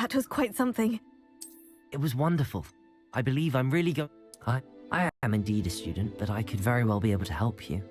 That was quite something. It was wonderful. I believe I'm really I am indeed a student, but I could very well be able to help you.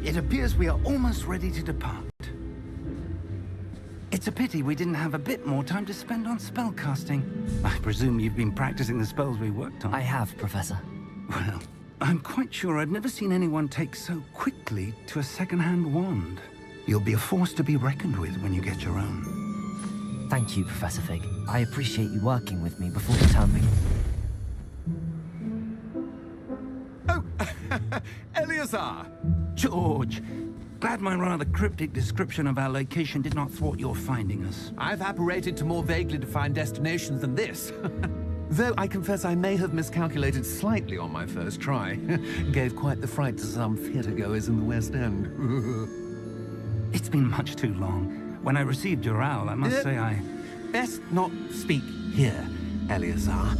It appears we are almost ready to depart. It's a pity we didn't have a bit more time to spend on spellcasting. I presume you've been practicing the spells we worked on. I have, Professor. Well, I'm quite sure I've never seen anyone take so quickly to a second-hand wand. You'll be a force to be reckoned with when you get your own. Thank you, Professor Fig. I appreciate you working with me before the term begins. Oh, Eleazar! George, glad my rather cryptic description of our location did not thwart your finding us. I've apparated to more vaguely defined destinations than this. Though I confess I may have miscalculated slightly on my first try. Gave quite the fright to some theatre-goers in the West End. It's been much too long. When I received your owl, I must say I... Best not speak here, Eleazar.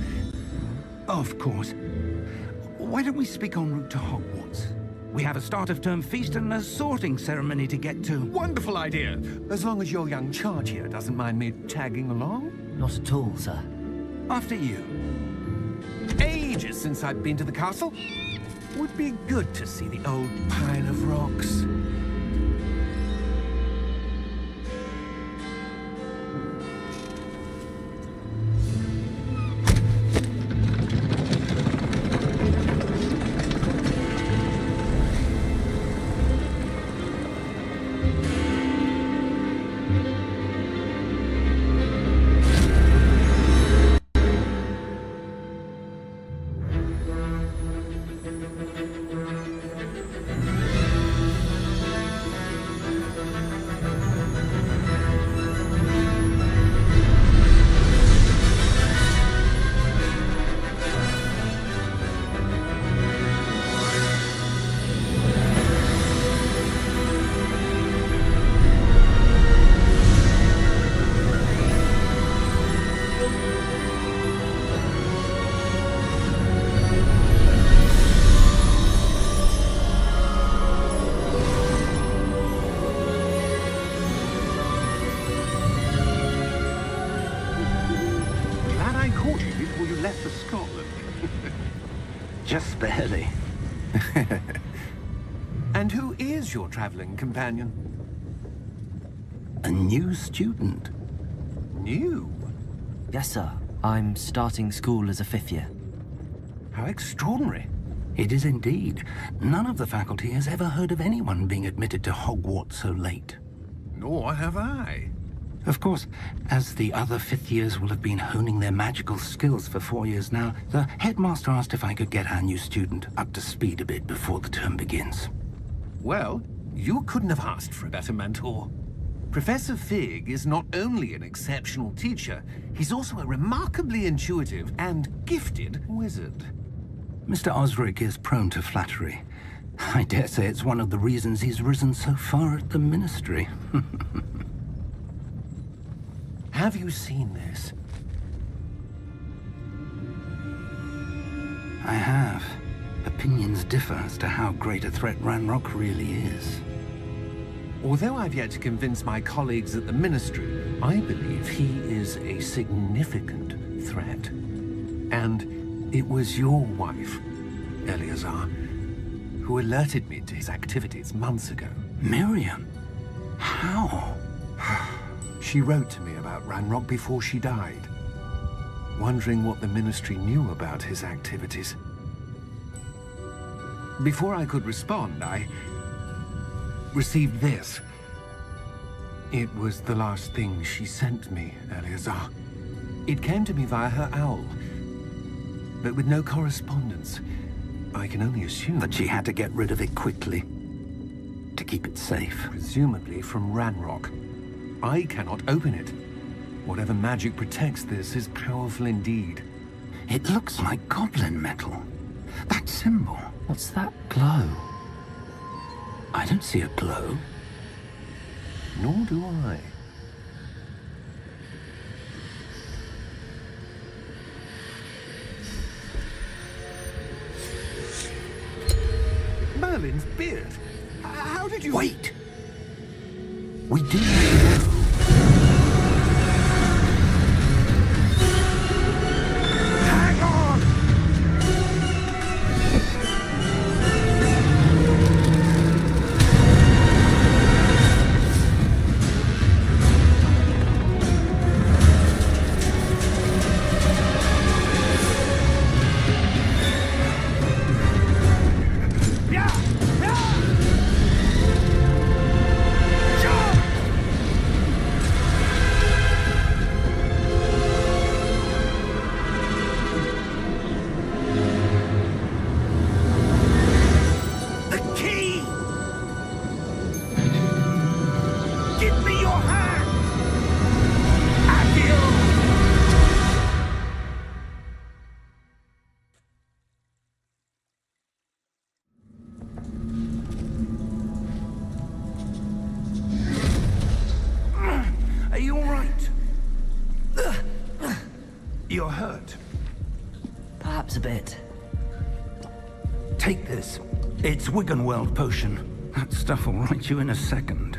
Of course. Why don't we speak en route to Hogwarts? We have a start-of-term feast and a sorting ceremony to get to. Wonderful idea! As long as your young charge here doesn't mind me tagging along. Not at all, sir. After you. Ages since I've been to the castle. Would be good to see the old pile of rocks. Just barely. And who is your traveling companion? A new student. New? Yes, sir. I'm starting school as a 5th year. How extraordinary. It is indeed. None of the faculty has ever heard of anyone being admitted to Hogwarts so late. Nor have I. Of course, as the other 5th years will have been honing their magical skills for 4 years now, the headmaster asked if I could get our new student up to speed a bit before the term begins. Well, you couldn't have asked for a better mentor. Professor Fig is not only an exceptional teacher, he's also a remarkably intuitive and gifted wizard. Mr. Osric is prone to flattery. I dare say it's one of the reasons he's risen so far at the Ministry. Have you seen this? I have. Opinions differ as to how great a threat Ranrock really is. Although I've yet to convince my colleagues at the Ministry, I believe he is a significant threat. And it was your wife, Eleazar, who alerted me to his activities months ago. Miriam? How? She wrote to me about Ranrock before she died, wondering what the Ministry knew about his activities. Before I could respond, I received this. It was the last thing she sent me, Eleazar. It came to me via her owl, but with no correspondence. I can only assume That she had to get rid of it quickly to keep it safe. presumably from Ranrock. I cannot open it. Whatever magic protects this is powerful indeed. It looks like goblin metal. That symbol. What's that glow? I don't see a glow. Nor do I. Merlin's beard. How did you... Wait! We do know. Hang on! You're hurt. Perhaps a bit. Take this. It's Wiggenweld potion. That stuff will right you in a second.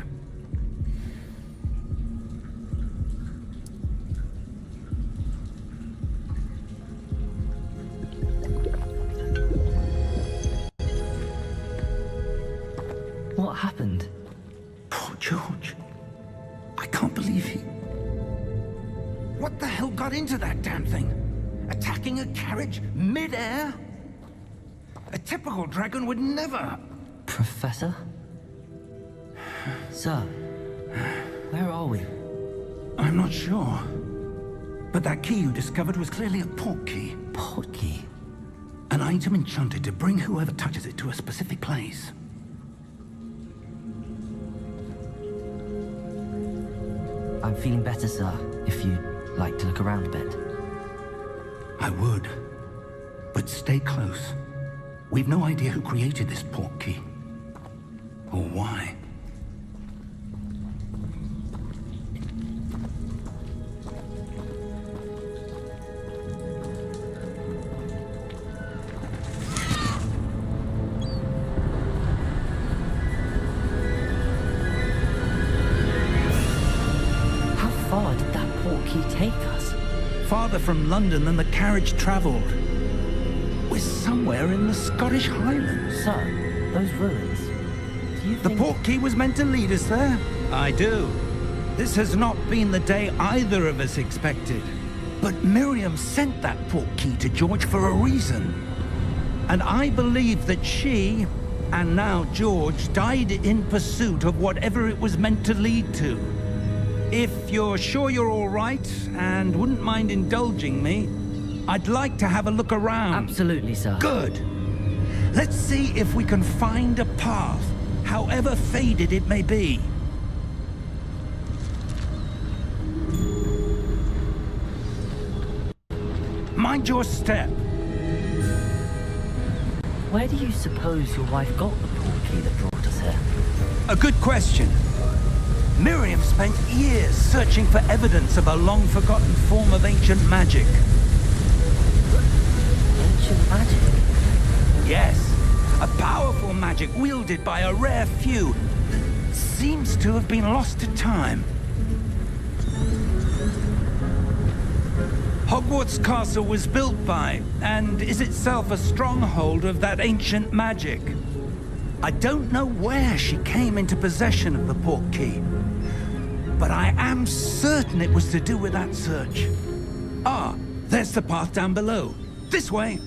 What happened? Poor George. I can't believe he... What the hell got into that damn thing? Attacking a carriage mid-air? A typical dragon would never... Professor? Sir, where are we? I'm not sure. But that key you discovered was clearly a port key. Port key? An item enchanted to bring whoever touches it to a specific place. I'm feeling better, sir, if you'd like to look around a bit. I would. But stay close. We've no idea who created this port key. Or why. How far did that port key take us? Farther from London than the carriage traveled. We're somewhere in the Scottish Highlands. Sir, those ruins. Do you The think... port key was meant to lead us there? I do. This has not been the day either of us expected. But Miriam sent that port key to George for a reason. And I believe that she, and now George, died in pursuit of whatever it was meant to lead to. If you're sure you're all right, and wouldn't mind indulging me, I'd like to have a look around. Absolutely, sir. Good. Let's see if we can find a path, however faded it may be. Mind your step. Where do you suppose your wife got the port key that brought us here? A good question. Miriam spent years searching for evidence of a long-forgotten form of ancient magic. Ancient magic? Yes, a powerful magic wielded by a rare few that seems to have been lost to time. Hogwarts Castle was built by, and is itself a stronghold of that ancient magic. I don't know where she came into possession of the port key, but I am certain it was to do with that search. Ah, there's the path down below. This way.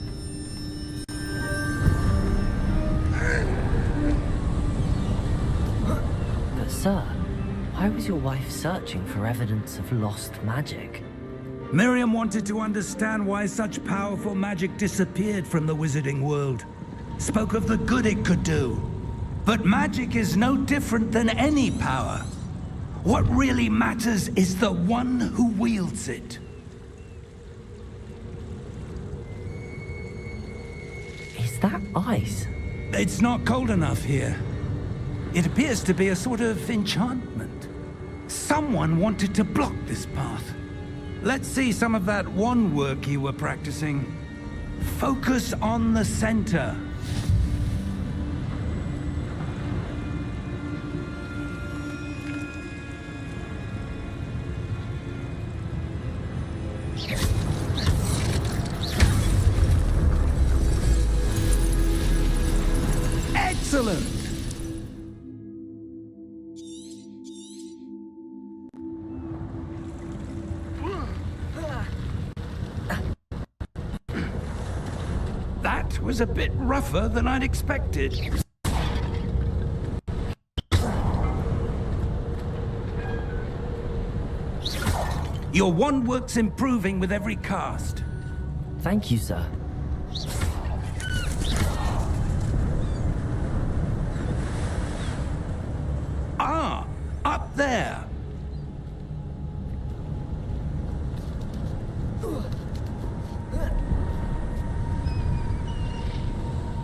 But sir, why was your wife searching for evidence of lost magic? Miriam wanted to understand why such powerful magic disappeared from the wizarding world. Spoke of the good it could do. But magic is no different than any power. What really matters is the one who wields it. Is that ice? It's not cold enough here. It appears to be a sort of enchantment. Someone wanted to block this path. Let's see some of that wand work you were practicing. Focus on the center. Excellent! That was a bit rougher than I'd expected. Your wand work's improving with every cast. Thank you, sir. Ah, up there.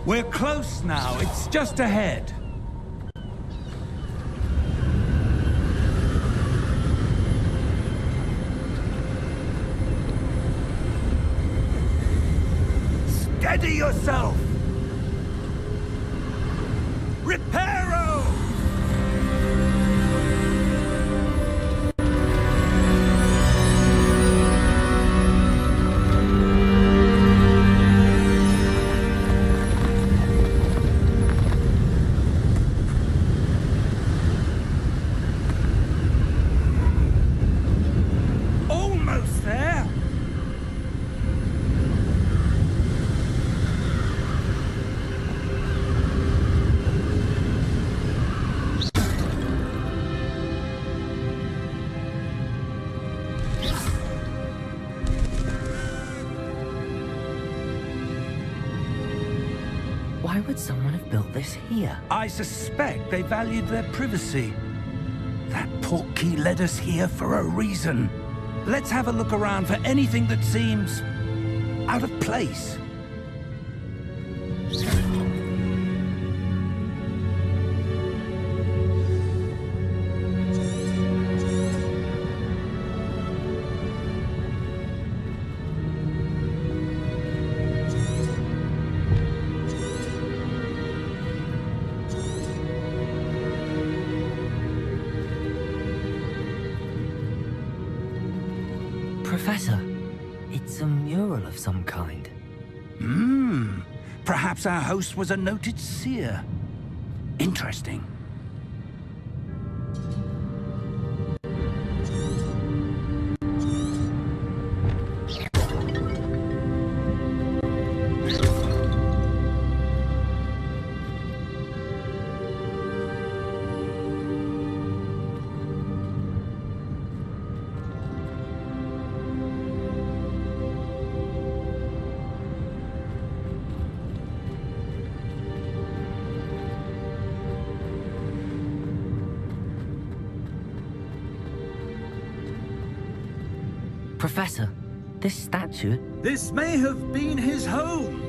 We're close now. It's just ahead. Steady yourself! Reparo! Almost there! Why would someone have built this here? I suspect they valued their privacy. That portkey led us here for a reason. Let's have a look around for anything that seems out of place. Professor, it's a mural of some kind. Perhaps our host was a noted seer. Interesting. Professor, this statue... This may have been his home.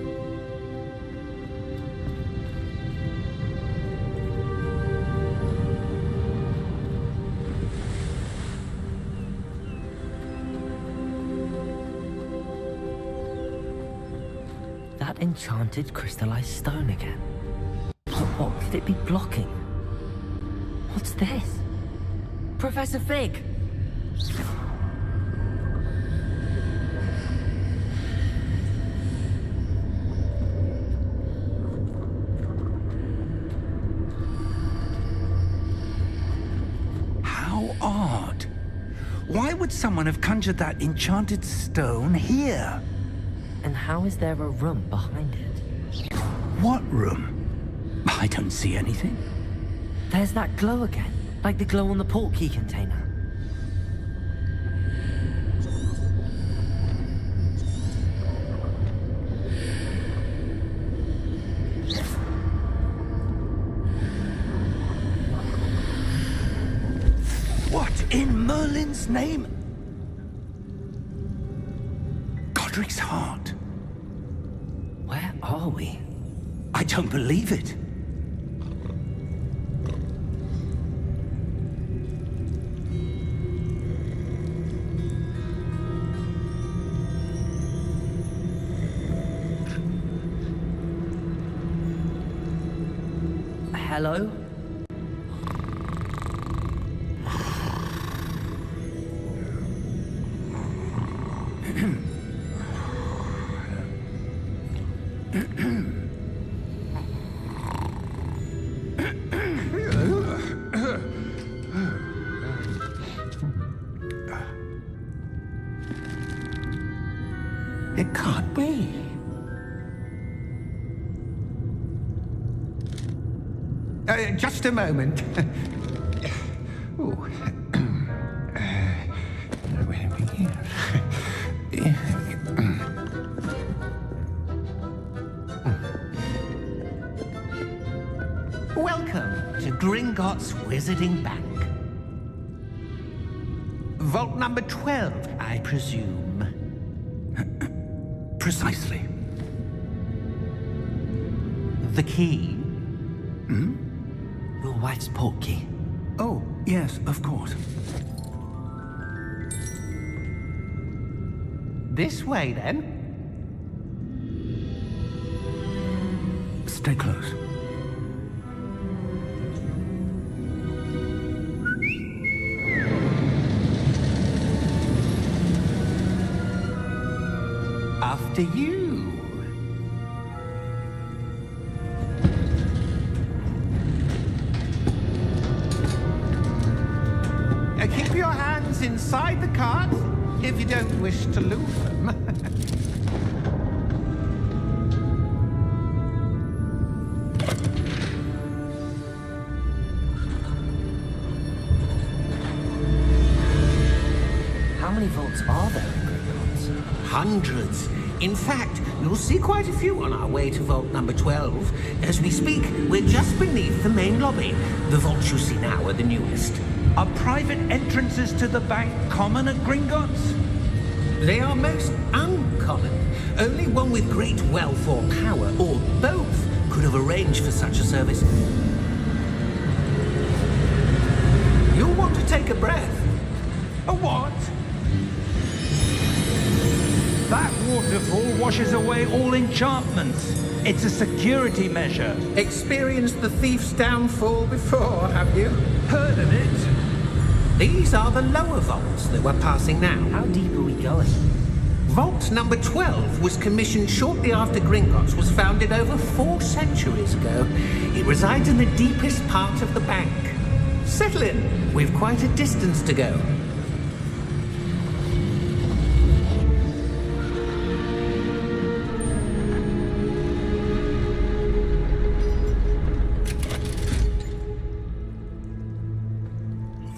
That enchanted crystallized stone again. What could it be blocking? What's this? Professor Fig! How odd. Why would someone have conjured that enchanted stone here? And how is there a room behind it? What room? I don't see anything. There's that glow again, like the glow on the portkey container. What in Merlin's name? Godric's heart. Where are we? I don't believe it. Hello? It can't be. Just a moment. Ooh. Where are we here? Welcome to Gringotts Wizarding Bank. Vault number 12, I presume. Precisely. The key? Your wife's portkey. Oh, yes, of course. This way, then. Stay close. After you. Keep your hands inside the cart if you don't wish to lose them. How many vaults are there in Gringotts? Hundreds. In fact, you'll see quite a few on our way to vault number 12. As we speak, we're just beneath the main lobby. The vaults you see now are the newest. Are private entrances to the bank common at Gringotts? They are most uncommon. Only one with great wealth or power, or both, could have arranged for such a service. You'll want to take a breath. A what? That waterfall washes away all enchantments. It's a security measure. Experienced the thief's downfall before, have you? Heard of it? These are the lower vaults that we're passing now. How deep are we going? Vault number 12 was commissioned shortly after Gringotts was founded over 4 centuries ago. It resides in the deepest part of the bank. Settle in. We've quite a distance to go.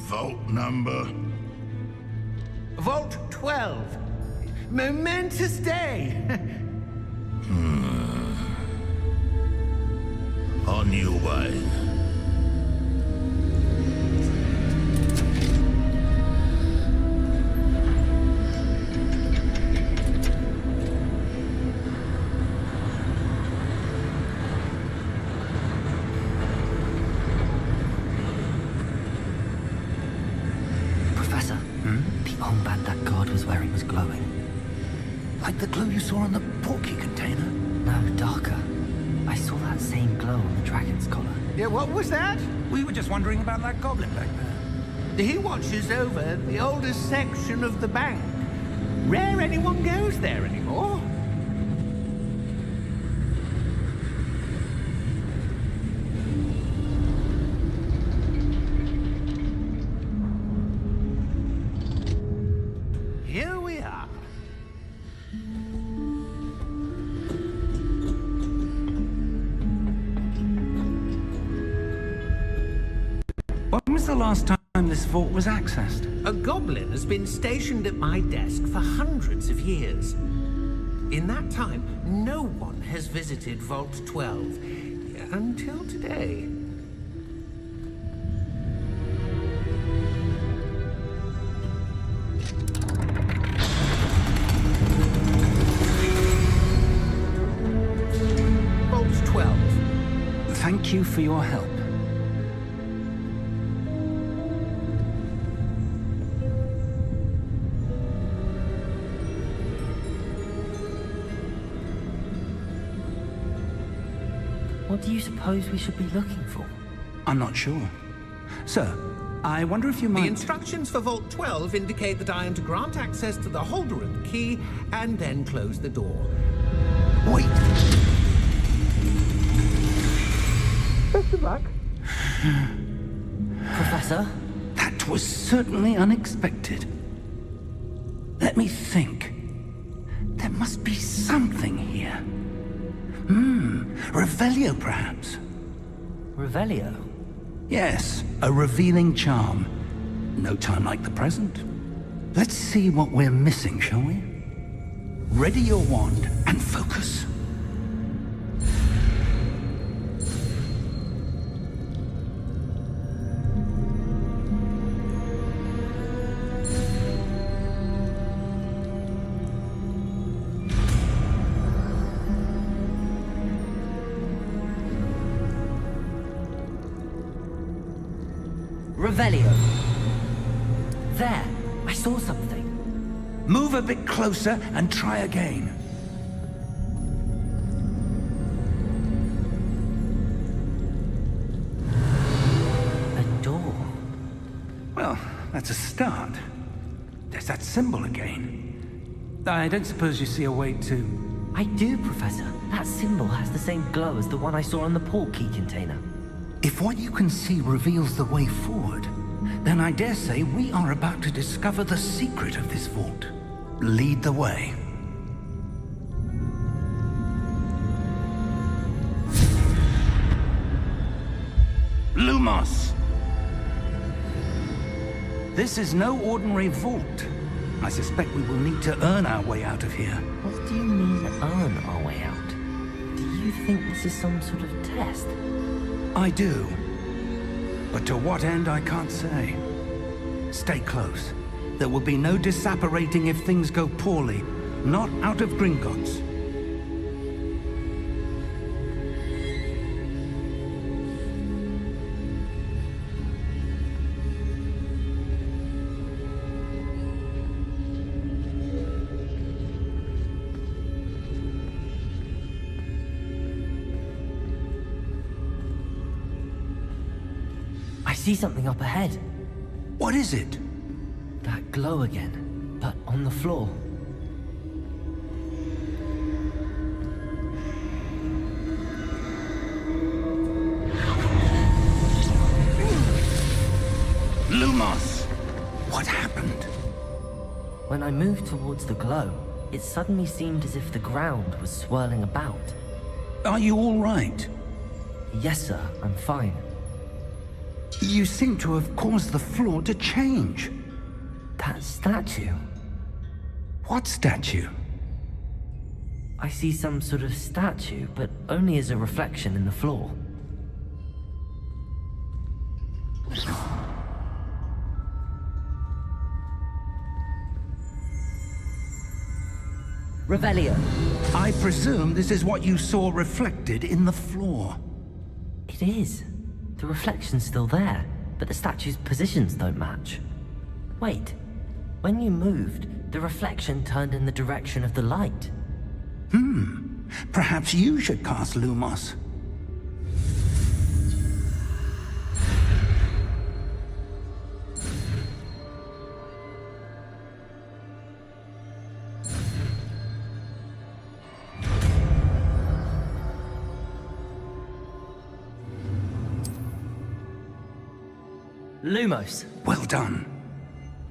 Vault number? Vault 12. Momentous day. On your way. Professor, the armband that guard was wearing was glowing. Like the glow you saw on the portkey container? No, darker. I saw that same glow on the dragon's collar. Yeah, what was that? We were just wondering about that goblin back there. He watches over the oldest section of the bank. Rare anyone goes there anymore. was the last time this vault was accessed? A goblin has been stationed at my desk for hundreds of years. In that time, no one has visited Vault 12 until today. Vault 12. Thank you for your help. What do you suppose we should be looking for? I'm not sure. Sir, I wonder if you might... The instructions for Vault 12 indicate that I am to grant access to the holder of the key and then close the door. Wait! Best of luck. Professor? That was certainly unexpected. Let me think. There must be something here. Revelio, perhaps? Revelio? Yes, a revealing charm. No time like the present. Let's see what we're missing, shall we? Ready your wand and focus. Revelio. There, I saw something. Move a bit closer and try again. A door. Well, that's a start. There's that symbol again. I don't suppose you see a way to... I do, Professor. That symbol has the same glow as the one I saw on the port key container. If what you can see reveals the way forward, then I dare say we are about to discover the secret of this vault. Lead the way. Lumos! This is no ordinary vault. I suspect we will need to earn our way out of here. What do you mean, earn our way out? Do you think this is some sort of test? I do. But to what end, I can't say. Stay close. There will be no disapparating if things go poorly. Not out of Gringotts. I see something up ahead. What is it? That glow again, but on the floor. Lumos! What happened? When I moved towards the glow, it suddenly seemed as if the ground was swirling about. Are you all right? Yes, sir, I'm fine. You seem to have caused the floor to change. That statue. What statue? I see some sort of statue, but only as a reflection in the floor. Revelio. I presume this is what you saw reflected in the floor. It is. The reflection's still there, but the statue's positions don't match. Wait. When you moved, the reflection turned in the direction of the light. Perhaps you should cast Lumos. Lumos. Well done.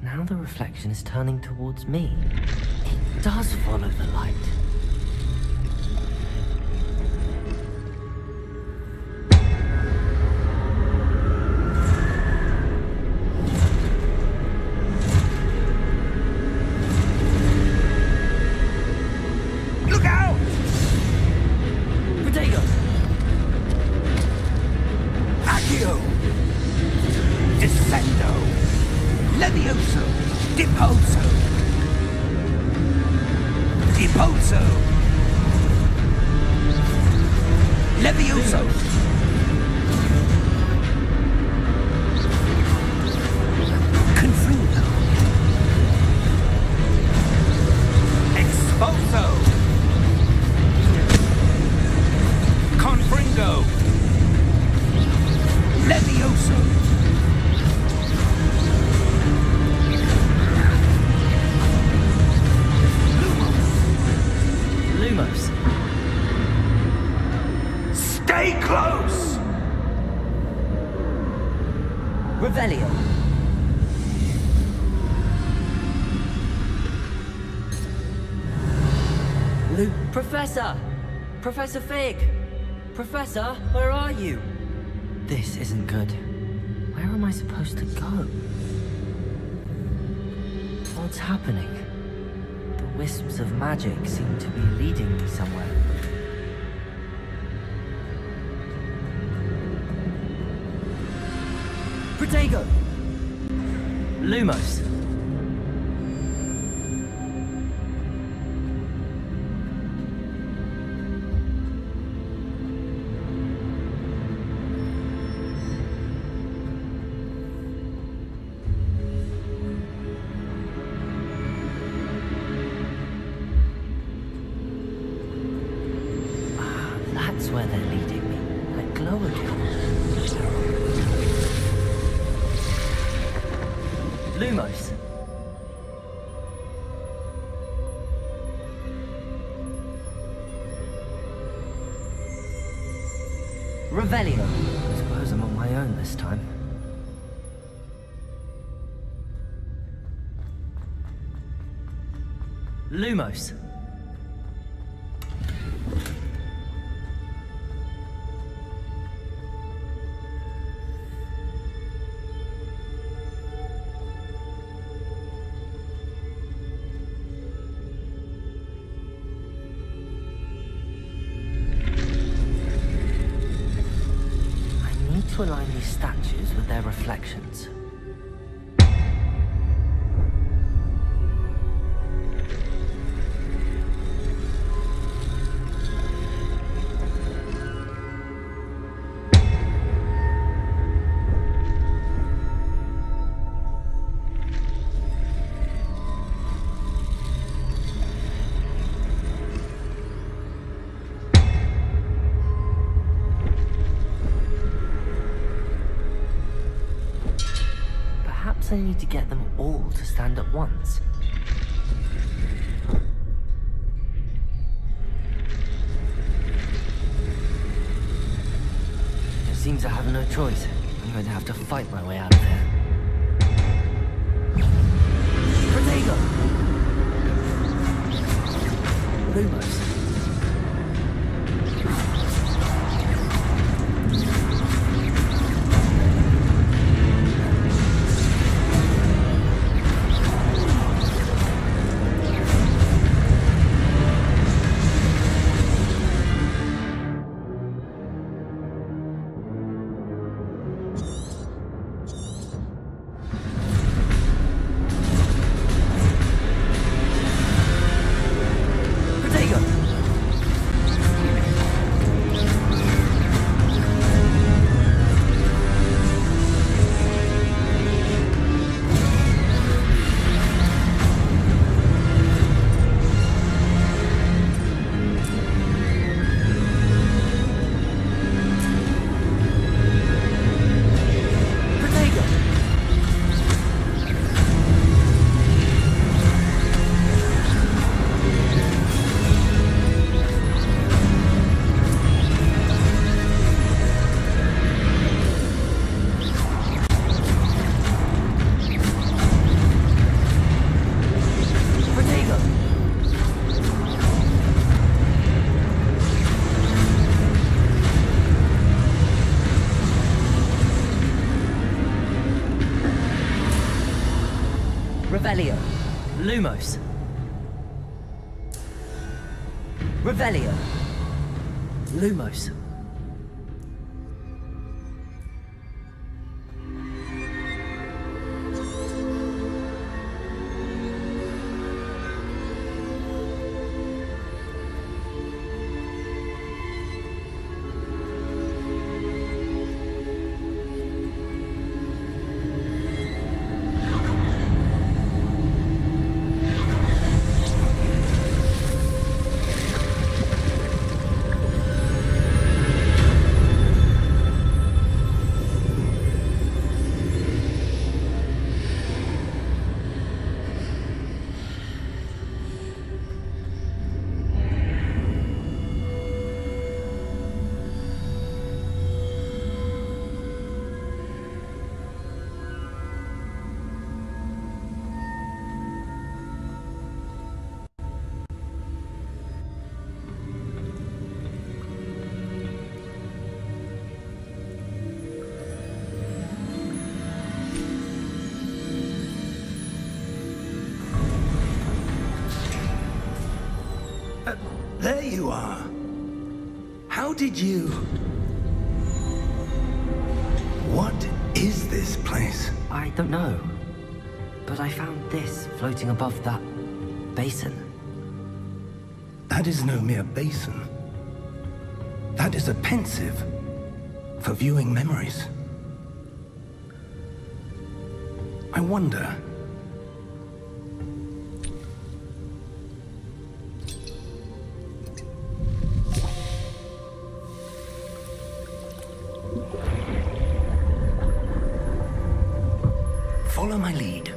Now the reflection is turning towards me. It does follow the light. Accio! Descendo! Levioso! Deposo! Deposo! Levioso! Confringo! Exposo! Confringo! Levioso! Lumos. Stay close! Revelio. Professor! Professor Fig! Professor, where are you? This isn't good. Where am I supposed to go? What's happening? The wisps of magic seem to be leading me somewhere. Protego! Lumos! That's where they're leading me. That glow again. Lumos. Revelio. I suppose I'm on my own this time. Lumos. To align these statues with their reflections. I need to get them all to stand at once. It seems I have no choice. I'm going to have to fight my way out of here. Protego! Lumos. Revelio. Lumos. Revelio. Lumos. you are. How did you... What is this place? I don't know. But I found this floating above that basin. That is no mere basin. That is a pensive for viewing memories. I wonder... Follow my lead.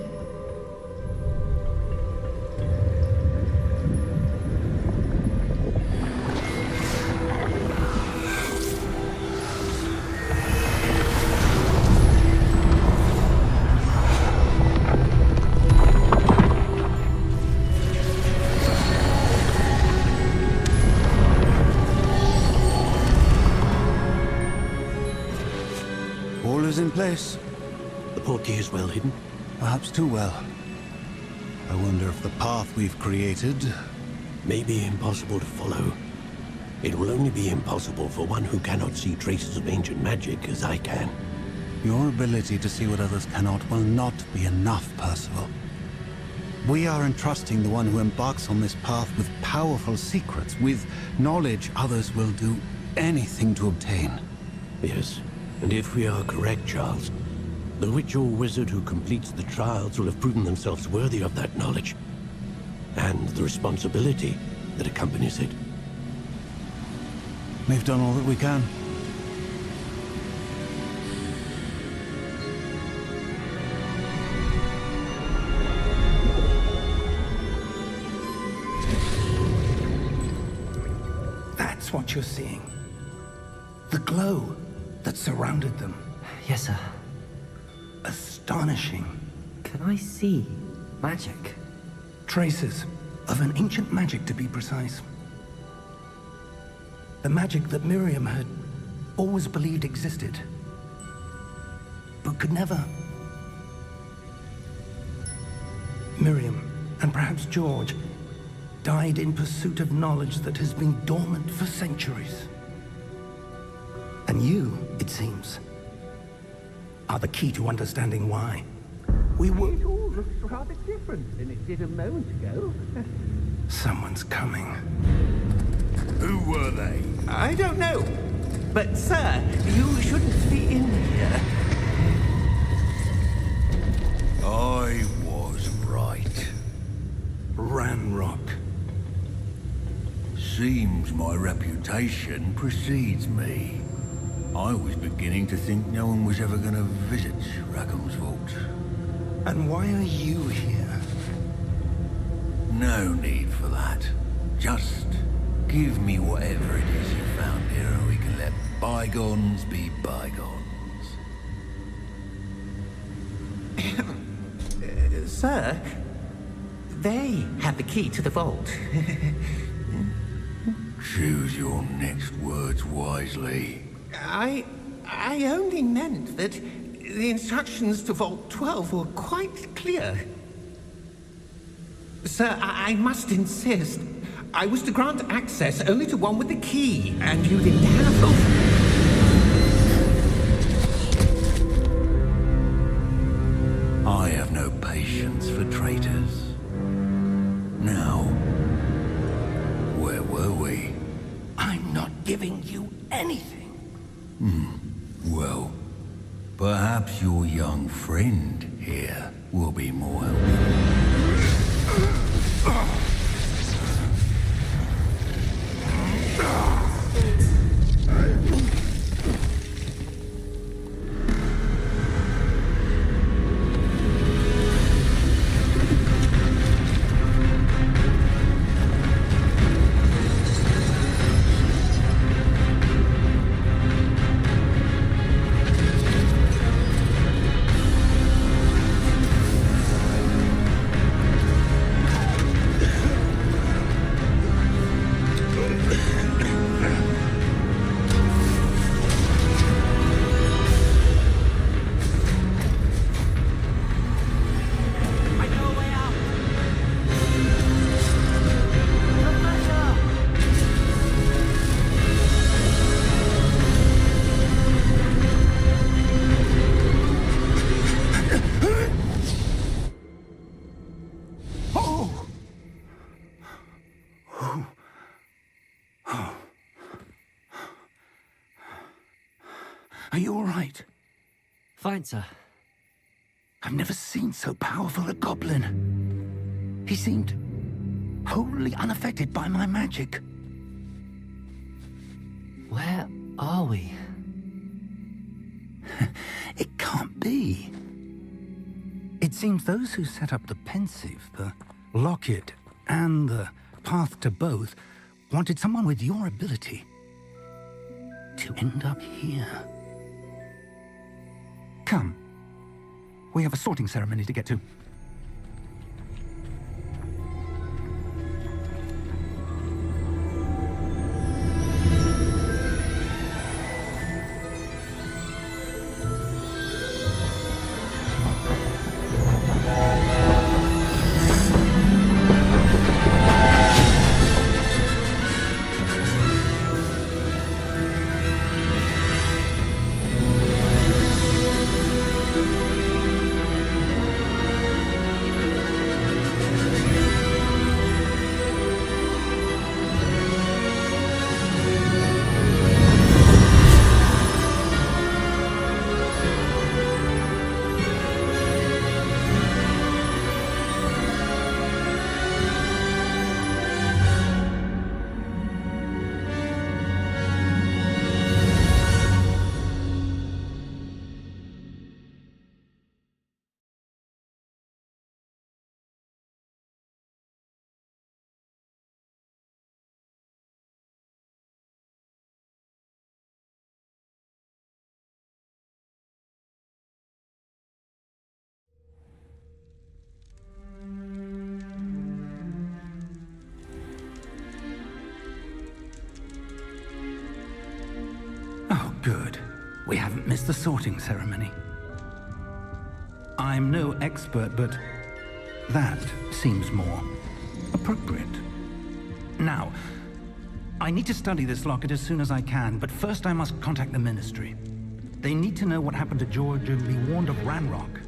All is in place. The portkey is well hidden. Perhaps too well. I wonder if the path we've created... May be impossible to follow. It will only be impossible for one who cannot see traces of ancient magic as I can. Your ability to see what others cannot will not be enough, Percival. We are entrusting the one who embarks on this path with powerful secrets, with knowledge others will do anything to obtain. Yes, and if we are correct, Charles, the witch or wizard who completes the trials will have proven themselves worthy of that knowledge, and the responsibility that accompanies it. We've done all that we can. That's what you're seeing. The glow that surrounded them. Yes, sir. Astonishing. Can I see magic? Traces of an ancient magic, to be precise. The magic that Miriam had always believed existed, but could never. Miriam, and perhaps George, died in pursuit of knowledge that has been dormant for centuries. And you, it seems, are the key to understanding why. We were... It all looks rather different than it did a moment ago. Someone's coming. Who were they? I don't know. But, sir, you shouldn't be in here. I was right. Ranrock. Seems my reputation precedes me. I was beginning to think no one was ever going to visit Rackham's vault. And why are you here? No need for that. Just give me whatever it is you found here and we can let bygones be bygones. Sir, they have the key to the vault. Choose your next words wisely. I only meant that the instructions to Vault 12 were quite clear. Sir, I must insist. I was to grant access only to one with the key, and you didn't have them. I have no patience for traitors. Now, where were we? I'm not giving you anything. Well, perhaps your young friend here will be more helpful. Are you all right? Fine, sir. I've never seen so powerful a goblin. He seemed wholly unaffected by my magic. Where are we? It can't be. It seems those who set up the pensive, the locket, and the path to both wanted someone with your ability to end up here. Come. We have a sorting ceremony to get to. Oh, good. We haven't missed the sorting ceremony. I'm no expert, but that seems more appropriate. Now, I need to study this locket as soon as I can, but first I must contact the Ministry. They need to know what happened to George and be warned of Ranrock.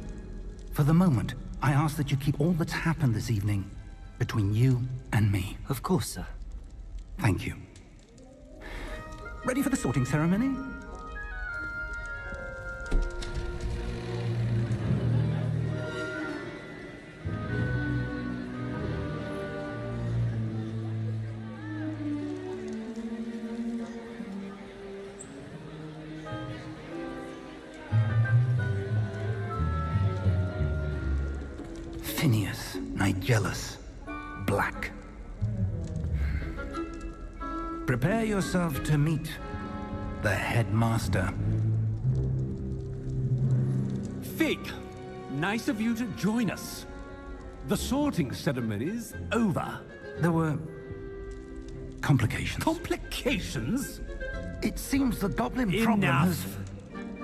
For the moment, I ask that you keep all that's happened this evening between you and me. Of course, sir. Thank you. Ready for the sorting ceremony? Phineas, Nigellus, Black. Prepare yourself to meet the headmaster. Fig, nice of you to join us. The sorting ceremony's over. There were complications. Complications? It seems the goblin problem has... Enough!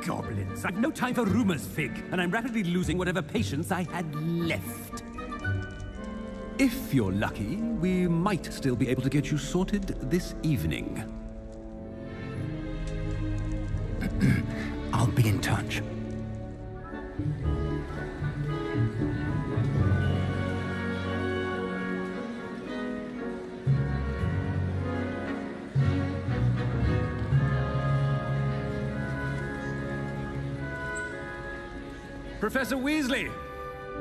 Goblins. I've no time for rumors, Fig, and I'm rapidly losing whatever patience I had left. If you're lucky, we might still be able to get you sorted this evening. I'll be in touch. Professor Weasley,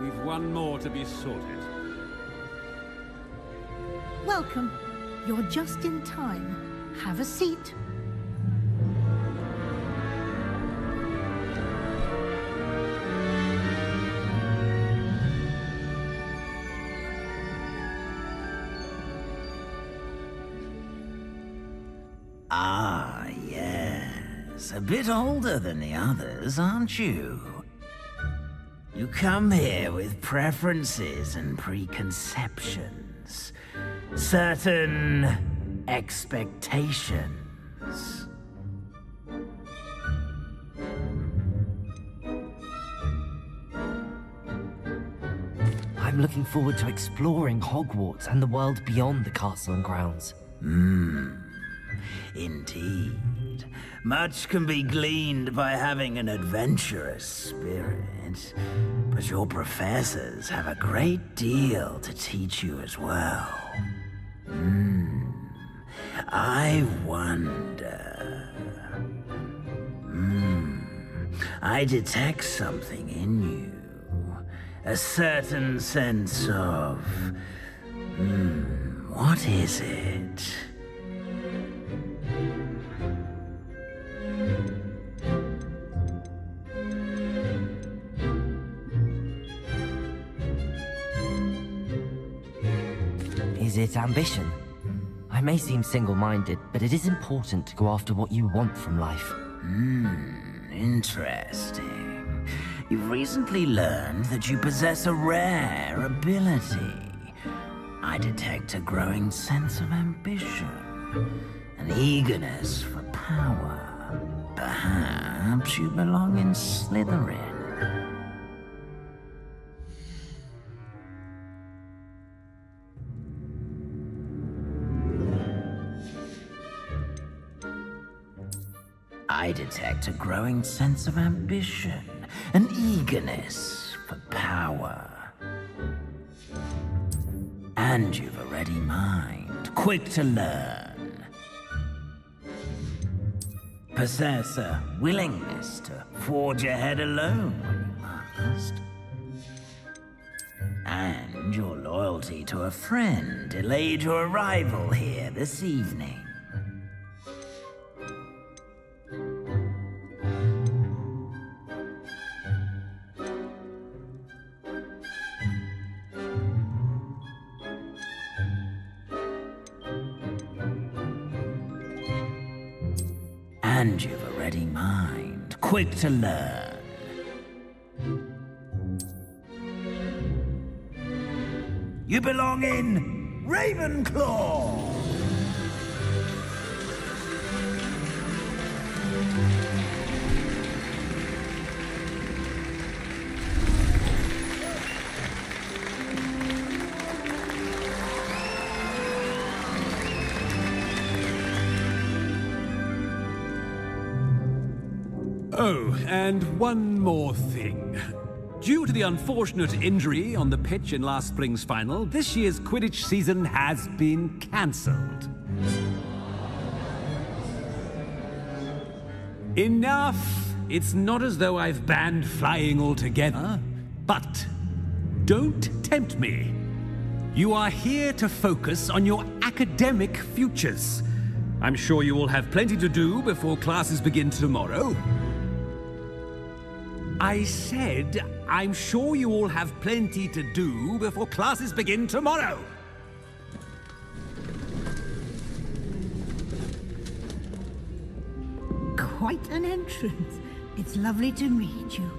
we've one more to be sorted. Welcome. You're just in time. Have a seat. Ah, yes. A bit older than the others, aren't you? You come here with preferences and preconceptions. Certain expectations. I'm looking forward to exploring Hogwarts and the world beyond the castle and grounds. Indeed. Much can be gleaned by having an adventurous spirit, but your professors have a great deal to teach you as well. I wonder... I detect something in you. A certain sense of... what is it? Is it ambition? I may seem single-minded, but it is important to go after what you want from life. Interesting. You've recently learned that you possess a rare ability. I detect a growing sense of ambition, an eagerness for power. Perhaps you belong in Slytherin. I detect a growing sense of ambition, an eagerness for power. And you've a ready mind, quick to learn. Possess a willingness to forge ahead alone when you must. And your loyalty to a friend delayed your arrival here this evening. And you've a ready mind, quick to learn. You belong in Ravenclaw! Oh, and one more thing. Due to the unfortunate injury on the pitch in last spring's final, this year's Quidditch season has been cancelled. Enough! It's not as though I've banned flying altogether, but don't tempt me. You are here to focus on your academic futures. I'm sure you will have plenty to do before classes begin tomorrow. I said, I'm sure you all have plenty to do before classes begin tomorrow. Quite an entrance. It's lovely to meet you.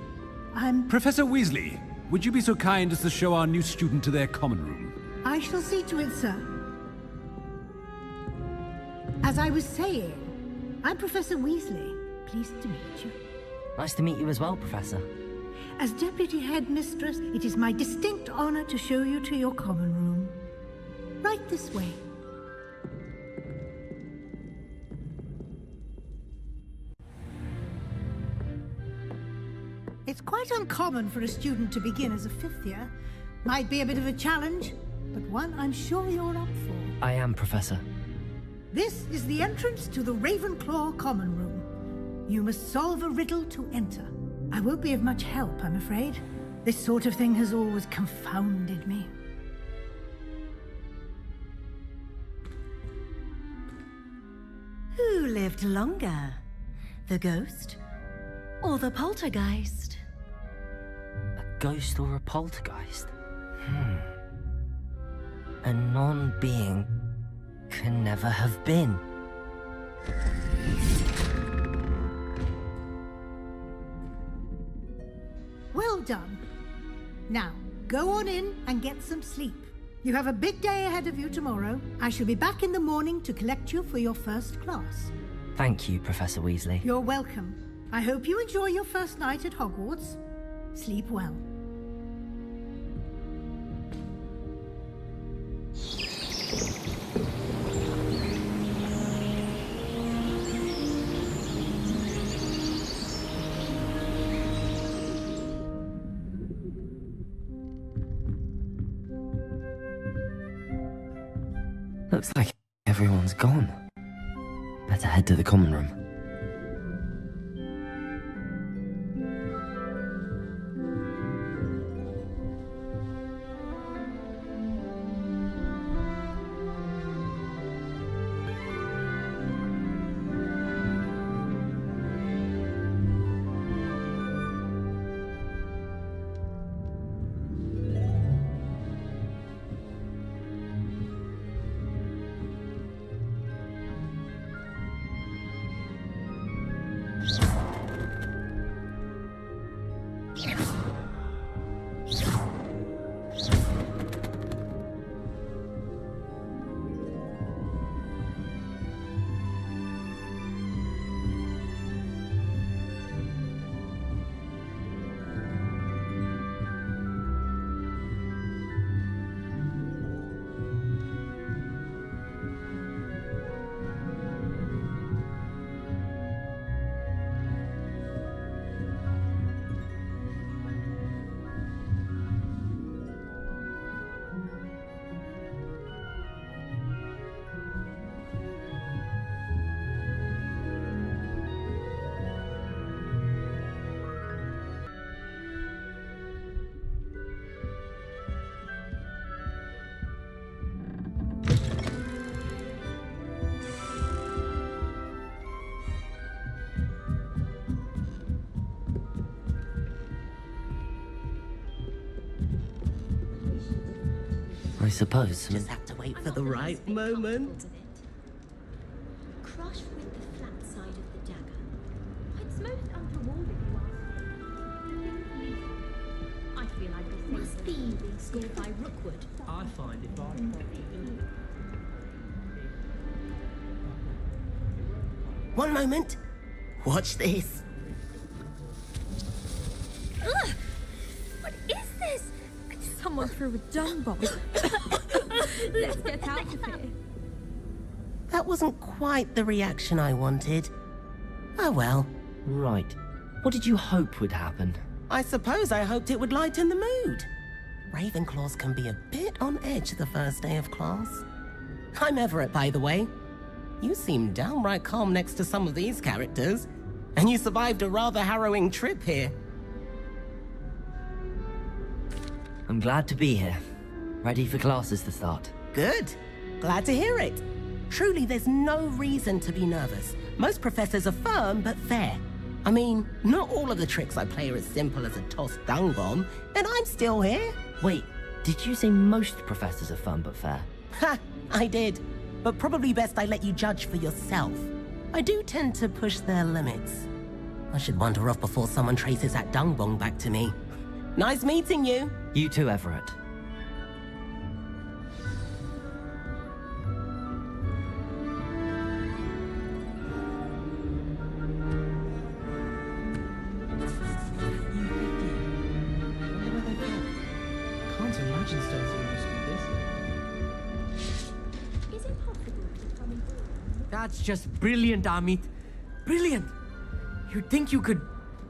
I'm... Professor Weasley, would you be so kind as to show our new student to their common room? I shall see to it, sir. As I was saying, I'm Professor Weasley. Pleased to meet you. Nice to meet you as well, Professor. As Deputy Headmistress, it is my distinct honor to show you to your common room. Right this way. It's quite uncommon for a student to begin as a fifth year. Might be a bit of a challenge, but one I'm sure you're up for. I am, Professor. This is the entrance to the Ravenclaw common room. You must solve a riddle to enter. I won't be of much help, I'm afraid. This sort of thing has always confounded me. Who lived longer? The ghost or the poltergeist? A ghost or a poltergeist? A non-being can never have been. Well done. Now, go on in and get some sleep. You have a big day ahead of you tomorrow. I shall be back in the morning to collect you for your first class. Thank you, Professor Weasley. You're welcome. I hope you enjoy your first night at Hogwarts. Sleep well. Looks like everyone's gone. Better head to the common room. I suppose. Just have to wait for the right moment. Crush with the flat side of the dagger. It's most untoward if you ask me. I feel like the same theme being scored by Rookwood. I find it One moment. Watch this. Ugh! What is this? Someone threw a dung bomb. Let's get out of here. That wasn't quite the reaction I wanted. Oh well. Right. What did you hope would happen? I suppose I hoped it would lighten the mood. Ravenclaws can be a bit on edge the first day of class. I'm Everett, by the way. You seem downright calm next to some of these characters. And you survived a rather harrowing trip here. I'm glad to be here. Ready for classes to start. Good. Glad to hear it. Truly, there's no reason to be nervous. Most professors are firm but fair. I mean, not all of the tricks I play are as simple as a tossed dung bomb, and I'm still here. Wait, did you say most professors are fun but fair? Ha! I did. But probably best I let you judge for yourself. I do tend to push their limits. I should wander off before someone traces that dung bomb back to me. Nice meeting you. You too, Everett. Can't imagine stars are used to this. Is it possible to come in? That's just brilliant, Amit. Brilliant! You'd think you could...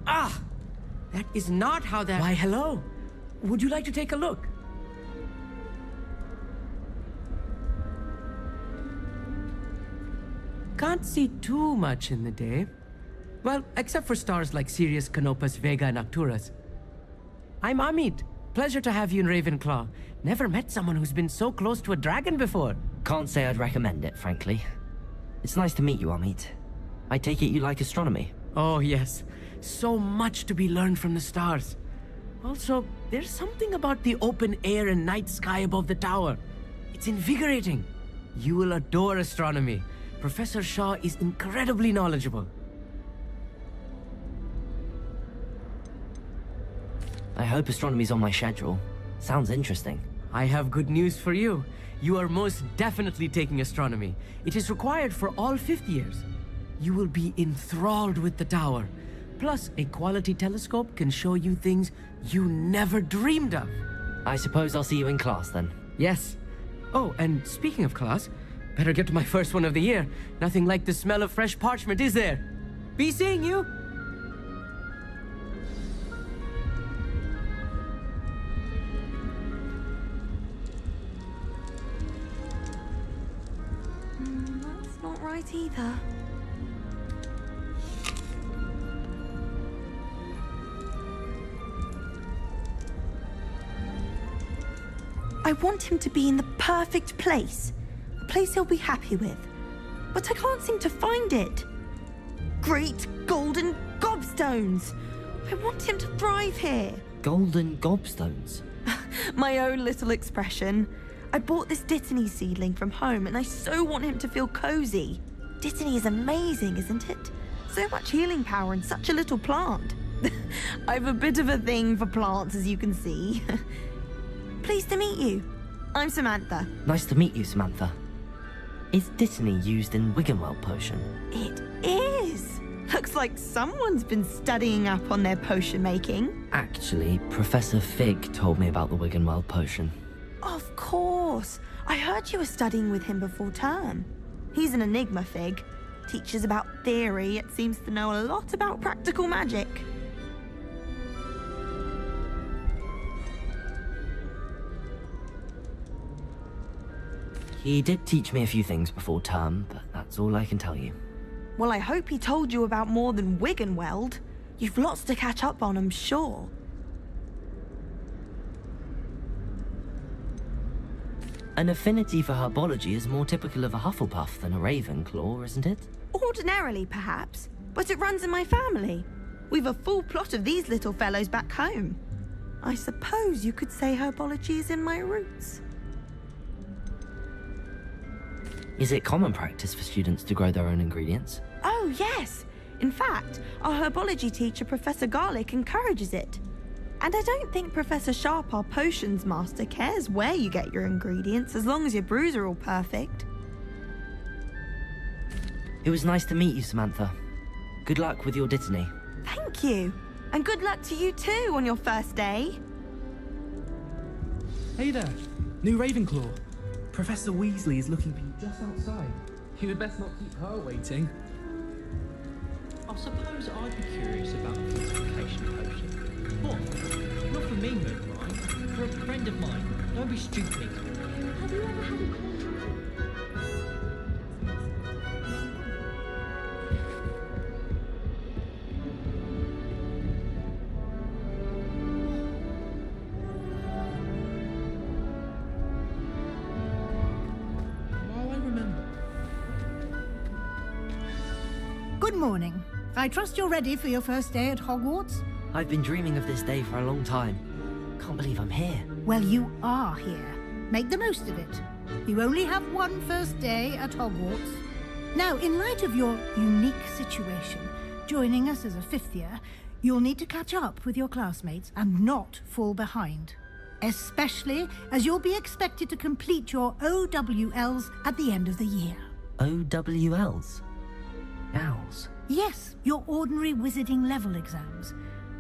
Ah! That is not how that... Why, hello. Would you like to take a look? Can't see too much in the day. Well, except for stars like Sirius, Canopus, Vega, and Arcturus. I'm Amit. Pleasure to have you in Ravenclaw. Never met someone who's been so close to a dragon before. Can't say I'd recommend it, frankly. It's nice to meet you, Amit. I take it you like astronomy? Oh, yes. So much to be learned from the stars. Also, there's something about the open air and night sky above the tower. It's invigorating. You will adore astronomy. Professor Shaw is incredibly knowledgeable. I hope astronomy's on my schedule. Sounds interesting. I have good news for you. You are most definitely taking astronomy. It is required for all 5th years. You will be enthralled with the tower. Plus, a quality telescope can show you things you never dreamed of. I suppose I'll see you in class then. Yes. Oh, and speaking of class, better get to my first one of the year. Nothing like the smell of fresh parchment, is there? Be seeing you! That's not right either. I want him to be in the perfect place. A place he'll be happy with. But I can't seem to find it. Great golden gobstones! I want him to thrive here. Golden gobstones? My own little expression. I bought this Dittany seedling from home and I so want him to feel cozy. Dittany is amazing, isn't it? So much healing power in such a little plant. I've a bit of a thing for plants, as you can see. Pleased to meet you. I'm Samantha. Nice to meet you, Samantha. Is Dittany used in Wiggenweld potion? It is. Looks like someone's been studying up on their potion making. Actually, Professor Fig told me about the Wiggenweld potion. Of course. I heard you were studying with him before term. He's an enigma, Fig. Teaches about theory, yet seems to know a lot about practical magic. He did teach me a few things before term, but that's all I can tell you. Well, I hope he told you about more than Wiggenweld. You've lots to catch up on, I'm sure. An affinity for herbology is more typical of a Hufflepuff than a Ravenclaw, isn't it? Ordinarily, perhaps, but it runs in my family. We've a full plot of these little fellows back home. I suppose you could say herbology is in my roots. Is it common practice for students to grow their own ingredients? Oh, yes. In fact, our herbology teacher, Professor Garlick, encourages it. And I don't think Professor Sharp, our potions master, cares where you get your ingredients, as long as your brews are all perfect. It was nice to meet you, Samantha. Good luck with your Dittany. Thank you. And good luck to you too on your first day. Hey there, new Ravenclaw. Professor Weasley is looking for you just outside. You had best not keep her waiting. I suppose I'd be curious about the fortification potion. What? Not for me, Moonlight. For a friend of mine. Don't be stupid. Have you ever had a contact? Good morning. I trust you're ready for your first day at Hogwarts? I've been dreaming of this day for a long time. Can't believe I'm here. Well, you are here. Make the most of it. You only have one first day at Hogwarts. Now, in light of your unique situation, joining us as a fifth year, you'll need to catch up with your classmates and not fall behind. Especially as you'll be expected to complete your OWLs at the end of the year. OWLs? Owls? Yes, your ordinary wizarding level exams.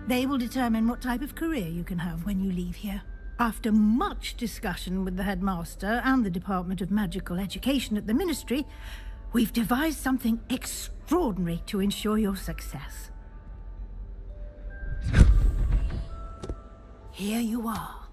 They will determine what type of career you can have when you leave here. After much discussion with the headmaster and the Department of Magical Education at the Ministry, we've devised something extraordinary to ensure your success. Here you are.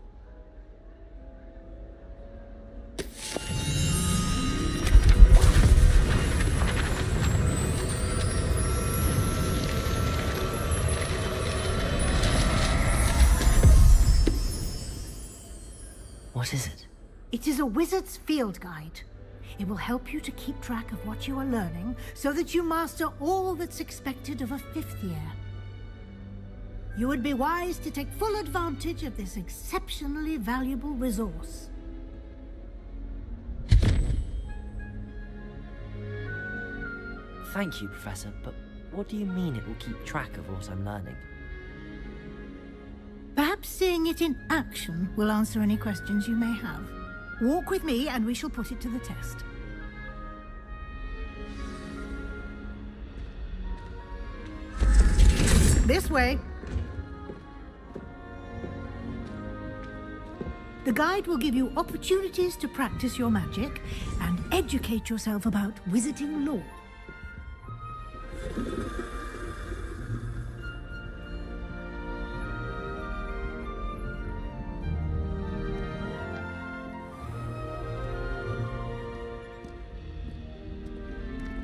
What is it? It is a wizard's field guide. It will help you to keep track of what you are learning so that you master all that's expected of a fifth year. You would be wise to take full advantage of this exceptionally valuable resource. Thank you, Professor, but what do you mean it will keep track of what I'm learning? Perhaps seeing it in action will answer any questions you may have. Walk with me and we shall put it to the test. This way. The guide will give you opportunities to practice your magic and educate yourself about wizarding lore.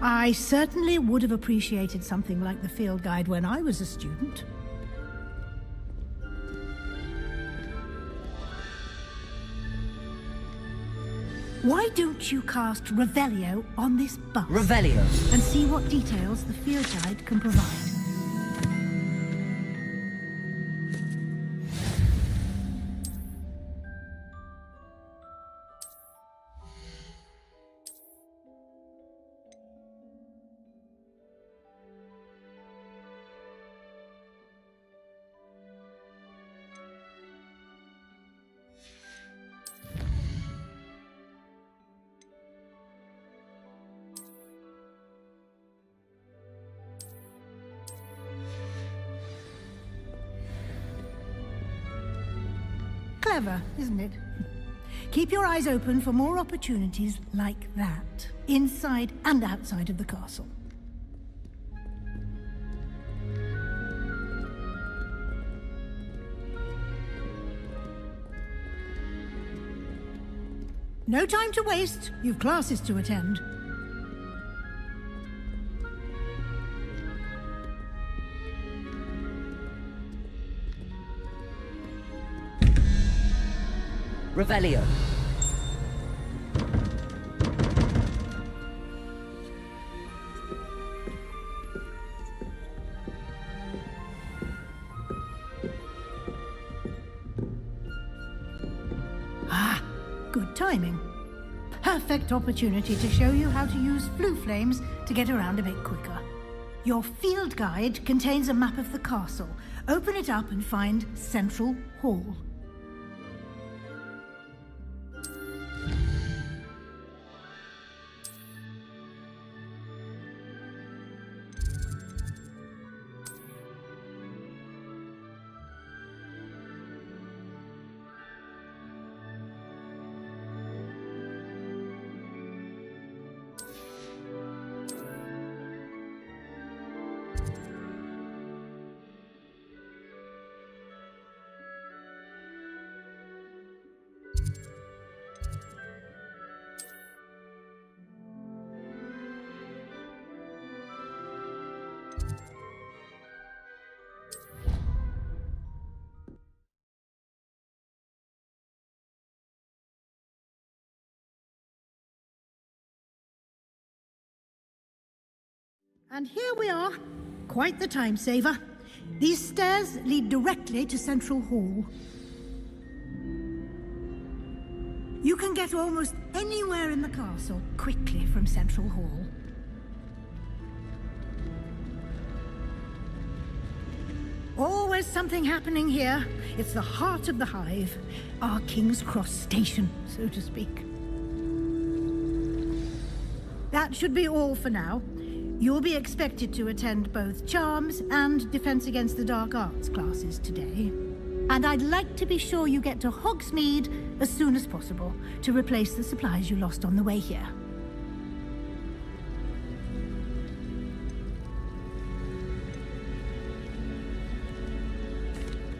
I certainly would have appreciated something like the field guide when I was a student. Why don't you cast Revelio on this bus? Revelio? And see what details the field guide can provide. Clever, isn't it? Keep your eyes open for more opportunities like that, inside and outside of the castle. No time to waste. You've classes to attend. Revelio. Ah, good timing. Perfect opportunity to show you how to use flue flames to get around a bit quicker. Your field guide contains a map of the castle. Open it up and find Central Hall. And here we are. Quite the time saver. These stairs lead directly to Central Hall. You can get almost anywhere in the castle quickly from Central Hall. Always something happening here. It's the heart of the hive. Our King's Cross station, so to speak. That should be all for now. You'll be expected to attend both Charms and Defense Against the Dark Arts classes today. And I'd like to be sure you get to Hogsmeade as soon as possible to replace the supplies you lost on the way here.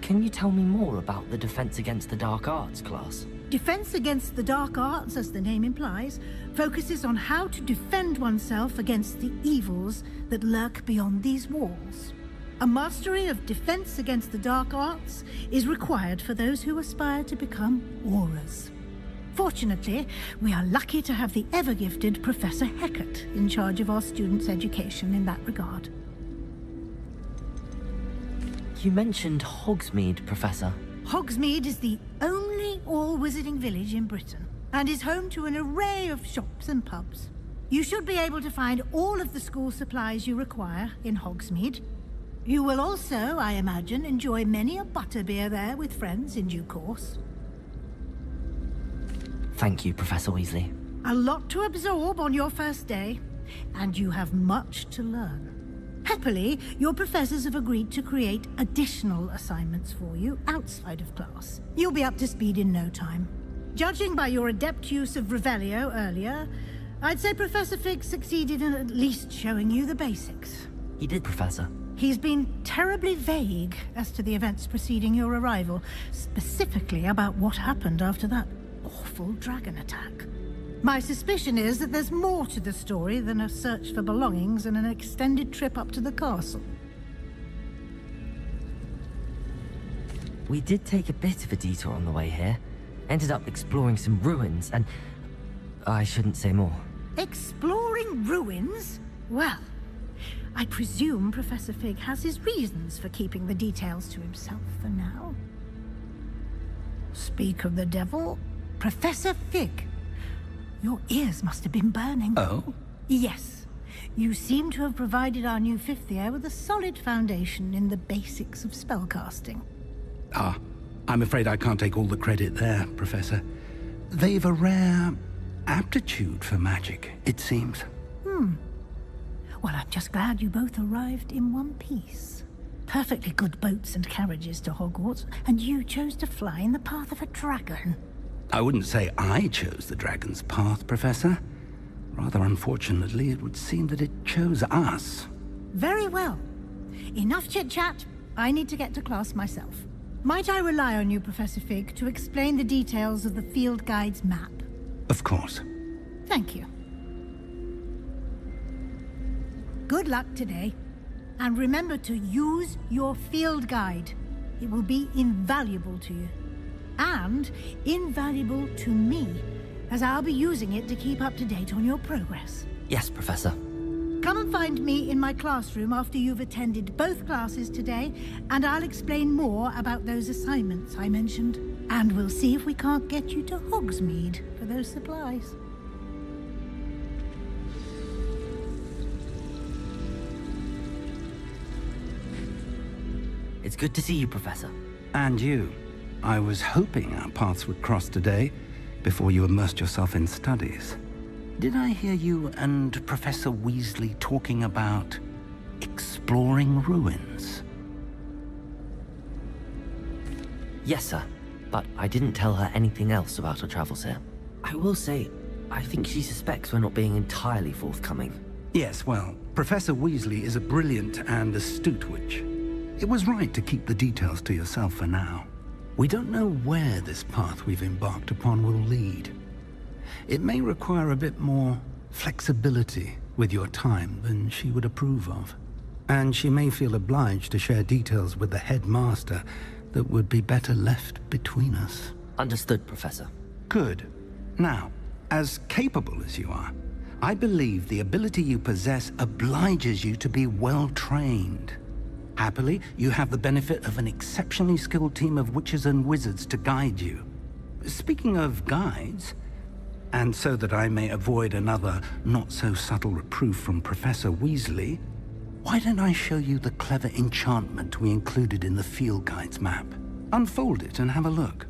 Can you tell me more about the Defense Against the Dark Arts class? Defense Against the Dark Arts, as the name implies, focuses on how to defend oneself against the evils that lurk beyond these walls. A mastery of Defense Against the Dark Arts is required for those who aspire to become Aurors. Fortunately, we are lucky to have the ever-gifted Professor Hecat in charge of our students' education in that regard. You mentioned Hogsmeade, Professor. Hogsmeade is the only all-wizarding village in Britain, and is home to an array of shops and pubs. You should be able to find all of the school supplies you require in Hogsmeade. You will also, I imagine, enjoy many a butterbeer there with friends in due course. Thank you, Professor Weasley. A lot to absorb on your first day, and you have much to learn. Happily, your professors have agreed to create additional assignments for you outside of class. You'll be up to speed in no time. Judging by your adept use of Revelio earlier, I'd say Professor Fig succeeded in at least showing you the basics. He did, Professor. He's been terribly vague as to the events preceding your arrival, specifically about what happened after that awful dragon attack. My suspicion is that there's more to the story than a search for belongings and an extended trip up to the castle. We did take a bit of a detour on the way here. Ended up exploring some ruins and... I shouldn't say more. Exploring ruins? Well, I presume Professor Fig has his reasons for keeping the details to himself for now. Speak of the devil, Professor Fig. Your ears must have been burning. Oh? Yes. You seem to have provided our new fifth year with a solid foundation in the basics of spellcasting. Ah, I'm afraid I can't take all the credit there, Professor. They've a rare aptitude for magic, it seems. Well, I'm just glad you both arrived in one piece. perfectly good boats and carriages to Hogwarts, and you chose to fly in the path of a dragon. I wouldn't say I chose the dragon's path, Professor. Rather unfortunately, it would seem that it chose us. Very well. Enough chit-chat. I need to get to class myself. Might I rely on you, Professor Fig, to explain the details of the field guide's map? Of course. Thank you. Good luck today. And remember to use your field guide. It will be invaluable to you. And invaluable to me, as I'll be using it to keep up to date on your progress. Yes, Professor. Come and find me in my classroom after you've attended both classes today, and I'll explain more about those assignments I mentioned. And we'll see if we can't get you to Hogsmeade for those supplies. It's good to see you, Professor. And you. I was hoping our paths would cross today, before you immersed yourself in studies. Did I hear you and Professor Weasley talking about exploring ruins? Yes, sir. But I didn't tell her anything else about our travels here. I will say, I think she suspects we're not being entirely forthcoming. Yes, well, Professor Weasley is a brilliant and astute witch. It was right to keep the details to yourself for now. We don't know where this path we've embarked upon will lead. It may require a bit more flexibility with your time than she would approve of. And she may feel obliged to share details with the headmaster that would be better left between us. Understood, Professor. Good. Now, as capable as you are, I believe the ability you possess obliges you to be well trained. Happily, you have the benefit of an exceptionally skilled team of witches and wizards to guide you. Speaking of guides, and so that I may avoid another not-so-subtle reproof from Professor Weasley, why don't I show you the clever enchantment we included in the field guide's map? Unfold it and have a look.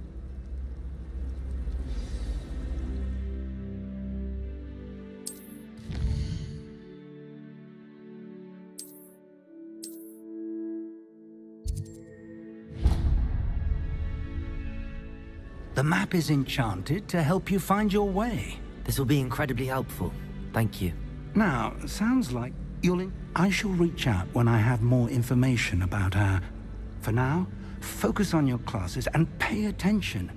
The map is enchanted to help you find your way. This will be incredibly helpful. Thank you. Now, sounds like I shall reach out when I have more information about her. For now, focus on your classes and pay attention.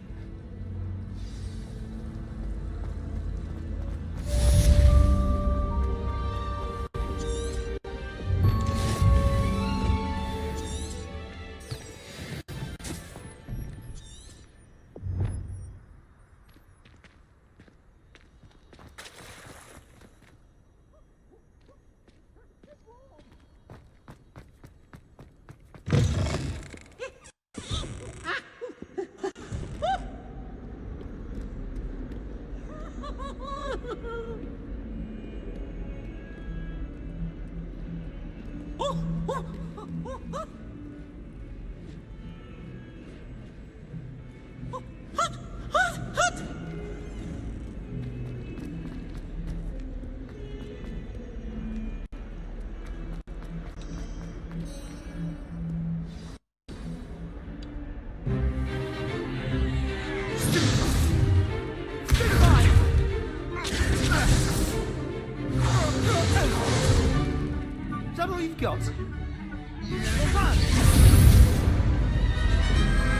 Got.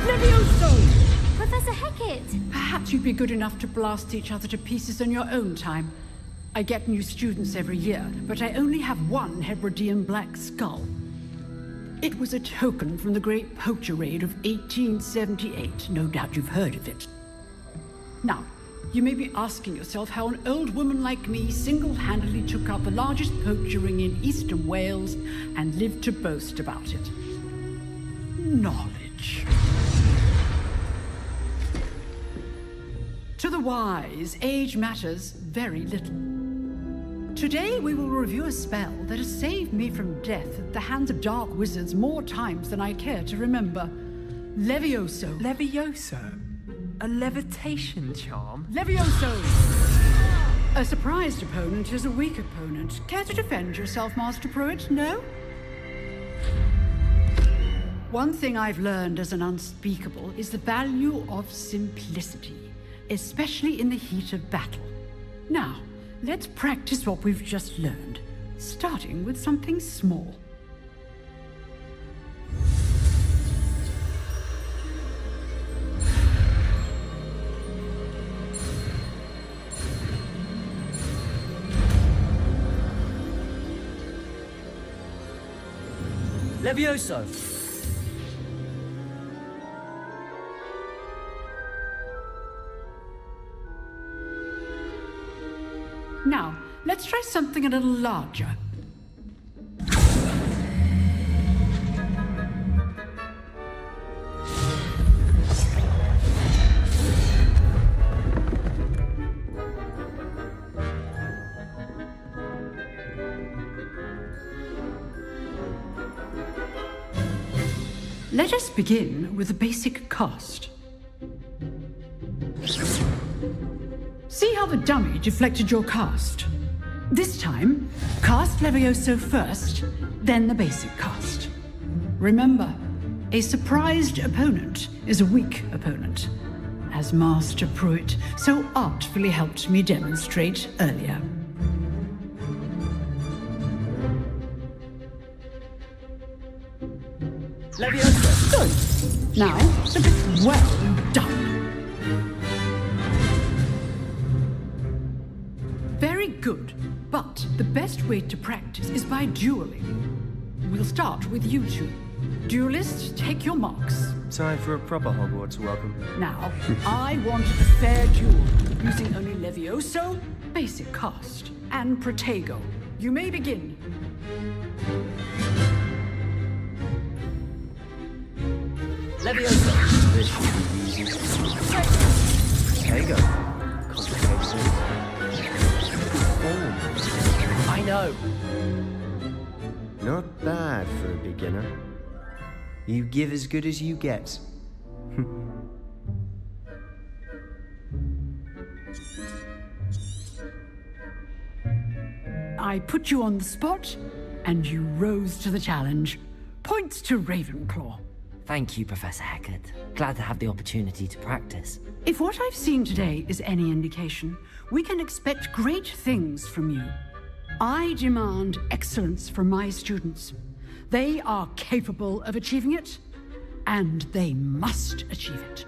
Levioso! Professor Hecat! Perhaps you'd be good enough to blast each other to pieces on your own time. I get new students every year, but I only have one Hebridean black skull. It was a token from the Great Poacher Raid of 1878. No doubt you've heard of it. Now, you may be asking yourself how an old woman like me single-handedly took out the largest poacher ring in eastern Wales and lived to boast about it. Knowledge. To the wise, age matters very little. Today we will review a spell that has saved me from death at the hands of dark wizards more times than I care to remember. Levioso. Levioso? A levitation charm? Levioso! A surprised opponent is a weak opponent. Care to defend yourself, Master Pruitt? No? One thing I've learned as an unspeakable is the value of simplicity, especially in the heat of battle. Now, let's practice what we've just learned, starting with something small. Levioso! Now, let's try something a little larger. Let us begin with the basic cast. See how the dummy deflected your cast? This time, cast Levioso first, then the basic cast. Remember, a surprised opponent is a weak opponent, as Master Pruitt so artfully helped me demonstrate earlier. Levioso! Good. Now, a bit well done. Very good, but the best way to practice is by dueling. We'll start with you two. Duelists, take your marks. Time for a proper Hogwarts welcome. Now, I want a fair duel, using only Levioso, basic cast, and Protego. You may begin. Levioso! This should be easy. Protego. Complicated. Oh, I know. Not bad for a beginner. You give as good as you get. I put you on the spot, and you rose to the challenge. Points to Ravenclaw. Thank you, Professor Hecat. Glad to have the opportunity to practice. If what I've seen today is any indication, we can expect great things from you. I demand excellence from my students. They are capable of achieving it, and they must achieve it.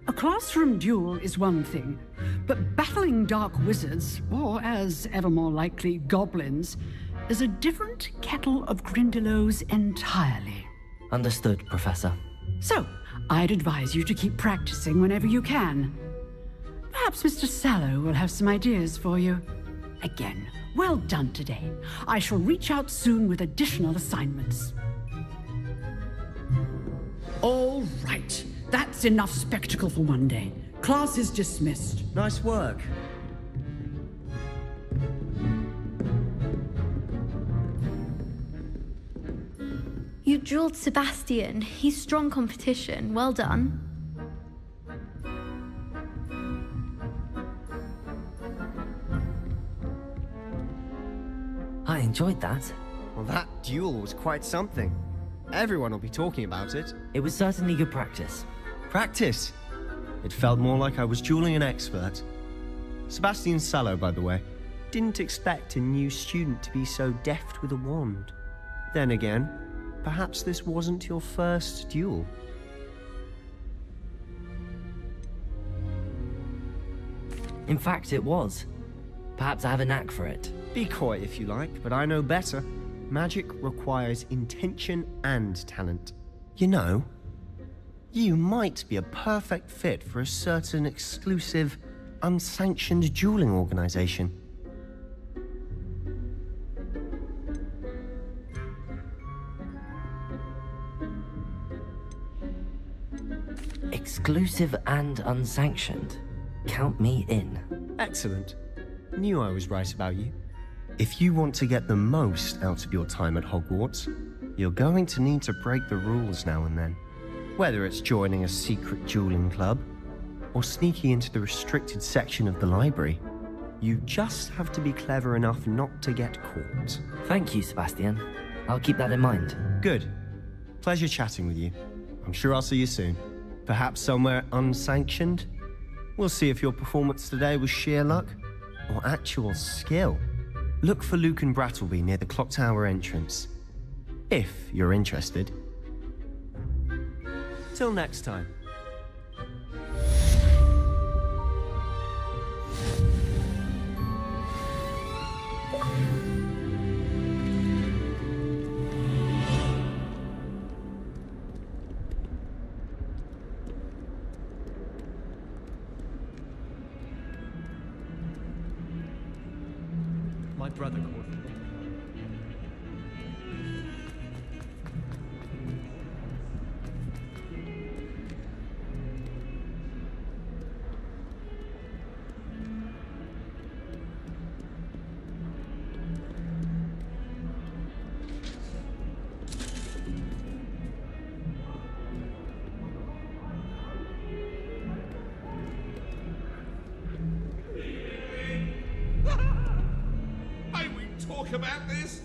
A classroom duel is one thing, but battling dark wizards, or as ever more likely, goblins, is a different kettle of Grindylows entirely. Understood, Professor. So, I'd advise you to keep practicing whenever you can. Perhaps Mr. Sallow will have some ideas for you. Again, well done today. I shall reach out soon with additional assignments. All right. That's enough spectacle for one day. Class is dismissed. Nice work. You dueled Sebastian. He's strong competition. Well done. I enjoyed that. Well, that duel was quite something. Everyone will be talking about it. It was certainly good practice. Practice? It felt more like I was dueling an expert. Sebastian Sallow, by the way. Didn't expect a new student to be so deft with a wand. Then again, perhaps this wasn't your first duel. In fact, it was. Perhaps I have a knack for it. Be coy if you like, but I know better. Magic requires intention and talent. You know, you might be a perfect fit for a certain exclusive, unsanctioned dueling organization. Exclusive and unsanctioned. Count me in. Excellent. Knew I was right about you. If you want to get the most out of your time at Hogwarts, you're going to need to break the rules now and then. Whether it's joining a secret dueling club, or sneaking into the restricted section of the library, you just have to be clever enough not to get caught. Thank you, Sebastian. I'll keep that in mind. Good. Pleasure chatting with you. I'm sure I'll see you soon. Perhaps somewhere unsanctioned? We'll see if your performance today was sheer luck or actual skill. Look for Luke and Brattleby near the clock tower entrance. If you're interested. Till next time. My brother called me. Talk about this?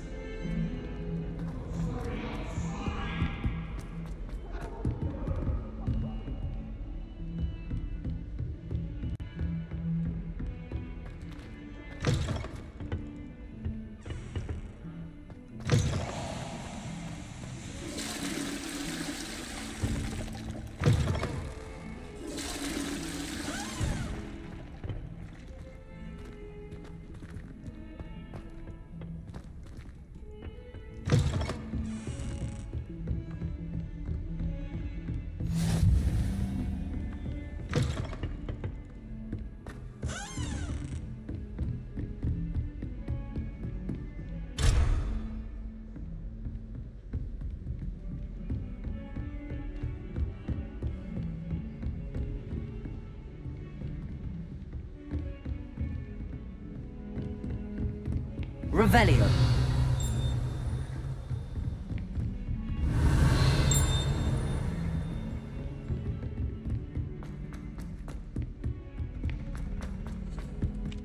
Revelio.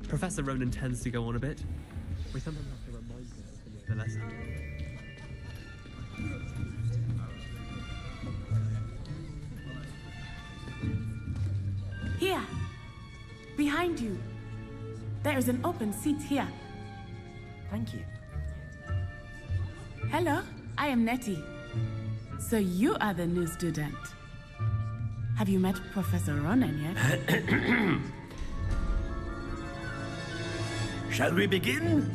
Professor Ronan tends to go on a bit. We sometimes have to remind him to finish the lesson. Here, behind you. There is an open seat here. Thank you. Hello, I am Nettie. So you are the new student. Have you met Professor Ronan yet? Shall we begin?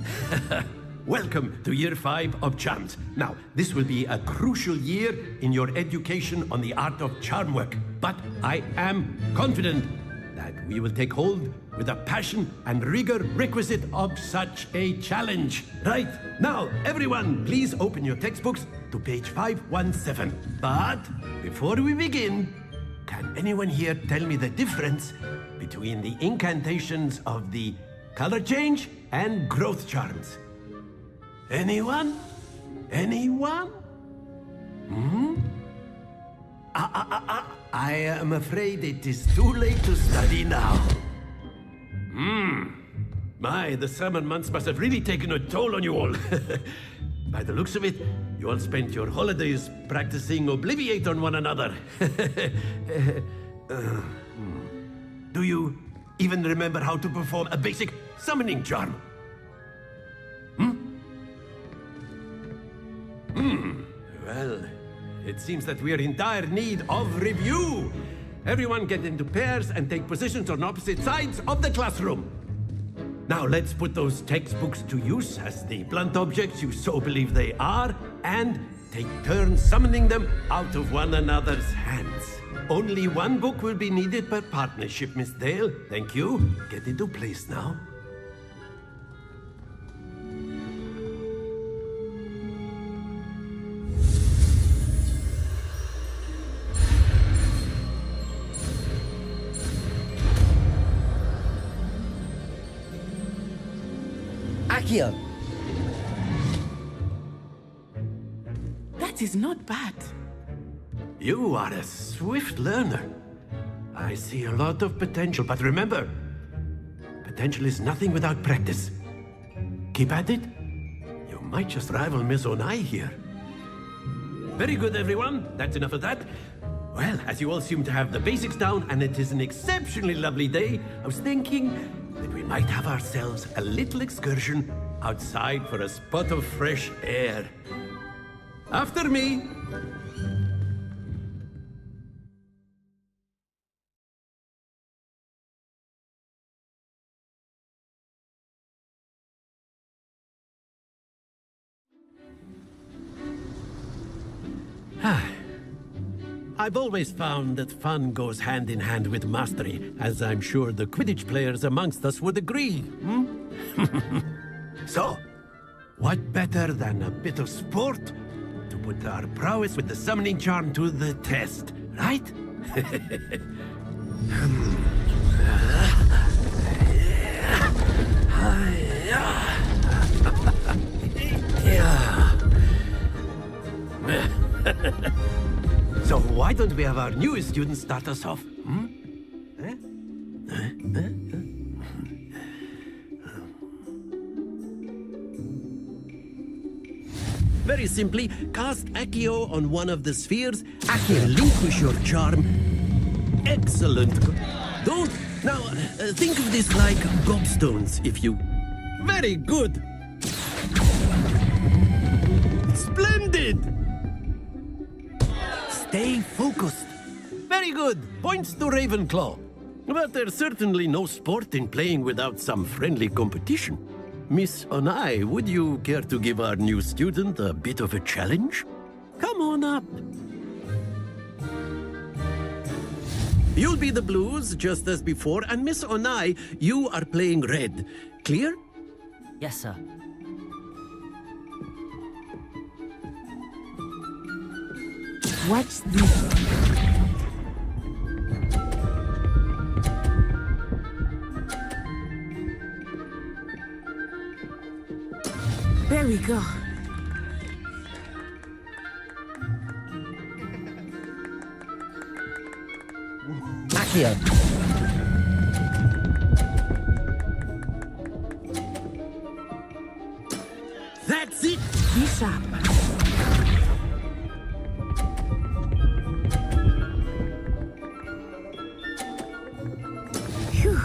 Welcome to Year 5 of Charms. Now, this will be a crucial year in your education on the art of charm work. But I am confident that we will take hold with the passion and rigor requisite of such a challenge. Right, now, everyone, please open your textbooks to page 517. But before we begin, can anyone here tell me the difference between the incantations of the color change and growth charms? Anyone? Anyone? I am afraid it is too late to study now. My, the summer months must have really taken a toll on you all. By the looks of it, you all spent your holidays practicing Obliviate on one another. Do you even remember how to perform a basic summoning charm? Well, it seems that we are in dire need of review. Everyone get into pairs and take positions on opposite sides of the classroom. Now let's put those textbooks to use as the blunt objects you so believe they are, and take turns summoning them out of one another's hands. Only one book will be needed per partnership, Miss Dale. Thank you. Get into place now. Accio. That is not bad. You are a swift learner. I see a lot of potential, but remember, potential is nothing without practice. Keep at it. You might just rival Miss Onai here. Very good, everyone. That's enough of that. Well, as you all seem to have the basics down, and it is an exceptionally lovely day, I was thinking that we might have ourselves a little excursion outside for a spot of fresh air. After me. I've always found that fun goes hand in hand with mastery, as I'm sure the Quidditch players amongst us would agree. So, what better than a bit of sport to put our prowess with the summoning charm to the test, right? So why don't we have our newest student start us off? Very simply, cast Accio on one of the spheres, relinquish your charm. Excellent. Don't. Now, think of this like gobstones, if you... Very good. Splendid. Stay focused. Very good. Points to Ravenclaw. But there's certainly no sport in playing without some friendly competition. Miss Onai, would you care to give our new student a bit of a challenge? Come on up. You'll be the blues, just as before, and Miss Onai, you are playing red. Clear? Yes, sir. Watch this. There we go. Accio. That's it. Be sharp. Phew.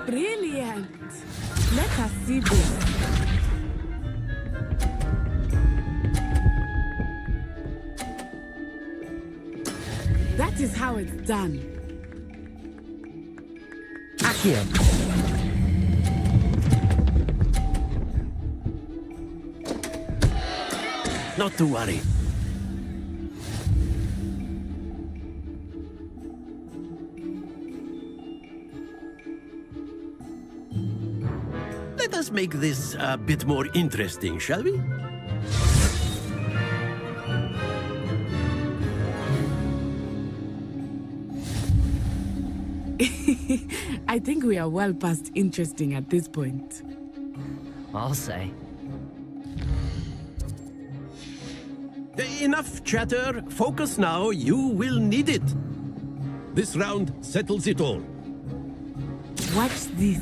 Brilliant. Let us see this. That is how it's done. Accio. Not to worry. Let us make this a bit more interesting, shall we? I think we are well past interesting at this point. I'll say. Enough chatter. Focus now. You will need it. This round settles it all. Watch this.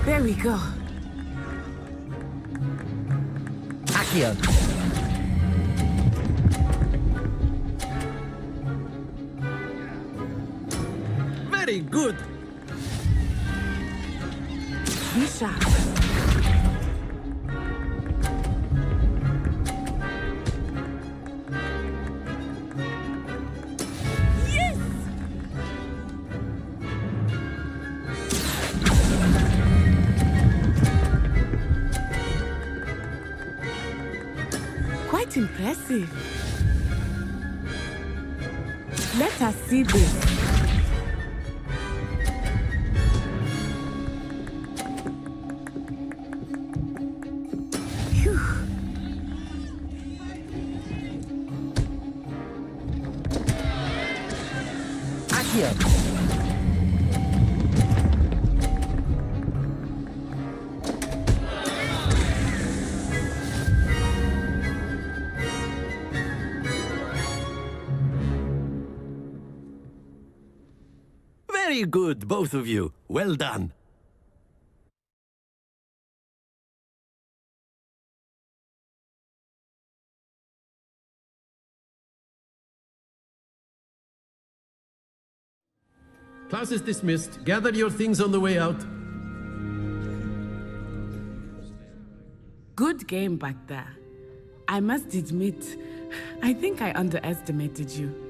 There we go. Accio. Very good. Be sharp. Yes! Quite impressive. Let us see this. Phew. Accio. Very good, both of you. Well done. Class is dismissed. Gather your things on the way out. Good game back there. I must admit, I think I underestimated you.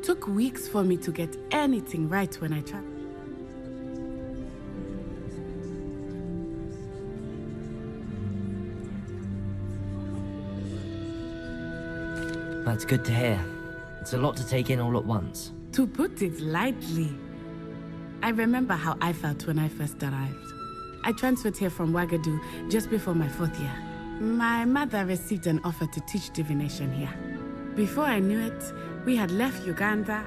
Took weeks for me to get anything right when I tried. That's good to hear. It's a lot to take in all at once. To put it lightly, I remember how I felt when I first arrived. I transferred here from Wagadu just before my 4th year. My mother received an offer to teach divination here. Before I knew it, we had left Uganda.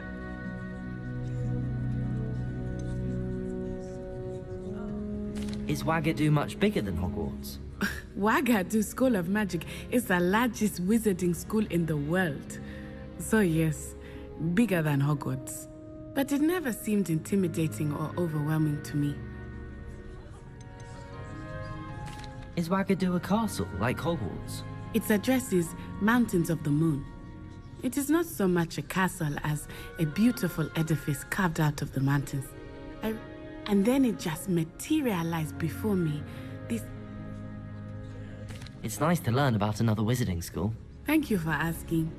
Is Wagadu much bigger than Hogwarts? Wagadu School of Magic is the largest wizarding school in the world. So yes, bigger than Hogwarts. But it never seemed intimidating or overwhelming to me. Is Wagadu a castle, like Hogwarts? Its address is Mountains of the Moon. It is not so much a castle as a beautiful edifice carved out of the mountains. And then it just materialized before me. It's nice to learn about another wizarding school. Thank you for asking.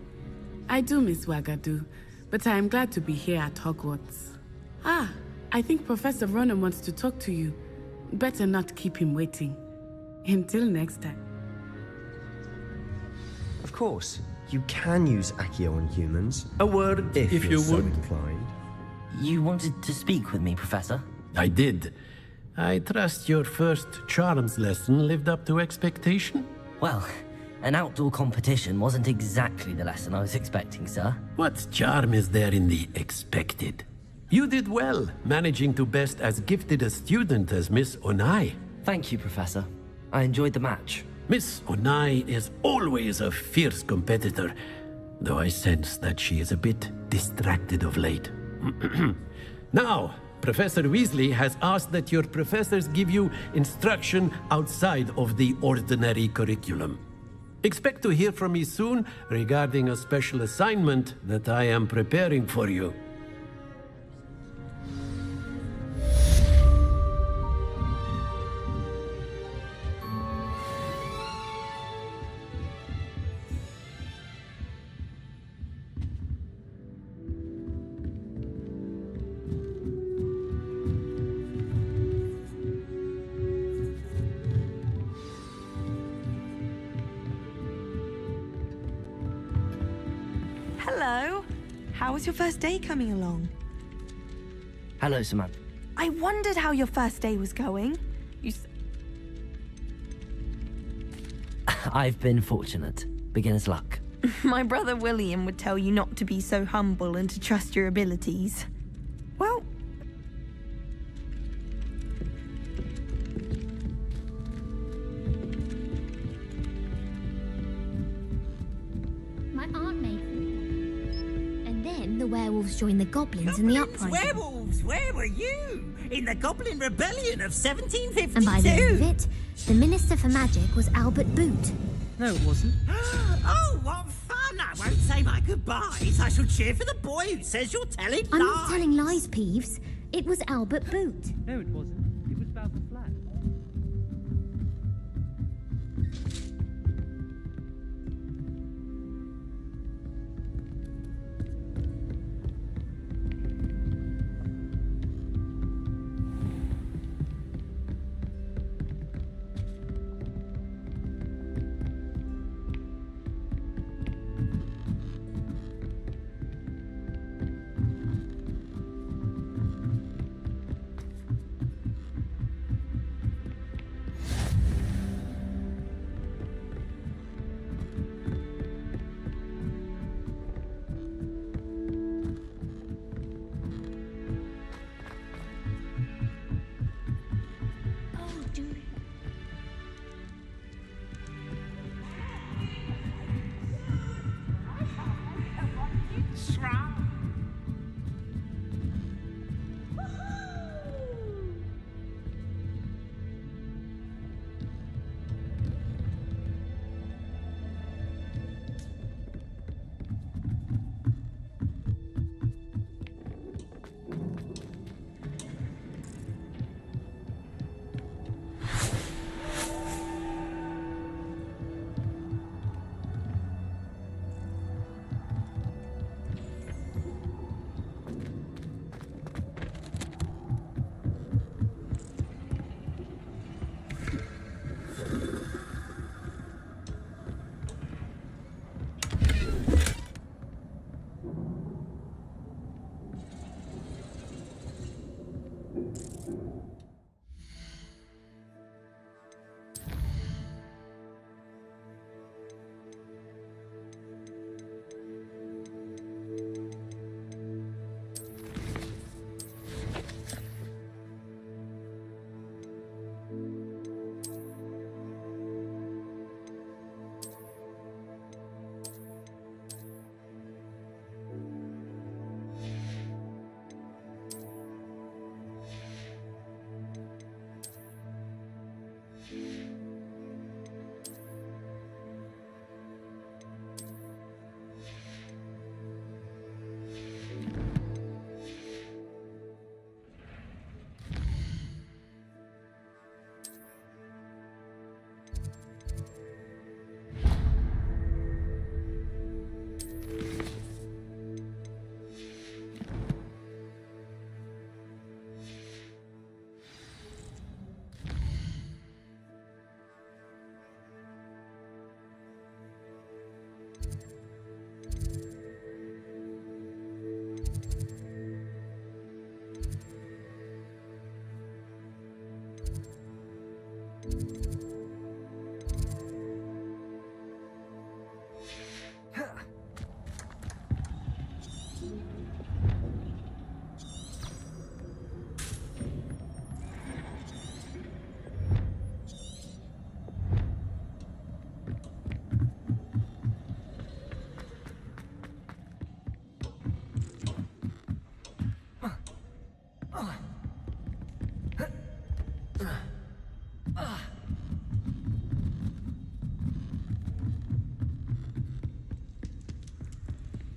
I do miss Wagadu, but I am glad to be here at Hogwarts. I think Professor Ronan wants to talk to you. Better not keep him waiting. Until next time. Of course, you can use Accio on humans. A word, if you're you so would. inclined. You wanted to speak with me, Professor? I did. I trust your first charms lesson lived up to expectation? Well, an outdoor competition wasn't exactly the lesson I was expecting, sir. What charm is there in the expected? You did well, managing to best as gifted a student as Miss Onai. Thank you, Professor. I enjoyed the match. Miss Onai is always a fierce competitor, though I sense that she is a bit distracted of late. Now, Professor Weasley has asked that your professors give you instruction outside of the ordinary curriculum. Expect to hear from me soon regarding a special assignment that I am preparing for you. Hello. How was your first day coming along? Hello, Samantha. I wondered how your first day was going. I've been fortunate. Beginner's luck. My brother William would tell you not to be so humble and to trust your abilities. Well... My aunt made them. And then the werewolves joined the goblins in the uprising. Werewolves, where were you? In the Goblin Rebellion of 1752? And by the end of it, the Minister for Magic was Albert Boot. No, it wasn't. Oh, what fun! I won't say my goodbyes. I shall cheer for the boy who says you're telling I'm lies. not telling lies, Peeves. It was Albert Boot. No, it wasn't. It was about the flag.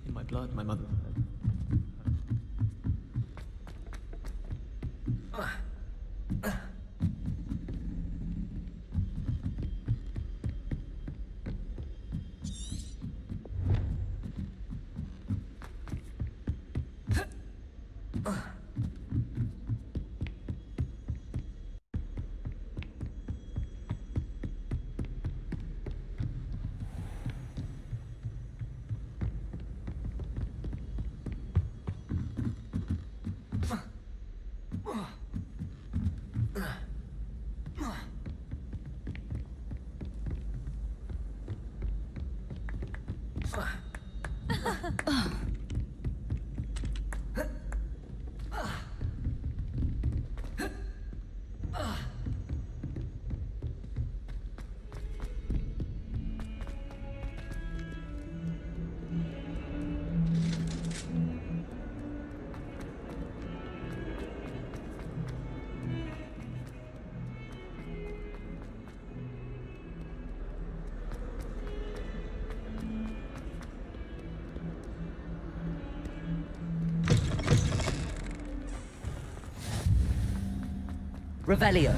In my blood, my mother. Revelio.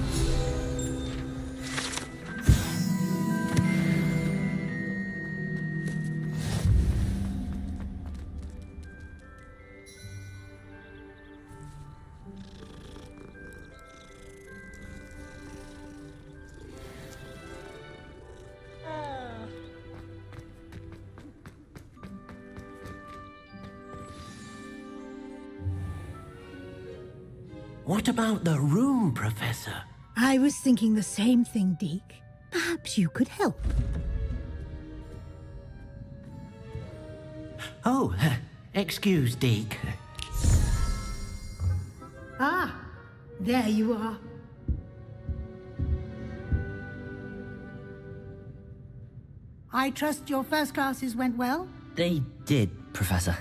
What about the room, Professor? I was thinking the same thing, Deke. Perhaps you could help. Oh, excuse, Deke. Ah, there you are. I trust your first classes went well? They did, Professor.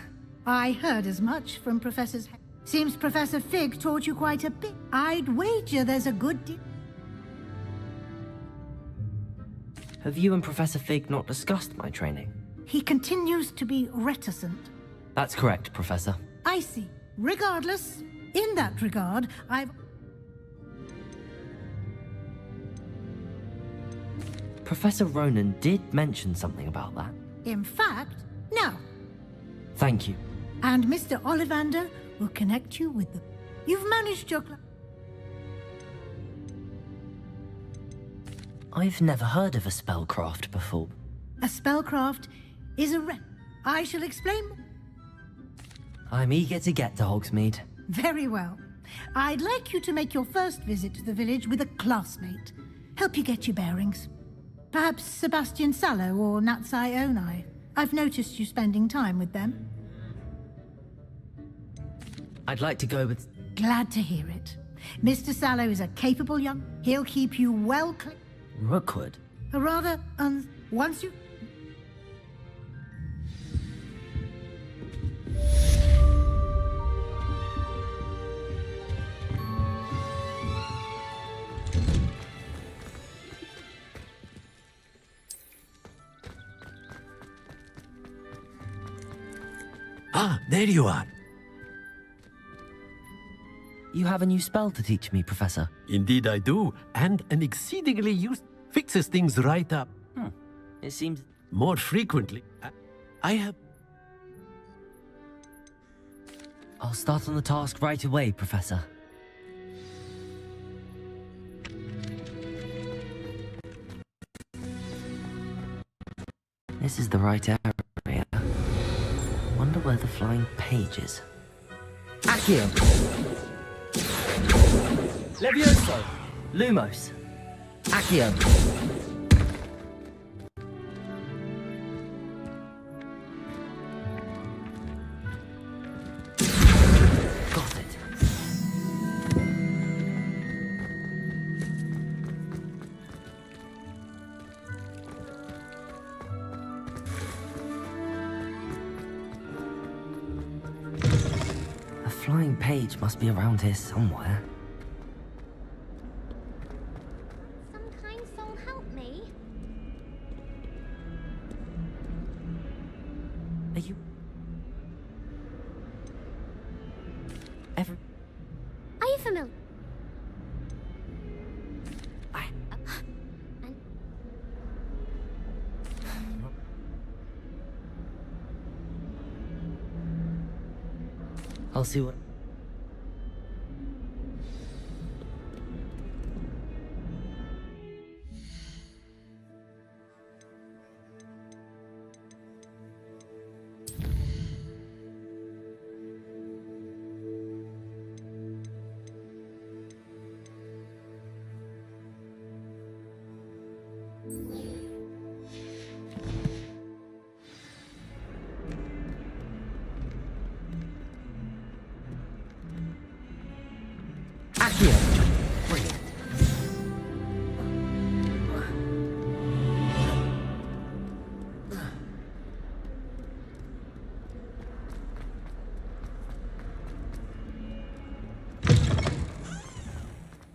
I heard as much from Professor's... Seems Professor Fig taught you quite a bit. I'd wager there's a good deal... Have you and Professor Fig not discussed my training? He continues to be reticent. That's correct, Professor. I see. Regardless, in that regard, I've... Professor Ronan did mention something about that. In fact, no. Thank you. And Mr. Ollivander will connect you with the... You've managed your... I've never heard of a spellcraft before. A spellcraft is a I shall explain... I'm eager to get to Hogsmeade. Very well. I'd like you to make your first visit to the village with a classmate. Help you get your bearings. Perhaps Sebastian Sallow or Natsai Onai. I've noticed you spending time with them. I'd like to go with... Glad to hear it. Mr. Sallow is a capable young... He'll keep you well clean. Rookwood? Or rather, once you... Ah, there you are. You have a new spell to teach me, Professor. Indeed I do, and an exceedingly fixes things right up. It seems... More frequently. I have... I'll start on the task right away, Professor. This is the right area. Wonder where the flying page is. Accio! Levioso! Lumos! Accio! Got it. A flying page must be around here somewhere. Some kind soul help me. Are you... Are you familiar? I'll see what...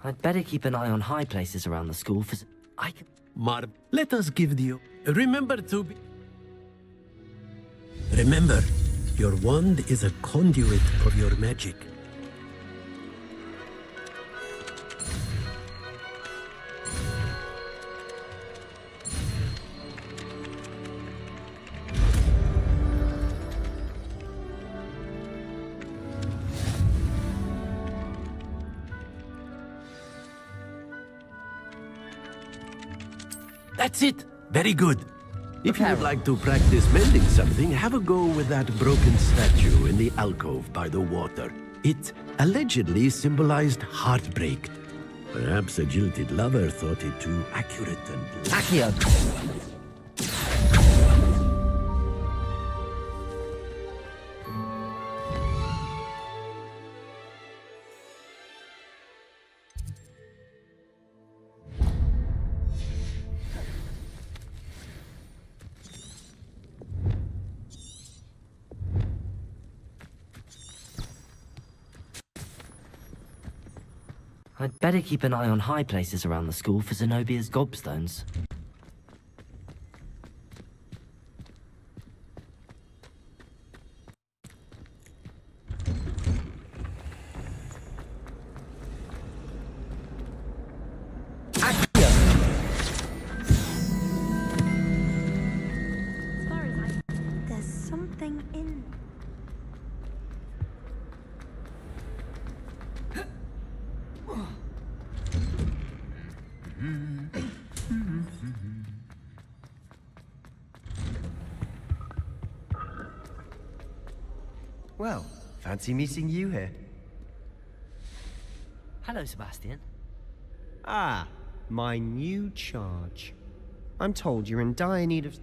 I'd better keep an eye on high places around the school for... I can... Marv, let us give you... Remember to be... Remember, your wand is a conduit of your magic. That's it. Very good. If you would like to practice mending something, have a go with that broken statue in the alcove by the water. It allegedly symbolized heartbreak. Perhaps a jilted lover thought it too accurate and... Accio! I'd better keep an eye on high places around the school for Zenobia's gobstones. There's something in... Well, fancy meeting you here. Hello, Sebastian. Ah, my new charge. I'm told you're in dire need of...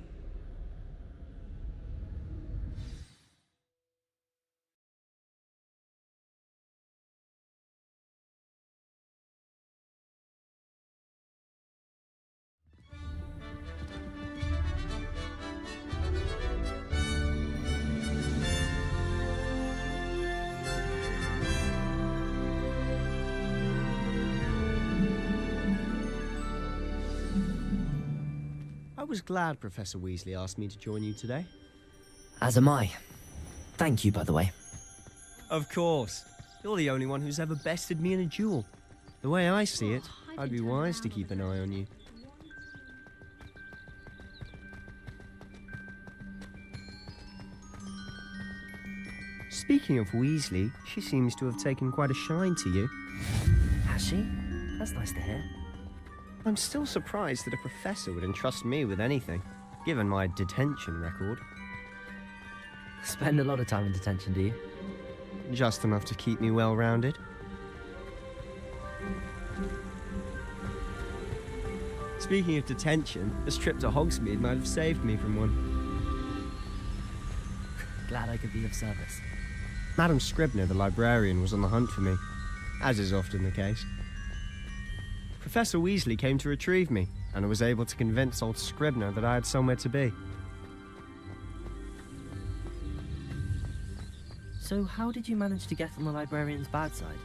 I was glad Professor Weasley asked me to join you today. As am I. Thank you, by the way. Of course. You're the only one who's ever bested me in a duel. The way I see it, I'd be wise to keep an eye on you. Speaking of Weasley, she seems to have taken quite a shine to you. Has she? That's nice to hear. I'm still surprised that a professor would entrust me with anything, given my detention record. Spend a lot of time in detention, do you? Just enough to keep me well-rounded. Speaking of detention, this trip to Hogsmeade might have saved me from one. Glad I could be of service. Madam Scribner, the librarian, was on the hunt for me, as is often the case. Professor Weasley came to retrieve me, and I was able to convince old Scribner that I had somewhere to be. So how did you manage to get on the librarian's bad side?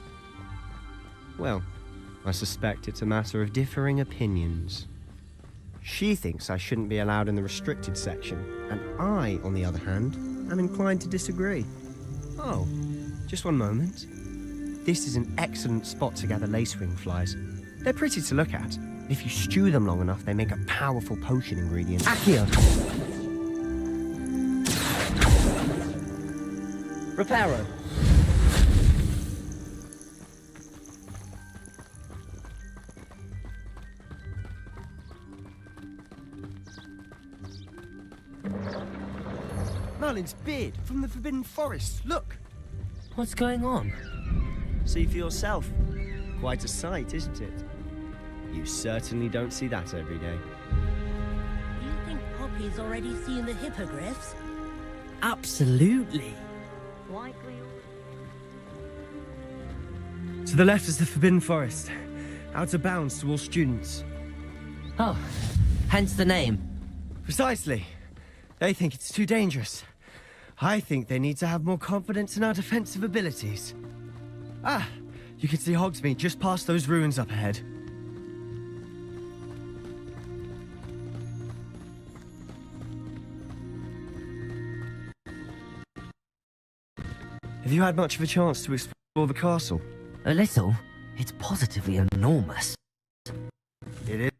Well, I suspect it's a matter of differing opinions. She thinks I shouldn't be allowed in the restricted section, and I, on the other hand, am inclined to disagree. Oh, just one moment. This is an excellent spot to gather lacewing flies. They're pretty to look at. If you stew them long enough, they make a powerful potion ingredient. Accio! Reparo! Merlin's beard from the Forbidden Forest, look! What's going on? See for yourself. Quite a sight, isn't it? You certainly don't see that every day. Do you think Poppy's already seen the hippogriffs? Absolutely. To the left is the Forbidden Forest. Out of bounds to all students. Oh, hence the name. Precisely. They think it's too dangerous. I think they need to have more confidence in our defensive abilities. Ah, you can see Hogsmeade just past those ruins up ahead. Have you had much of a chance to explore the castle? A little. It's positively enormous. It is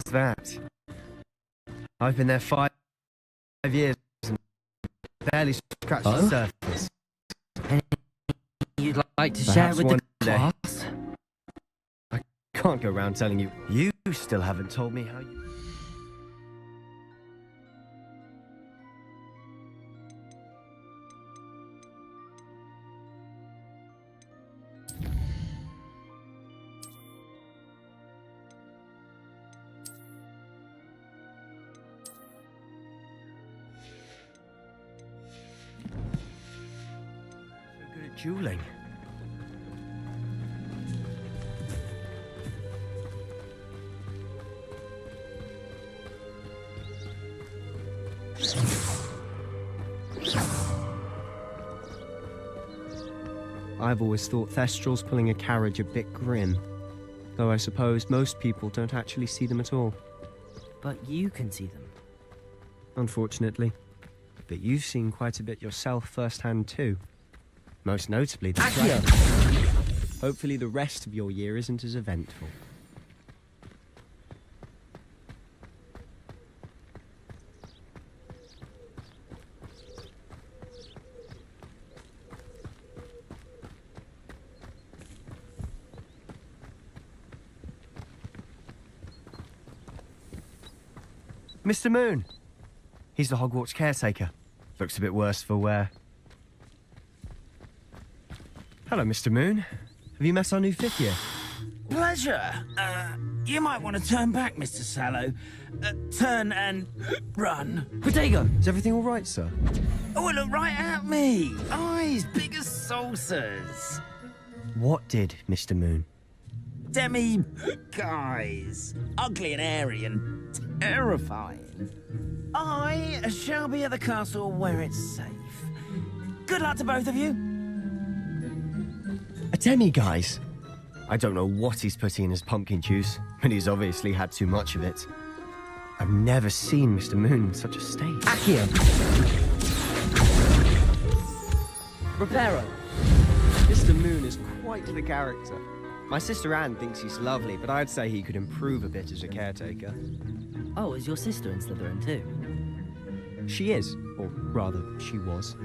that. I've been there 5 years and barely scratched the surface. Anything you'd like to share with the class? I can't go around telling you. You still haven't told me how you... Dueling. I've always thought Thestrals pulling a carriage a bit grim, though I suppose most people don't actually see them at all. But you can see them. Unfortunately. But you've seen quite a bit yourself firsthand too. Most notably, the Hopefully the rest of your year isn't as eventful. Mr. Moon! He's the Hogwarts caretaker. Looks a bit worse for wear. Hello, Mr. Moon. Have you met our new fifth year? Pleasure. You might want to turn back, Mr. Sallow. Turn and run. Protego! Is everything all right, sir? Oh, look right at me. Eyes big as saucers. What did, Mr. Moon? Demi guys. Ugly and airy and terrifying. I shall be at the castle where it's safe. Good luck to both of you. A demi-guise? I don't know what he's putting in his pumpkin juice, but he's obviously had too much of it. I've never seen Mr. Moon in such a state. Accio! Reparo! Mr. Moon is quite the character. My sister Anne thinks he's lovely, but I'd say he could improve a bit as a caretaker. Oh, is your sister in Slytherin too? She is, or rather, she was.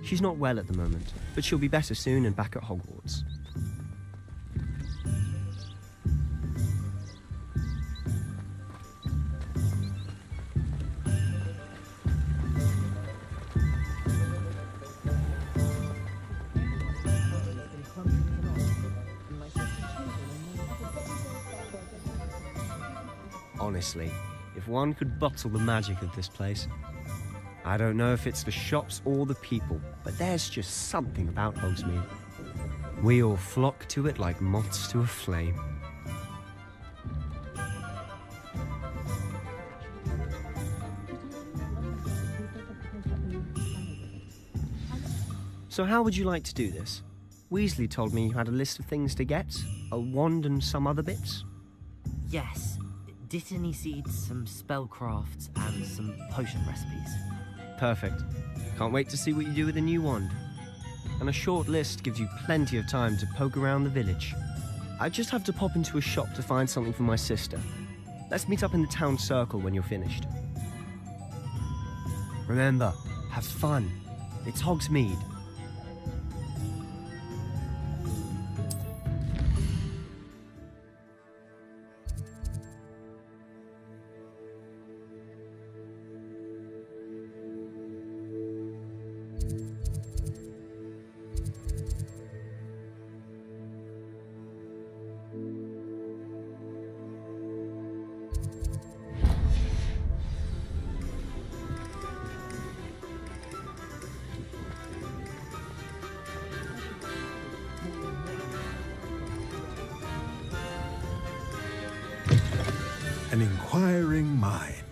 She's not well at the moment, but she'll be better soon and back at Hogwarts. Honestly, if one could bottle the magic of this place. I don't know if it's the shops or the people, but there's just something about Hogsmeade. We all flock to it like moths to a flame. So how would you like to do this? Weasley told me you had a list of things to get, a wand and some other bits. Yes. Dittany seeds, some spellcrafts, and some potion recipes. Perfect. Can't wait to see what you do with the new wand. And a short list gives you plenty of time to poke around the village. I just have to pop into a shop to find something for my sister. Let's meet up in the town circle when you're finished. Remember, have fun. It's Hogsmeade. An inquiring mind.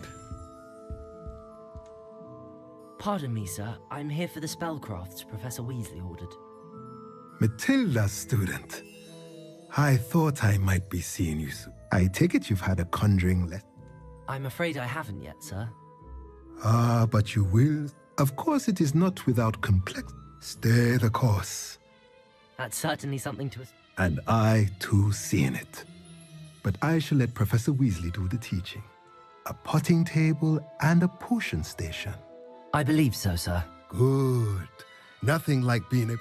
Pardon me, sir. I'm here for the spellcrafts Professor Weasley ordered. Matilda, student. I thought I might be seeing you soon. I take it you've had a conjuring lesson. I'm afraid I haven't yet, sir. Ah, but you will. Of course, it is not without complex. Stay the course. That's certainly something to... And I, too, see in it. But I shall let Professor Weasley do the teaching. A potting table and a potion station. I believe so, sir. Good. Nothing like being a...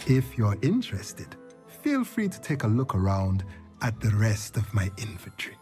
If you're interested, feel free to take a look around at the rest of my inventory.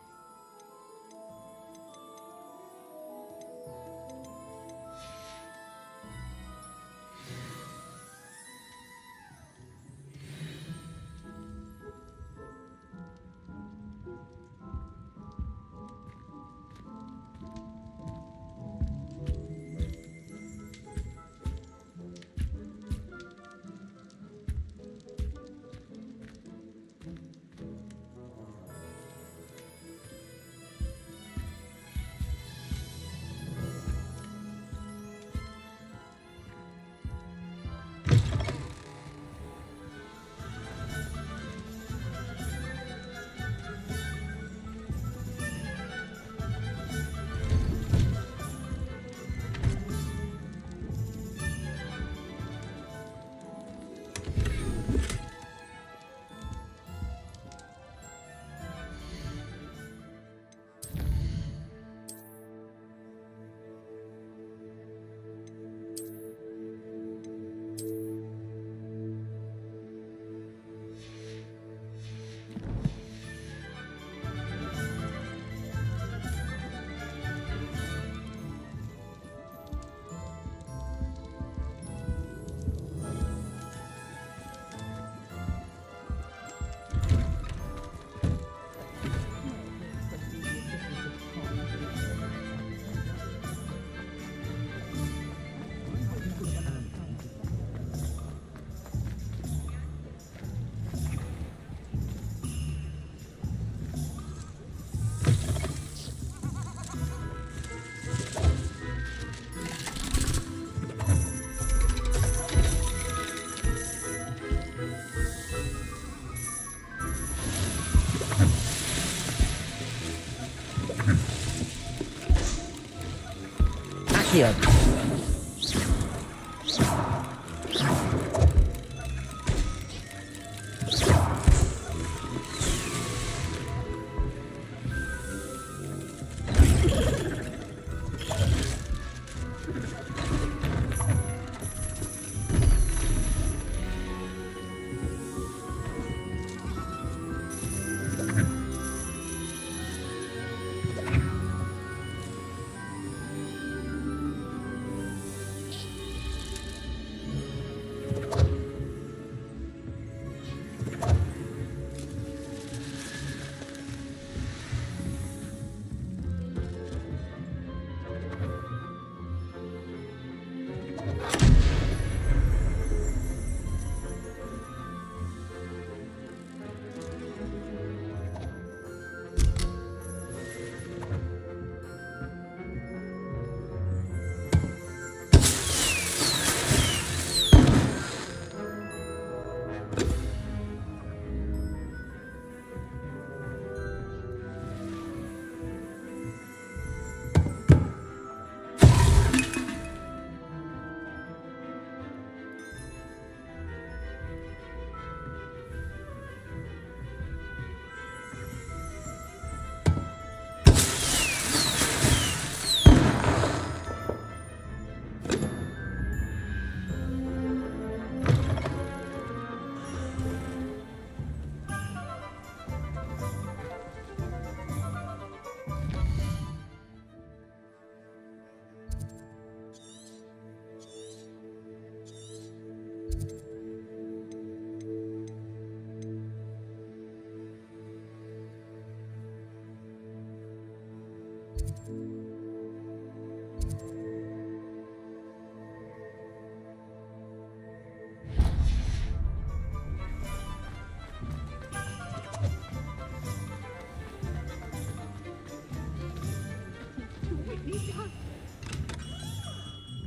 idiot.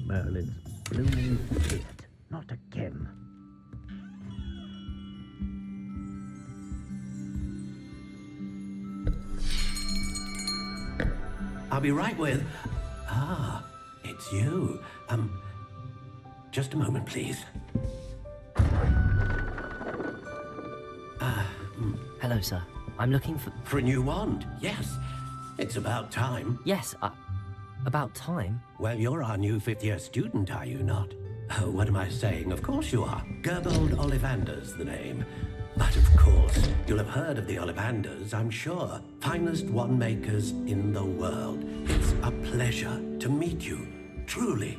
Merlin's blooming idiot. Not again. I'll be right with... Ah, it's you. Just a moment, please. Hello, sir. I'm looking for... For a new wand, yes. It's about time. Yes, about time? Well, you're our new fifth-year student, are you not? Oh, what am I saying? Of course you are. Gerbold Ollivander's the name. But of course, you'll have heard of the Ollivanders, I'm sure. Finest wand makers in the world. It's a pleasure to meet you, truly.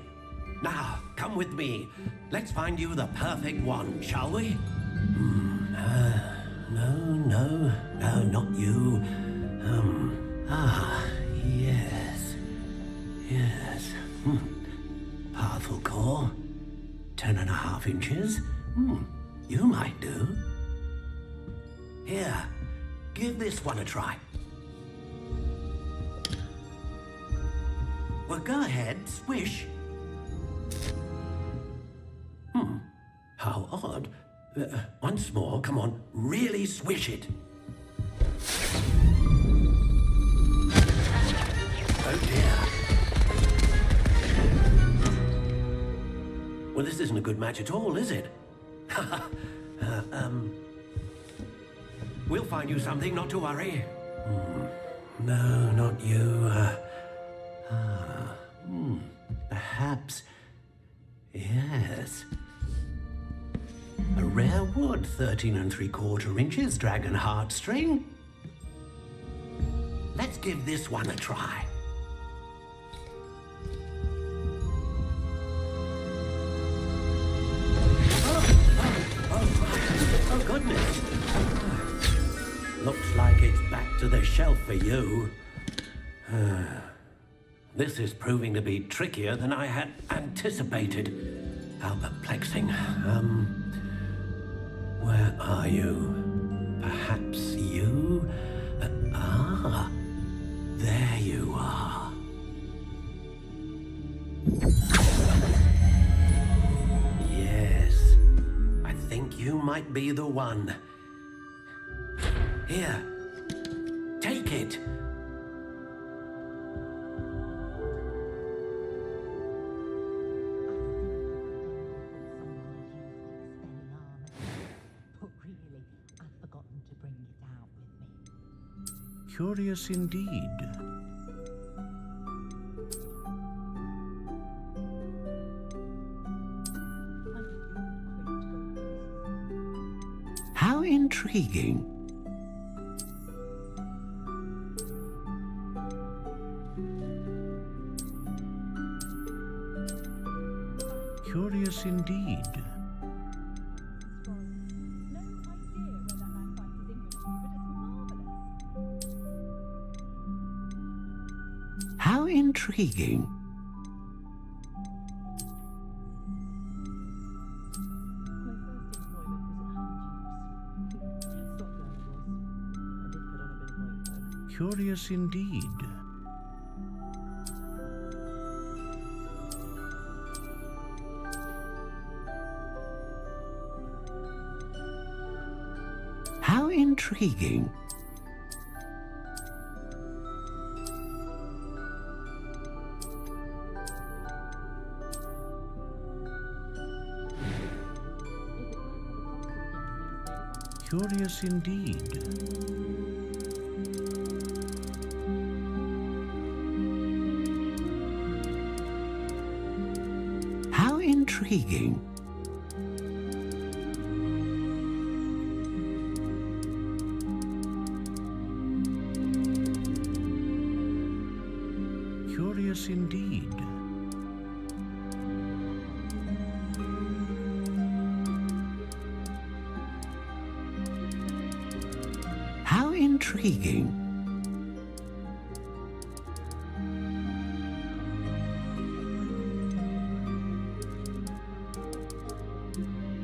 Now, come with me. Let's find you the perfect wand, shall we? No, not you. Yes. Powerful core. 10.5 inches. You might do. Here, give this one a try. Well, go ahead, swish. How odd. Once more, come on, really swish it. Oh dear. Well, this isn't a good match at all, is it? We'll find you something, not to worry. No, not you. Perhaps. Yes. A rare wood, 13 3/4 inches, dragon heartstring. Let's give this one a try. Oh, goodness. Looks like it's back to the shelf for you. This is proving to be trickier than I had anticipated. How perplexing. Where are you? Perhaps you? There you are. Yes, I think you might be the one. Here, take it. Curious indeed. How intriguing. Curious indeed. How intriguing. Curious indeed. How intriguing. Curious indeed. How intriguing. Curious indeed. How intriguing.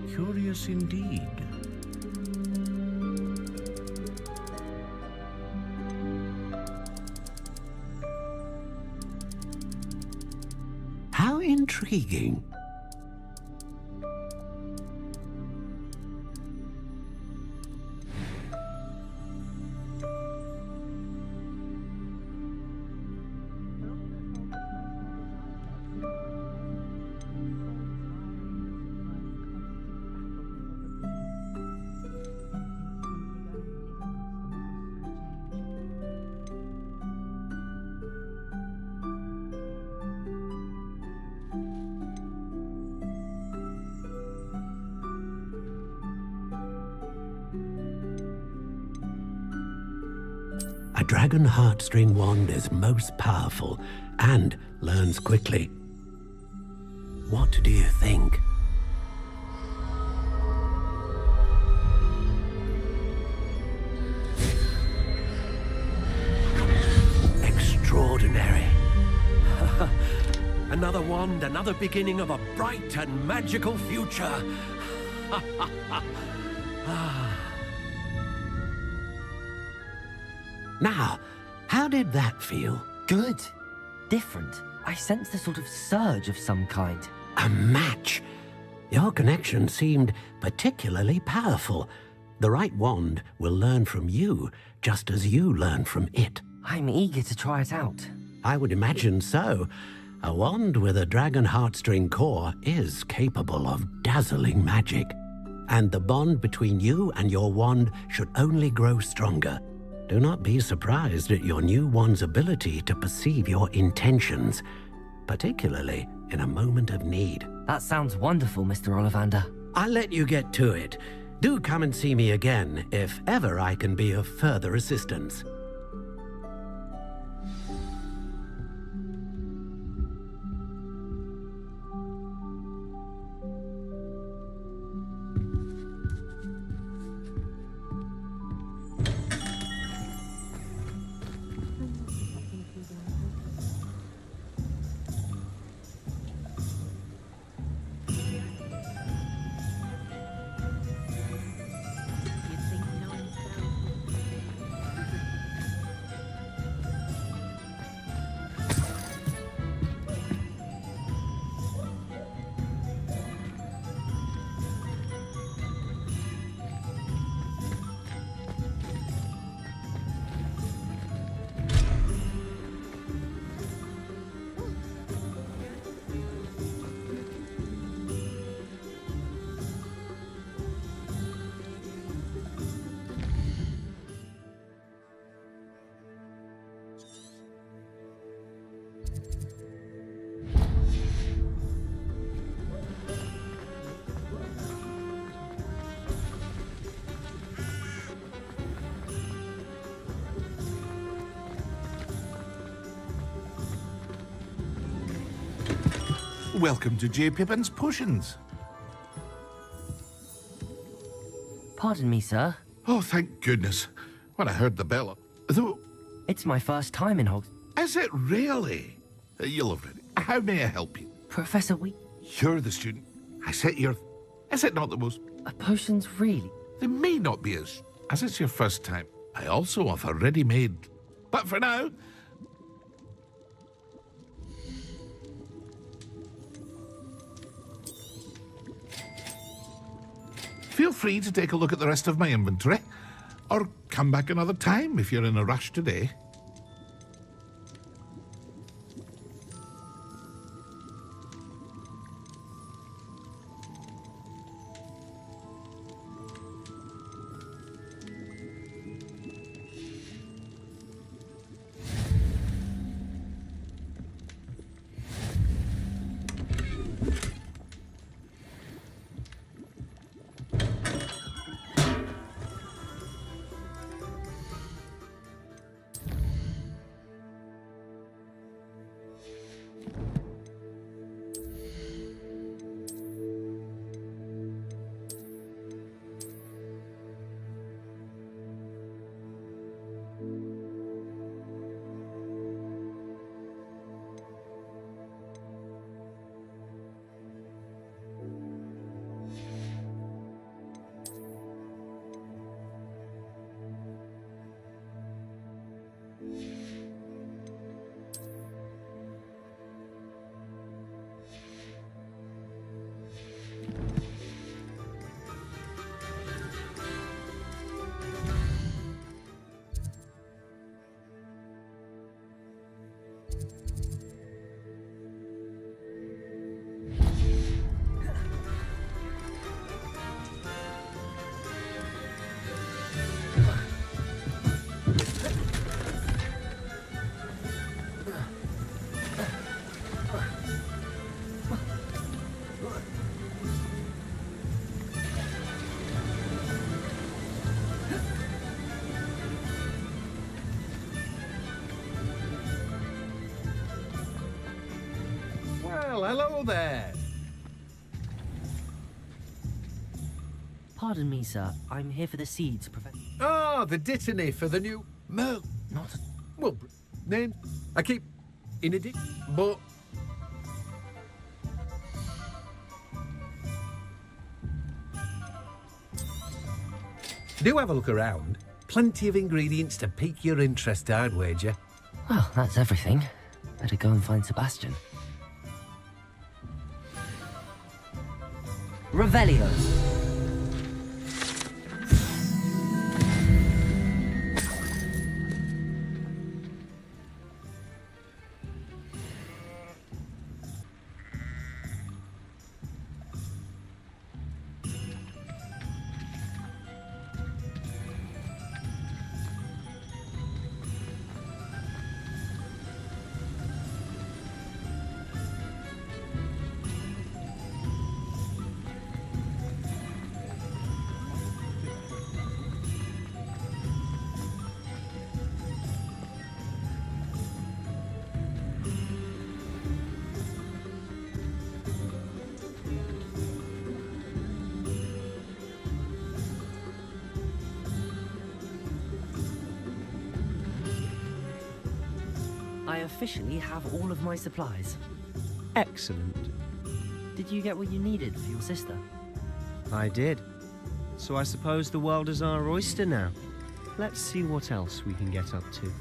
Curious indeed. How intriguing. A dragon heartstring wand is most powerful and learns quickly. What do you think? Extraordinary. Another wand, another beginning of a bright and magical future. Now, how did that feel? Good. Different. I sensed a sort of surge of some kind. A match. Your connection seemed particularly powerful. The right wand will learn from you, just as you learn from it. I'm eager to try it out. I would imagine so. A wand with a dragon heartstring core is capable of dazzling magic. And the bond between you and your wand should only grow stronger. Do not be surprised at your new wand's ability to perceive your intentions, particularly in a moment of need. That sounds wonderful, Mr. Ollivander. I'll let you get to it. Do come and see me again if ever I can be of further assistance. Welcome to J. Pippin's Potions. Pardon me, sir. Oh, thank goodness. When I heard the bell... Though... It's my first time in Hogwarts. Is it really? You'll have read it. How may I help you? Professor You're the student. I said you're... Is it not the most... Potions, really? They may not be as it's your first time. I also offer ready-made. But for now... Feel free to take a look at the rest of my inventory, or come back another time if you're in a rush today. Well, hello there. Pardon me, sir. I'm here for the seeds, Professor. Ah, the dittany for the new... Not... Well, name... I keep... in a but... Do have a look around. Plenty of ingredients to pique your interest, I'd wager. Well, that's everything. Better go and find Sebastian. Revelio. I officially have all of my supplies. Excellent. Did you get what you needed for your sister? I did. So I suppose the world is our oyster now. Let's see what else we can get up to.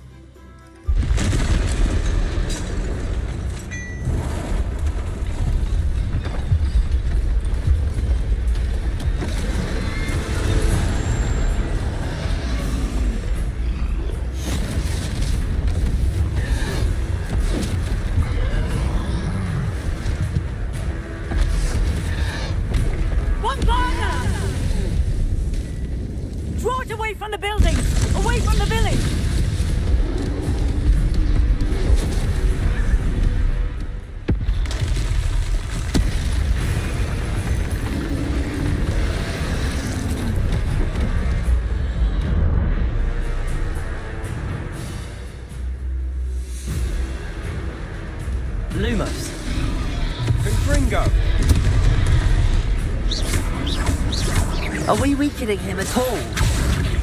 Draw it away from the buildings! Away from the village! Lumos. Are we weakening him at all?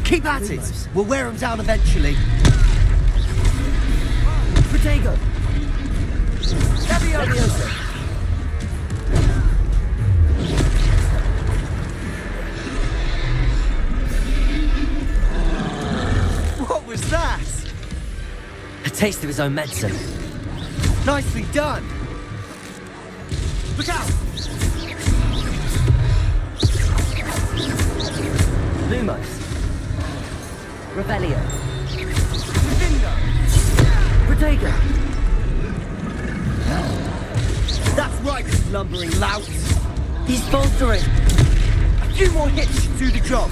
Keep at it! We'll wear him down eventually. Protego! Leviosa! What was that? A taste of his own medicine. Nicely done! Look out! Lumos. Revelio. Finger! Protego! That's right, you lumbering lout! He's faltering! A few more hits should do the job!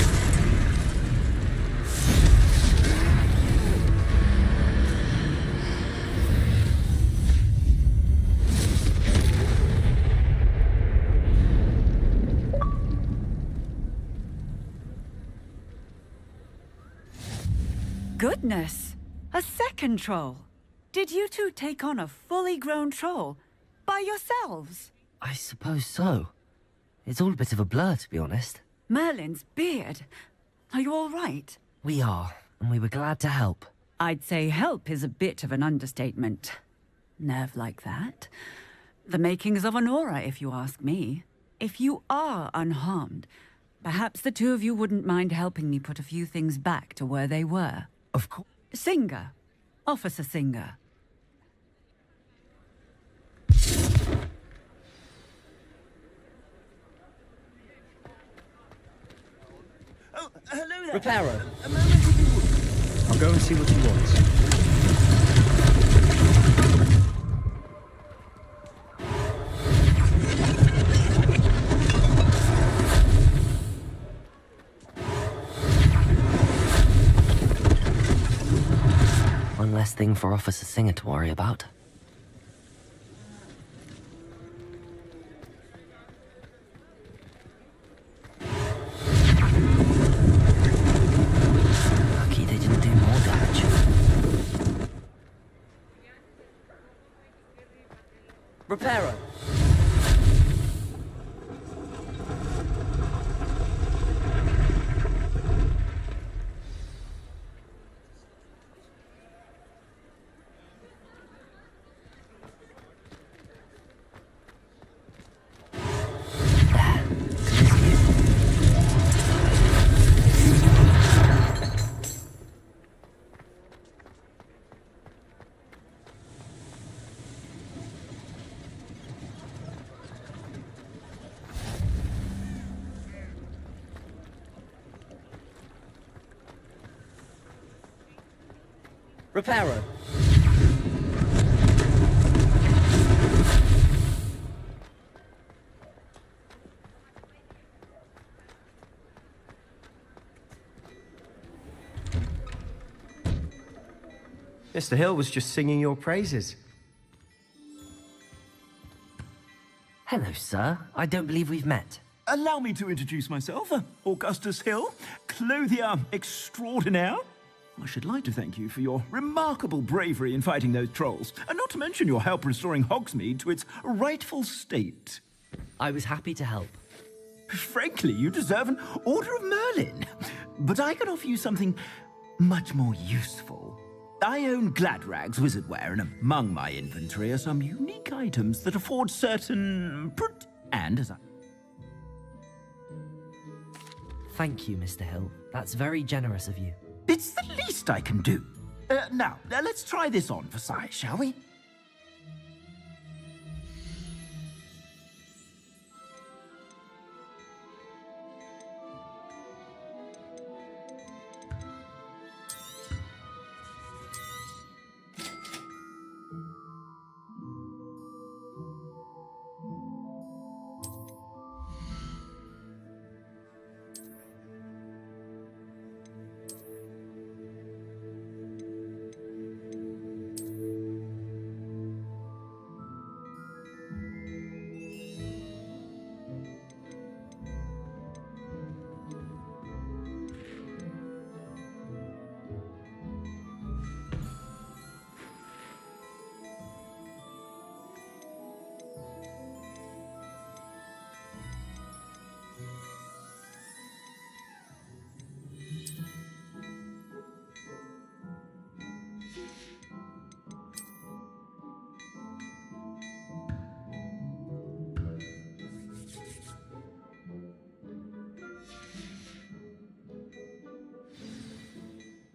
Goodness! A second troll! Did you two take on a fully grown troll? By yourselves? I suppose so. It's all a bit of a blur, to be honest. Merlin's beard. Are you all right? We are, and we were glad to help. I'd say help is a bit of an understatement. Nerve like that. The makings of an aura, if you ask me. If you are unharmed, perhaps the two of you wouldn't mind helping me put a few things back to where they were. Of course. Singer. Officer Singer. Oh, hello there. Reparo. A moment if you would. I'll go and see what he wants. One less thing for Officer Singer to worry about. Lucky they didn't do more damage. Reparo! Reparo. Mr. Hill was just singing your praises. Hello, sir. I don't believe we've met. Allow me to introduce myself, Augustus Hill, clothier extraordinaire. I should like to thank you for your remarkable bravery in fighting those trolls, and not to mention your help restoring Hogsmeade to its rightful state. I was happy to help. Frankly, you deserve an Order of Merlin. But I can offer you something much more useful. I own Gladrag's wizardware, and among my inventory are some unique items that afford certain and as I... Thank you, Mr. Hill. That's very generous of you. It's the least I can do. Now, let's try this on for size, shall we?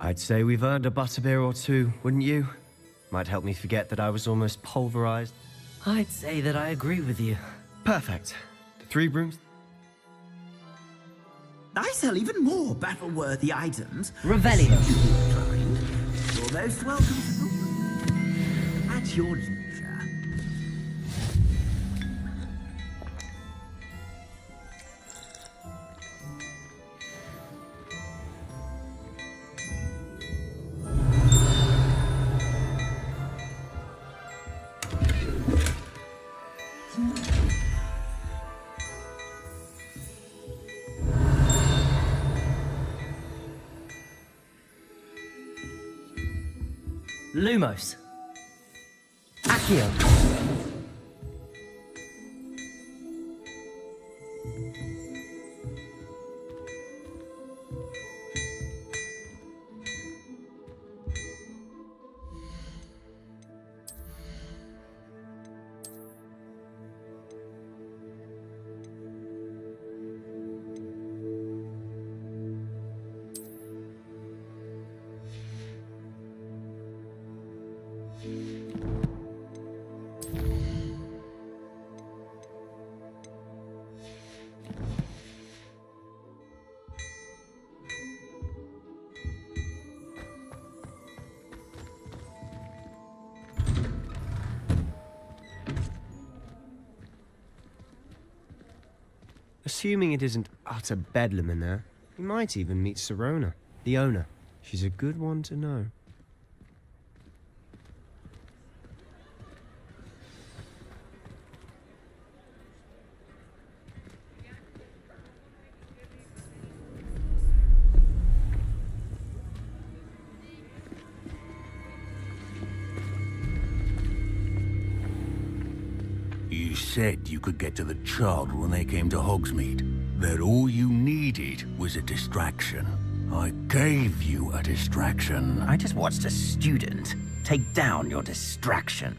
I'd say we've earned a butterbeer or two, wouldn't you? Might help me forget that I was almost pulverized. I'd say that I agree with you. Perfect. The 3 brooms? I sell even more battle-worthy items. Revelio. You're most welcome at your leisure. Lumos. Accio. Assuming it isn't utter bedlam in there, we might even meet Sirona, the owner. She's a good one to know. You said you could get to the child when they came to Hogsmeade. That all you needed was a distraction. I gave you a distraction. I just watched a student take down your distraction.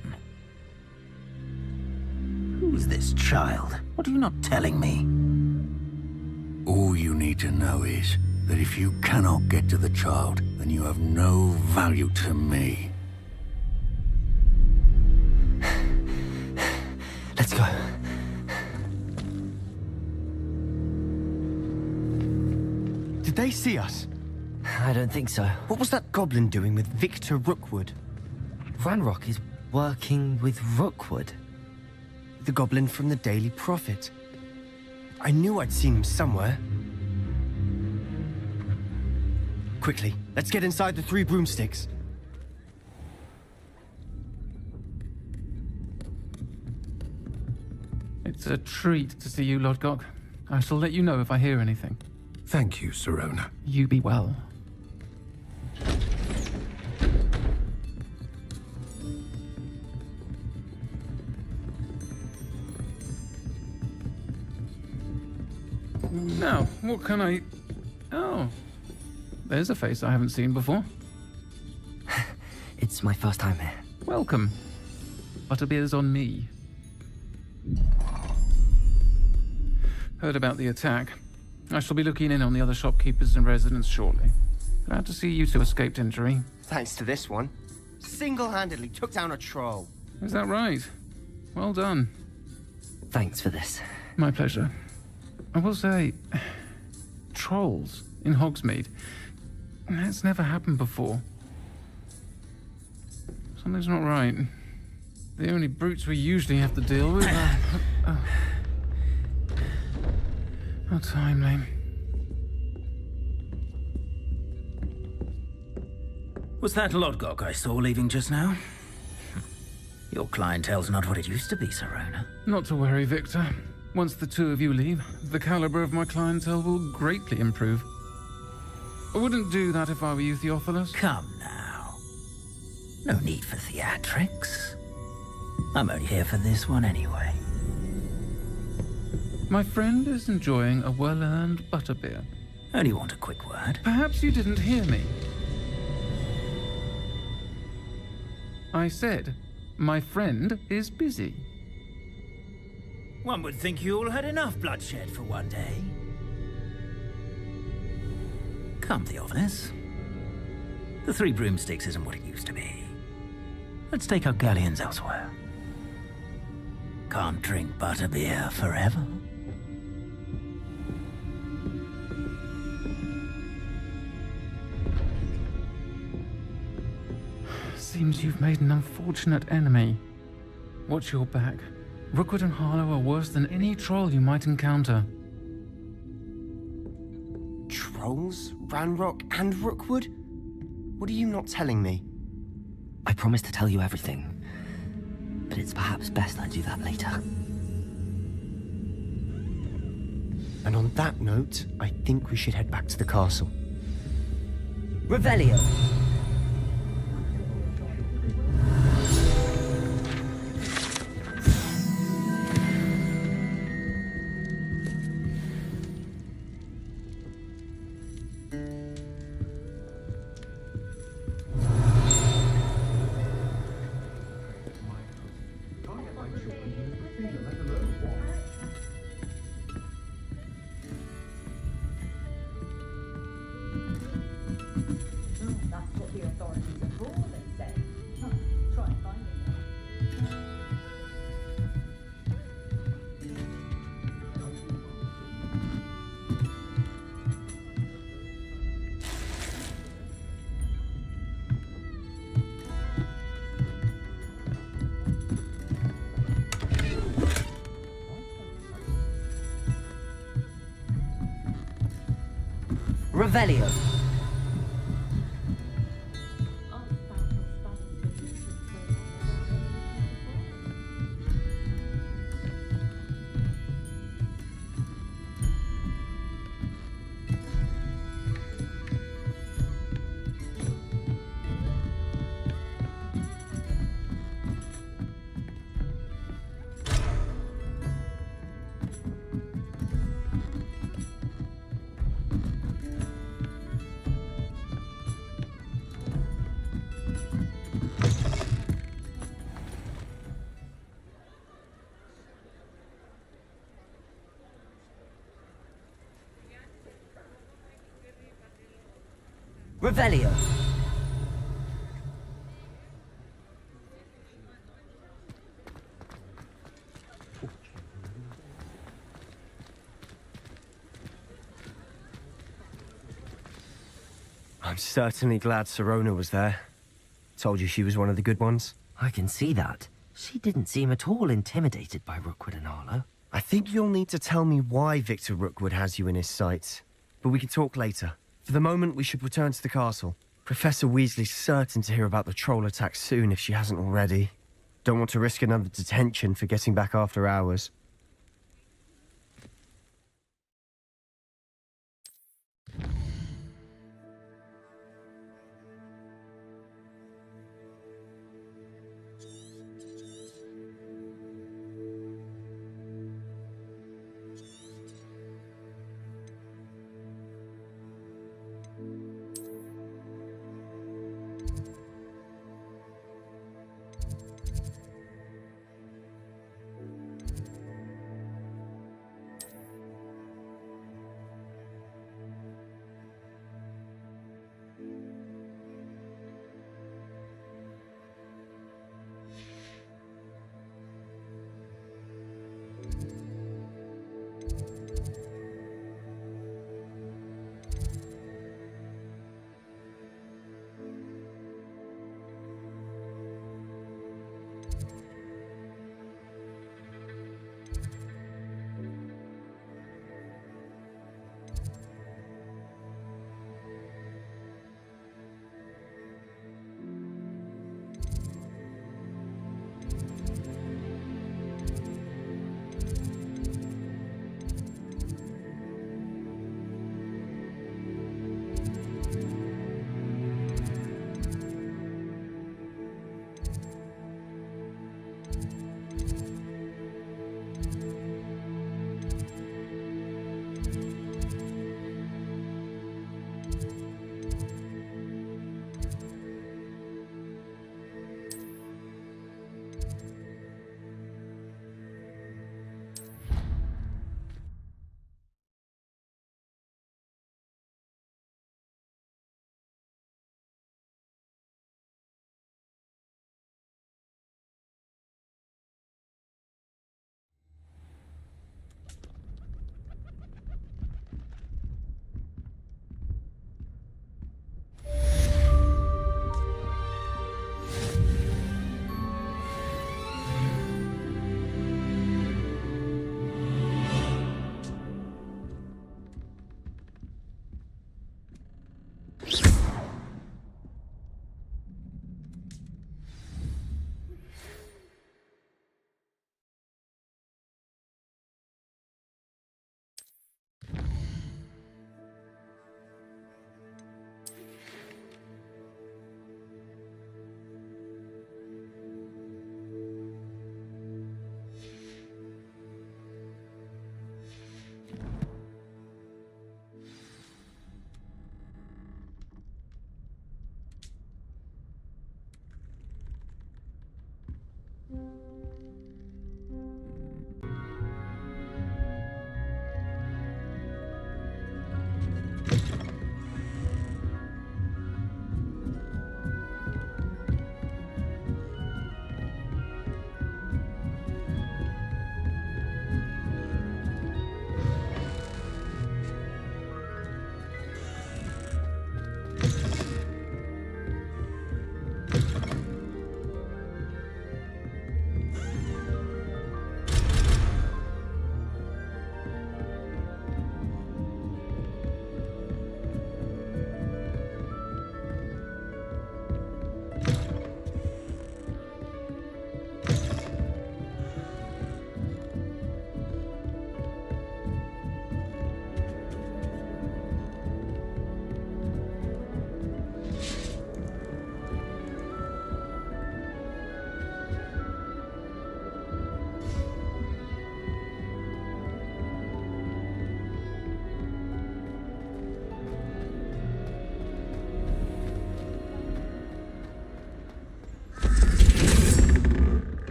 Who's this child? What are you not telling me? All you need to know is that if you cannot get to the child, then you have no value to me. Let's go. Did they see us? I don't think so. What was that goblin doing with Victor Rookwood? Ranrock is working with Rookwood. The goblin from the Daily Prophet. I knew I'd seen him somewhere. Quickly, let's get inside the 3 broomsticks. It's a treat to see you, Lodgok. I shall let you know if I hear anything. Thank you, Sirona. You be well. Now, what can I... Oh, there's a face I haven't seen before. It's my first time here. Welcome. Butterbeer's on me. Heard about the attack. I shall be looking in on the other shopkeepers and residents shortly. Glad to see you two escaped injury. Thanks to this one. Single-handedly took down a troll. Is that right? Well done. Thanks for this. My pleasure. I will say, trolls in Hogsmeade. That's never happened before. Something's not right. The only brutes we usually have to deal with are... How timely. Was that Lodgok I saw leaving just now? Your clientele's not what it used to be, Sirona. Not to worry, Victor. Once the 2 of you leave, the caliber of my clientele will greatly improve. I wouldn't do that if I were you, Theophilus. Come now. No need for theatrics. I'm only here for this one anyway. My friend is enjoying a well-earned butterbeer. Only want a quick word. Perhaps you didn't hear me. I said, my friend is busy. One would think you all had enough bloodshed for one day. Come, Theophilus. The Three Broomsticks isn't what it used to be. Let's take our galleons elsewhere. Can't drink butterbeer forever. Seems you've made an unfortunate enemy. Watch your back. Rookwood and Harlow are worse than any troll you might encounter. Trolls? Ranrock and Rookwood? What are you not telling me? I promised to tell you everything, but it's perhaps best I do that later. And on that note, I think we should head back to the castle. Revelio! Revelio. Revelio. I'm certainly glad Sirona was there. Told you she was one of the good ones. I can see that. She didn't seem at all intimidated by Rookwood and Harlow. I think you'll need to tell me why Victor Rookwood has you in his sights. But we can talk later. For the moment, we should return to the castle. Professor Weasley's certain to hear about the troll attack soon if she hasn't already. Don't want to risk another detention for getting back after hours.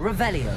Revelio.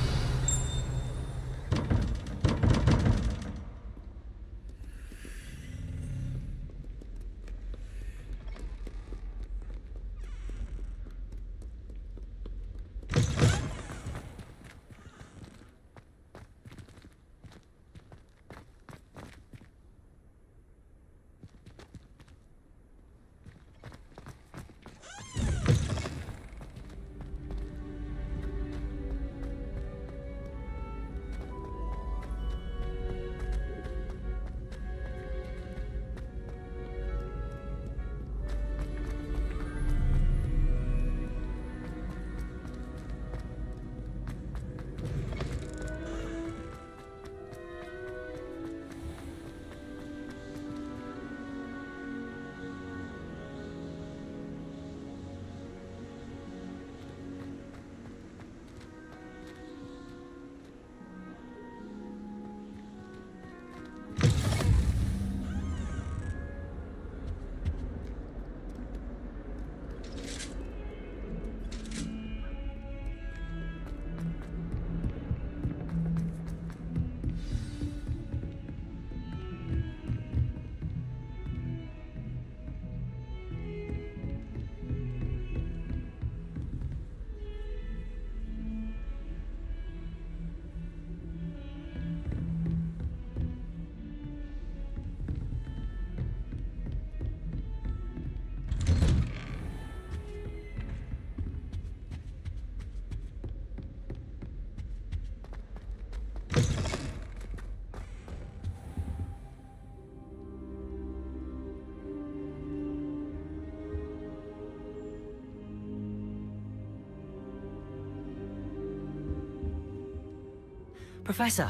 Professor,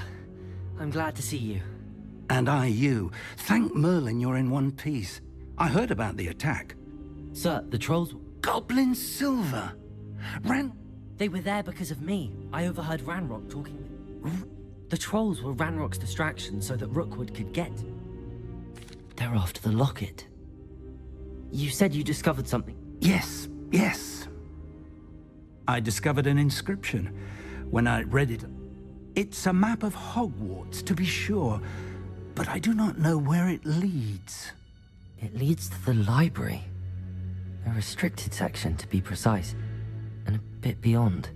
I'm glad to see you. And I you. Thank Merlin you're in one piece. I heard about the attack. Sir, the trolls... Goblin Silver! They were there because of me. I overheard Ranrock talking with... The trolls were Ranrock's distraction so that Rookwood could get... They're after the locket. You said you discovered something. Yes. I discovered an inscription. When I read it, it's a map of Hogwarts, to be sure, but I do not know where it leads. It leads to the library. A restricted section, to be precise, and a bit beyond.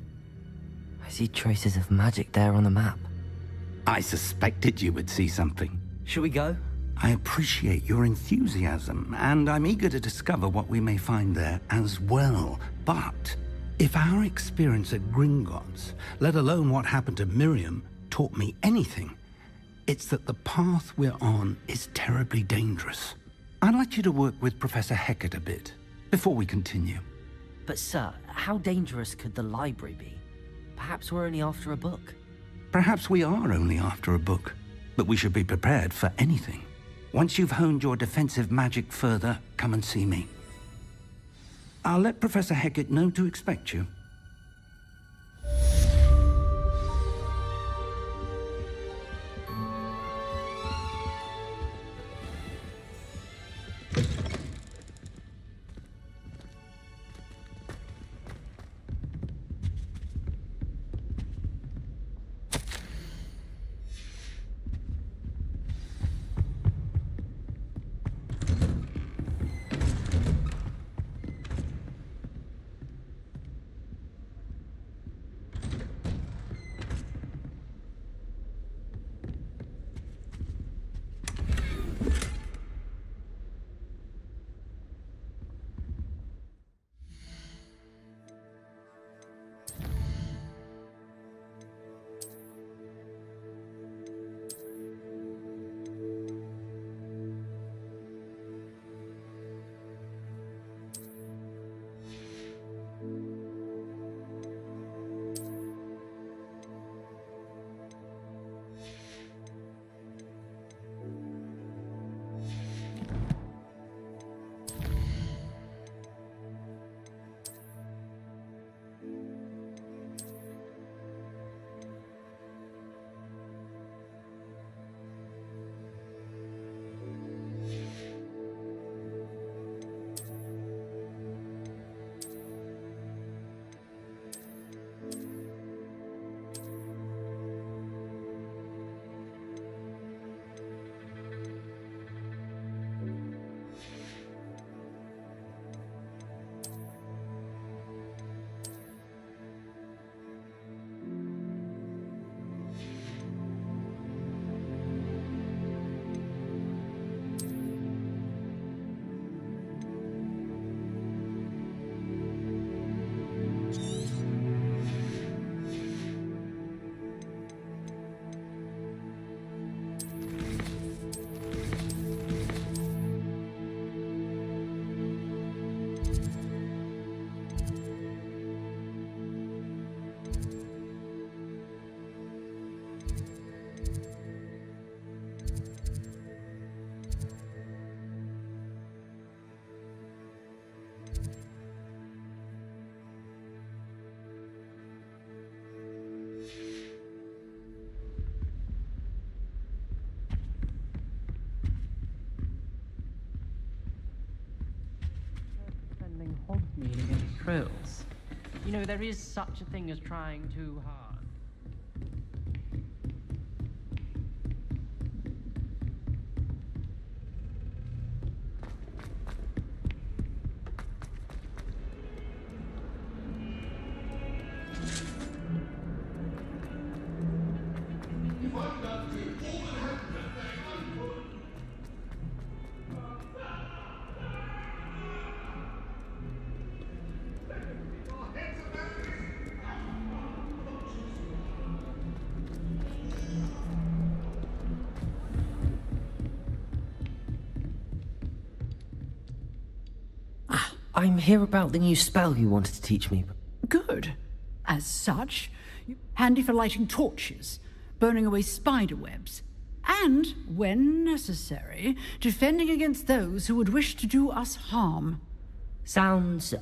I see traces of magic there on the map. I suspected you would see something. Shall we go? I appreciate your enthusiasm, and I'm eager to discover what we may find there as well. But if our experience at Gringotts, let alone what happened to Miriam, taught me anything, it's that the path we're on is terribly dangerous. I'd like you to work with Professor Hecat a bit, before we continue. But sir, how dangerous could the library be? Perhaps we're only after a book. Perhaps we are only after a book, but we should be prepared for anything. Once you've honed your defensive magic further, come and see me. I'll let Professor Hecat know to expect you. Hogsmeade against trolls. You know, there is such a thing as trying too hard. I'm here about the new spell you wanted to teach me. Good. As such, handy for lighting torches, burning away spider webs, and, when necessary, defending against those who would wish to do us harm. Sounds...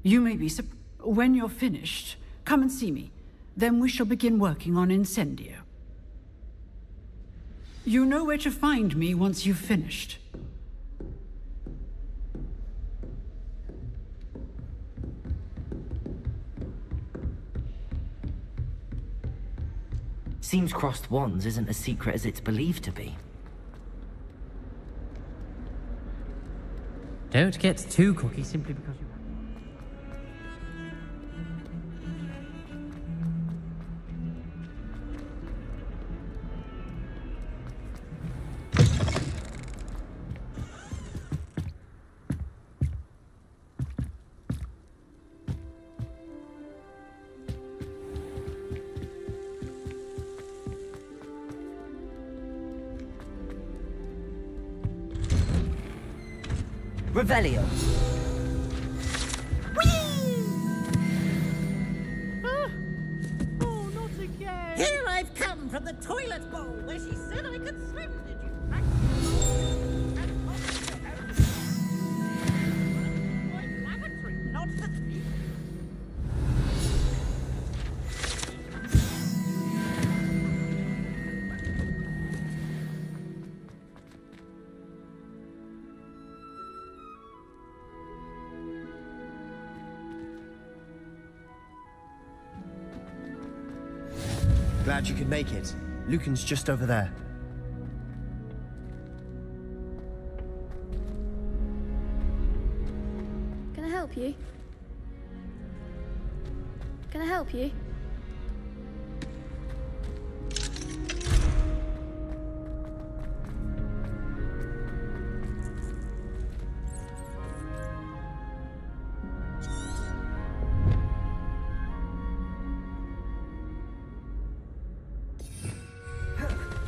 You may be when you're finished, come and see me. Then we shall begin working on Incendio. You know where to find me once you've finished. Seems crossed wands isn't as secret as it's believed to be. Don't get too cocky simply because you... Revelio. Oh, not again! Here I've come from the toilet bowl where she said I could swim. Did you lavatory, not the thief. Glad you could make it. Lucan's just over there. Can I help you? Can I help you?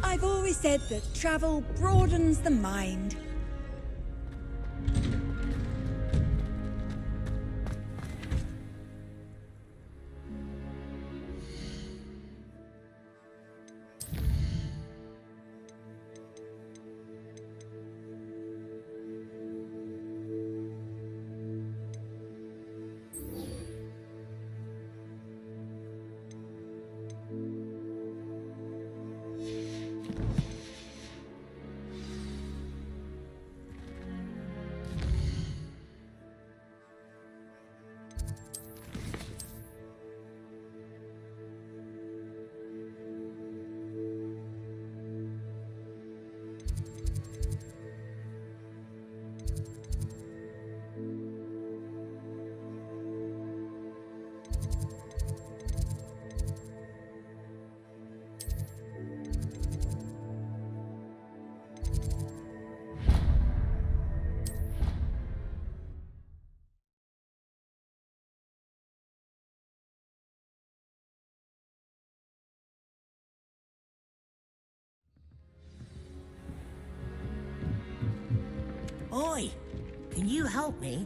I've always said that travel broadens the mind. Oi, can you help me?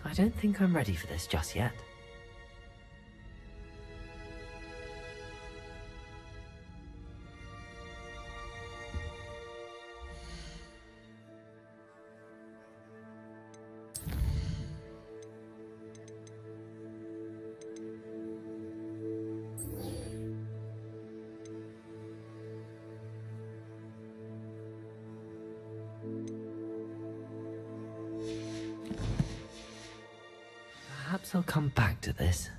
I don't think I'm ready for this just yet. Guess I'll come back to this.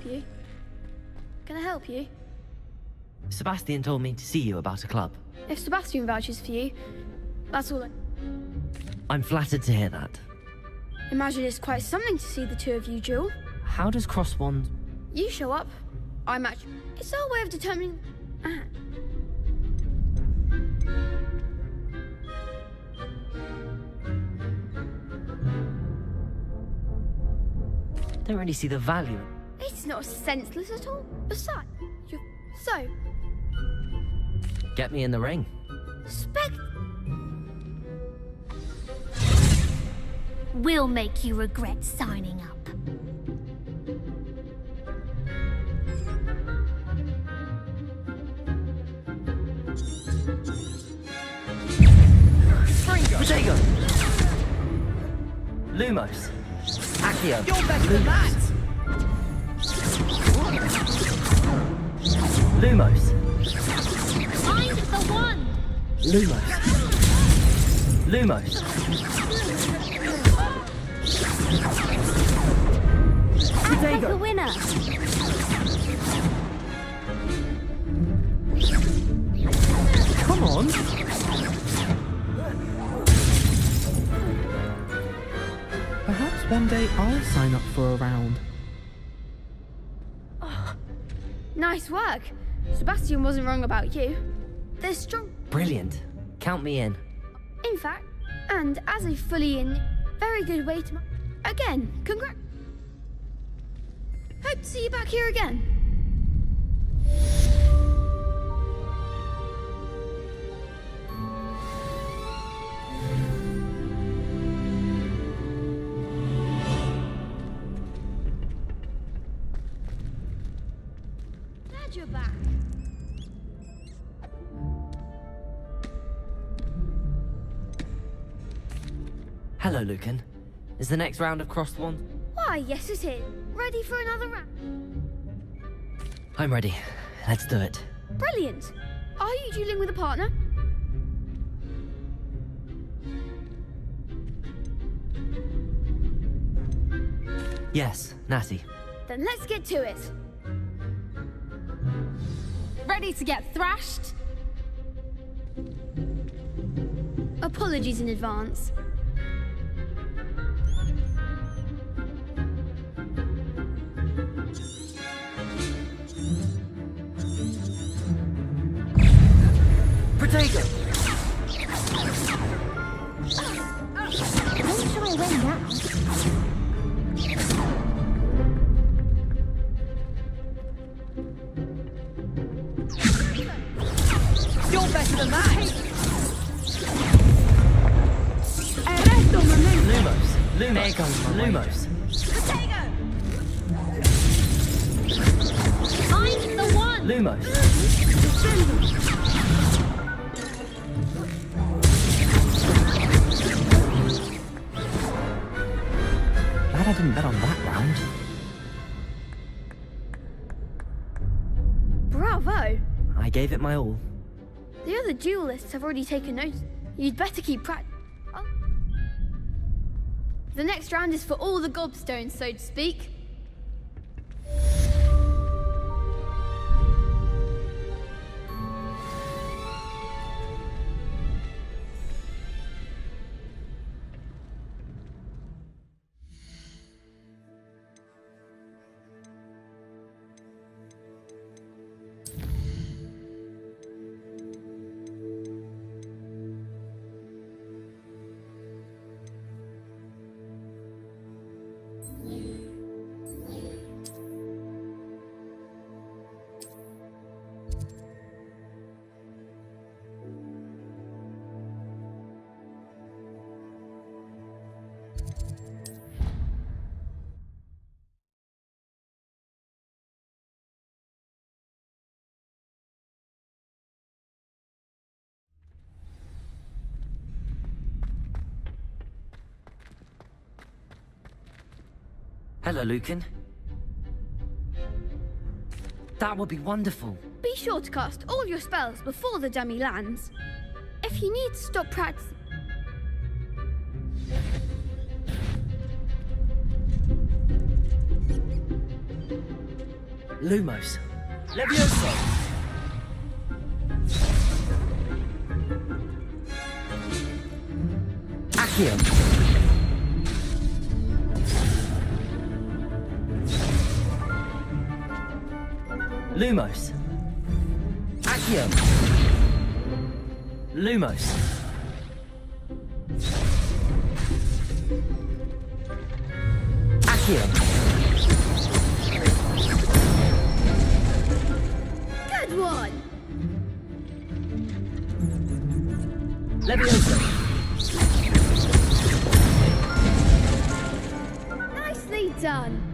You? Can I help you? Sebastian told me to see you about a club. If Sebastian vouches for you, that's all I'm flattered to hear that. Imagine it's quite something to see the two of you duel. How does Crosswand... You show up, I match. It's our way of determining... Don't really see the value. It's not senseless at all. Besides, you're... So... Get me in the ring. We'll make you regret signing up. Protego! Lumos! Accio! You're better than that! Lumos! Find the one! Lumos! Lumos! Act like the winner! Come on! Perhaps one day I'll sign up for a round. Oh, nice work. Sebastian wasn't wrong about you. They're strong. Brilliant. Count me in. In fact, and as a fully in, very good way to... Again, congrats. Hope to see you back here again. Glad you're back. Hello, Lucan. Is the next round of Crossed Wand? Why, yes it is. Ready for another round? I'm ready. Let's do it. Brilliant. Are you dueling with a partner? Yes, Natty. Then let's get to it. Ready to get thrashed? Apologies in advance. Protego! When shall I win now? You're better than that! Lumos! Lumos! Find the one! Lumos! Glad I didn't bet on that round. Bravo! I gave it my all. The other duelists have already taken note. You'd better keep Oh. The next round is for all the gobstones, so to speak. Hello, Lucan. That would be wonderful. Be sure to cast all your spells before the dummy lands. If you need to stop practicing... Lumos. Levioso! Accio! Lumos. Accio! Lumos. Accio! Good one! Levioso! Nicely done!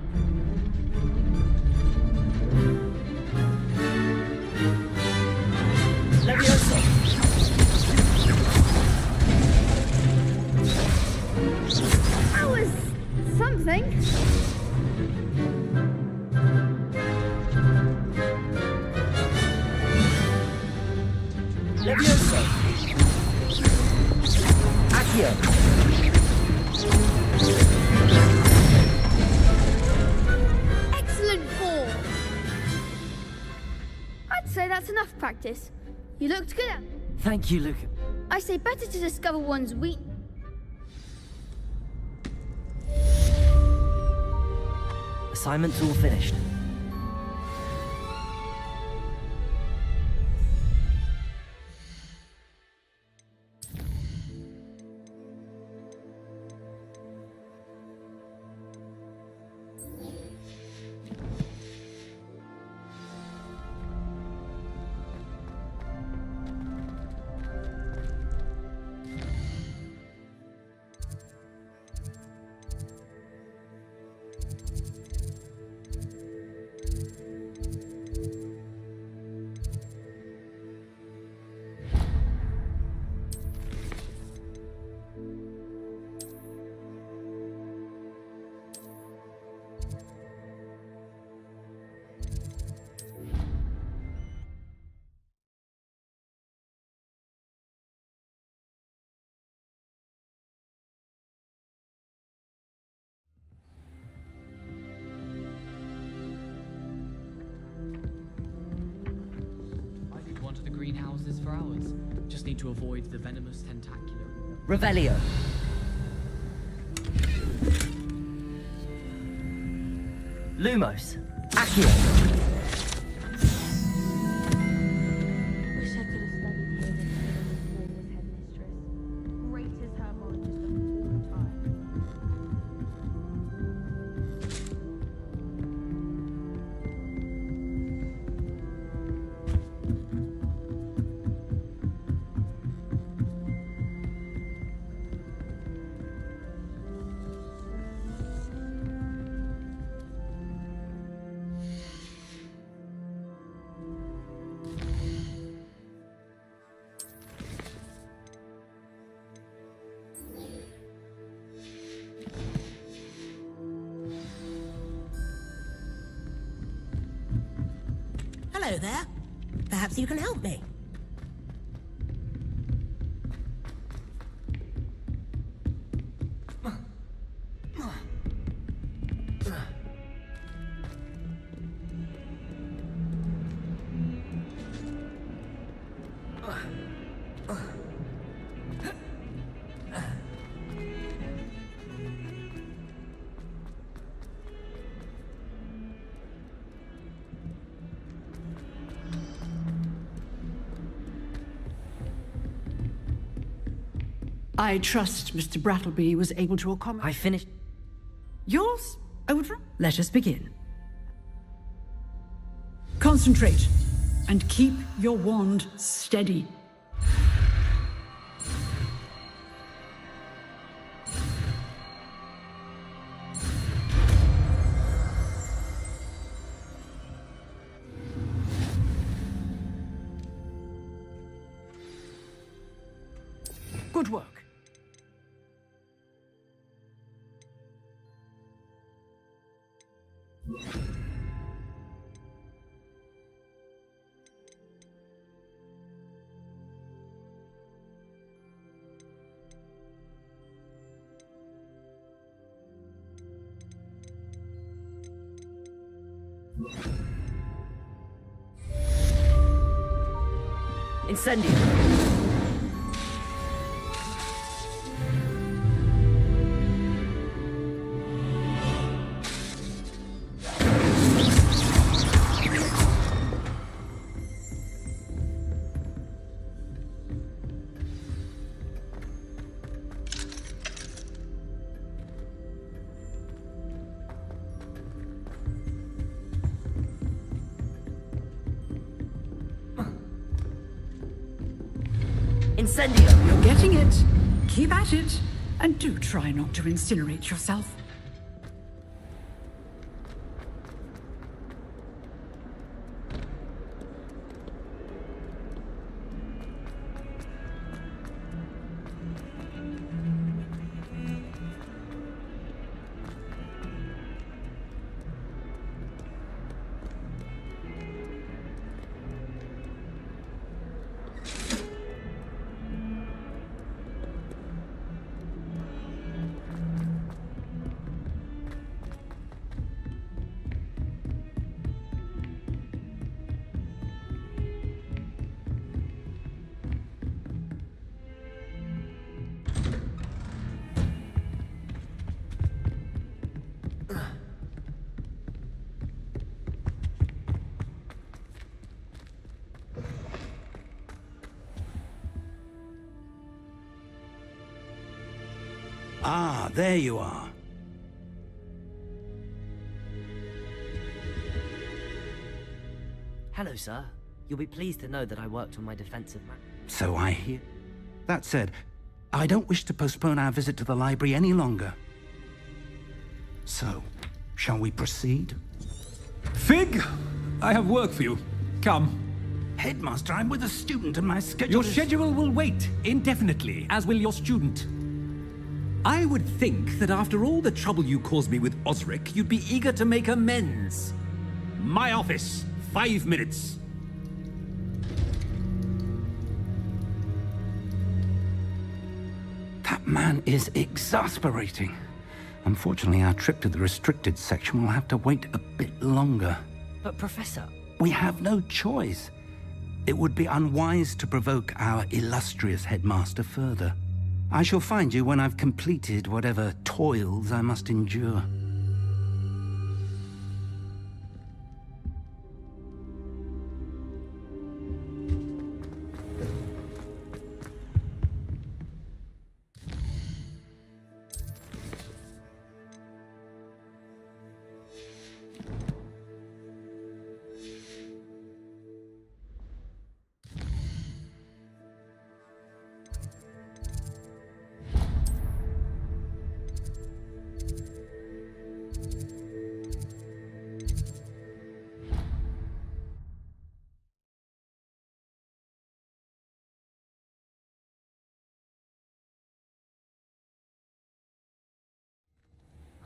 Levioso! That was... something. Levioso! Accio! Excellent form! I'd say that's enough practice. You looked good at... Thank you, Lucan. I say better to discover one's weak... Assignment's all finished. To the greenhouses for hours. Just need to avoid the venomous tentacular. Revelio. Lumos. Accio. Wish I could have studied here when Paul was headmistress. Great as herbologist of all time. Hello there. Perhaps you can help me. I trust Mr. Brattleby was able to accommodate... I finished... Yours, Oldra? Let us begin. Concentrate, and keep your wand steady. Good work. Incendio! Incendio! You're getting it. Keep at it. And do try not to incinerate yourself. Ah, there you are. Hello, sir. You'll be pleased to know that I worked on my defensive map. So I hear. That said, I don't wish to postpone our visit to the library any longer. So, shall we proceed? Fig! I have work for you. Come. Headmaster, I'm with a student and my schedule Your is... schedule will wait indefinitely, as will your student. I would think that after all the trouble you caused me with Osric, you'd be eager to make amends. My office, 5 minutes. That man is exasperating. Unfortunately, our trip to the restricted section will have to wait a bit longer. But, Professor... We have no choice. It would be unwise to provoke our illustrious headmaster further. I shall find you when I've completed whatever toils I must endure.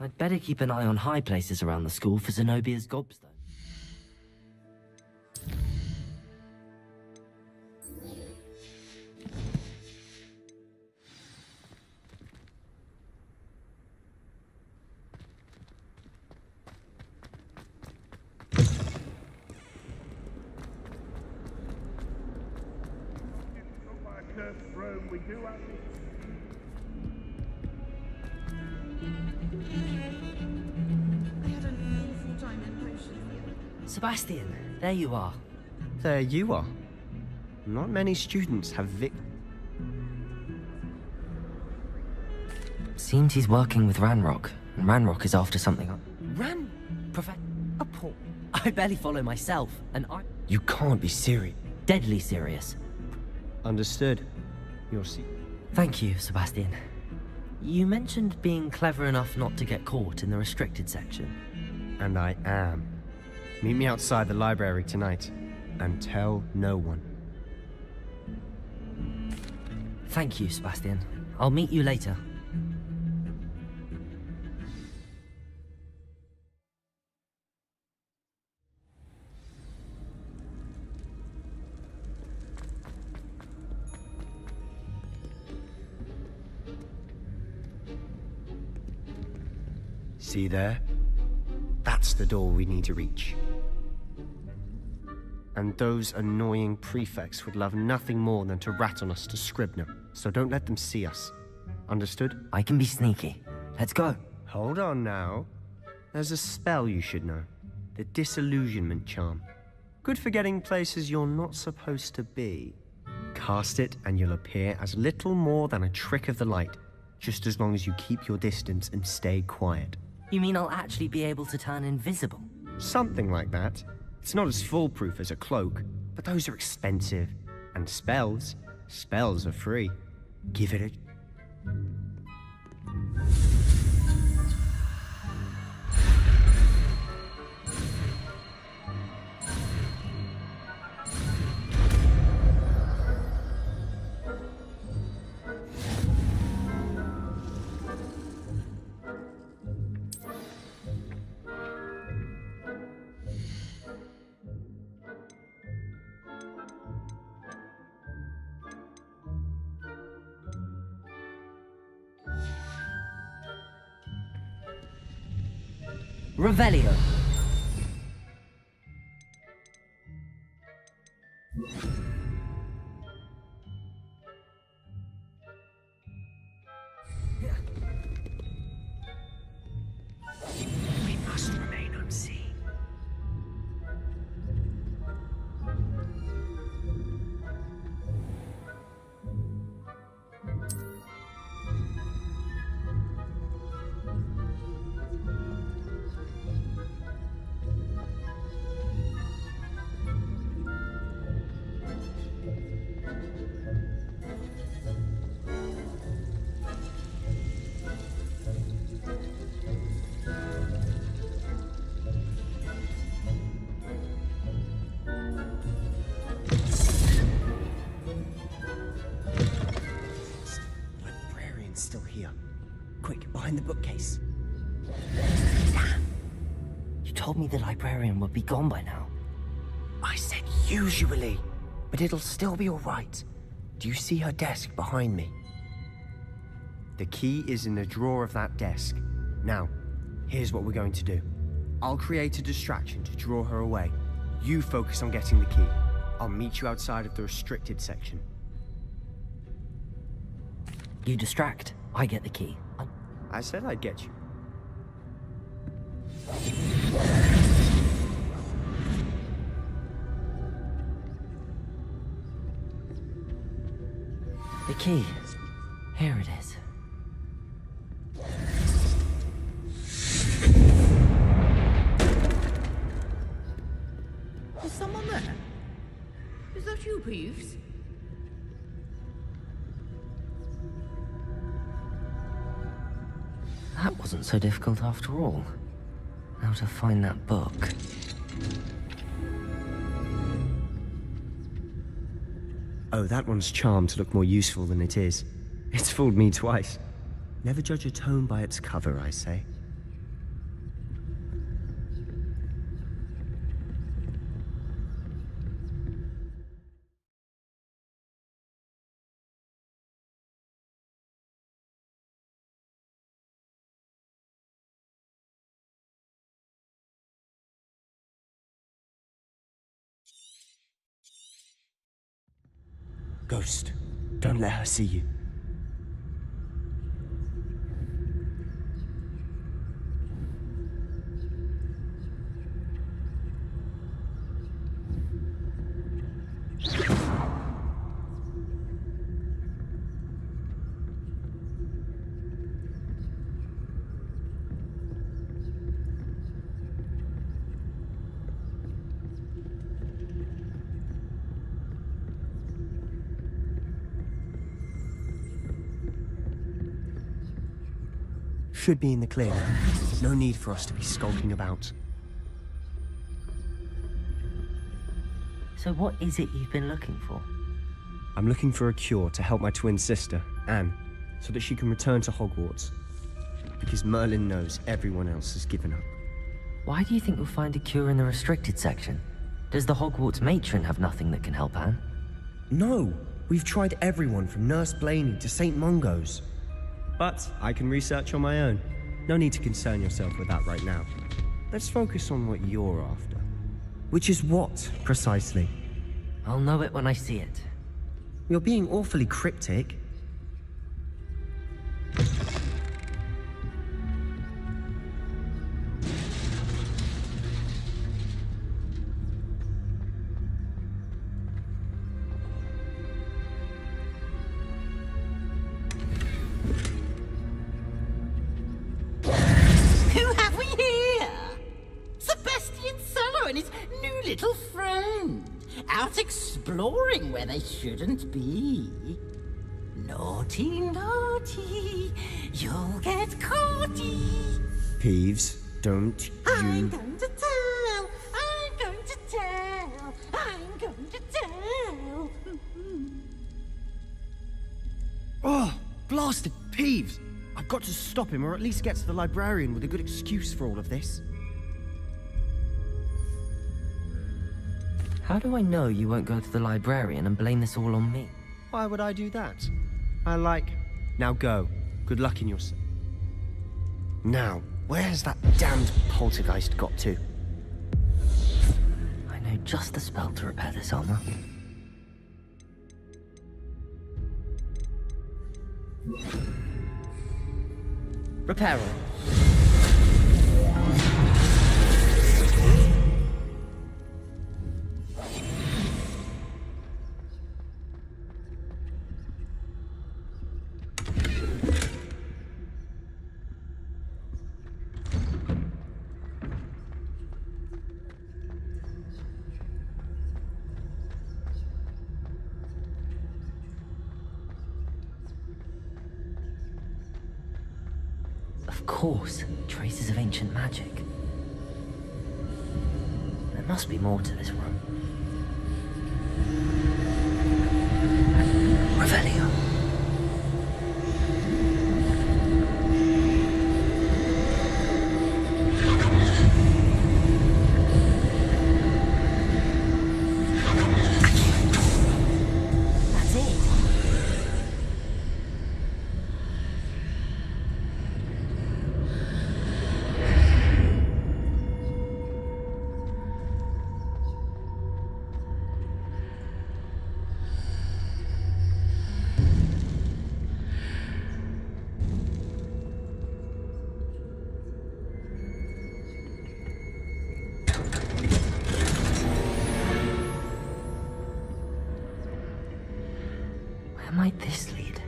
I'd better keep an eye on high places around the school for Zenobia's gobstone. room. We do have this. I had an awful time in potions. Sebastian, there you are. There you are. Not many students have Seems he's working with Ranrock, and Ranrock is after something. Paul, I barely follow myself, and I... You can't be serious. Deadly serious. Understood. You'll see. Thank you, Sebastian. You mentioned being clever enough not to get caught in the restricted section. And I am. Meet me outside the library tonight, and tell no one. Thank you, Sebastian. I'll meet you later. See there? That's the door we need to reach. And those annoying prefects would love nothing more than to rat on us to Scribner, so don't let them see us. Understood? I can be sneaky. Let's go. Hold on now. There's a spell you should know. The Disillusionment Charm. Good for getting places you're not supposed to be. Cast it and you'll appear as little more than a trick of the light, just as long as you keep your distance and stay quiet. You mean I'll actually be able to turn invisible? Something like that. It's not as foolproof as a cloak, but those are expensive. And spells are free. Give it a... Revelio. We must remain unseen. Still here. Quick, behind the bookcase. Damn! You told me the librarian would be gone by now. I said usually, but it'll still be all right. Do you see her desk behind me? The key is in the drawer of that desk. Now, here's what we're going to do. I'll create a distraction to draw her away. You focus on getting the key. I'll meet you outside of the restricted section. You distract, I get the key. I said I'd get you. The key. Here it is. Is someone there? Is that you, Peeves? That wasn't so difficult after all. Now to find that book. Oh, that one's charmed to look more useful than it is. It's fooled me twice. Never judge a tome by its cover, I say. Ghost, Don't let her see you. Should be in the clear now. No need for us to be skulking about. So what is it you've been looking for? I'm looking for a cure to help my twin sister, Anne, so that she can return to Hogwarts. Because Merlin knows everyone else has given up. Why do you think you'll find a cure in the restricted section? Does the Hogwarts matron have nothing that can help Anne? No! We've tried everyone from Nurse Blaney to St. Mungo's. But I can research on my own. No need to concern yourself with that right now. Let's focus on what you're after. Which is what, precisely? I'll know it when I see it. You're being awfully cryptic. Who have we here? Sebastian Cello and his new little friend. Out exploring where they shouldn't be. Naughty, naughty, you'll get caughty. Peeves, don't I'm going to tell, I'm going to tell, I'm going to tell. Oh, blasted Peeves! I've got to stop him, or at least get to the librarian with a good excuse for all of this. How do I know you won't go to the librarian and blame this all on me? Why would I do that? Now go. Good luck in your... Now, where has that damned poltergeist got to? I know just the spell to repair this armor. Repair all. Of course, traces of ancient magic. There must be more to this room. Revelio. That's it. Where might this lead?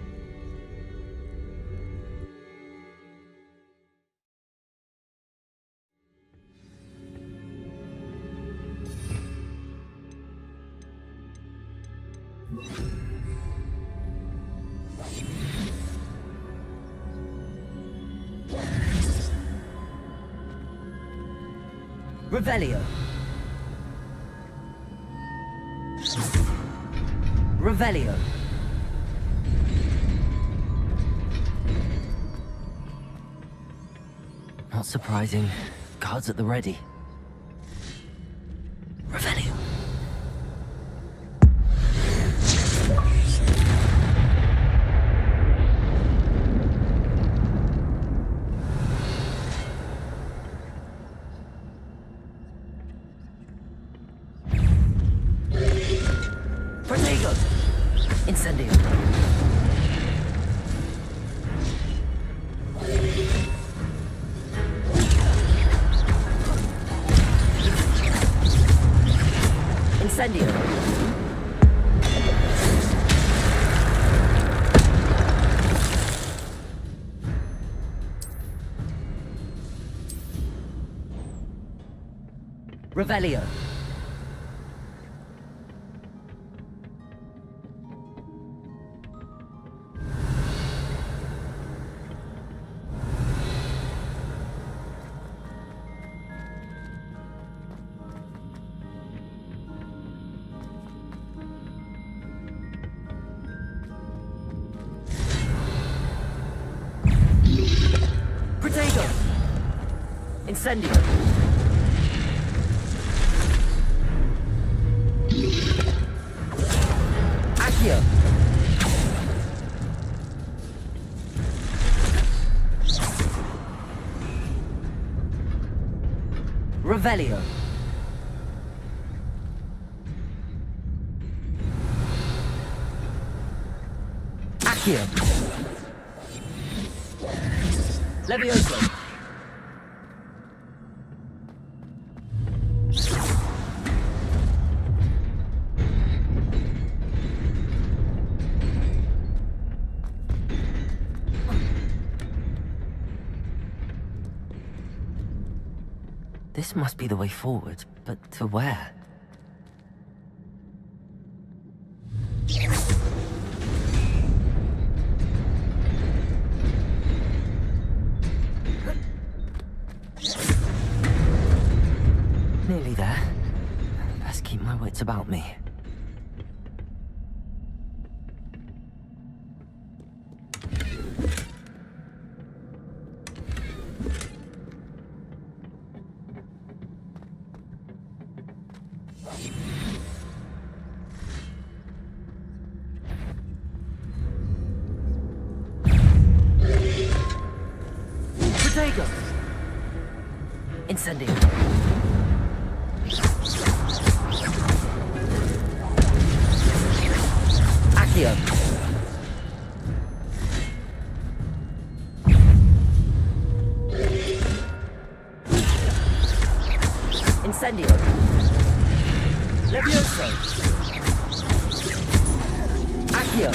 Revelio. Revelio. Not surprising. Guards at the ready. Revelio. Protego! Incendio. Incendio. Revelio. Protego. Incendio. Accio. Revelio. Accio. Levioso. This must be the way forward, but to where? Nearly there. Best keep my wits about me. Protego! Incendio. Accio. Incendio. Levioso. Accio.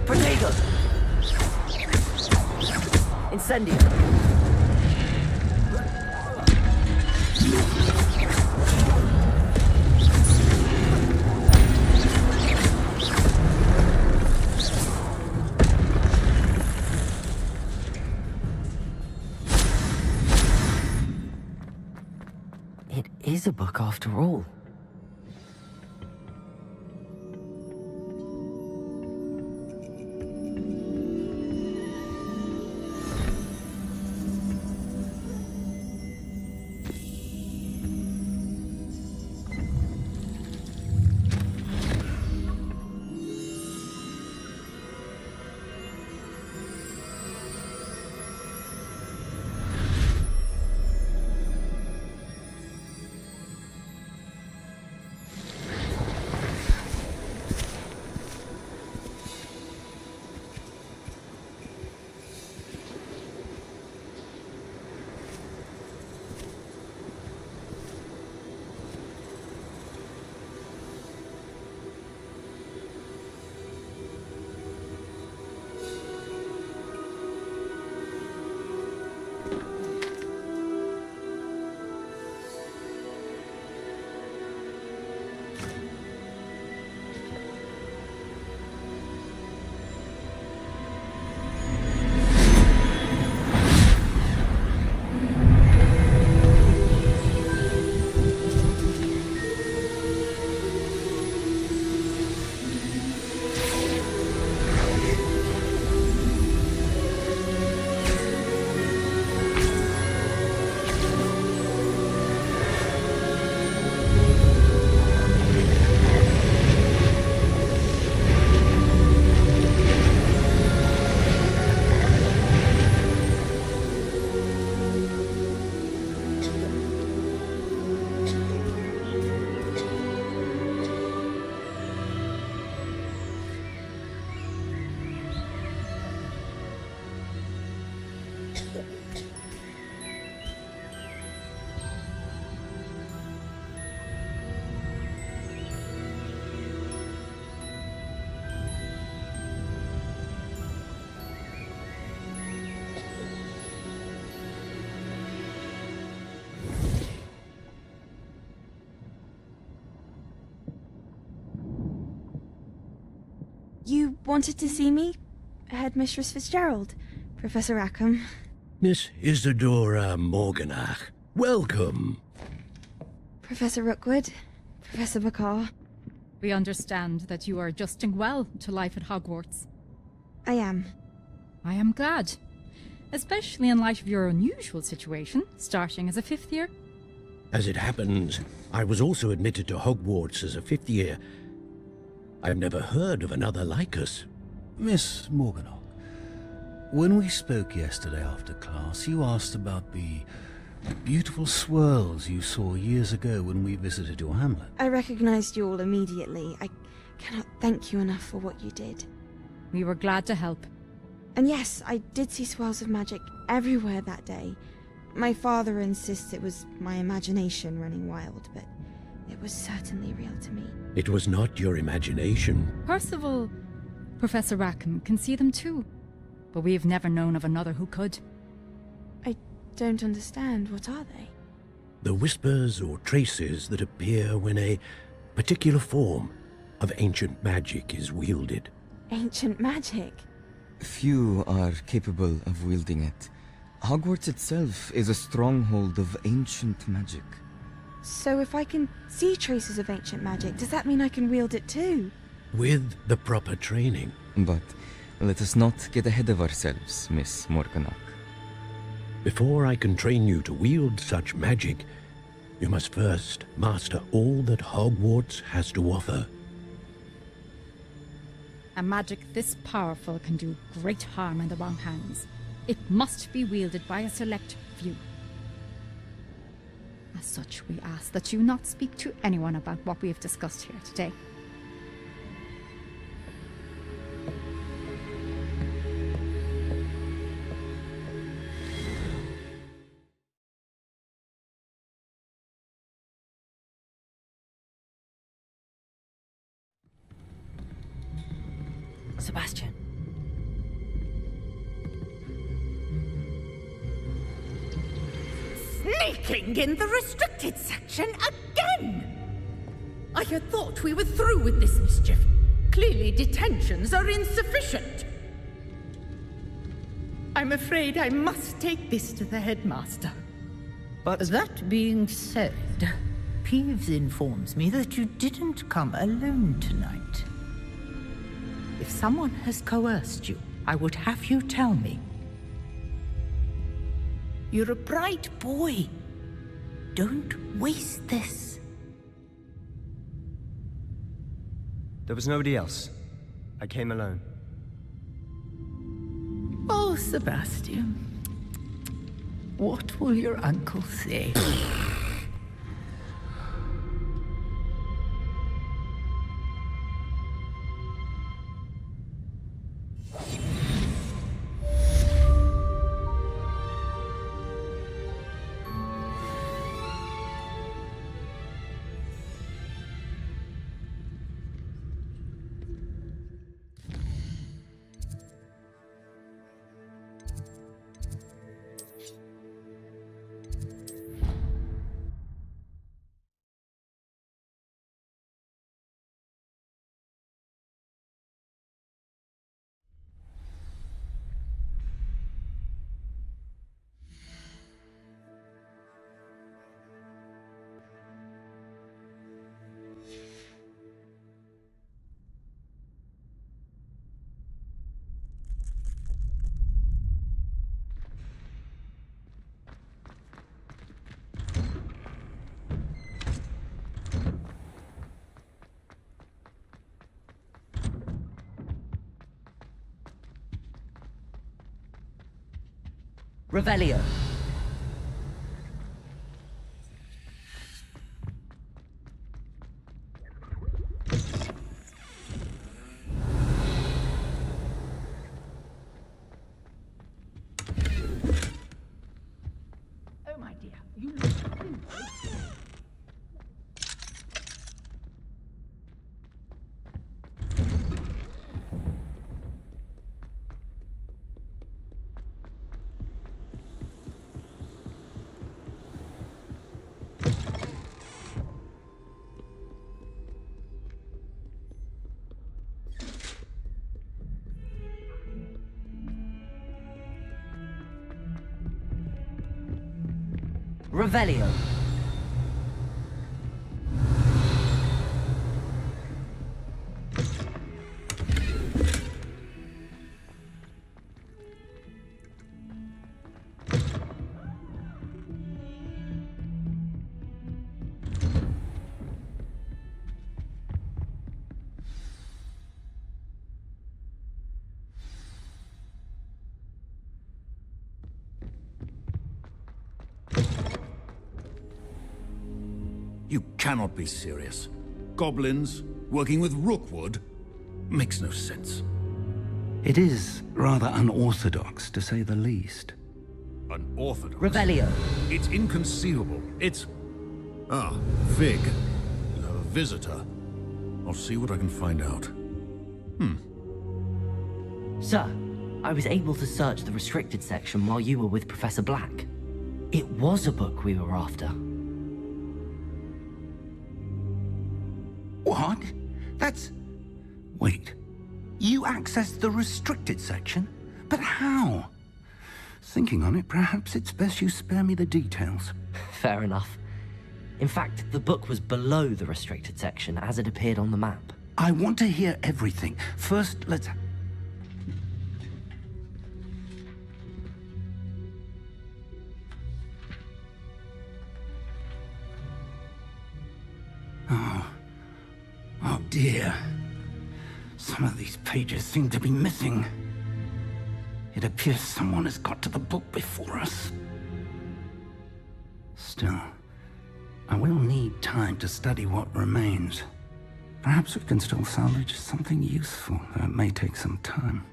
Protego. Incendio. It is a book after all. wanted to see me? Headmistress Fitzgerald, Professor Rackham. Miss Isadora Morganach, welcome. Professor Rookwood, Professor Bakar. We understand that you are adjusting well to life at Hogwarts. I am. I am glad. Especially in light of your unusual situation, starting as a 5th year. As it happens, I was also admitted to Hogwarts as a 5th year. I've never heard of another like us. Miss Morganach, when we spoke yesterday after class, you asked about the beautiful swirls you saw years ago when we visited your hamlet. I recognized you all immediately. I cannot thank you enough for what you did. We were glad to help. And yes, I did see swirls of magic everywhere that day. My father insists it was my imagination running wild, but it was certainly real to me. It was not your imagination. Percival, Professor Rackham can see them too. But we've never known of another who could. I don't understand. What are they? The whispers or traces that appear when a particular form of ancient magic is wielded. Ancient magic? Few are capable of wielding it. Hogwarts itself is a stronghold of ancient magic. So if I can see traces of ancient magic, does that mean I can wield it too? With the proper training. But let us not get ahead of ourselves, Miss Morganach. Before I can train you to wield such magic, you must first master all that Hogwarts has to offer. A magic this powerful can do great harm in the wrong hands. It must be wielded by a select few. As such, we ask that you not speak to anyone about what we have discussed here today. Sebastian. Sneaking in the restricted section again! I had thought we were through with this mischief. Clearly detentions are insufficient. I'm afraid I must take this to the headmaster. But that being said, Peeves informs me that you didn't come alone tonight. If someone has coerced you, I would have you tell me. You're a bright boy. Don't waste this. There was nobody else. I came alone. Oh, Sebastian. What will your uncle say? Revelio. Oh, my dear, you look thin. Revelio. You cannot be serious. Goblins working with Rookwood? Makes no sense. It is rather unorthodox, to say the least. Unorthodox? Revelio. It's inconceivable. It's... Ah, Fig. You have a visitor. I'll see what I can find out. Sir, I was able to search the restricted section while you were with Professor Black. It was a book we were after. What? That's... Wait. You accessed the restricted section? But how? Thinking on it, perhaps it's best you spare me the details. Fair enough. In fact, the book was below the restricted section as it appeared on the map. I want to hear everything. First, let's... Oh dear. Some of these pages seem to be missing. It appears someone has got to the book before us. Still, I will need time to study what remains. Perhaps we can still salvage something useful, though it may take some time.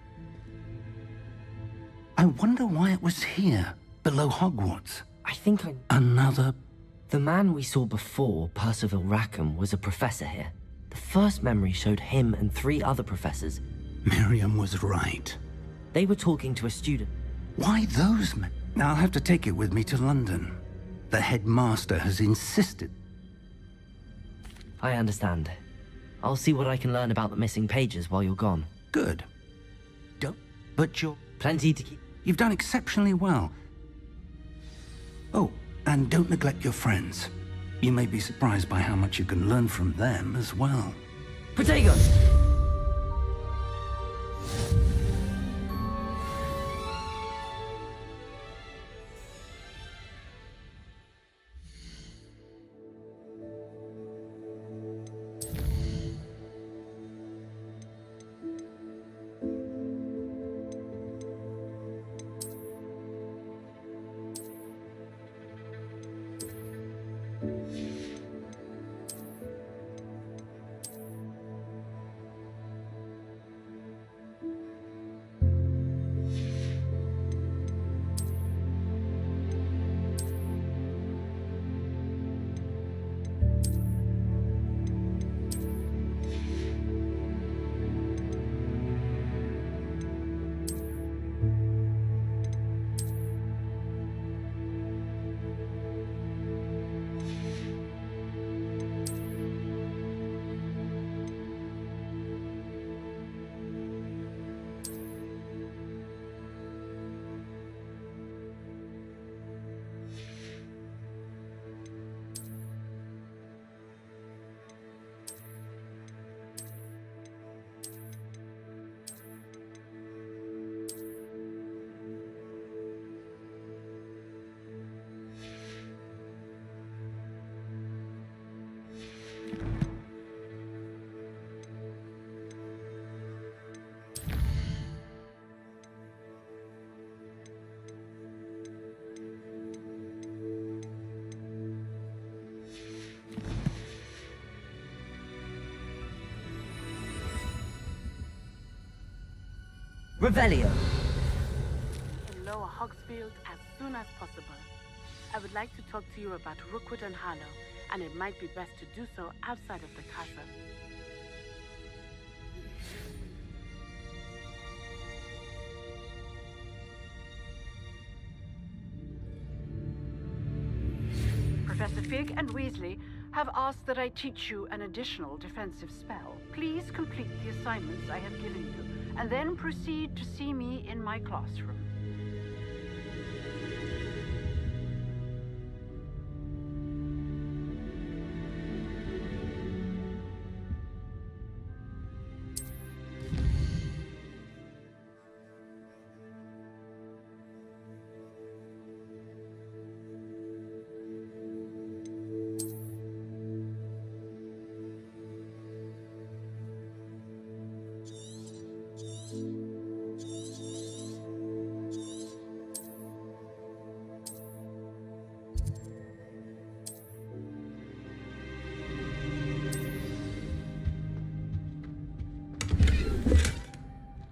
I wonder why it was here, below Hogwarts. I think Another... The man we saw before, Percival Rackham, was a professor here. The first memory showed him and 3 other professors. Miriam was right. They were talking to a student. Why those men? I'll have to take it with me to London. The headmaster has insisted. I understand. I'll see what I can learn about the missing pages while you're gone. Good. But you're... Plenty to keep... You've done exceptionally well. Oh, and don't neglect your friends. You may be surprised by how much you can learn from them as well. Protego! Revelio. In Lower Hogsfield as soon as possible. I would like to talk to you about Rookwood and Harlow, and it might be best to do so outside of the castle. Professor Fig and Weasley have asked that I teach you an additional defensive spell. Please complete the assignments I have given you, and then proceed to see me in my classroom.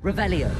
Revelio.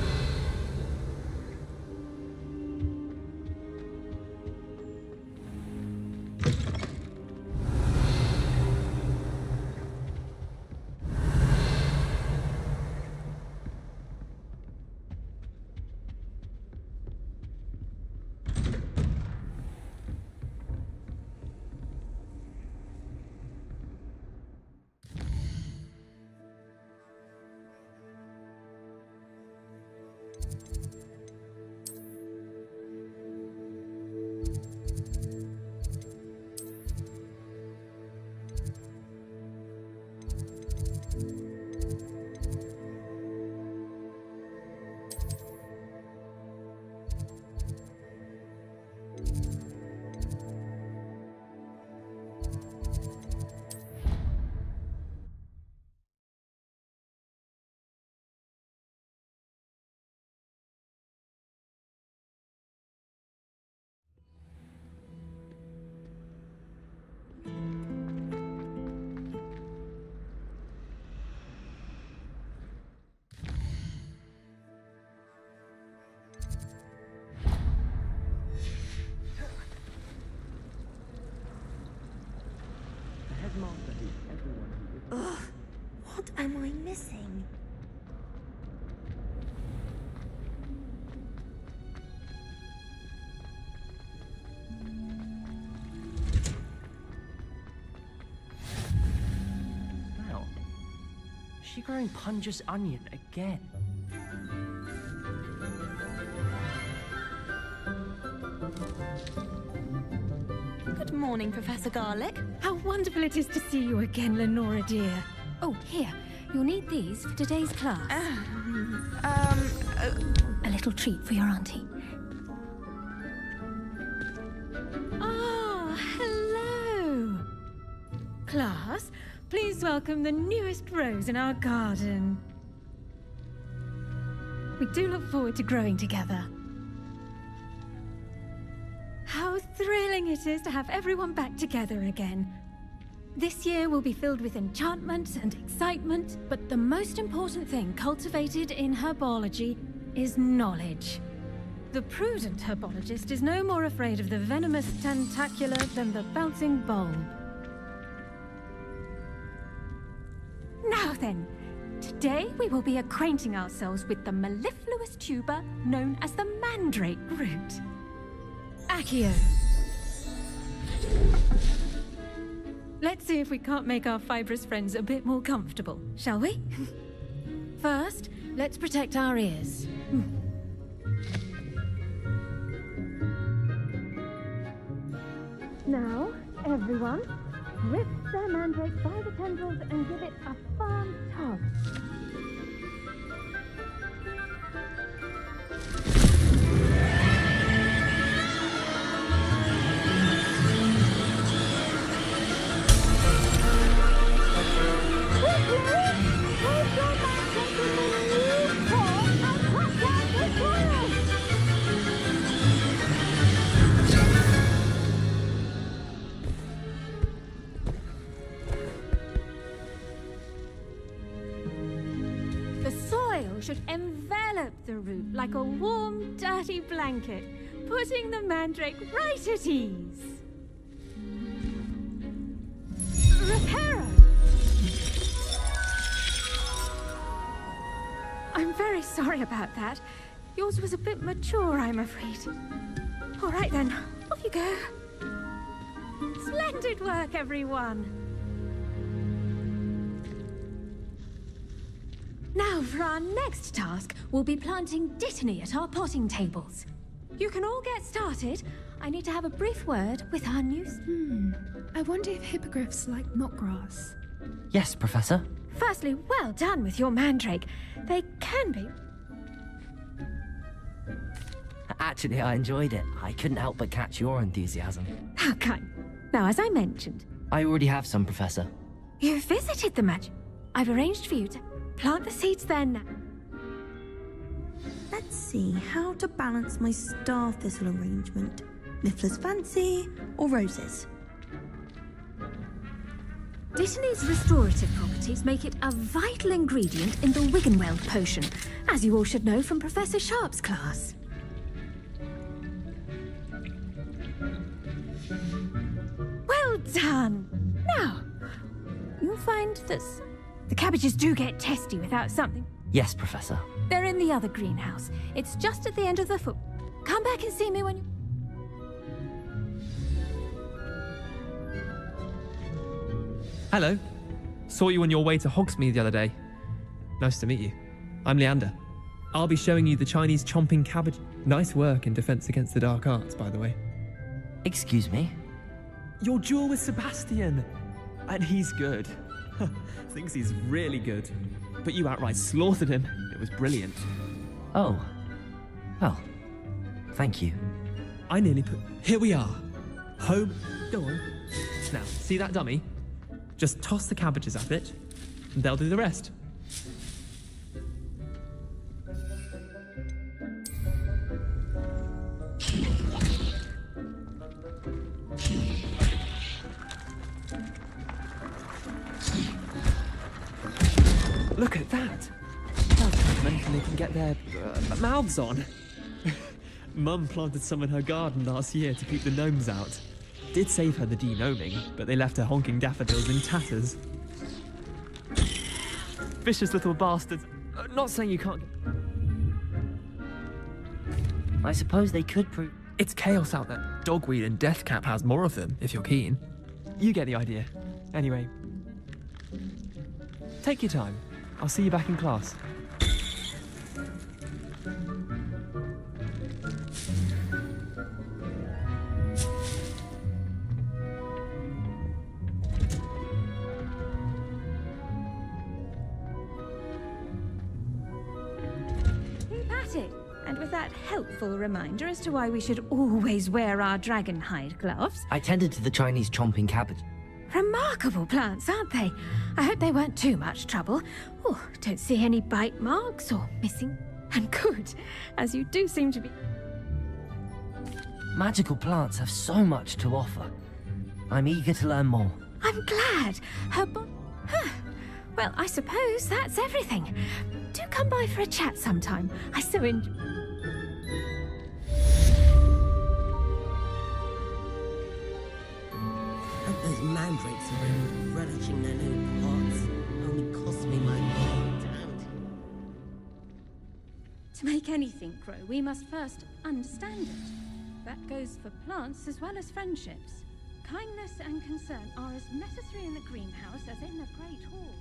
Ugh, what am I missing? Wow. Is she growing Punja's onion again? Good morning, Professor Garlick. How wonderful it is to see you again, Lenora dear. Oh, here. You'll need these for today's class. A little treat for your auntie. Ah, hello. Class, please welcome the newest rose in our garden. We do look forward to growing together. How thrilling it is to have everyone back together again. This year will be filled with enchantment and excitement, but the most important thing cultivated in herbology is knowledge. The prudent herbologist is no more afraid of the venomous tentacula than the bouncing bulb. Now then, today we will be acquainting ourselves with the mellifluous tuber known as the mandrake root. Accio. Let's see if we can't make our fibrous friends a bit more comfortable, shall we? First, let's protect our ears. Now, everyone, grip their mandrake by the tendrils and give it a firm tug. Should envelop the root like a warm, dirty blanket, putting the mandrake right at ease. Reparo! I'm very sorry about that. Yours was a bit mature, I'm afraid. All right then, off you go. Splendid work, everyone. Now, for our next task, we'll be planting dittany at our potting tables. You can all get started. I need to have a brief word with our new... I wonder if hippogriffs like knotgrass. Yes, Professor. Firstly, well done with your mandrake. They can be... Actually, I enjoyed it. I couldn't help but catch your enthusiasm. How kind. Now, as I mentioned... I already have some, Professor. You visited the magic. I've arranged for you to... plant the seeds then. Let's see how to balance my star thistle arrangement. Niffler's fancy or roses? Dittany's restorative properties make it a vital ingredient in the Wiggenweld potion, as you all should know from Professor Sharp's class. Well done! Now, you'll find that the cabbages do get testy without something. Yes, Professor. They're in the other greenhouse. It's just at the end of the foot. Come back and see me when you... Hello. Saw you on your way to Hogsmeade the other day. Nice to meet you. I'm Leander. I'll be showing you the Chinese chomping cabbage. Nice work in Defense Against the Dark Arts, by the way. Excuse me? Your duel with Sebastian. And he's good. Thinks he's really good. But you outright slaughtered him. It was brilliant. Oh. Well, thank you. I nearly put... Here we are. Home... Go on. Now, see that dummy? Just toss the cabbages at it, and they'll do the rest. Look at that! That's anything they can get their mouths on. Mum planted some in her garden last year to keep the gnomes out. Did save her the de-gnoming, but they left her honking daffodils in tatters. Vicious little bastards. Not saying you can't... I suppose they could prove... It's chaos out there. Dogweed and Deathcap has more of them, if you're keen. You get the idea. Anyway, take your time. I'll see you back in class. And with that helpful reminder as to why we should always wear our dragon hide gloves. I tended to the Chinese chomping cabbage. Remarkable plants, aren't they? I hope they weren't too much trouble. Oh, don't see any bite marks or missing. And good, as you do seem to be... Magical plants have so much to offer. I'm eager to learn more. I'm glad. Well, I suppose that's everything. Do come by for a chat sometime. I so enjoy... Those mandrakes are really relishing their new pots. Only cost me my mortality. To make anything grow, we must first understand it. That goes for plants as well as friendships. Kindness and concern are as necessary in the greenhouse as in the Great Hall.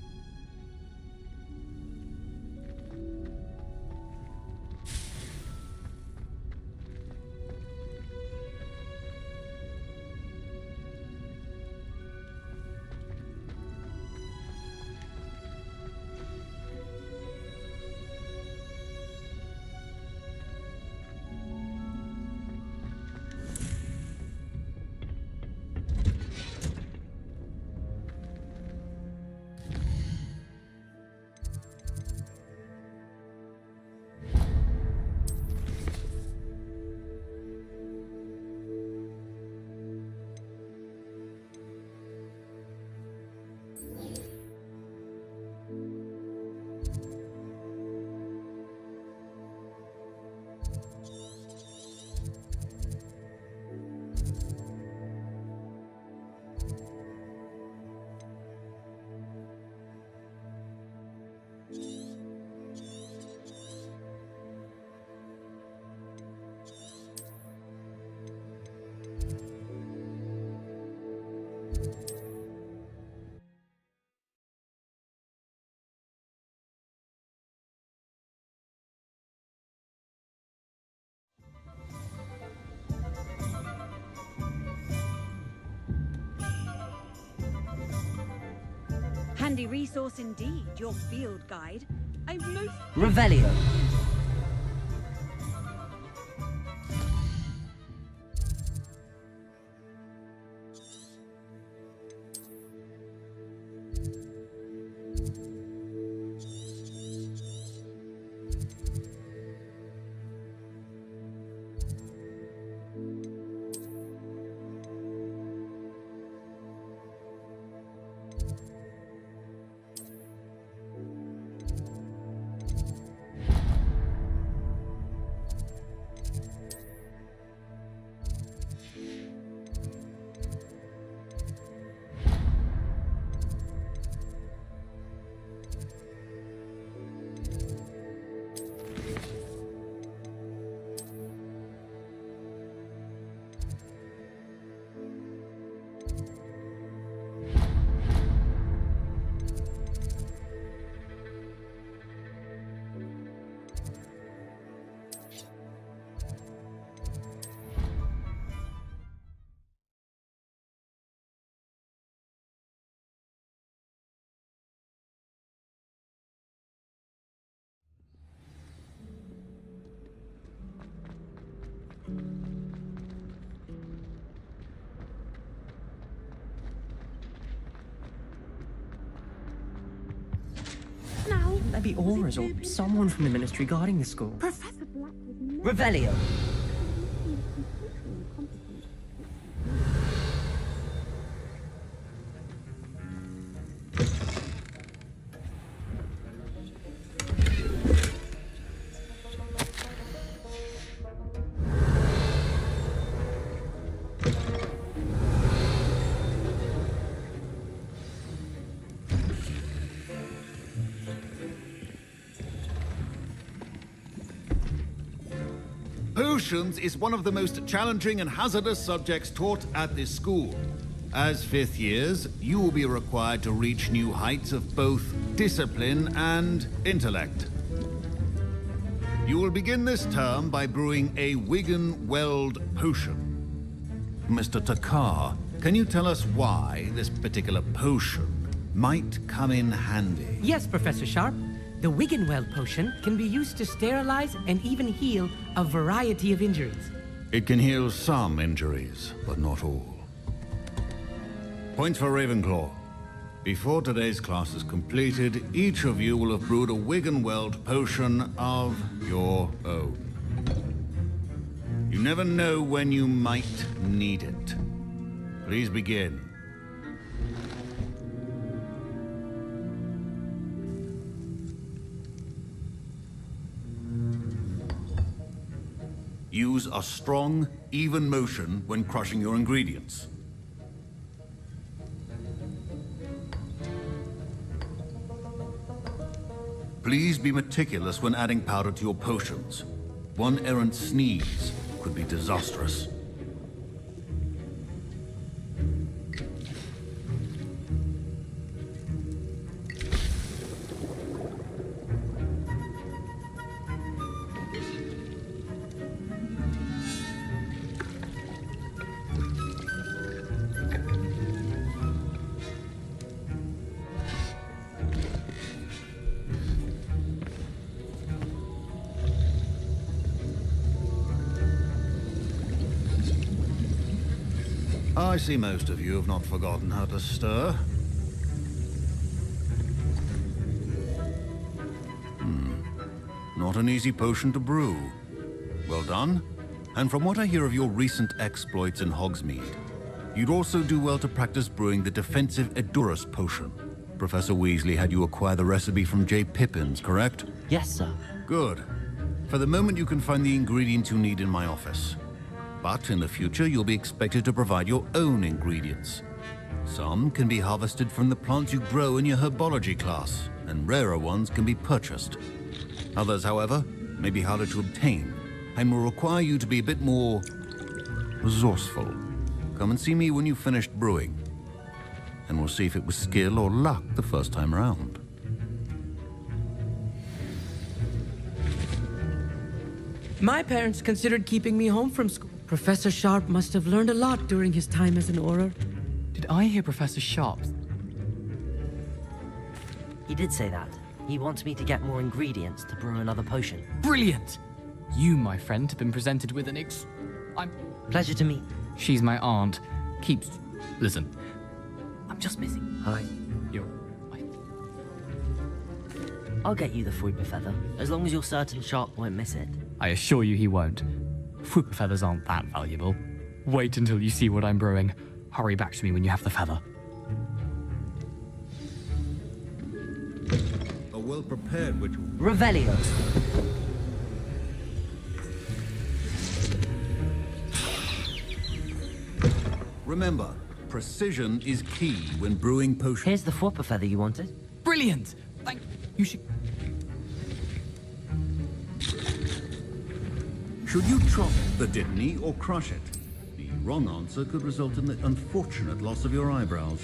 Handy resource indeed, your field guide. I'm most... Revelio. might be Aurors or someone from the Ministry guarding the school. Professor Black was Revelio. Potions is one of the most challenging and hazardous subjects taught at this school. As fifth years, you will be required to reach new heights of both discipline and intellect. You will begin this term by brewing a Wigan Weld potion. Mr. Takar, can you tell us why this particular potion might come in handy? Yes, Professor Sharp. The Wiggenweld potion can be used to sterilize and even heal a variety of injuries. It can heal some injuries, but not all. Points for Ravenclaw. Before today's class is completed, each of you will have brewed a Wiggenweld potion of your own. You never know when you might need it. Please begin. Use a strong, even motion when crushing your ingredients. Please be meticulous when adding powder to your potions. One errant sneeze could be disastrous. I see most of you have not forgotten how to stir. Not an easy potion to brew. Well done. And from what I hear of your recent exploits in Hogsmeade, you'd also do well to practice brewing the defensive Edurus potion. Professor Weasley had you acquire the recipe from J. Pippins, correct? Yes, sir. Good. For the moment, you can find the ingredients you need in my office. But in the future, you'll be expected to provide your own ingredients. Some can be harvested from the plants you grow in your herbology class, and rarer ones can be purchased. Others, however, may be harder to obtain, and will require you to be a bit more resourceful. Come and see me when you've finished brewing, and we'll see if it was skill or luck the first time around. My parents considered keeping me home from school. Professor Sharp must have learned a lot during his time as an Auror. Did I hear Professor Sharp? He did say that. He wants me to get more ingredients to brew another potion. Brilliant! You, my friend, have been presented with an Pleasure to meet. She's my aunt. Listen. I'm just missing. Hi. You're... I'll get you the Fruit Feather, as long as you're certain Sharp won't miss it. I assure you he won't. Fruit feathers aren't that valuable. Wait until you see what I'm brewing. Hurry back to me when you have the feather. A well-prepared ritual. Revelio. Remember, precision is key when brewing potions. Here's the Fwopper Feather you wanted. Brilliant! You should... Should you chop the Dittany or crush it? The wrong answer could result in the unfortunate loss of your eyebrows.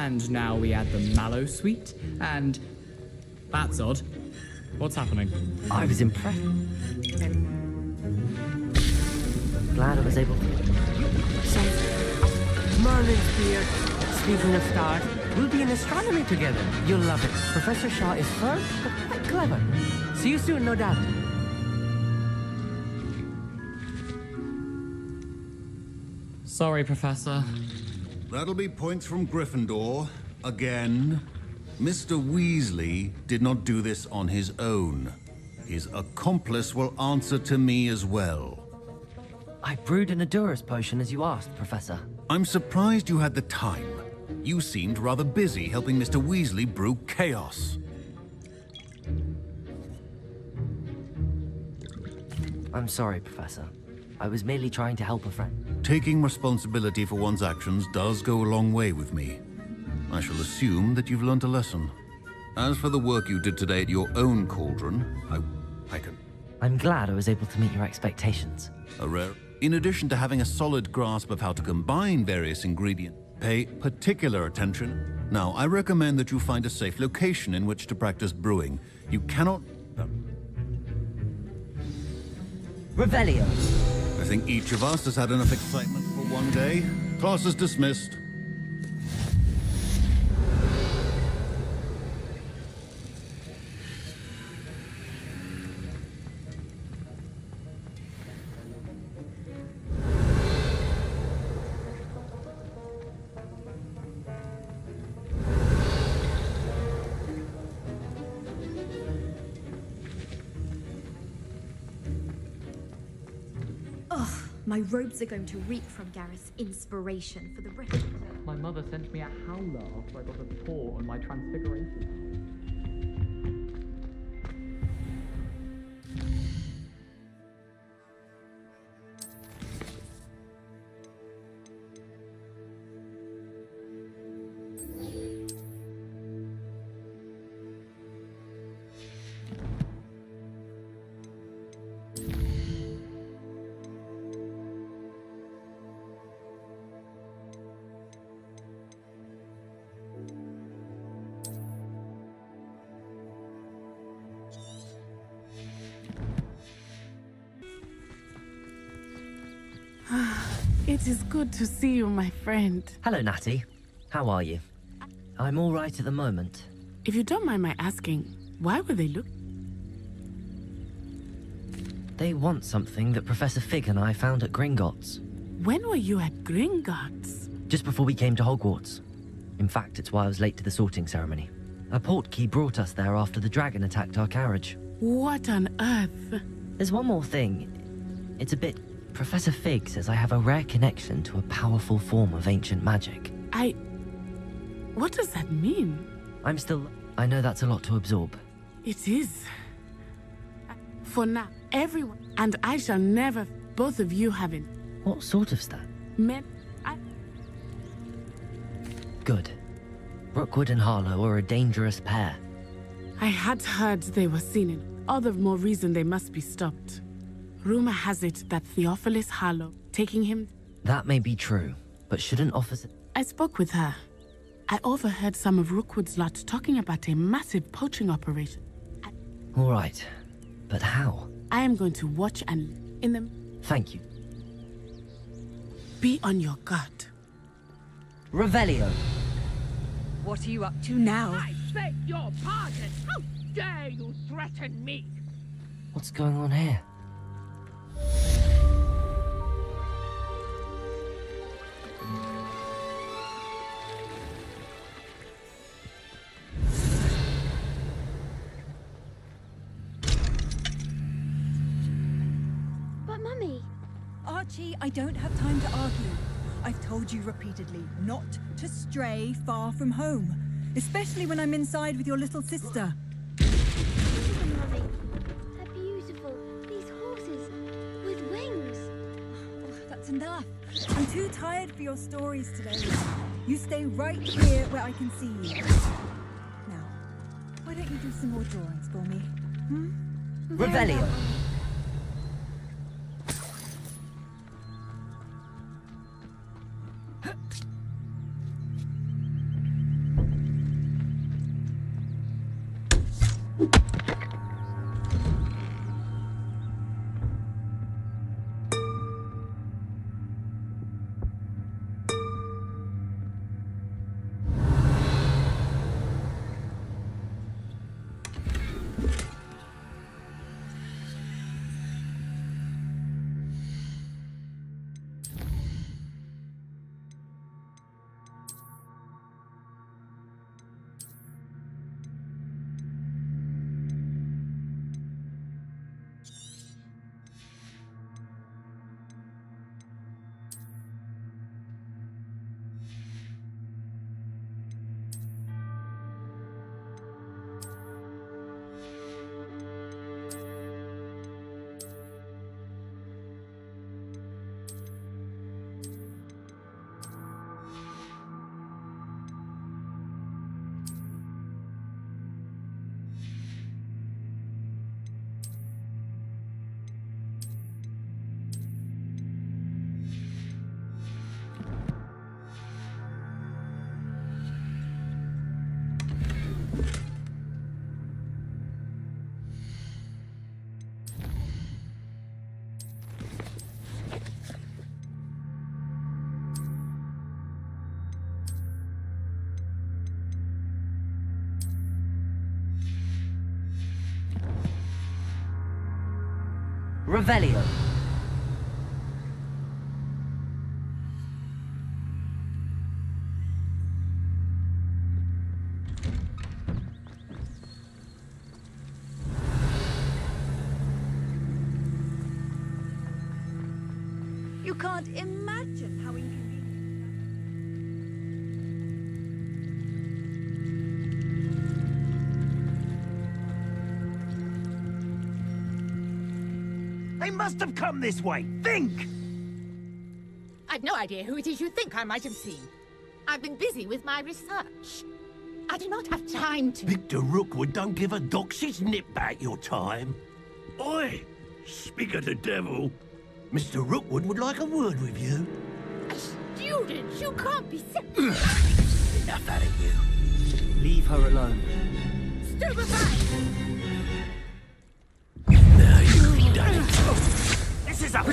And now we add the Mallow Suite, and... That's odd. What's happening? I was impressed. Glad I was able to... Merlin's beard. Speaking of stars, we'll be in astronomy together. You'll love it. Professor Shaw is firm, but quite clever. See you soon, no doubt. Sorry, Professor. That'll be points from Gryffindor. Again. Mr. Weasley did not do this on his own. His accomplice will answer to me as well. I brewed an Adurus potion as you asked, Professor. I'm surprised you had the time. You seemed rather busy helping Mr. Weasley brew chaos. I'm sorry, Professor. I was merely trying to help a friend. Taking responsibility for one's actions does go a long way with me. I shall assume that you've learnt a lesson. As for the work you did today at your own cauldron, I can... I'm glad I was able to meet your expectations. In addition to having a solid grasp of how to combine various ingredients, pay particular attention. Now, I recommend that you find a safe location in which to practice brewing. You cannot... Revelio. I think each of us has had enough excitement for one day. Class is dismissed. My robes are going to reek from Gareth's inspiration for the rest of the day. My mother sent me a howler after I got a paw on my transfiguration. It is good to see you, my friend. Hello, Natty. How are you? I'm all right at the moment. If you don't mind my asking, why were they They want something that Professor Fig and I found at Gringotts. When were you at Gringotts? Just before we came to Hogwarts. In fact, it's why I was late to the sorting ceremony. A portkey brought us there after the dragon attacked our carriage. What on earth? There's one more thing. It's a bit... Professor Fig says I have a rare connection to a powerful form of ancient magic. What does that mean? I know that's a lot to absorb. It is. For now, everyone, and I shall never, both of you have it. What sort of stuff? Good. Rookwood and Harlow are a dangerous pair. I had heard they were seen in. All the more reason they must be stopped. Rumor has it that Theophilus Harlow, taking him... That may be true, but shouldn't officer... I spoke with her. I overheard some of Rookwood's lot talking about a massive poaching operation. All right, but how? I am going to watch and in them. Thank you. Be on your guard. Revelio. What are you up to now? I beg your pardon! How dare you threaten me? What's going on here? But Mummy... Archie, I don't have time to argue. I've told you repeatedly not to stray far from home, especially when I'm inside with your little sister. Mummy, they're beautiful. These horses with wings. Oh, that's enough. I'm too tired for your stories today. You stay right here where I can see you. Now, why don't you do some more drawings for me? Revelio. Revelio. You can't imagine how inconvenient. They must have come this way. Think! I've no idea who it is you think I might have seen. I've been busy with my research. I do not have time to... Victor Rookwood don't give a doxy's nip back your time. Oi! Speak of the devil. Mr. Rookwood would like a word with you. Students, you can't be... Enough out of you. Leave her alone. Stupefy! Now you've done it. This is a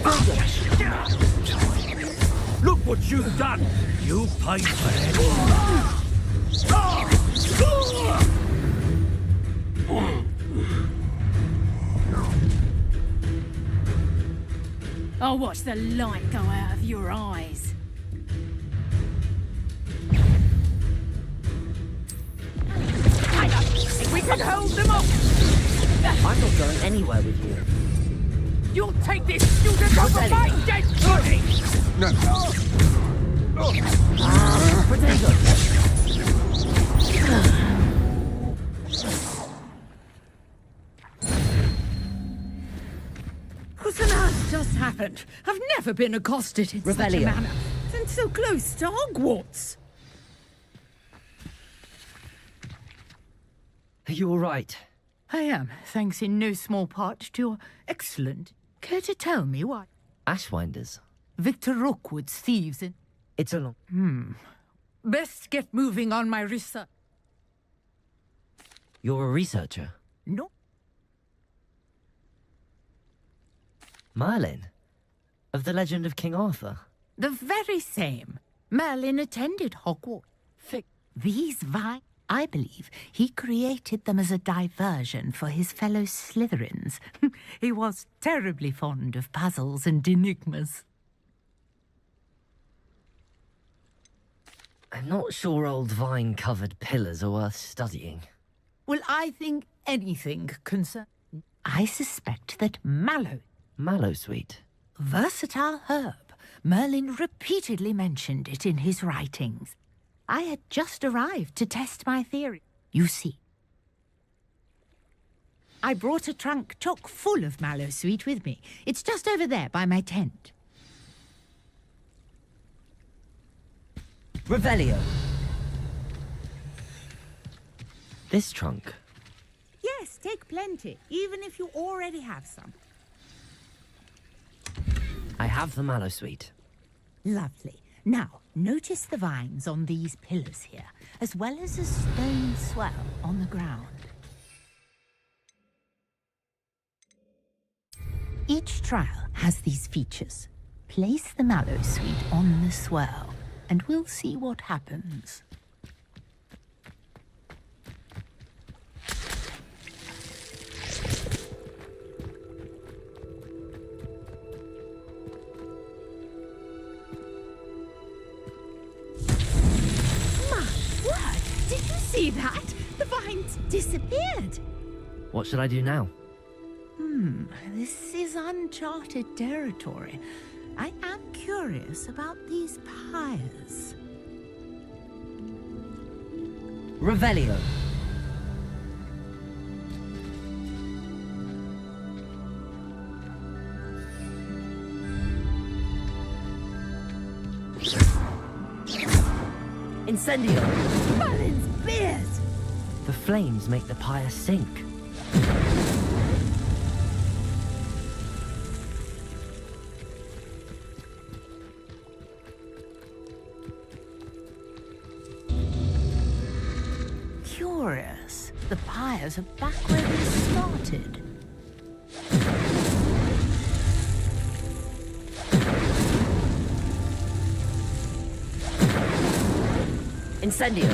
Look what you've done. You paid for it. I'll watch the light go out of your eyes. We can hold them off! I'm not going anywhere with you. You'll take this student over my dead body! What on earth just happened? I've never been accosted in such a manner. And so close to Hogwarts. Are you all right? I am, thanks in no small part to your excellent. Care to tell me why? Ashwinders. Victor Rookwood's thieves in... It's a long... Best get moving on my research. You're a researcher? No. Merlin? Of the legend of King Arthur? The very same. Merlin attended Hogwarts. These vines, I believe, he created them as a diversion for his fellow Slytherins. He was terribly fond of puzzles and enigmas. I'm not sure old vine-covered pillars are worth studying. Well, I think anything concerns... I suspect that mallow... Mallowsweet? Versatile herb. Merlin repeatedly mentioned it in his writings. I had just arrived to test my theory. You see, I brought a trunk chock full of mallowsweet with me. It's just over there by my tent. Revelio. This trunk? Yes, take plenty, even if you already have some. I have the mallowsweet. Lovely. Now, notice the vines on these pillars here, as well as a stone swell on the ground. Each trial has these features. Place the mallowsweet on the swell, and we'll see what happens. See that? The vines disappeared. What should I do now? This is uncharted territory. I am curious about these pyres. Revelio. Incendio. Merlin's beard! The flames make the pyre sink. Curious. The pyres are back where they started. Incendio.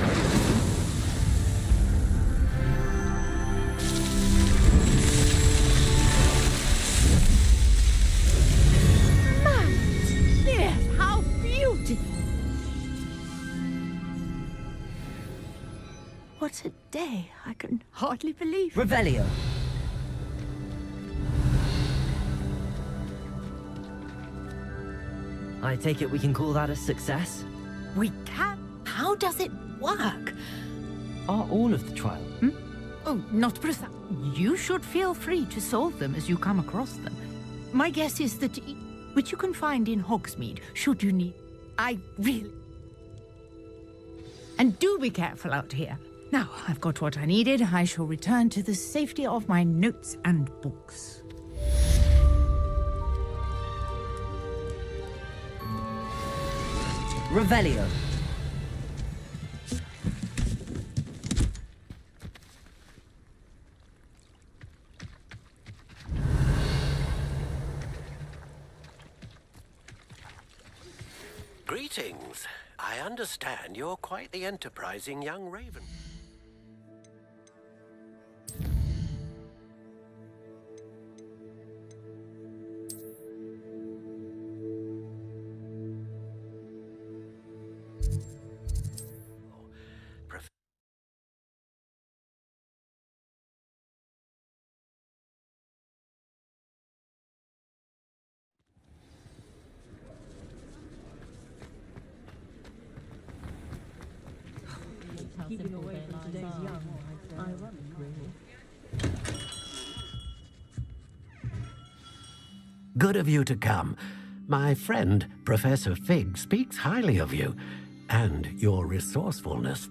hardly believe. Revelio. I take it we can call that a success? We can. How does it work? Are all of the trial? Oh, not precise. You should feel free to solve them as you come across them. My guess is that which you can find in Hogsmeade, should you need. I really. And do be careful out here. Now, I've got what I needed. I shall return to the safety of my notes and books. Revelio. Greetings. I understand you're quite the enterprising young raven. Keeping away from today's young. Ironic, really. Good of you to come. My friend, Professor Fig, speaks highly of you and your resourcefulness.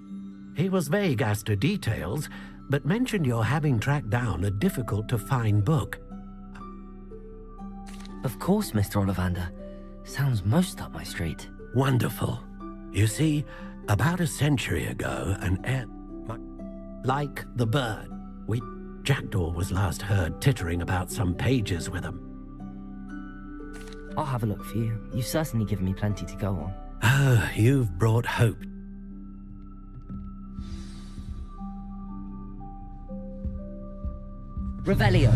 He was vague as to details, but mentioned your having tracked down a difficult-to-find book. Of course, Mr. Ollivander. Sounds most up my street. Wonderful. You see, about a century ago, an like the bird, Jackdaw was last heard tittering about some pages with him. I'll have a look for you. You've certainly given me plenty to go on. Oh, you've brought hope. Revelio.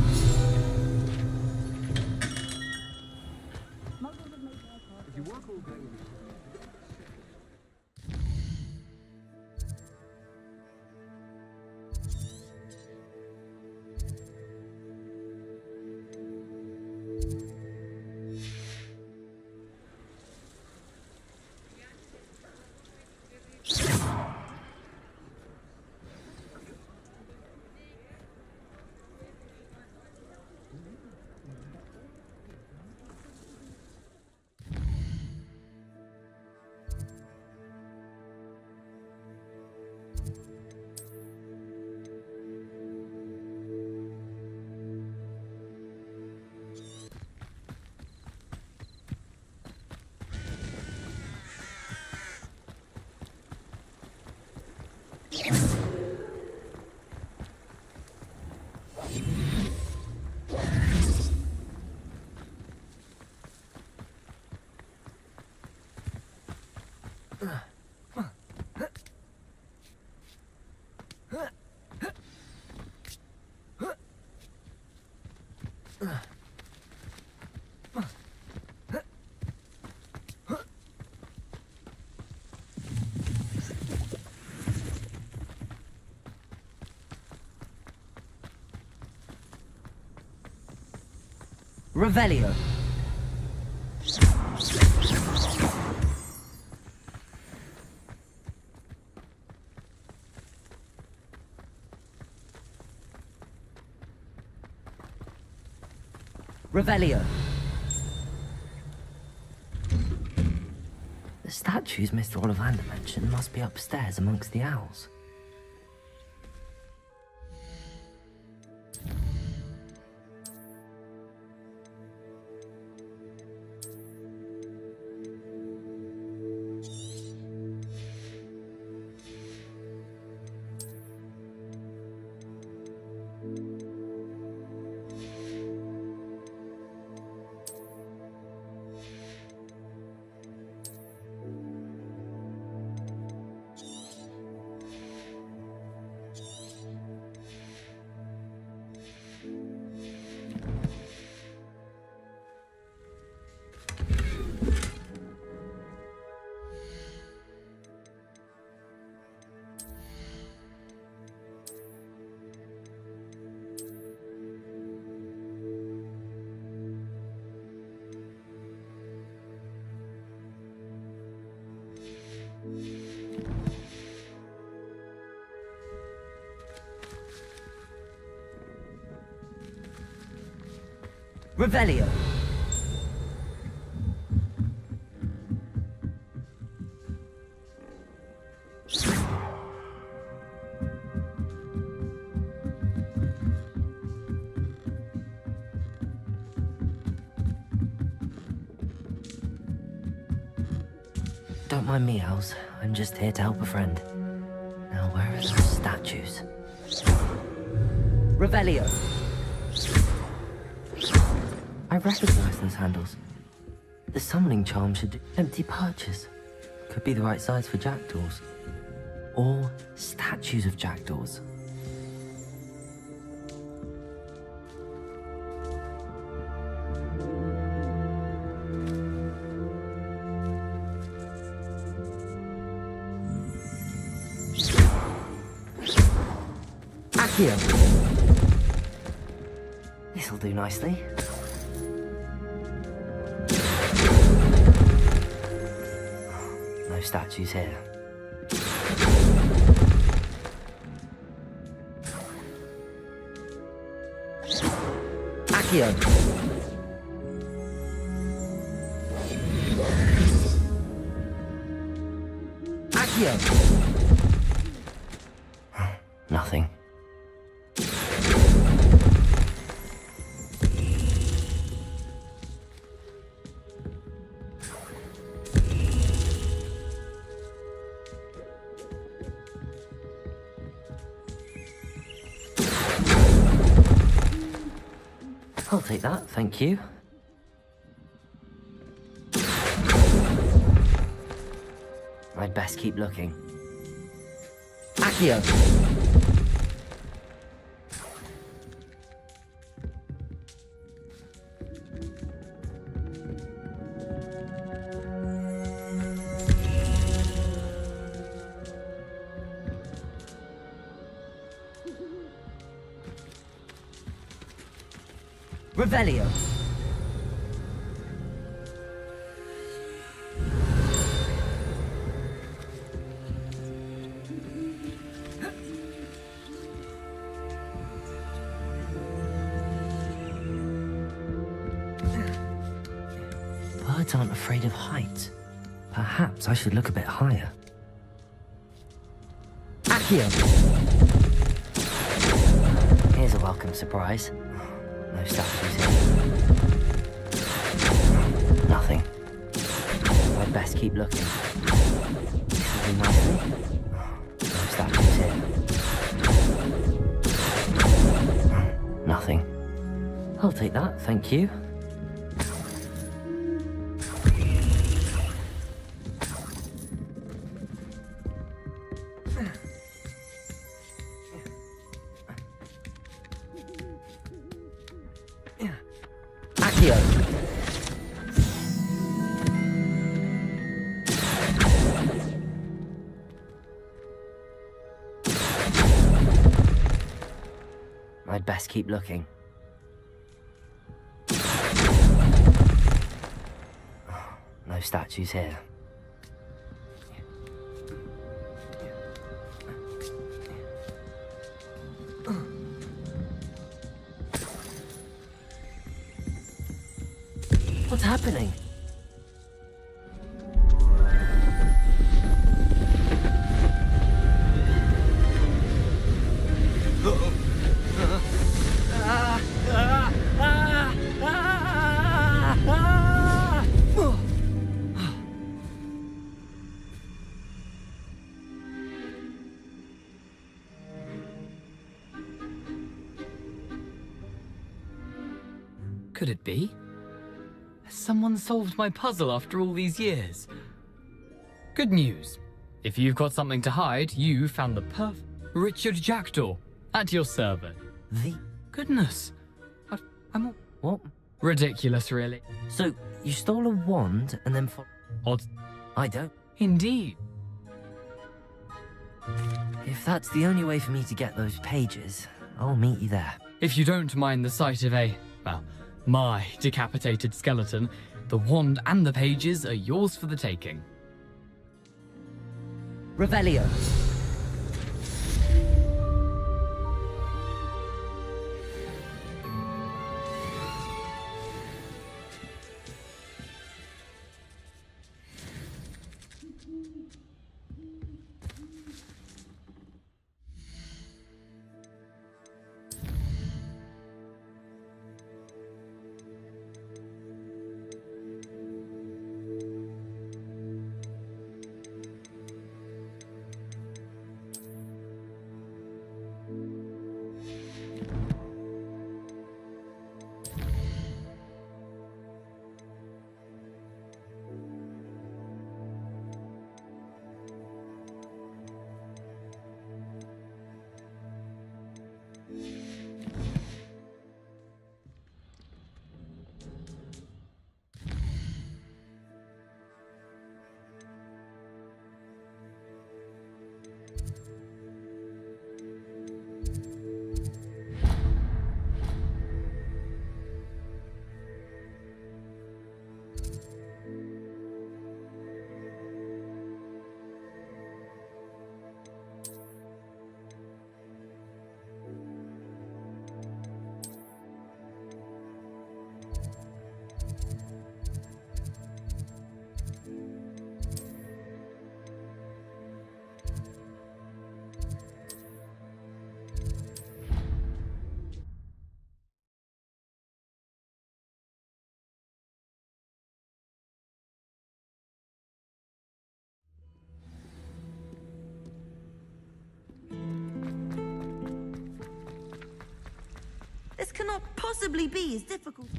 Revelio. Revelio. The statues Mr. Ollivander mentioned must be upstairs amongst the owls. Revelio. Don't mind me, Owls. I'm just here to help a friend. Now, where are those statues? Revelio! I recognize those handles. The summoning charm should do empty perches. Could be the right size for jackdaws. Or statues of jackdaws. Accio! This'll do nicely. No statues here. Accio! Accio! Nothing. I'll take that, thank you. I'd best keep looking. Accio! Revelio. Birds aren't afraid of heights. Perhaps I should look a bit higher. Accio. Here's a welcome surprise. No statues here. Nothing. I'd best keep looking. This'll do nicely. No statues here. Nothing. I'll take that, thank you. Accio. I'd best keep looking. No statues here. What's happening? Could it be? Someone solved my puzzle after all these years. Good news. If you've got something to hide, you found the perfect Richard Jackdaw at your server. The... Goodness. I'm... What? Ridiculous, really. So, you stole a wand and then... Odd. I don't. Indeed. If that's the only way for me to get those pages, I'll meet you there. If you don't mind the sight of a, well, my decapitated skeleton, the wand and the pages are yours for the taking. Revelio. possibly be as difficult?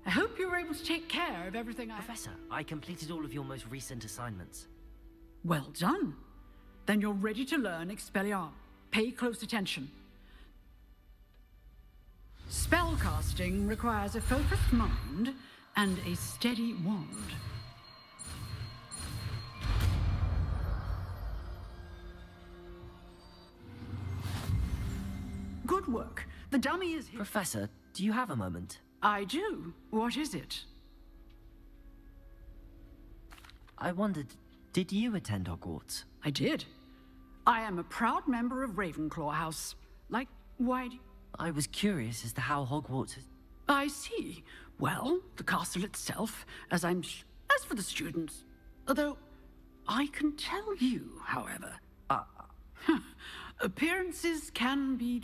I hope you were able to take care of everything Professor, I completed all of your most recent assignments. Well done. Then you're ready to learn Expelliarmus. Pay close attention. Spellcasting requires a focused mind and a steady wand. Good work. The dummy is here. Professor, do you have a moment? I do. What is it? I wondered, did you attend Hogwarts? I did. I am a proud member of Ravenclaw House. Like, why do you... I was curious as to how Hogwarts has... I see. Well, the castle itself, as for the students. Although, I can tell you, however, appearances can be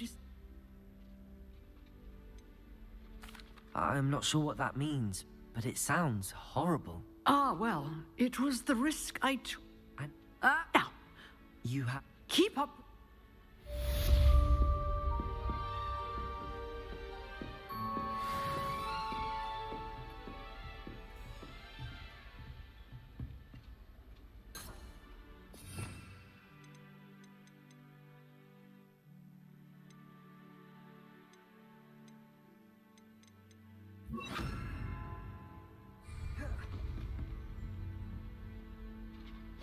I'm not sure what that means, but it sounds horrible. Ah, well, it was the risk I took. And... now. You have... Keep up.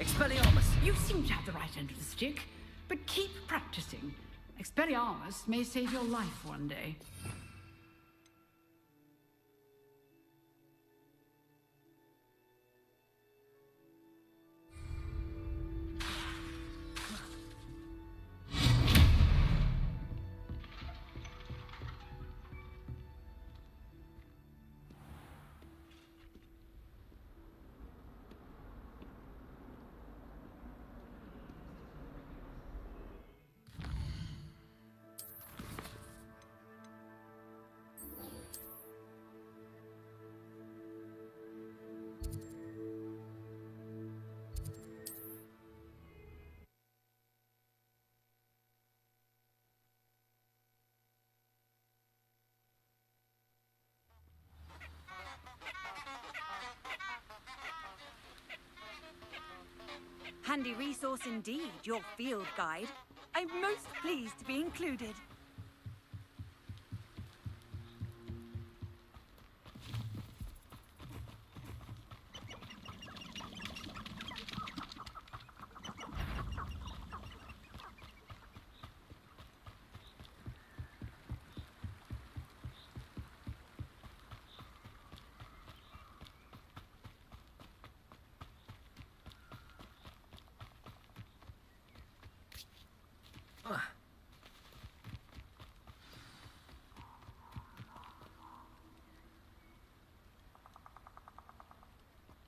Expelliarmus! You seem to have the right end of the stick, but keep practicing. Expelliarmus may save your life one day. Handy resource indeed, your field guide. I'm most pleased to be included.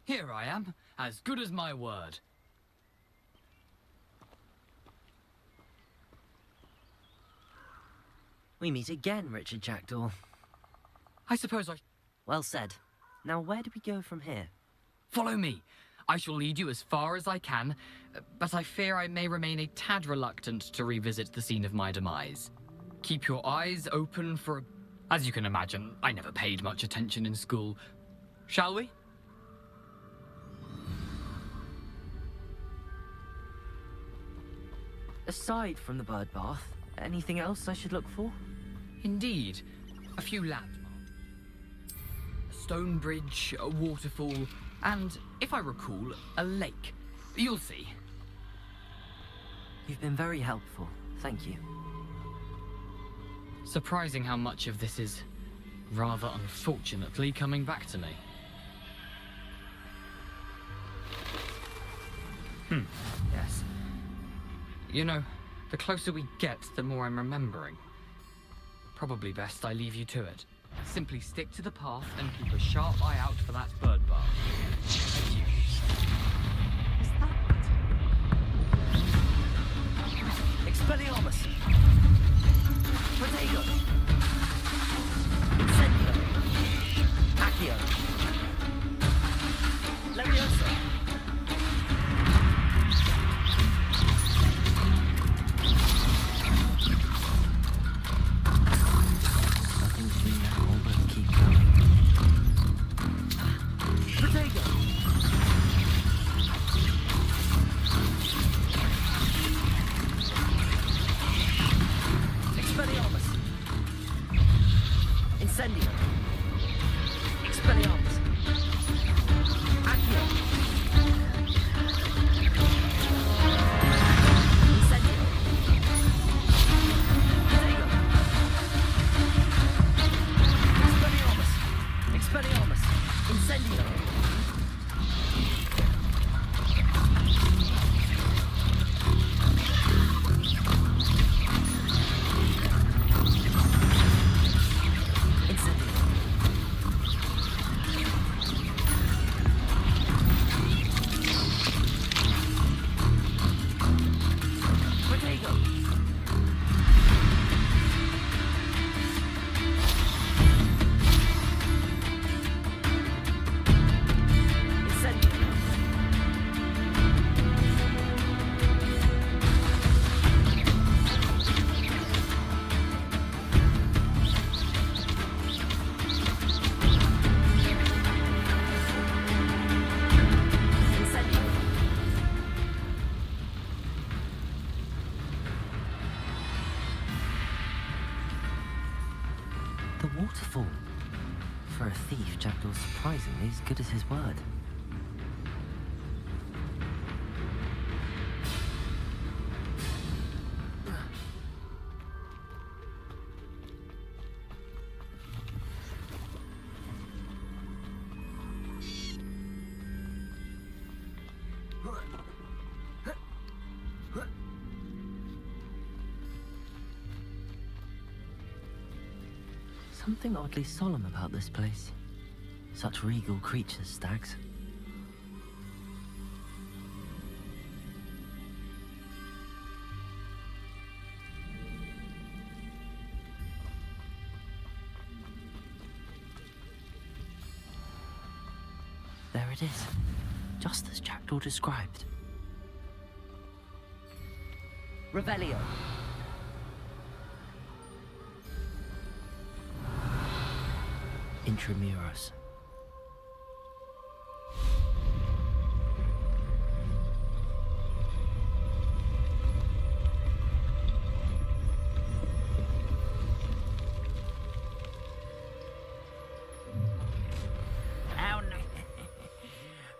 Here I am, as good as my word. We meet again, Richard Jackdaw. I suppose I... Well said. Now where do we go from here? Follow me. I shall lead you as far as I can, but I fear I may remain a tad reluctant to revisit the scene of my demise. Keep your eyes open for... As you can imagine, I never paid much attention in school. Shall we? Aside from the bird bath, anything else I should look for? Indeed. A few landmarks. A stone bridge, a waterfall, and, if I recall, a lake. You'll see. You've been very helpful. Thank you. Surprising how much of this is, rather unfortunately, coming back to me. Yes. You know, the closer we get, the more I'm remembering. Probably best I leave you to it. Simply stick to the path and keep a sharp eye out for that bird bath. Thank you. Expelliarmus! Protego! Incendio! Accio! Leviosa! Nothing to do now but keep going. Protego! Expelliarmus! Incendio! Expelliarmus! Accio! Incendio! Protego! Expelliarmus! Expelliarmus! Incendio! The waterfall. For a thief, Jackdaw's surprisingly as good as his word. Something oddly solemn about this place. Such regal creatures, stags. There it is, just as Jackdaw described. Revelio. Intramuros.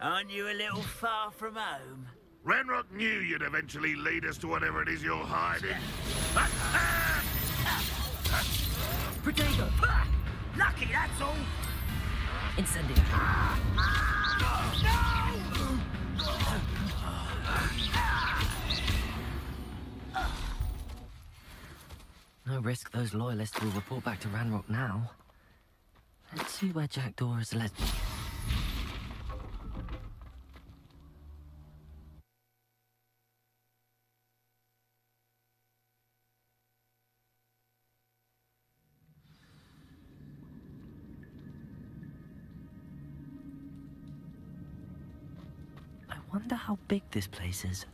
Aren't you a little far from home? Ranrock knew you'd eventually lead us to whatever it is you're hiding. Protego! Lucky, that's all! Incendio! No risk those loyalists will report back to Ranrock now. Let's see where Jackdaw has led me. Wonder how big this place is.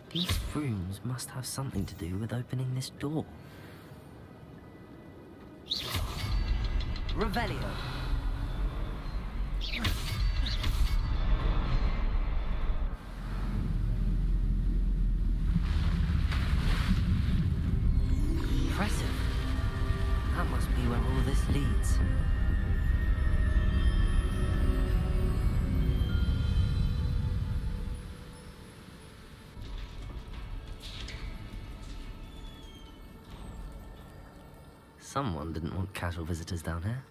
These rooms must have something to do with opening this door. Revelio. Impressive. That must be where all this leads. Someone didn't want casual visitors down here.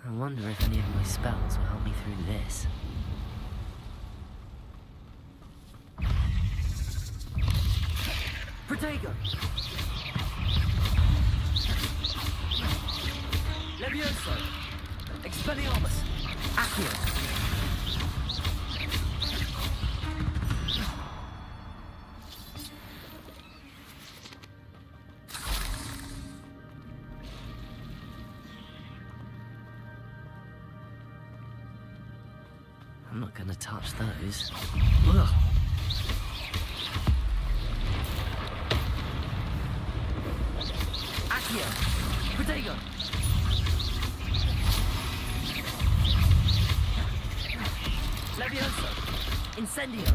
I wonder if any of my spells will help me through this. Protego! Levioso! Expelliarmus! Accio! I'm not gonna touch those. Ugh. Accio! Protego! Levioso! Incendio!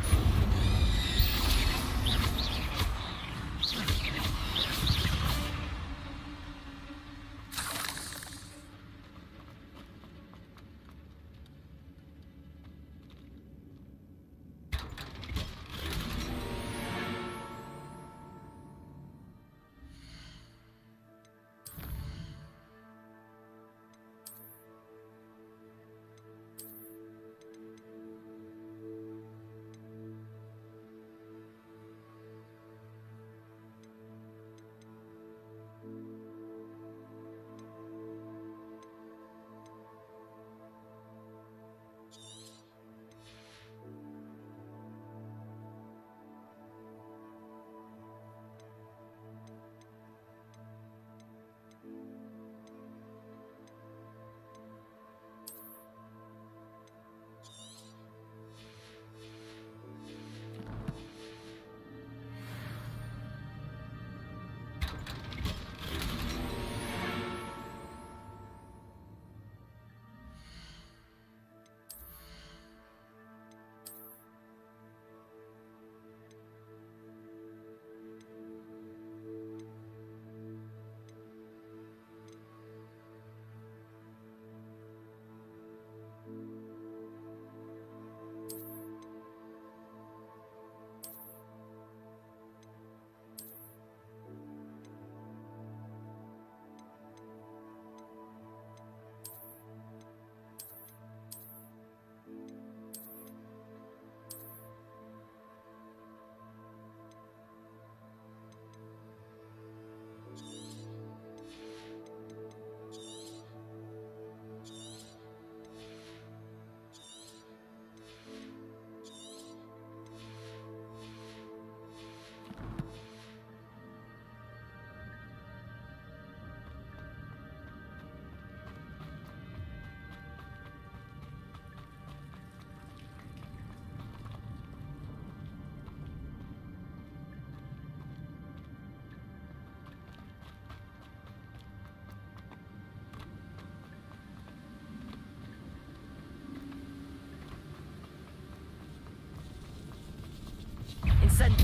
Send.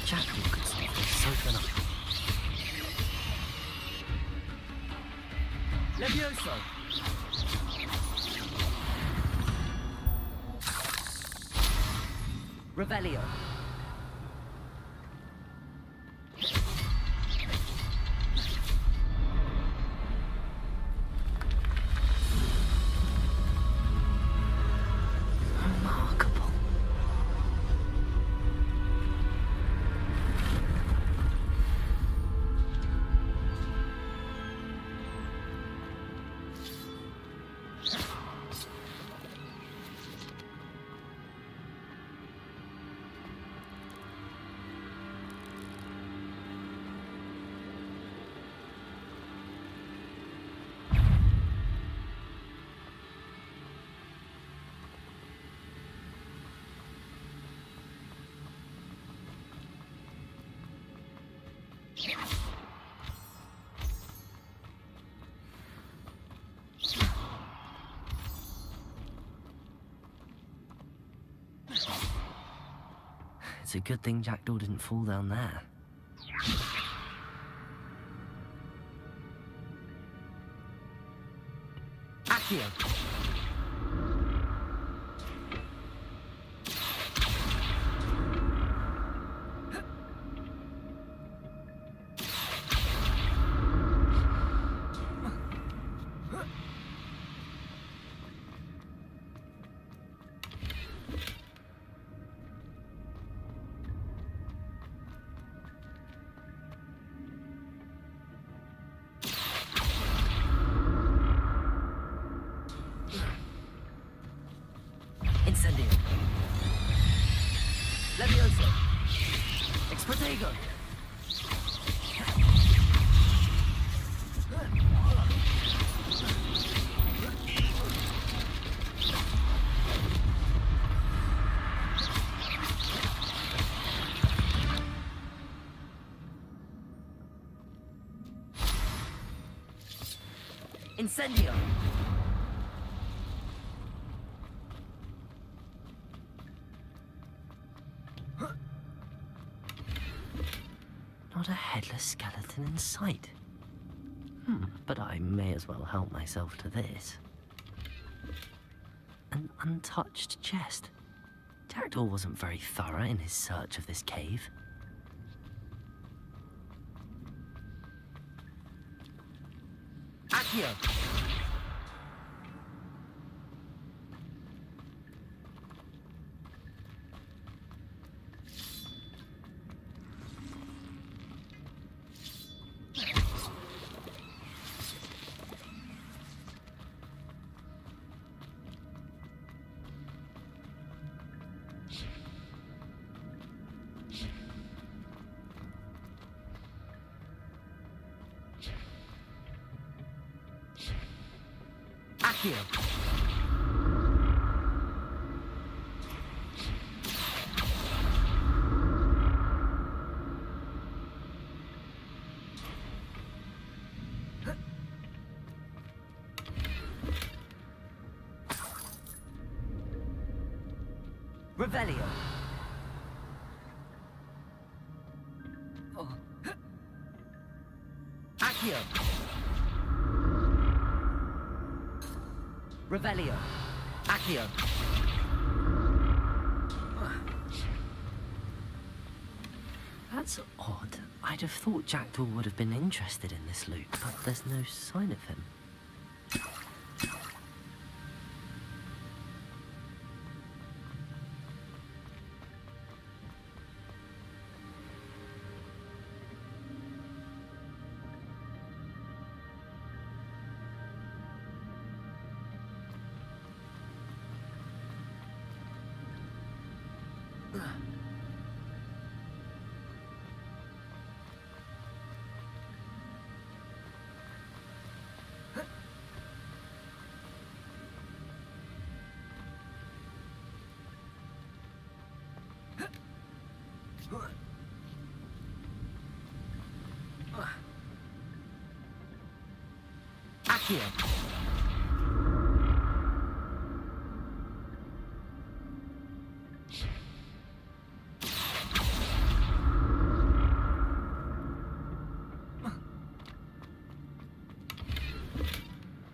Jackal could solve this so enough. Levioso! Revelio! It's a good thing Jackdaw didn't fall down there. Accio! Incendio. Levioso. Expotego. Incendio. Not a headless skeleton in sight. But I may as well help myself to this. An untouched chest. Jackdaw wasn't very thorough in his search of this cave. Accio! Accio! Revelio. Oh. Accio. Revelio. Accio. That's odd. I'd have thought Jackdaw would have been interested in this loot, but there's no sign of him. Accio.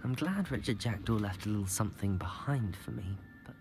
I'm glad Richard Jackdaw left a little something behind for me, but...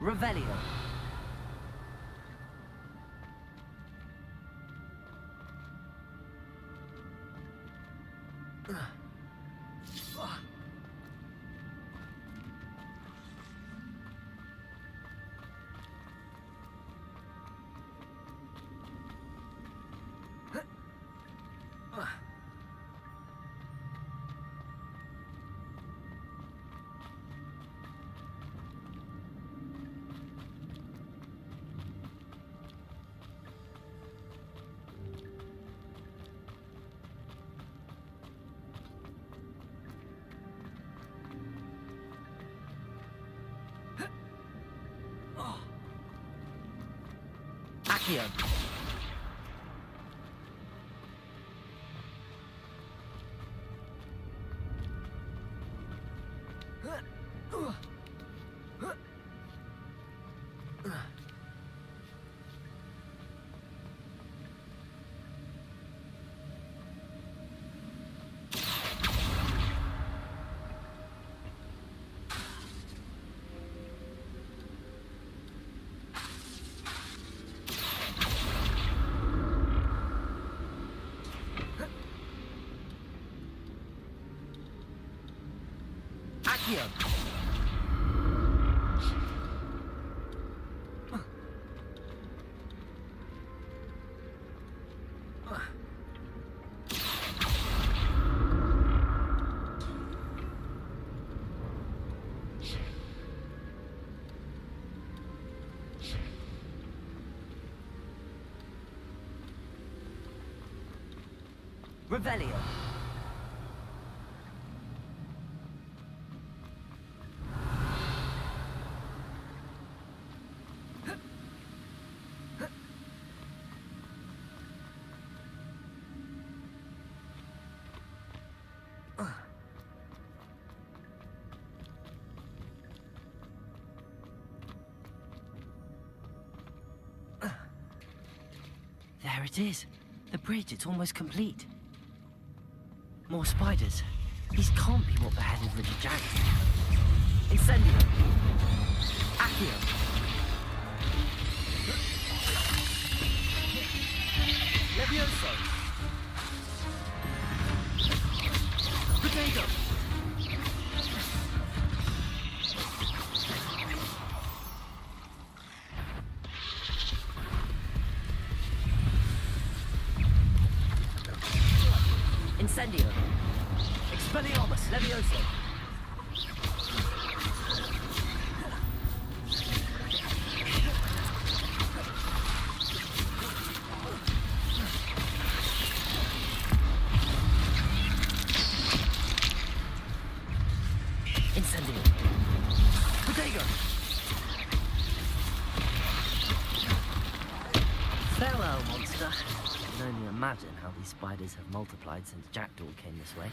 Revelio. Accio. Accio. Revelio. There it is. The bridge, it's almost complete. More spiders. These can't be what beheaded Richard Jackson. Incendio. Accio. Levioso. Potato. Incendio. Expelliarmus. Levioso. Incendio. Potato. Farewell, monster. I can only imagine how these spiders have multiplied since Jackdaw came this way.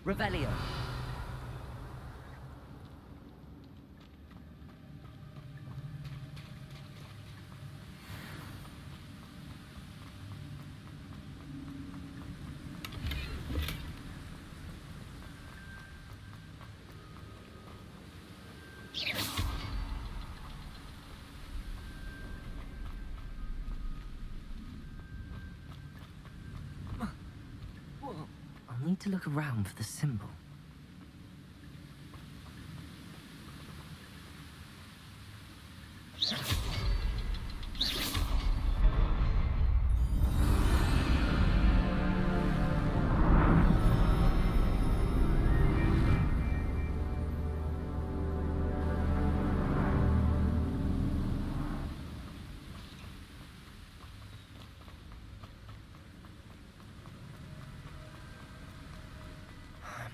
Revelio. I'll need to look around for the symbol.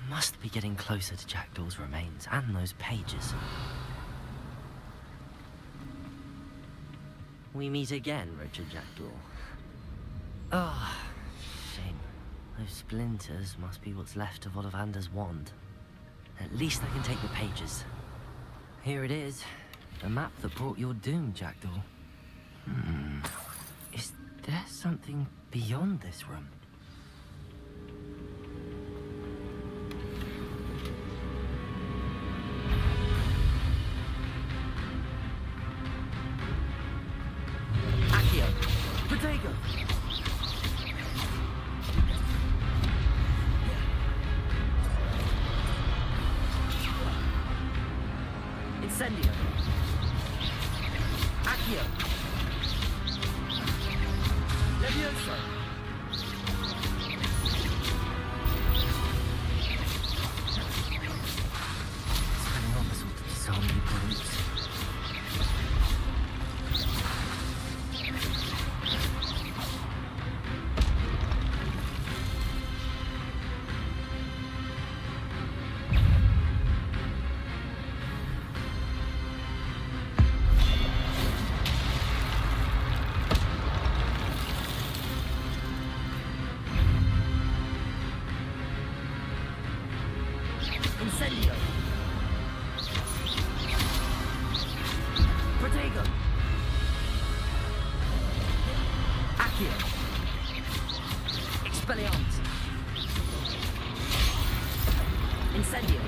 Must be getting closer to Jackdaw's remains and those pages. We meet again, Richard Jackdaw. Ah, shame. Those splinters must be what's left of Ollivander's wand. At least I can take the pages. Here it is. The map that brought your doom, Jackdaw. Is there something beyond this room? Potato. Accio. Levioso. Spelling on the sort of so many points. Incendio. Protego. Accio. Expelliarmus. Incendio.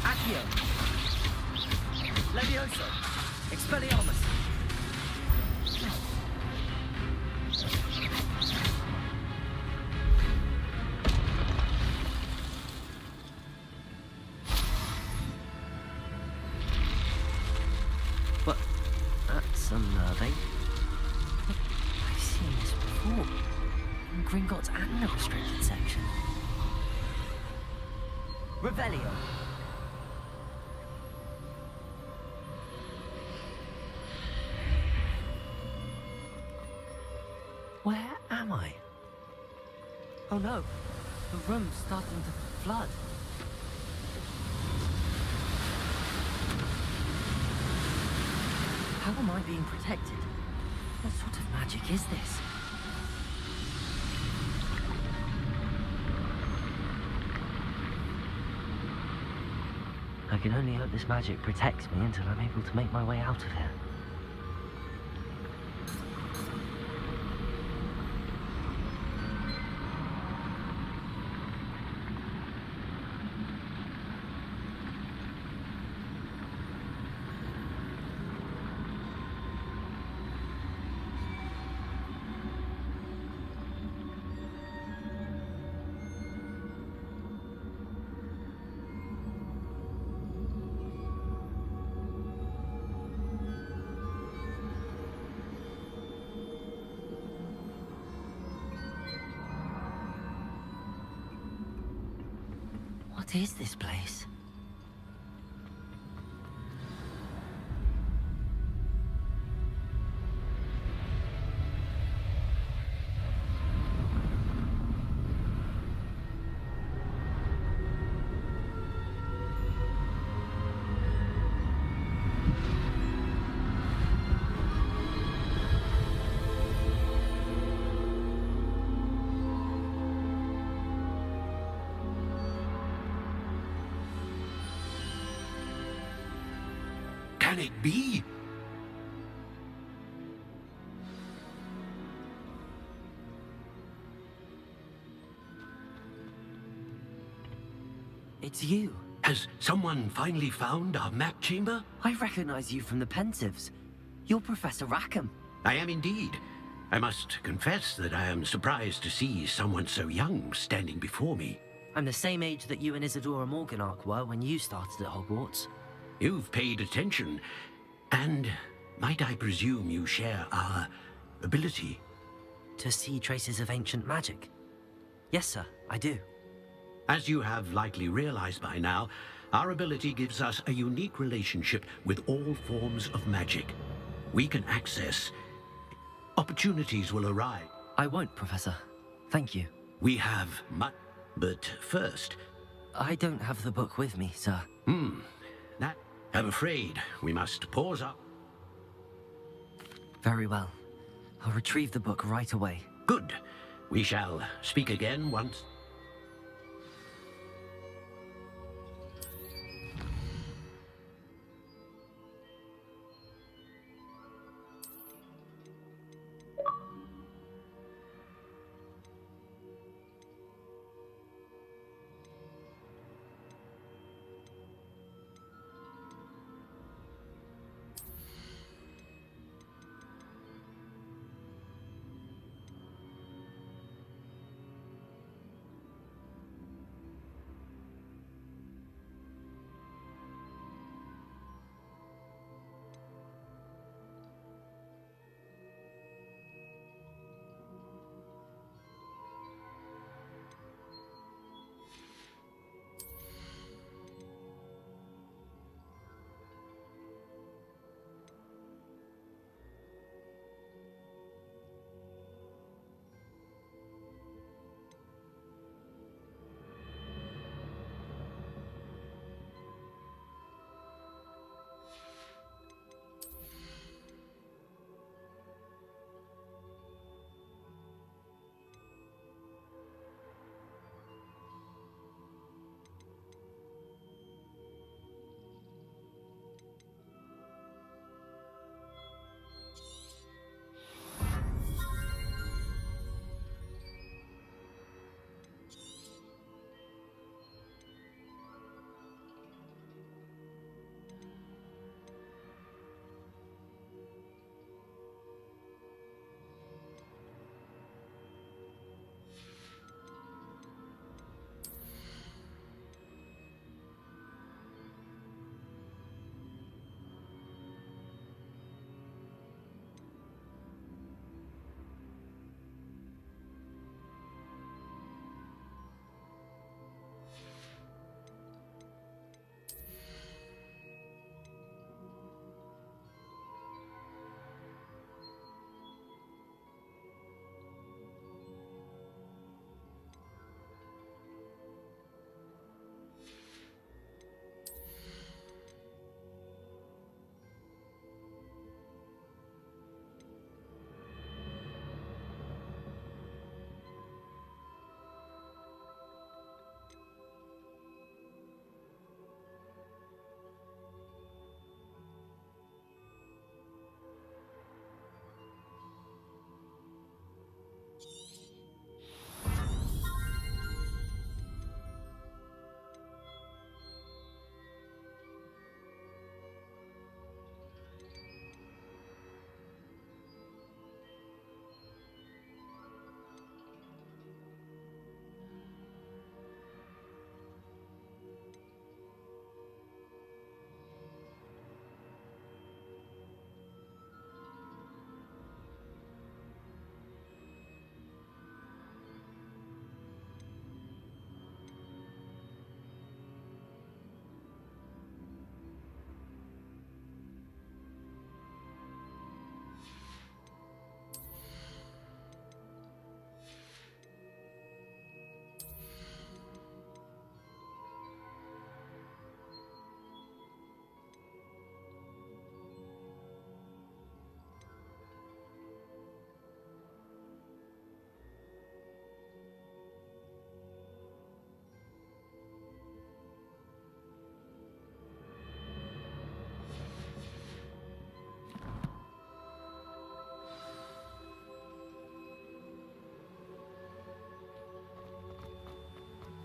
Accio. Levioso. Expelliarmus. But that's unnerving. I've seen this before. In Gringotts and the restricted section. Revelio. Where am I? Oh no, the room's starting to flood. How am I being protected? What sort of magic is this? I can only hope this magic protects me until I'm able to make my way out of here. What is this place? Can it be? It's you. Has someone finally found our map chamber? I recognize you from the Pensives. You're Professor Rackham. I am indeed. I must confess that I am surprised to see someone so young standing before me. I'm the same age that you and Isadora Morganach were when you started at Hogwarts. You've paid attention, and might I presume you share our ability? To see traces of ancient magic? Yes, sir, I do. As you have likely realized by now, our ability gives us a unique relationship with all forms of magic. We can access... Opportunities will arise. I won't, Professor. Thank you. We have much... But first... I don't have the book with me, sir. That... I'm afraid we must pause up. Very well. I'll retrieve the book right away. Good. We shall speak again once...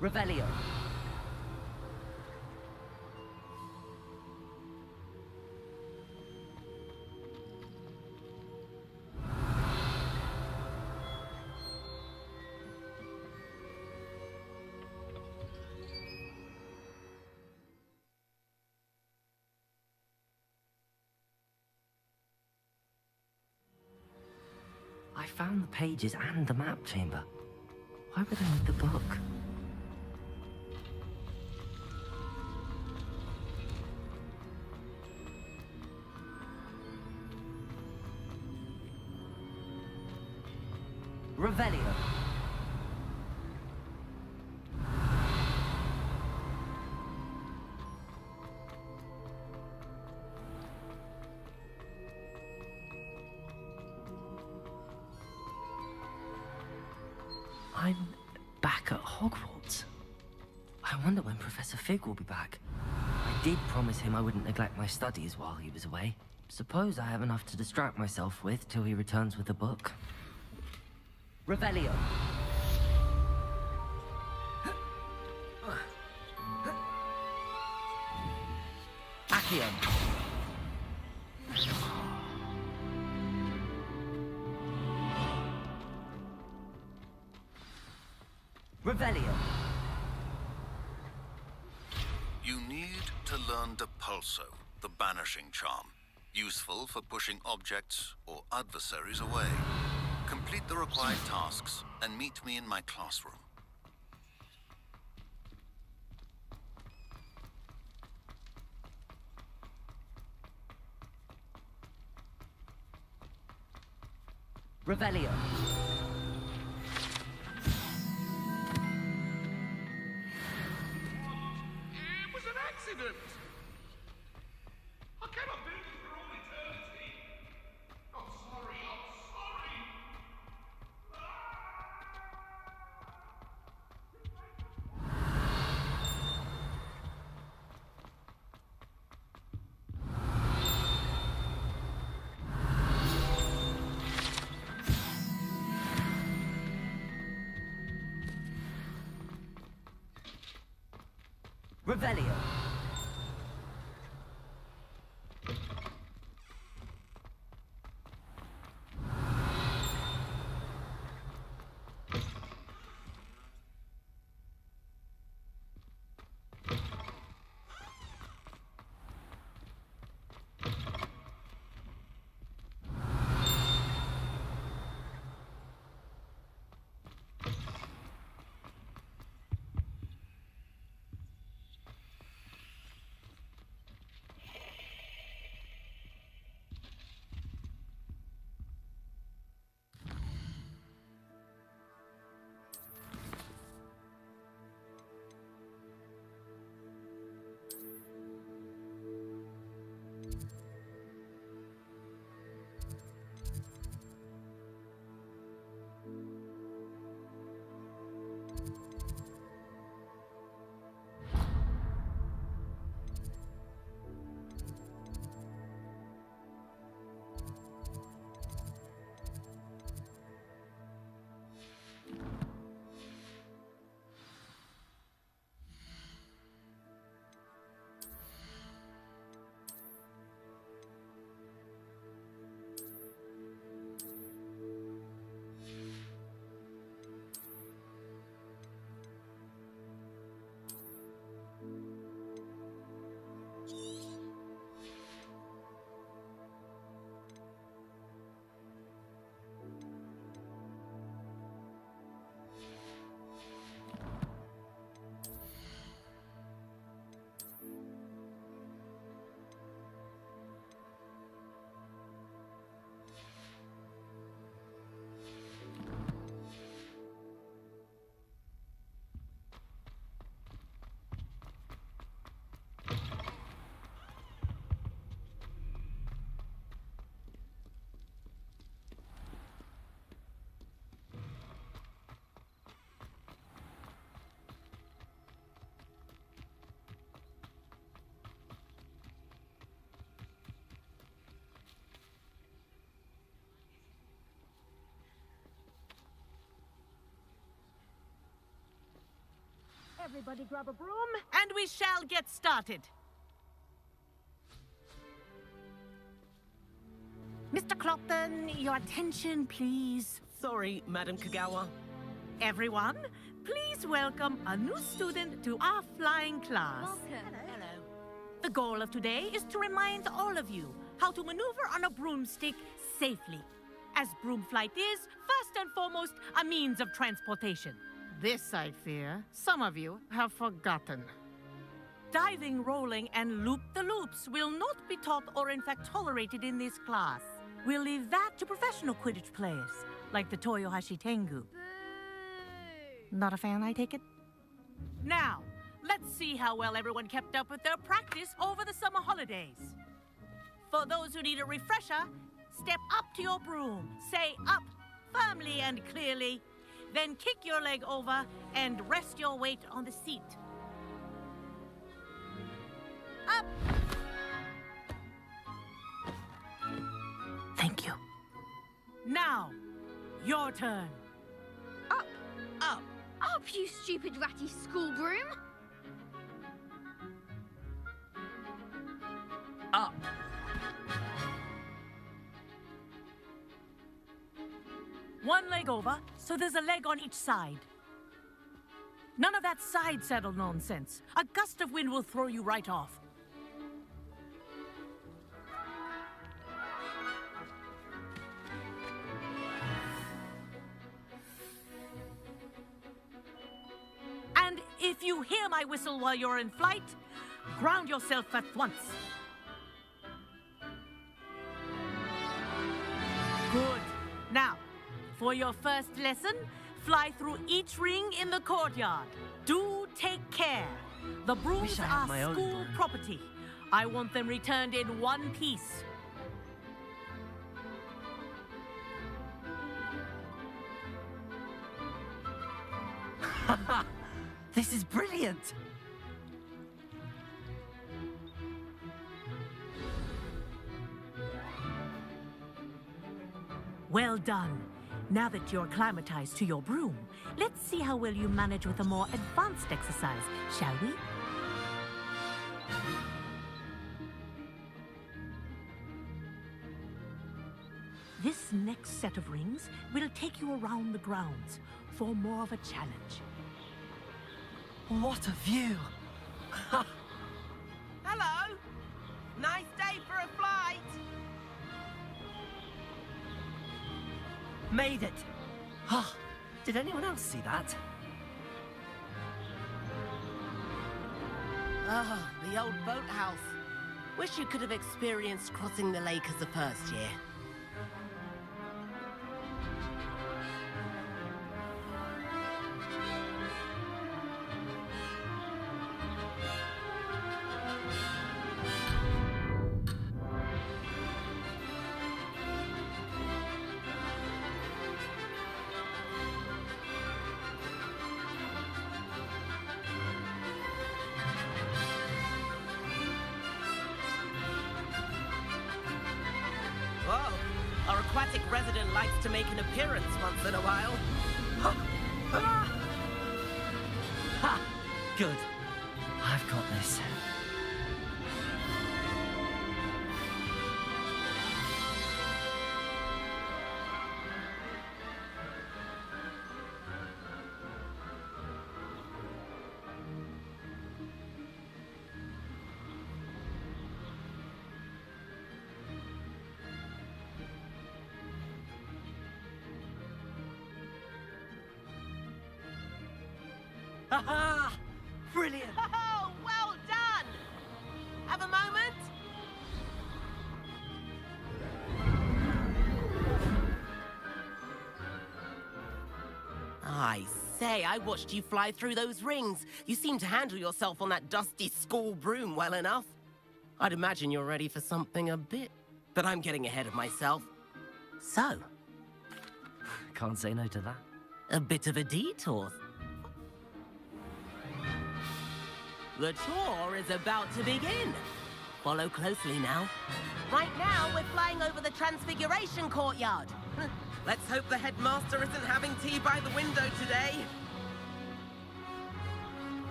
Revelio. I found the pages and the map chamber. Why would I need the book? Revelio. I'm back at Hogwarts. I wonder when Professor Fig will be back. I did promise him I wouldn't neglect my studies while he was away. Suppose I have enough to distract myself with till he returns with the book. Revelio. Accio. Revelio. You need to learn Depulso, the banishing charm. Useful for pushing objects or adversaries away. Complete the required tasks and meet me in my classroom. Revelio. It was an accident! I cannot do this for all eternity! I'm sorry, I'm sorry! Revelio. Everybody grab a broom, and we shall get started. Mr. Clopton, your attention, please. Sorry, Madam Kagawa. Everyone, please welcome a new student to our flying class. Welcome. Hello. The goal of today is to remind all of you how to maneuver on a broomstick safely, as broom flight is, first and foremost, a means of transportation. This, I fear, some of you have forgotten. Diving, rolling, and loop-the-loops will not be taught or in fact tolerated in this class. We'll leave that to professional Quidditch players, like the Toyohashi Tengu. Not a fan, I take it? Now, let's see how well everyone kept up with their practice over the summer holidays. For those who need a refresher, step up to your broom, say up firmly and clearly, then kick your leg over and rest your weight on the seat. Up! Thank you. Now, your turn. Up. Up. Up, you stupid ratty school broom! Up. One leg over, so there's a leg on each side. None of that side saddle nonsense. A gust of wind will throw you right off. And if you hear my whistle while you're in flight, ground yourself at once. Good. Now, for your first lesson, fly through each ring in the courtyard. Do take care. The brooms Wish I had my are own school broom. property. I want them returned in one piece. This is brilliant! Well done. Now that you're acclimatized to your broom, let's see how well you manage with a more advanced exercise, shall we? This next set of rings will take you around the grounds for more of a challenge. What a view! Hello! Nice day for a flight! Made it! Ah, did anyone else see that? Ah, the old boathouse. Wish you could have experienced crossing the lake as a first year. Whoa, our aquatic resident likes to make an appearance once in a while. Ha! Good. I've got this. Ha! Brilliant! Oh, well done! Have a moment? I say, I watched you fly through those rings. You seem to handle yourself on that dusty school broom well enough. I'd imagine you're ready for something a bit... But I'm getting ahead of myself. So, Can't say no to that. a bit of a detour. The tour is about to begin. Follow closely now. Right now, we're flying over the Transfiguration Courtyard. Let's hope the headmaster isn't having tea by the window today.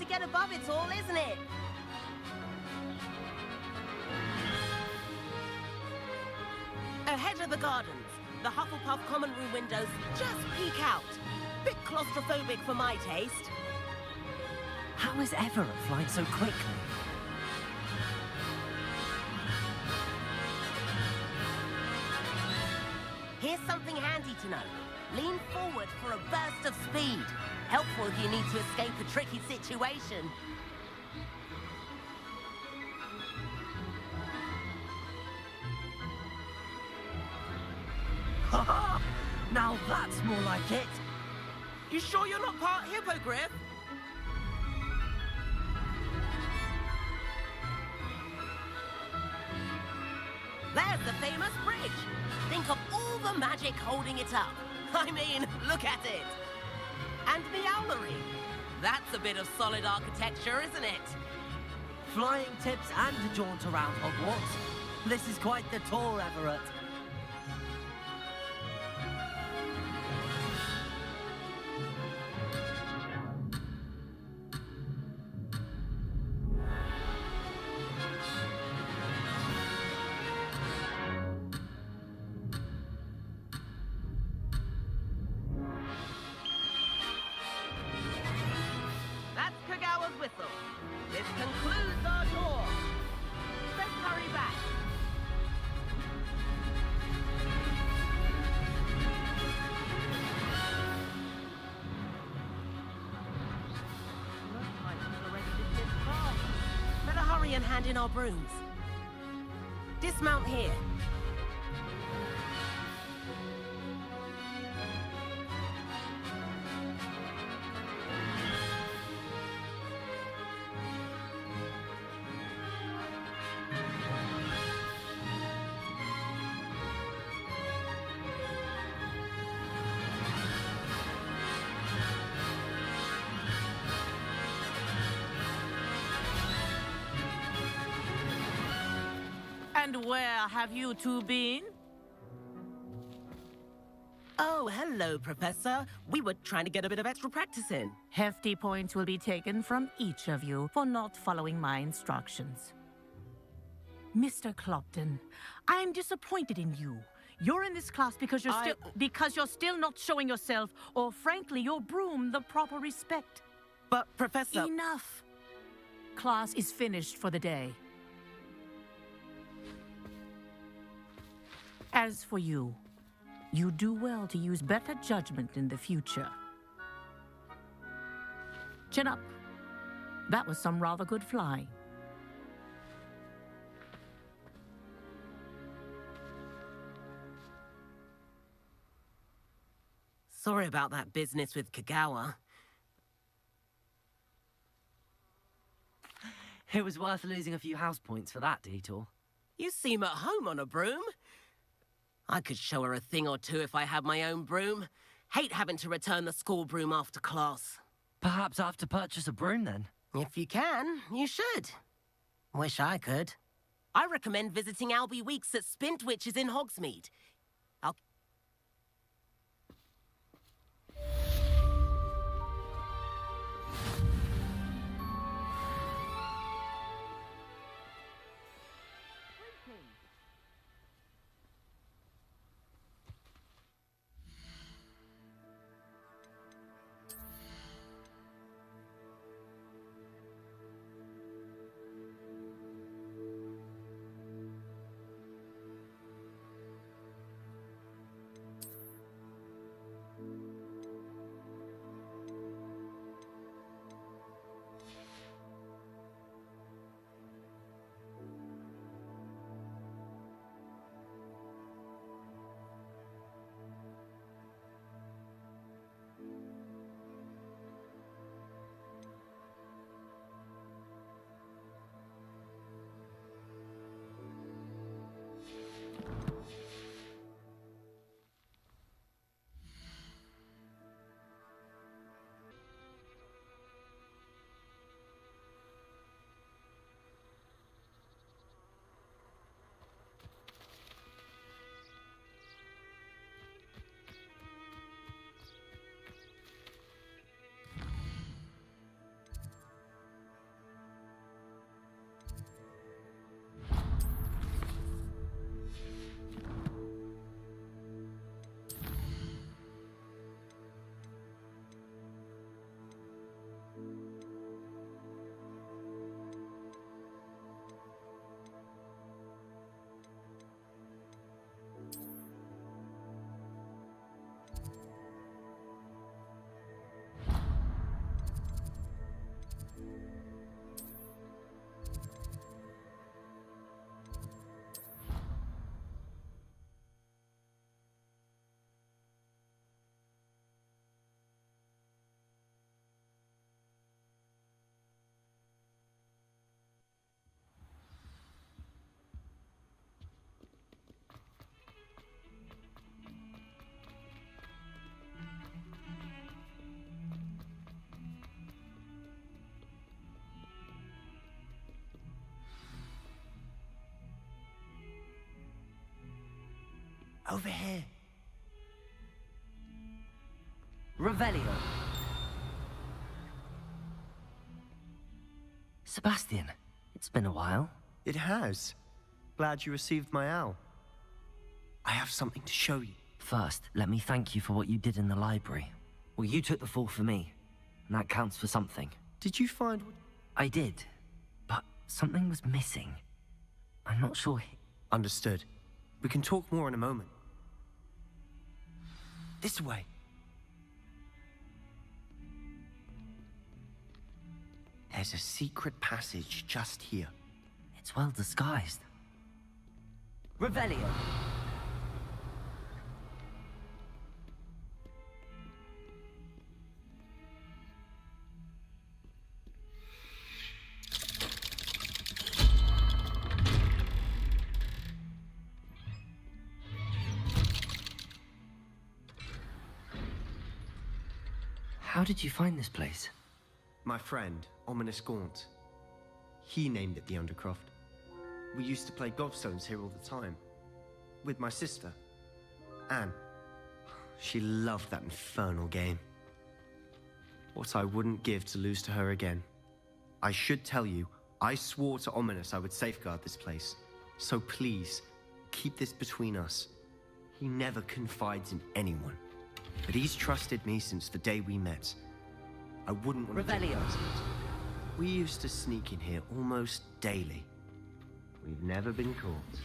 get above it all, isn't it? Ahead of the gardens, the Hufflepuff common room windows just peek out. Bit claustrophobic for my taste. How is Everett flying so quickly? Here's something handy to know. Lean forward for a burst of speed. Helpful if you need to escape a tricky situation. Ha! Now that's more like it. You sure you're not part hippogriff? There's the famous bridge. Think of all the magic holding it up. I mean, look at it. And the owlery. That's a bit of solid architecture, isn't it? Flying tips and a jaunt around Hogwarts. This is quite the tour, Everett. That's Kagawa's whistle. This concludes our tour. Let's hurry back. Better hurry and hand in our brooms. Dismount here. And where have you two been? Oh, hello, Professor. We were trying to get a bit of extra practice in. Hefty points will be taken from each of you for not following my instructions. Mr. Clopton, I'm disappointed in you. You're in this class because you're still not showing yourself, or frankly, your broom the proper respect. But, Professor... Enough. Class is finished for the day. As for you, you do well to use better judgment in the future. Chin up. That was some rather good flying. Sorry about that business with Kagawa. It was worth losing a few house points for that detour. You seem at home on a broom. I could show her a thing or two if I had my own broom. Hate having to return the school broom after class. Perhaps I have to purchase a broom then? If you can, you should. Wish I could. I recommend visiting Albie Weeks at Spintwitches in Hogsmeade. I'll... Over here. Revelio. Sebastian, it's been a while. It has. Glad you received my owl. I have something to show you. First, let me thank you for what you did in the library. Well, you took the fall for me, and that counts for something. Did you find what... I did, but something was missing. I'm not sure... Understood. We can talk more in a moment. This way. There's a secret passage just here. It's well disguised. Revelio. How did you find this place? My friend, Ominous Gaunt. He named it the Undercroft. We used to play gobstones here all the time. With my sister, Anne. She loved that infernal game. What I wouldn't give to lose to her again. I should tell you, I swore to Ominous I would safeguard this place. So please, keep this between us. He never confides in anyone. But he's trusted me since the day we met. I wouldn't want to Revelio. jeopardize it. We used to sneak in here almost daily. We've never been caught.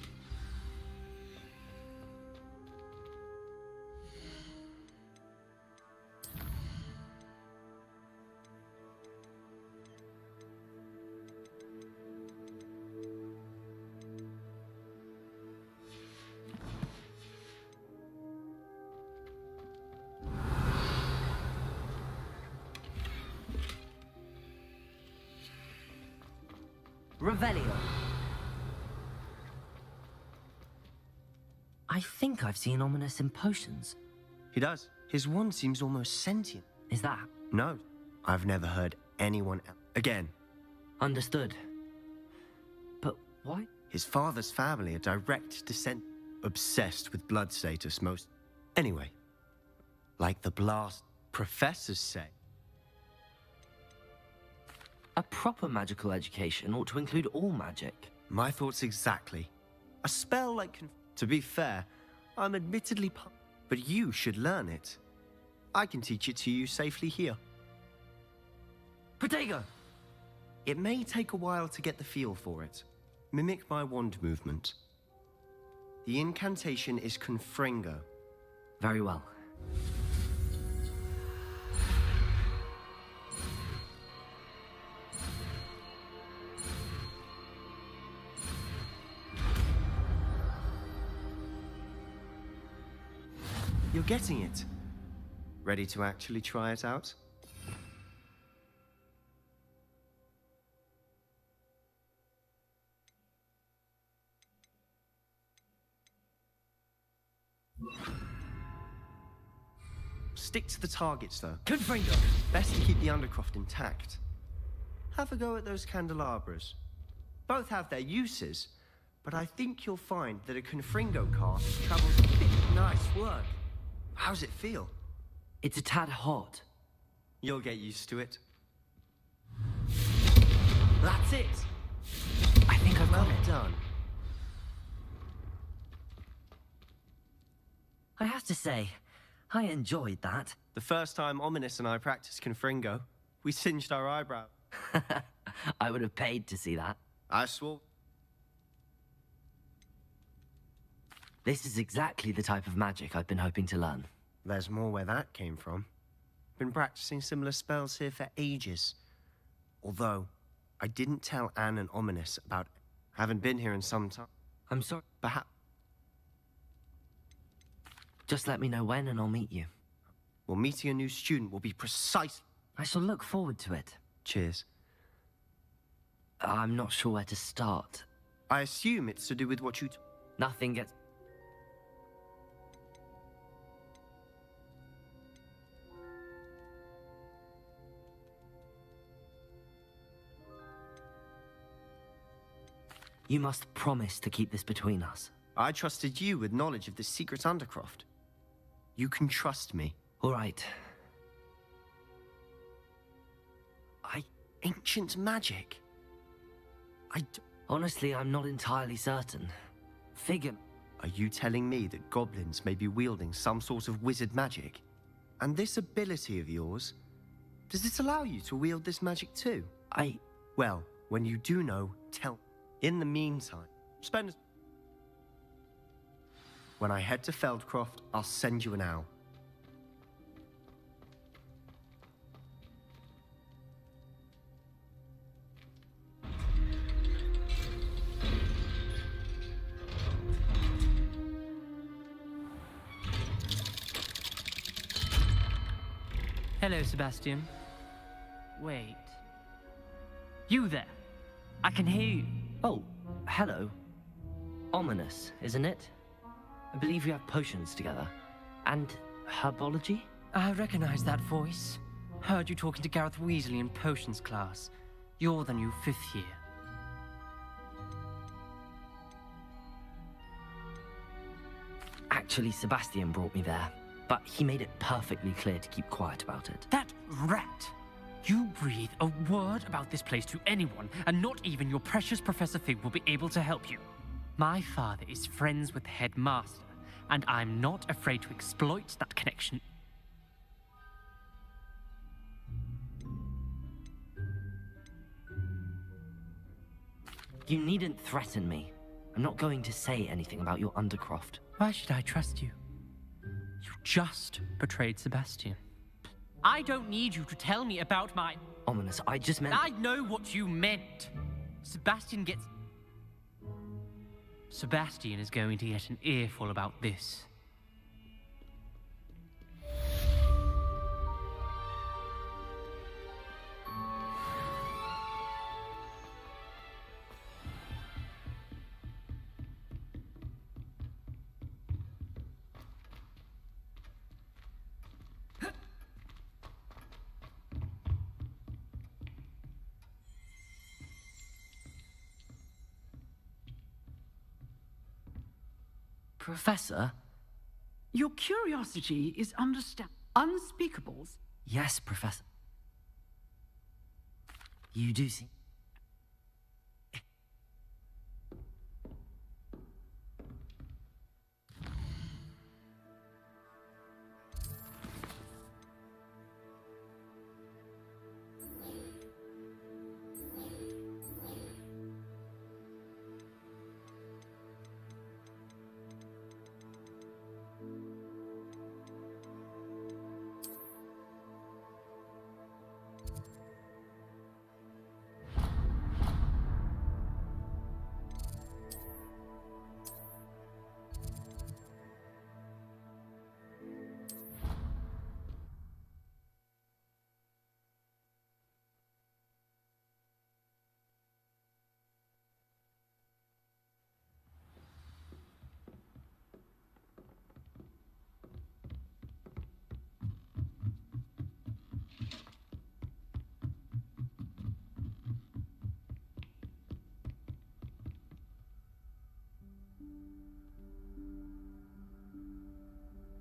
Revelio. I think I've seen Ominous in potions. He does. His wand seems almost sentient. Is that? No, I've never heard anyone else. Again. Understood. But why? His father's family are direct descent. Obsessed with blood status most. Anyway. Like the blast professors say. A proper magical education ought to include all magic. My thoughts exactly. A spell like... To be fair, I'm admittedly but you should learn it. I can teach it to you safely here. Protego! It may take a while to get the feel for it. Mimic my wand movement. The incantation is Confringo. Very well. You're getting it. Ready to actually try it out? Stick to the targets, though. Confringo! Best to keep the Undercroft intact. Have a go at those candelabras. Both have their uses, but I think you'll find that a Confringo cast travels a bit. Nice work. How's it feel? It's a tad hot. You'll get used to it. That's it! I think I've got it. Well done. I have to say, I enjoyed that. The first time Ominous and I practiced Confringo, we singed our eyebrow. I would have paid to see that. I swore. This is exactly the type of magic I've been hoping to learn. There's more where that came from. Been practicing similar spells here for ages. Although, I didn't tell Anne and Ominous about... Haven't been here in some time. I'm sorry. Perhaps... Just let me know when and I'll meet you. Well, meeting a new student will be precise... I shall look forward to it. Cheers. I'm not sure where to start. I assume it's to do with what you... Nothing gets... You must promise to keep this between us. I trusted you with knowledge of the secret Undercroft. You can trust me. All right. Ancient magic? Honestly, I'm not entirely certain. Fig. Are you telling me that goblins may be wielding some sort of wizard magic? And this ability of yours, does it allow you to wield this magic too? Well, when you do know, tell. In the meantime, when I head to Feldcroft, I'll send you an owl. Hello, Sebastian. Wait. You there? I can hear you. Oh, hello. Ominous, isn't it? I believe we have potions together. And herbology? I recognize that voice. Heard you talking to Gareth Weasley in potions class. You're the new 5th year. Actually, Sebastian brought me there. But he made it perfectly clear to keep quiet about it. That rat! You breathe a word about this place to anyone, and not even your precious Professor Fig will be able to help you. My father is friends with the headmaster, and I'm not afraid to exploit that connection. You needn't threaten me. I'm not going to say anything about your Undercroft. Why should I trust you? You just betrayed Sebastian. I don't need you to tell me about my... Ominous, I just meant... I know what you meant. Sebastian is going to get an earful about this. Professor? Your curiosity is unspeakable. Yes, Professor. You do see...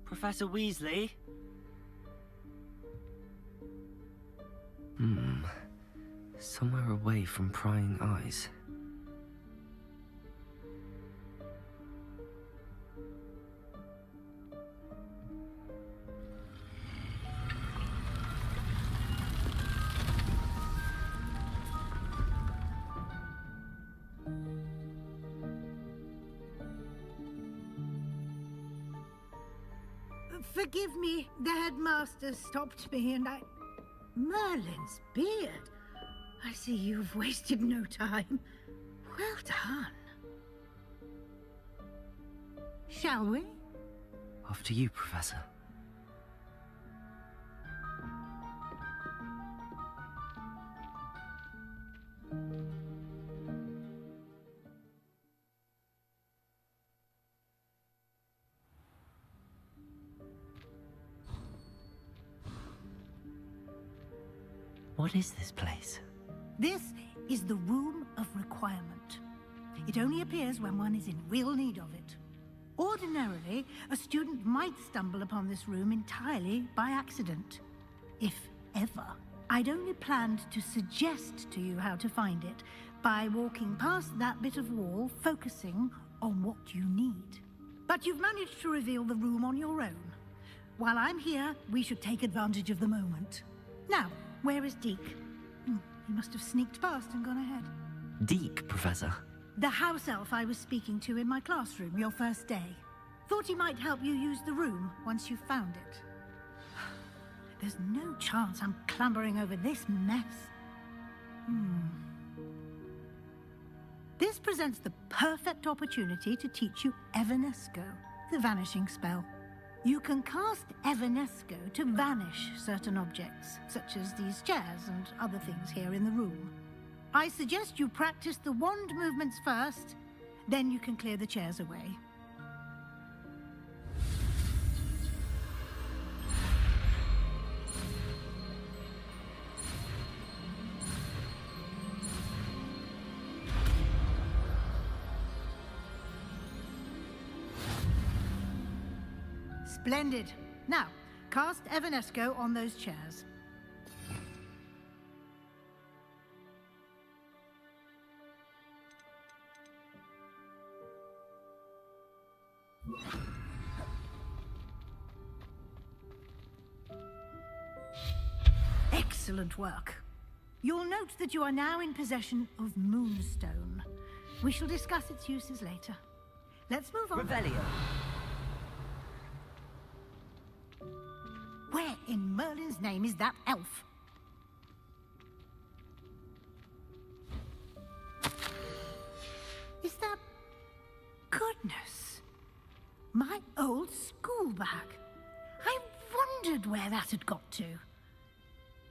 Professor Weasley? Somewhere away from prying eyes. Forgive me, the headmaster stopped me and Merlin's beard. I see you've wasted no time. Well done. Shall we? After you, Professor. What is this place? This is the Room of Requirement. It only appears when one is in real need of it. Ordinarily, a student might stumble upon this room entirely by accident. If ever. I'd only planned to suggest to you how to find it by walking past that bit of wall, focusing on what you need. But you've managed to reveal the room on your own. While I'm here, we should take advantage of the moment. Now, where is Deke? He must have sneaked past and gone ahead. Deke, Professor. The house elf I was speaking to in my classroom your first day. Thought he might help you use the room once you found it. There's no chance I'm clambering over this mess. This presents the perfect opportunity to teach you Evanesco, the vanishing spell. You can cast Evanesco to vanish certain objects, such as these chairs and other things here in the room. I suggest you practice the wand movements first, then you can clear the chairs away. Splendid. Now, cast Evanesco on those chairs. Excellent work. You'll note that you are now in possession of Moonstone. We shall discuss its uses later. Let's move on. Revelio. Where in Merlin's name is that elf? Is that... Goodness. My old school bag. I wondered where that had got to.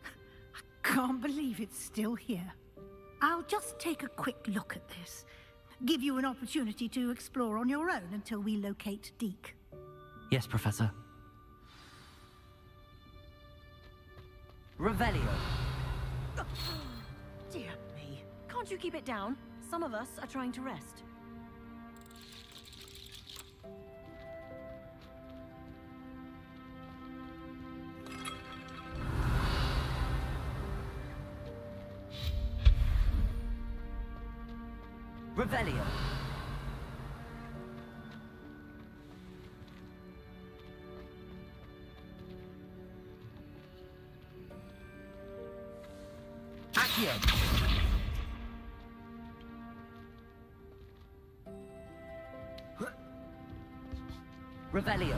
I can't believe it's still here. I'll just take a quick look at this. Give you an opportunity to explore on your own until we locate Deke. Yes, Professor. Revelio. Dear me. Can't you keep it down? Some of us are trying to rest. Revelio. Accio. Revelio.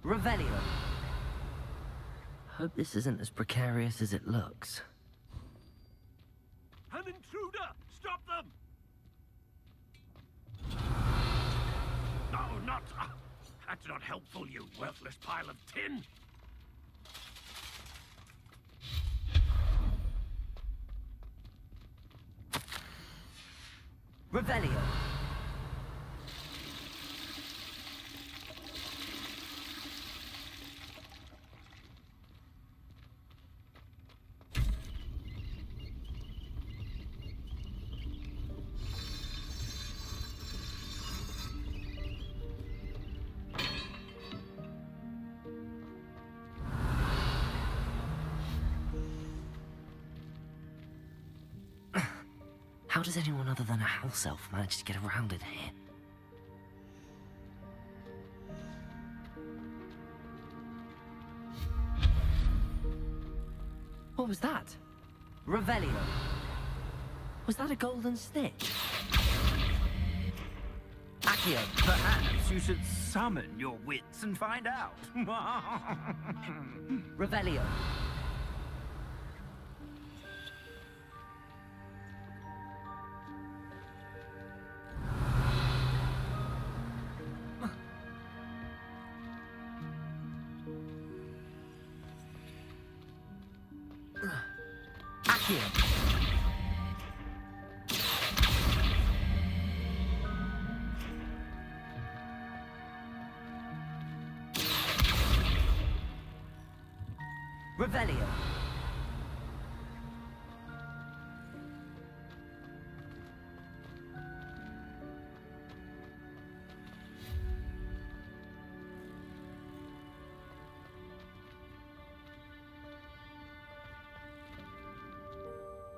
Revelio. Hope this isn't as precarious as it looks. An intruder! Stop them! No, not... that's not helpful, you worthless pile of tin! Revelio. How does anyone other than a house elf manage to get around in here? What was that? Revelio. Was that a golden stick? Accio. Perhaps you should summon your wits and find out. Revelio. Accio. Revelio.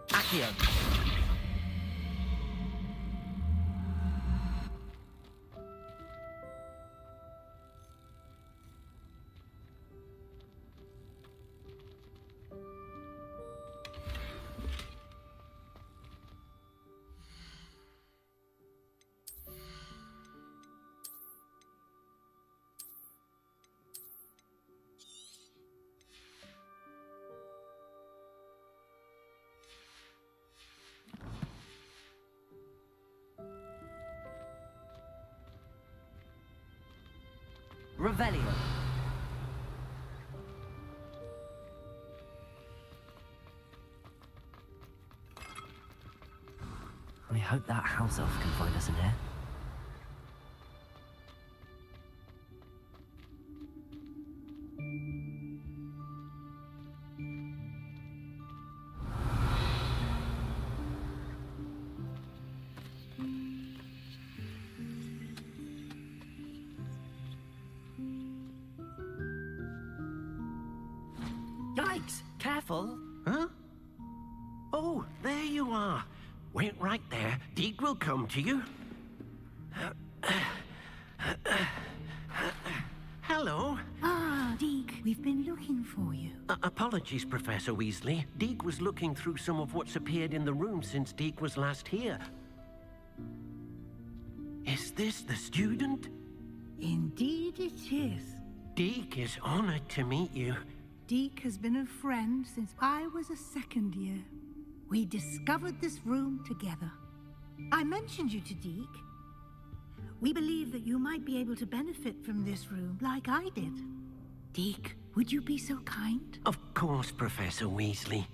Accio. Revelio. I hope that house elf can find us in here. Yikes! Careful! Huh? Oh, there you are. Wait right there. Deke will come to you. Hello. Ah, Deke, we've been looking for you. Apologies, Professor Weasley. Deke was looking through some of what's appeared in the room since Deke was last here. Is this the student? Indeed it is. Deke is honored to meet you. Deke has been a friend since I was a second year. We discovered this room together. I mentioned you to Deke. We believe that you might be able to benefit from this room like I did. Deke, would you be so kind? Of course, Professor Weasley.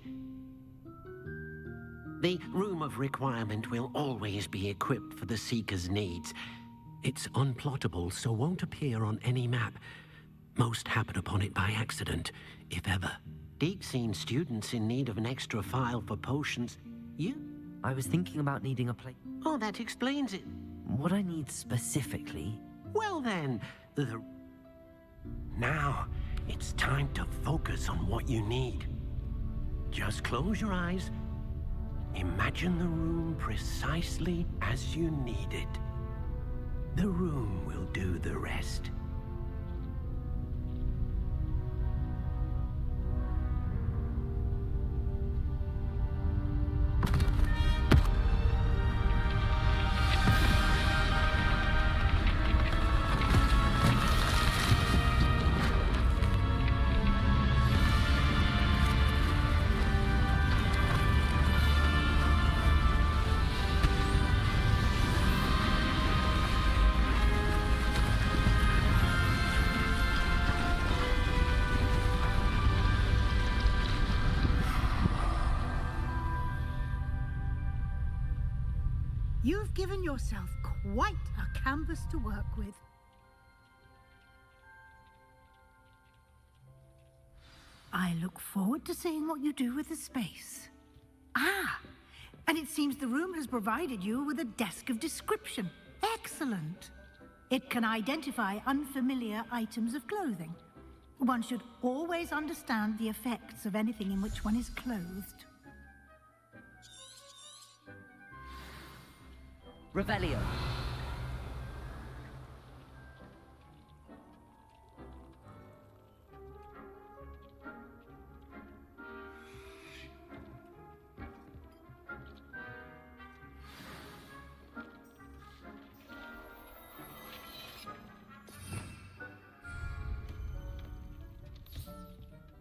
The Room of Requirement will always be equipped for the Seeker's needs. It's unplottable, so won't appear on any map. Most happen upon it by accident, if ever. Deke's seen students in need of an extra file for potions. You? I was thinking about needing a plate. Oh, that explains it. What I need specifically? Well then, Now, it's time to focus on what you need. Just close your eyes. Imagine the room precisely as you need it. The room will do the rest. You've given yourself quite a canvas to work with. I look forward to seeing what you do with the space. Ah, and it seems the room has provided you with a desk of description. Excellent. It can identify unfamiliar items of clothing. One should always understand the effects of anything in which one is clothed. Revelio.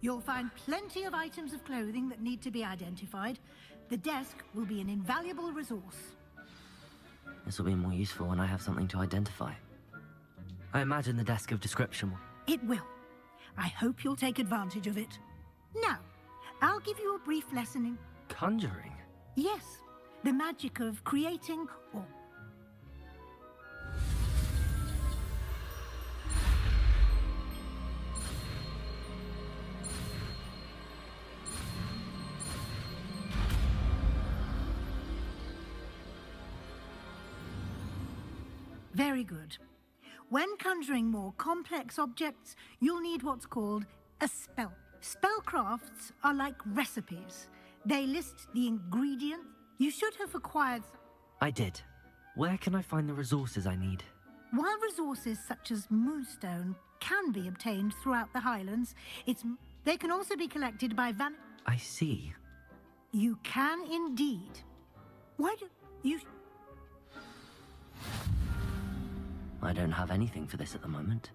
You'll find plenty of items of clothing that need to be identified. The desk will be an invaluable resource. This will be more useful when I have something to identify. I imagine the desk of description will... It will. I hope you'll take advantage of it. Now, I'll give you a brief lesson in... Conjuring? Yes, the magic of creating or... Very good. When conjuring more complex objects, you'll need what's called a spell. Spellcrafts are like recipes. They list the ingredients. You should have acquired... I did. Where can I find the resources I need? While resources such as moonstone can be obtained throughout the Highlands, they can also be collected by I see. You can indeed. Why do you... I don't have anything for this at the moment.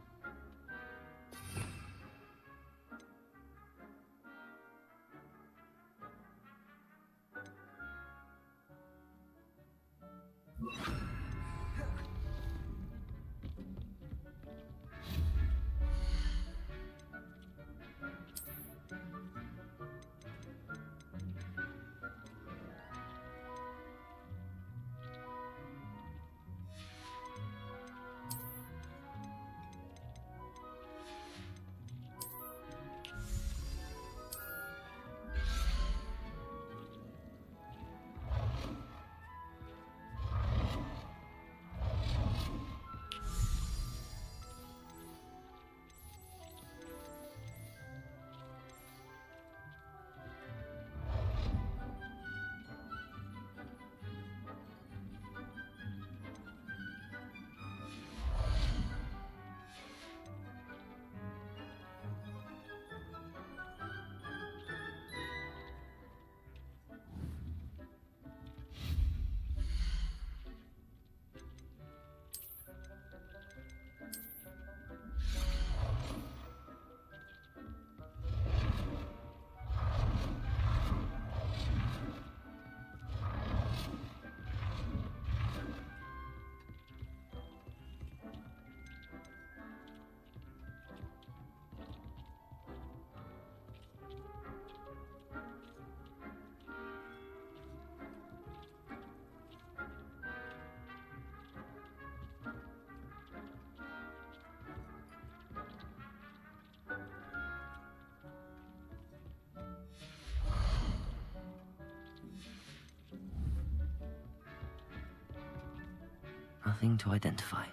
Nothing to identify.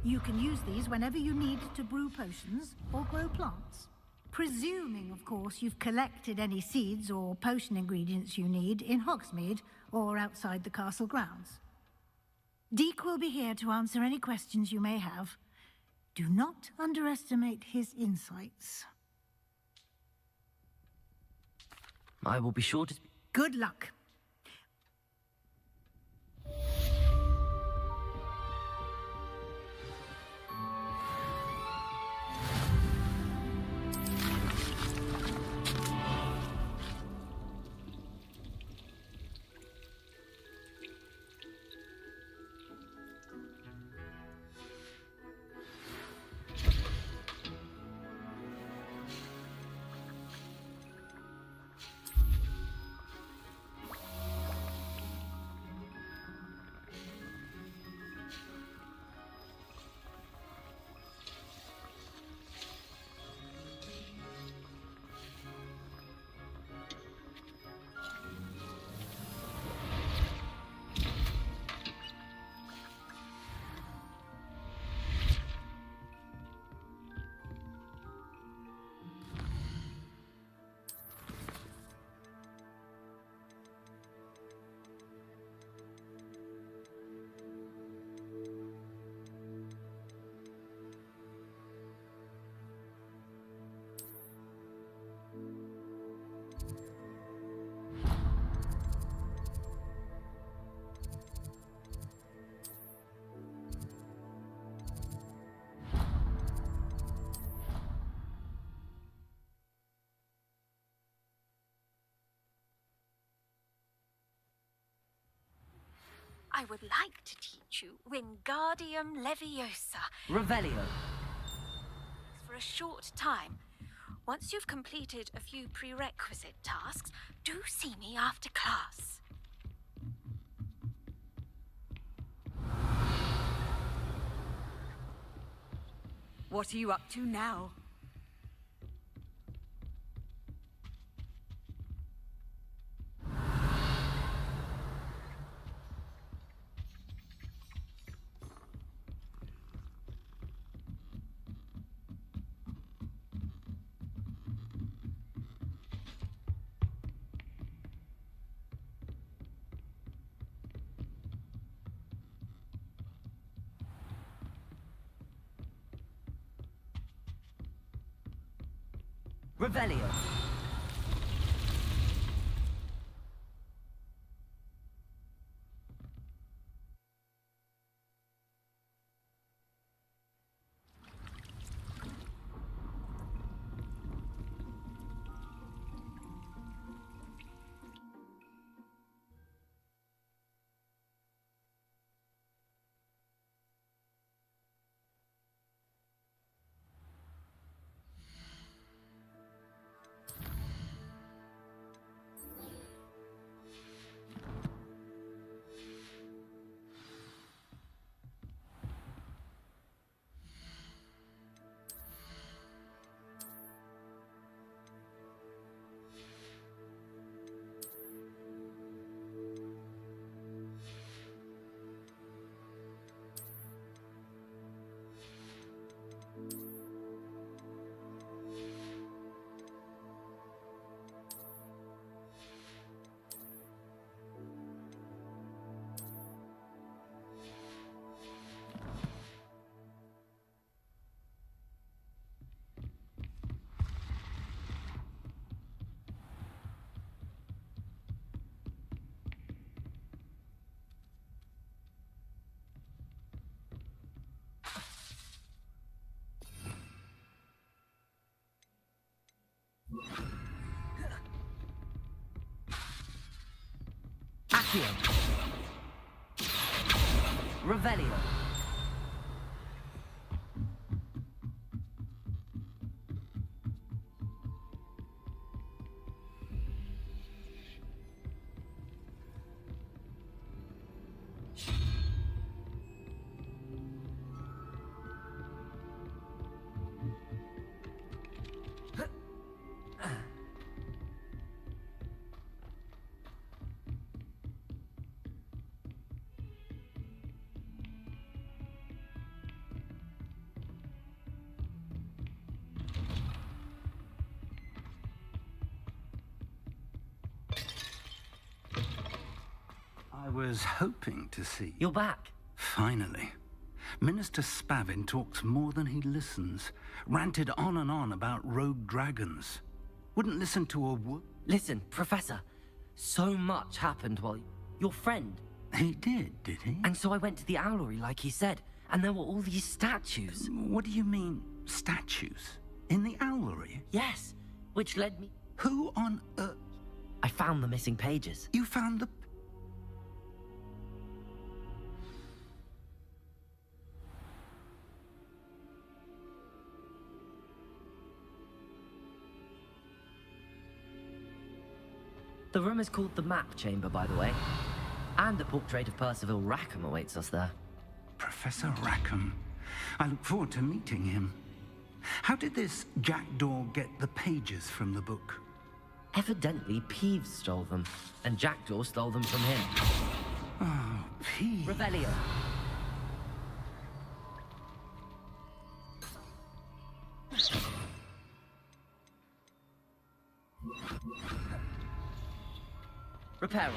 You can use these whenever you need to brew potions or grow plants. Presuming, of course, you've collected any seeds or potion ingredients you need in Hogsmeade or outside the castle grounds. Deke will be here to answer any questions you may have. Do not underestimate his insights. I will be sure to... Good luck. I would like to teach you Wingardium Leviosa. Revelio. For a short time. Once you've completed a few prerequisite tasks, do see me after class. What are you up to now? Revelio. Accio. Revelio. I was hoping to see you. You're back. Finally. Minister Spavin talks more than he listens. Ranted on and on about rogue dragons. Wouldn't listen to a word. Listen, Professor. So much happened while your friend... He did he? And so I went to the owlery like he said, and there were all these statues. What do you mean, statues? In the owlery? Yes, which led me... Who on earth? I found the missing pages. You found the... The room is called the Map Chamber, by the way. And a portrait of Percival Rackham awaits us there. Professor Rackham. I look forward to meeting him. How did this Jackdaw get the pages from the book? Evidently, Peeves stole them, and Jackdaw stole them from him. Oh, Peeves. Revelio. Reparo.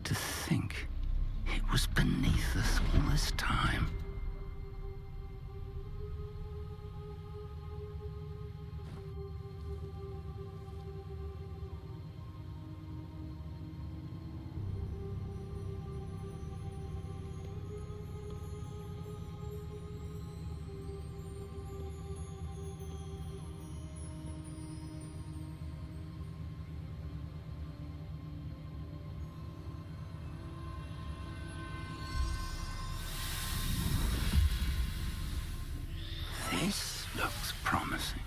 To think it was beneath us all this time. This looks promising.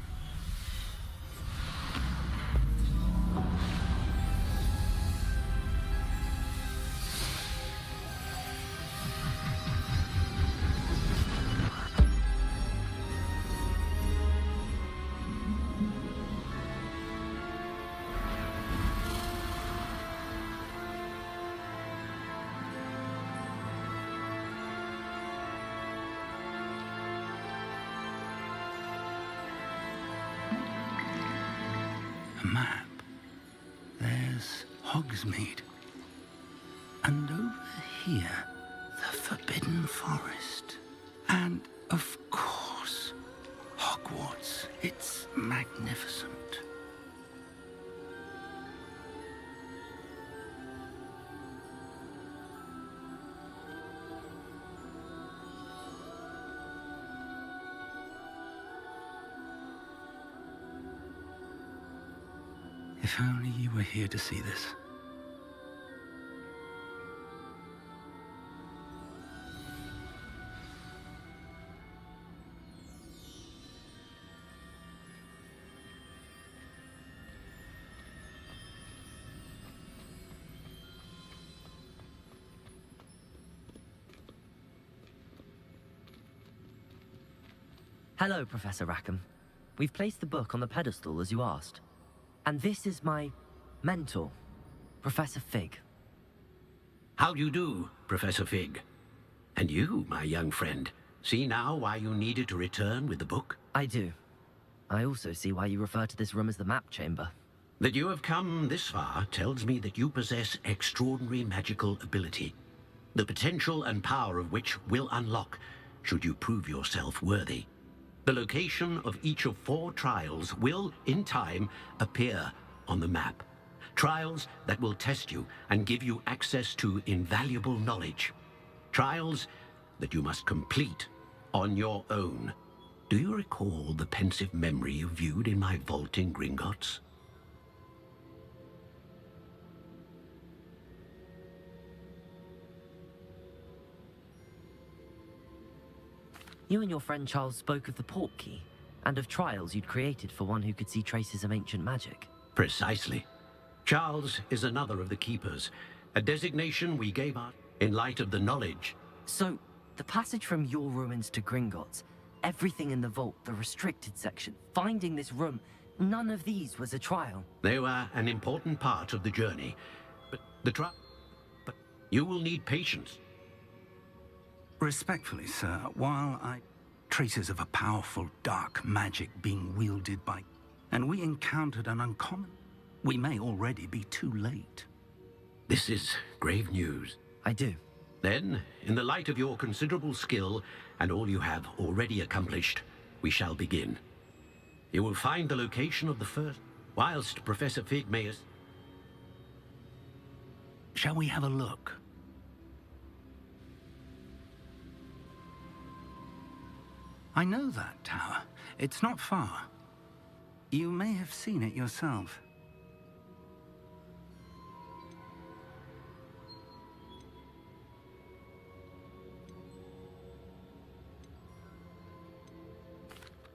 A map. There's Hogsmeade. And over here, the Forbidden Forest. And, of course, Hogwarts. It's magnificent. If only you were here to see this. Hello, Professor Rackham. We've placed the book on the pedestal as you asked. And this is my mentor, Professor Fig. How do you do, Professor Fig? And you, my young friend, see now why you needed to return with the book? I do. I also see why you refer to this room as the Map Chamber. That you have come this far tells me that you possess extraordinary magical ability, the potential and power of which will unlock should you prove yourself worthy. The location of each of 4 trials will, in time, appear on the map. Trials that will test you and give you access to invaluable knowledge. Trials that you must complete on your own. Do you recall the pensive memory you viewed in my vault in Gringotts? You and your friend Charles spoke of the port key, And of trials you'd created for one who could see traces of ancient magic. Precisely. Charles is another of the Keepers, a designation we gave out in light of the knowledge. So, the passage from your ruins to Gringotts, everything in the vault, the restricted section, finding this room, none of these was a trial. They were an important part of the journey, but but you will need patience. Respectfully, sir, while traces of a powerful dark magic being wielded by... and we encountered an uncommon... We may already be too late. This is grave news. I do. Then, in the light of your considerable skill and all you have already accomplished, we shall begin. You will find the location of the first, whilst Professor Fig may... Shall we have a look? I know that tower. It's not far. You may have seen it yourself.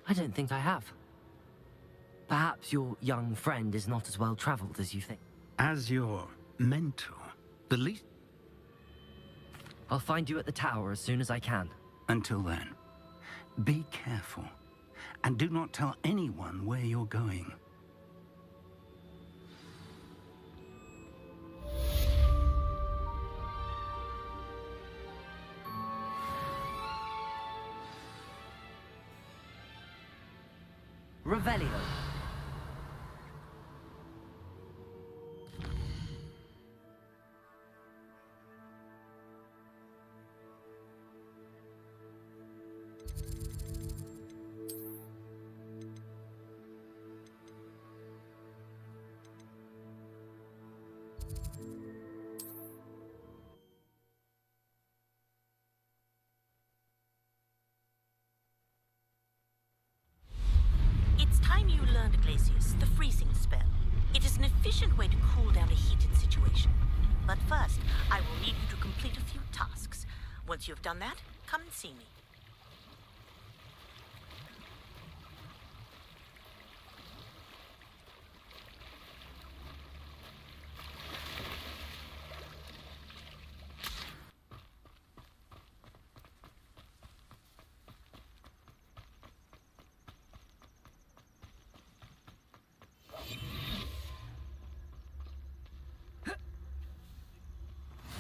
I don't think I have. Perhaps your young friend is not as well traveled as you think. As your mentor, the least... I'll find you at the tower as soon as I can. Until then, be careful, and do not tell anyone where you're going. Revelio. It's time you learned, Glacius, the freezing spell. It is an efficient way to cool down a heated situation. But first, I will need you to complete a few tasks. Once you've done that, come and see me.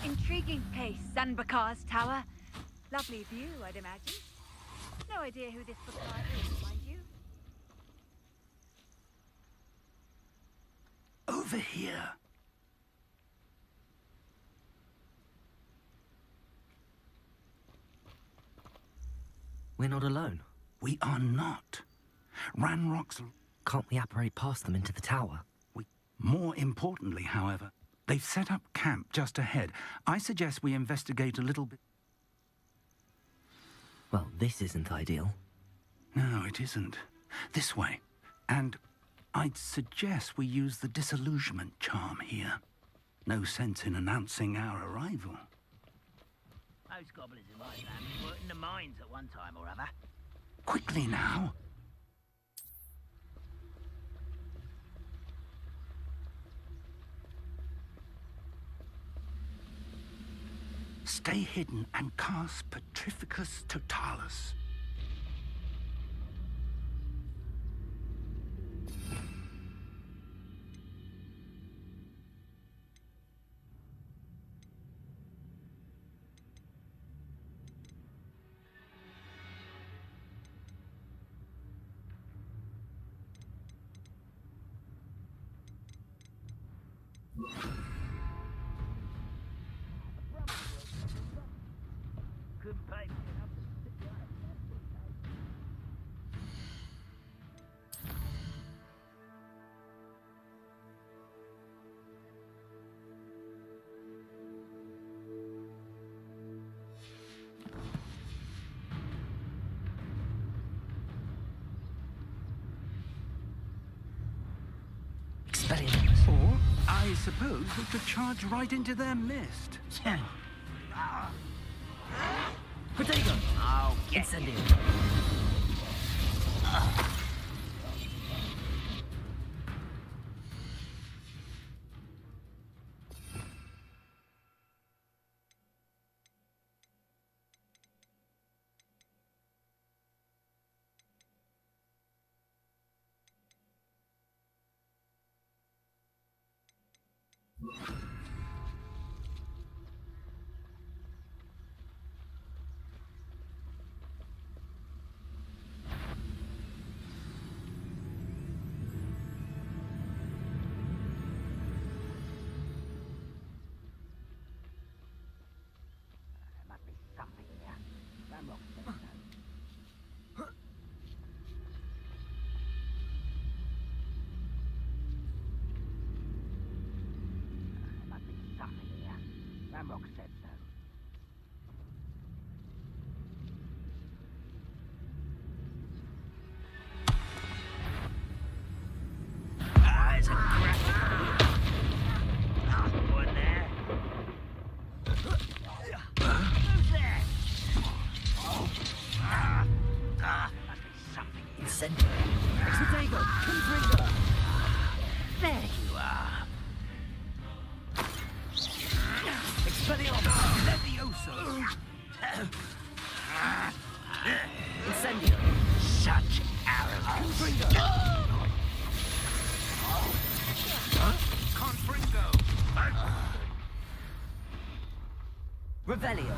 Intriguing place, Zanbakar's tower. Lovely view, I'd imagine. No idea who this Bakar is, mind you. Over here. We're not alone. We are not. Ranrock's... Can't we apparate past them into the tower? More importantly, however, they've set up camp just ahead. I suggest we investigate a little bit. Well, this isn't ideal. No, it isn't. This way. And I'd suggest we use the disillusionment charm here. No sense in announcing our arrival. Those goblins in my family were in the mines at one time or other. Quickly now. Stay hidden and cast Petrificus Totalis. Or, I suppose we could charge right into their mist. Protego! Oh, get Incendio. Must be something here. Ramrock said so. Must be something here. Ramrock said so. It's a crack. One there. Who's there? Must be something here. Incendiary. Exodago, Confringo. There you are. Expelliarmus, Levioso. Incendiary. Such arrogance. Confringo. Confringo. Revelio.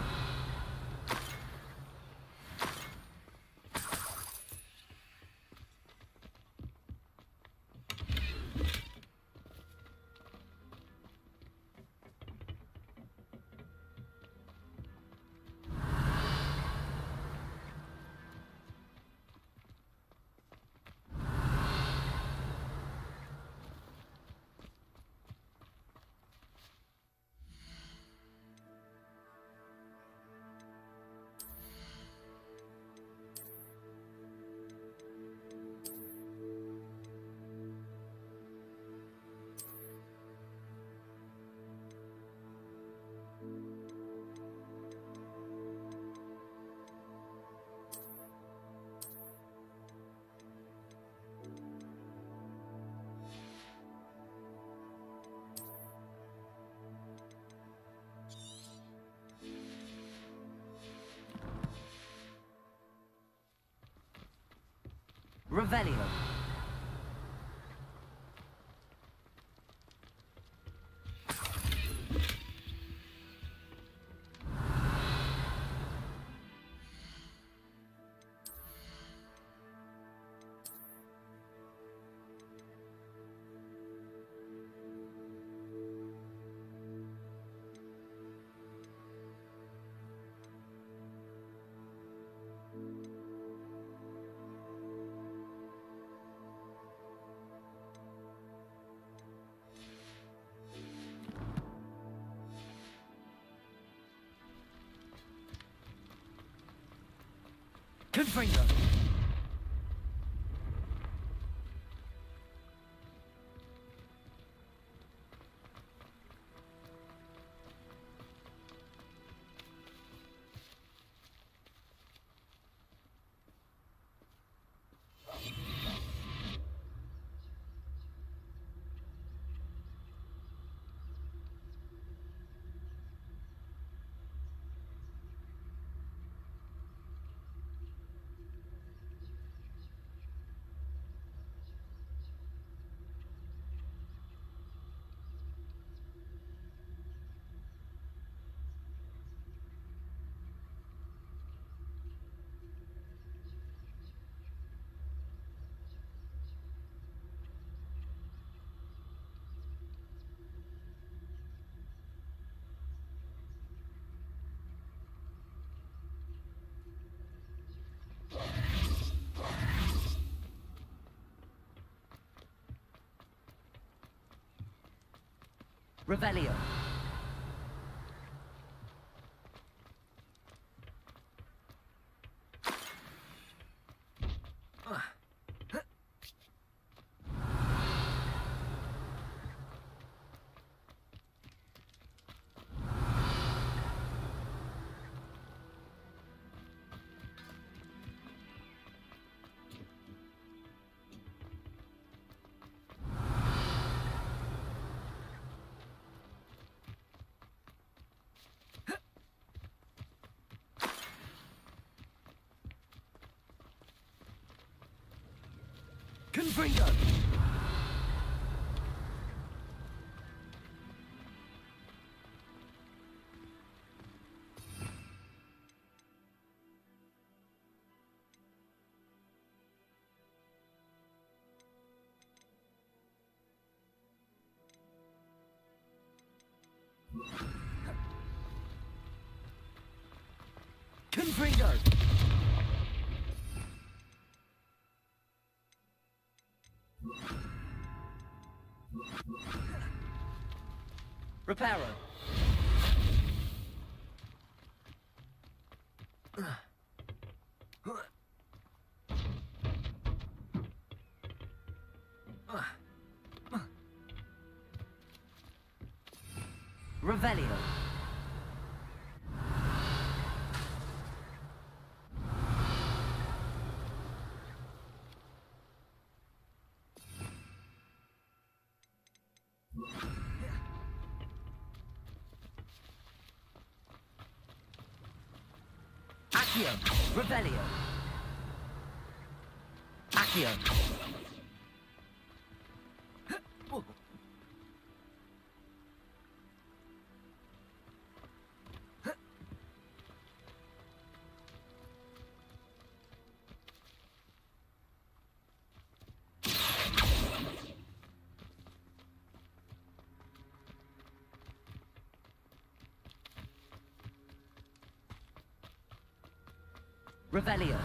Revelio. Confringo. Revelio. Confringo. Confringo! Reparo! Revelio! Accio! Revelio! Accio! Revelio.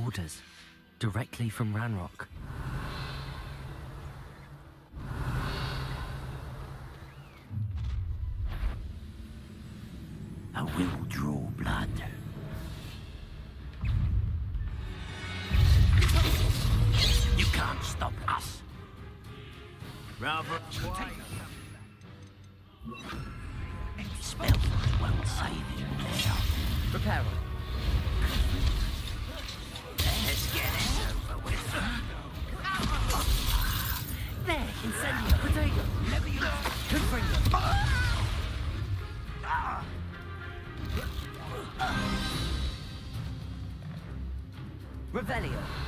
Orders. Directly from Ranrock. I will draw blood. You can't stop us. Rather any spell won't save him now. Prepare. Let's get it over with. There, incendio, potato. Never you Confringo. Revelio.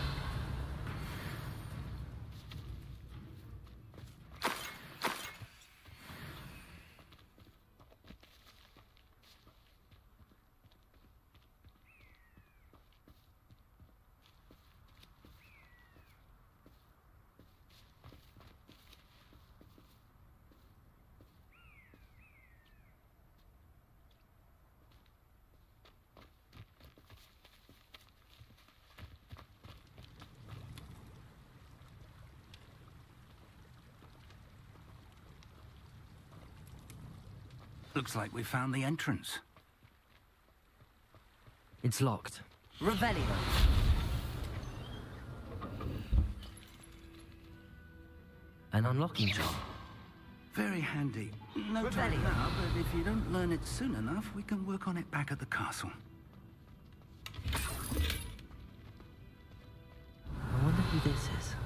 Looks like we found the entrance. It's locked. Revelio. An unlocking charm. Very handy. No time Revelio. now, but if you don't learn it soon enough, we can work on it back at the castle. I wonder who this is.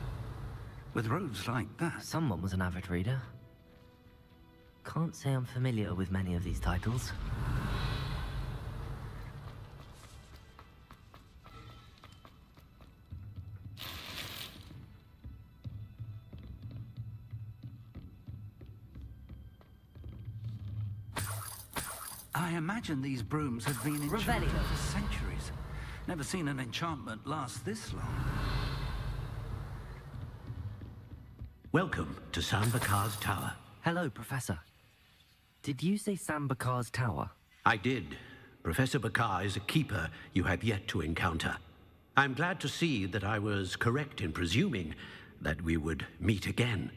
With robes like that. Someone was an avid reader. Can't say I'm familiar with many of these titles. I imagine these brooms have been enchanted Revelio. for centuries. Never seen an enchantment last this long. Welcome to Sambakar's Tower. Hello, Professor. Did you say Sambakar's Tower? I did. Professor Bakar is a keeper you have yet to encounter. I'm glad to see that I was correct in presuming that we would meet again.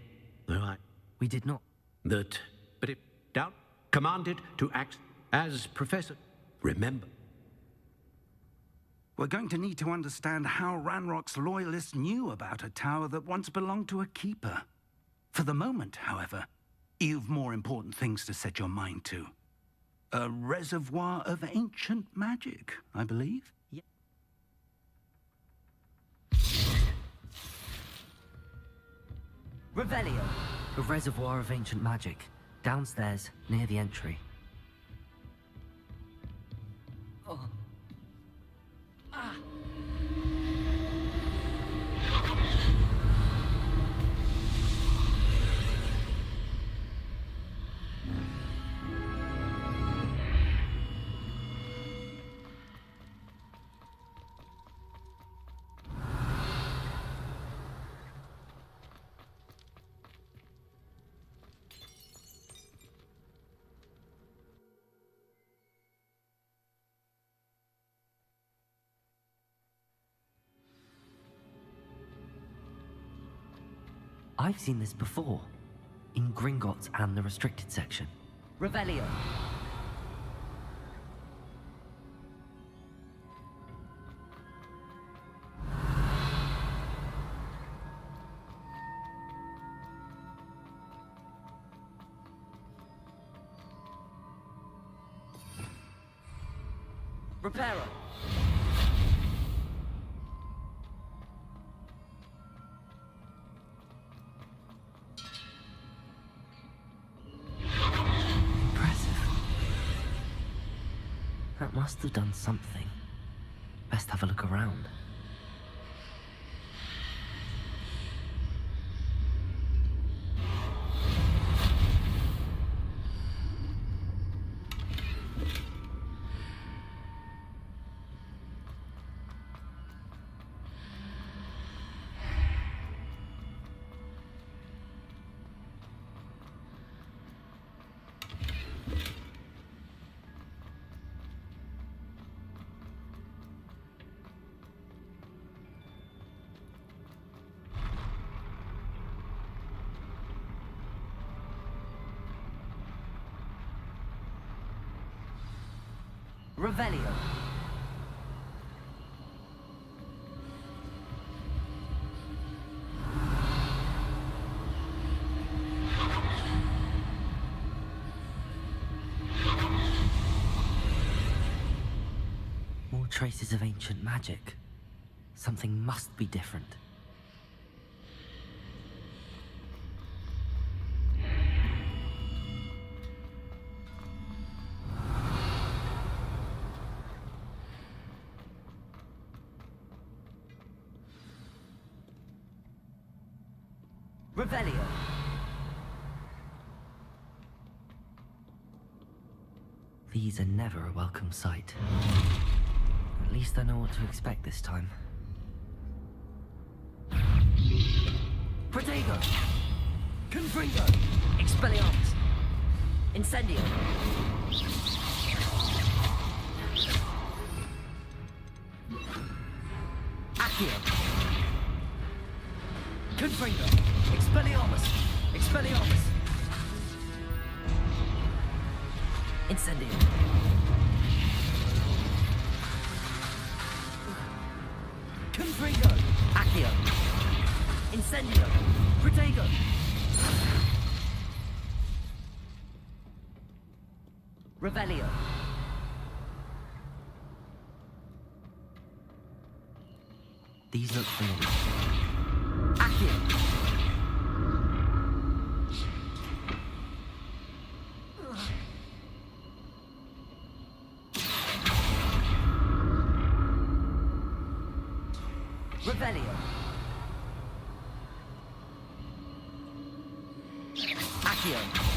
Though We did not. But if doubt commanded to act as Professor. Remember. We're going to need to understand how Ranrock's loyalists knew about a tower that once belonged to a keeper. For the moment, however, you've more important things to set your mind to. A reservoir of ancient magic, I believe? Yeah. Revelio. A reservoir of ancient magic. Downstairs, near the entry. Oh. Ah. I've seen this before. In Gringotts and the restricted section. Revelio. Reparo. That must have done something. Best have a look around. Revelio. More traces of ancient magic. Something must be different. Revelio. These are never a welcome sight. At least I know what to expect this time. Protego! Confringo! Expelliarmus! Incendio! Accio! Confringo! Expelliarmus! Expelliarmus! Incendio! Confringo! Accio! Incendio! Protego! Revelio! These look familiar. Accio! Revelio. Accio.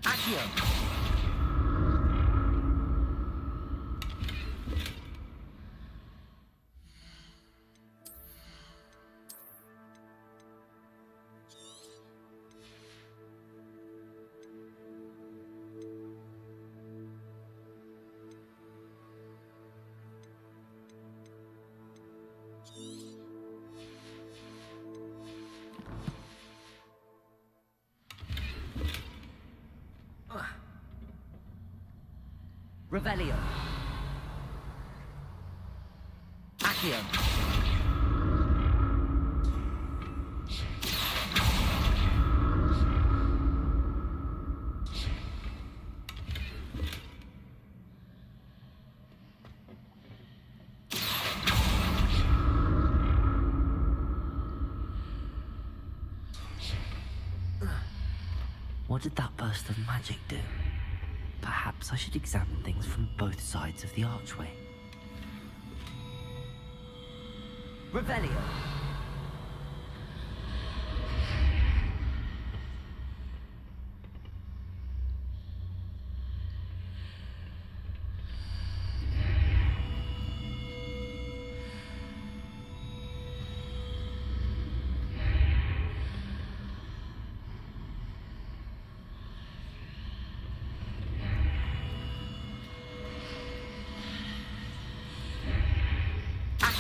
Accio. Revelio. Accio. What did that burst of magic do? Perhaps Perhaps I should examine things from both sides of the archway. Revelio!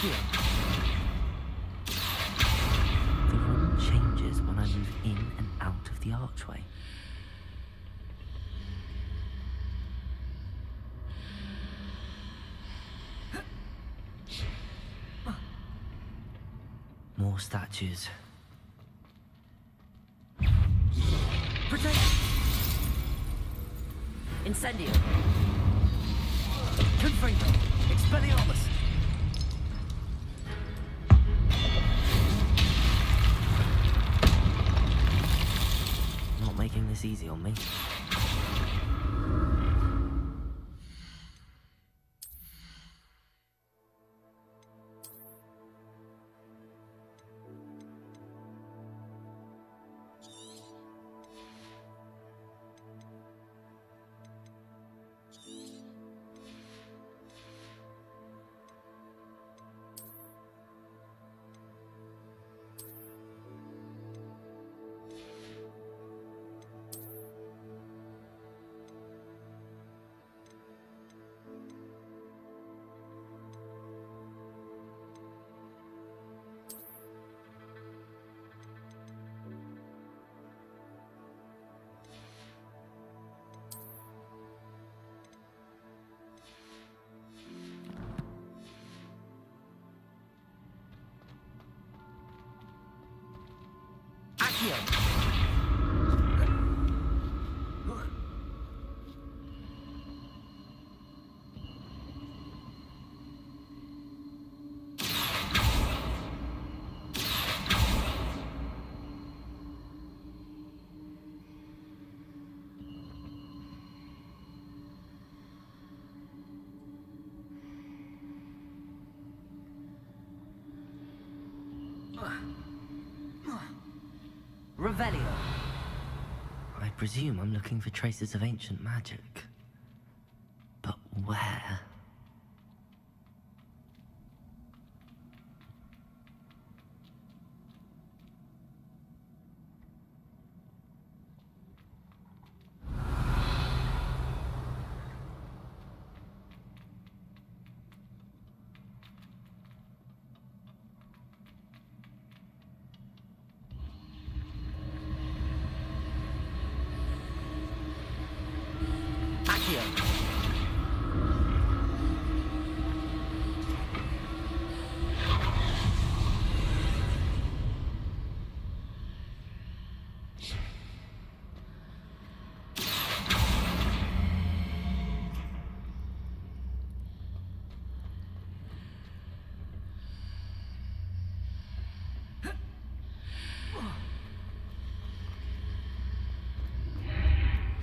The room changes when I move in and out of the archway. More statues. Protect! Incendio! Confringo! Expelliarmus! Not making this easy on me. Revelio. I presume I'm looking for traces of ancient magic. But where?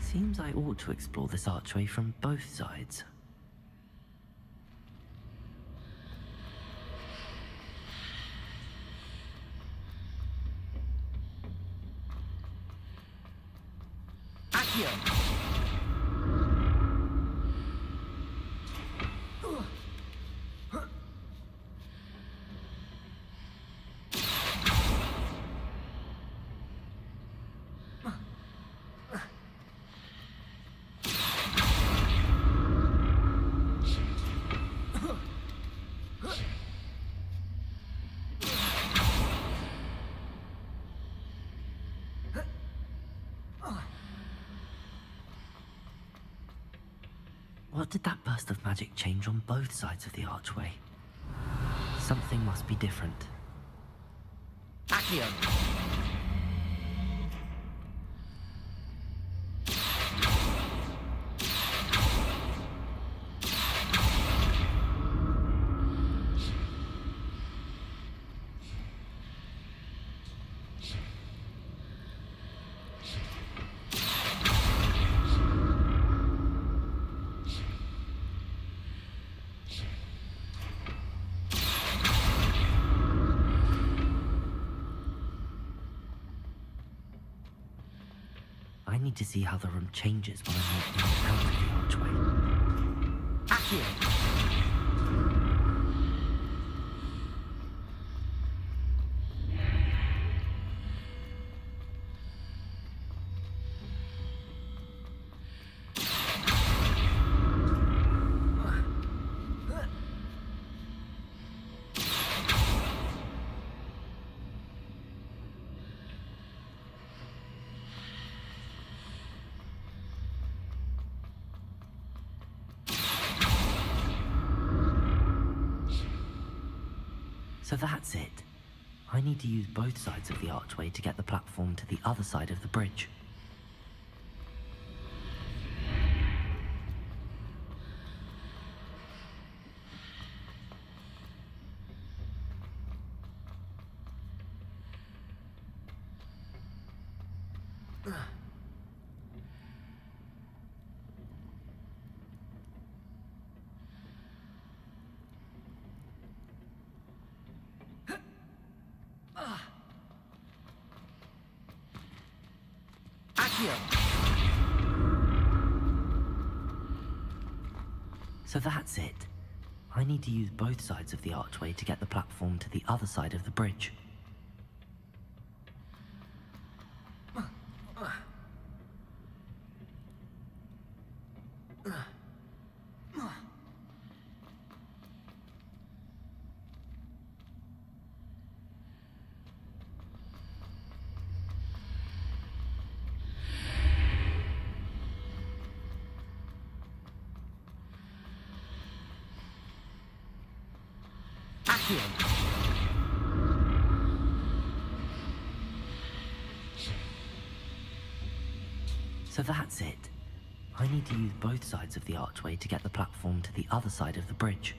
Seems I ought to explore this archway from both sides. Accio! What did that burst of magic change on both sides of the archway? Something must be different. Accio! need to see how the room changes when I'm walking out of the archway. Accio! So that's it. I need to use both sides of the archway to get the platform to the other side of the bridge. So that's it. I need to use both sides of the archway to get the platform to the other side of the bridge. So that's it. I need to use both sides of the archway to get the platform to the other side of the bridge.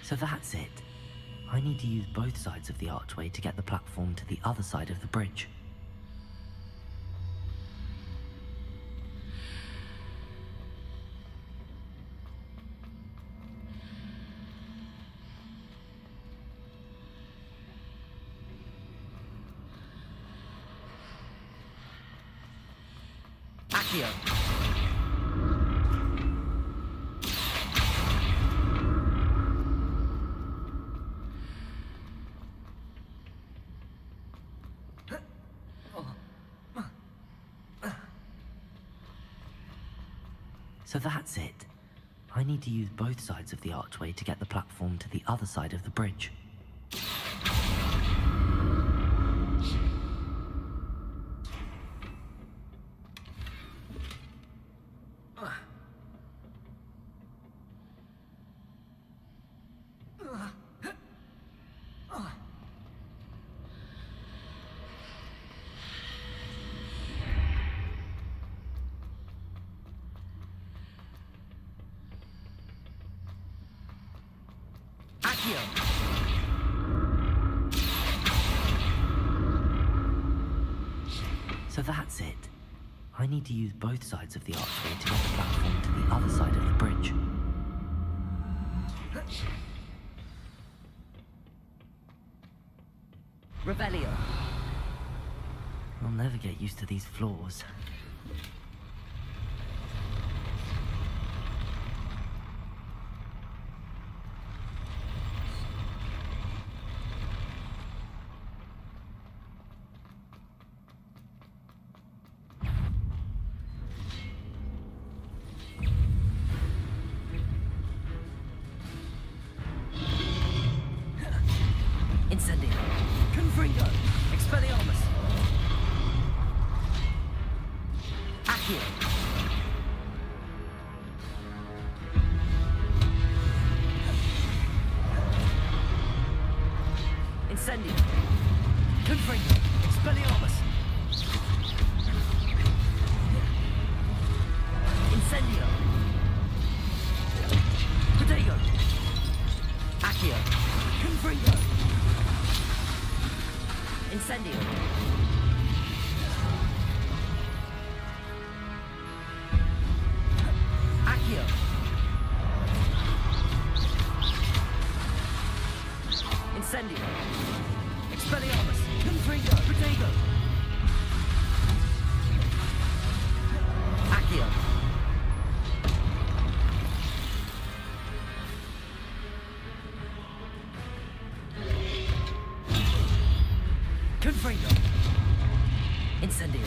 So that's it. I need to use both sides of the archway to get the platform to the other side of the bridge. Accio! So that's it. I need to use both sides of the archway to get the platform to the other side of the bridge. So that's it. I need to use both sides of the archway to get the platform to the other side of the bridge. Revelio. I'll never get used to these floors. Incendio. Confringo. Expelliarmus. Accio. Incendio. Incendio. Accio. Incendio. Expelliarmus. Confringo. Protego. Accio. Confringo. Incendio.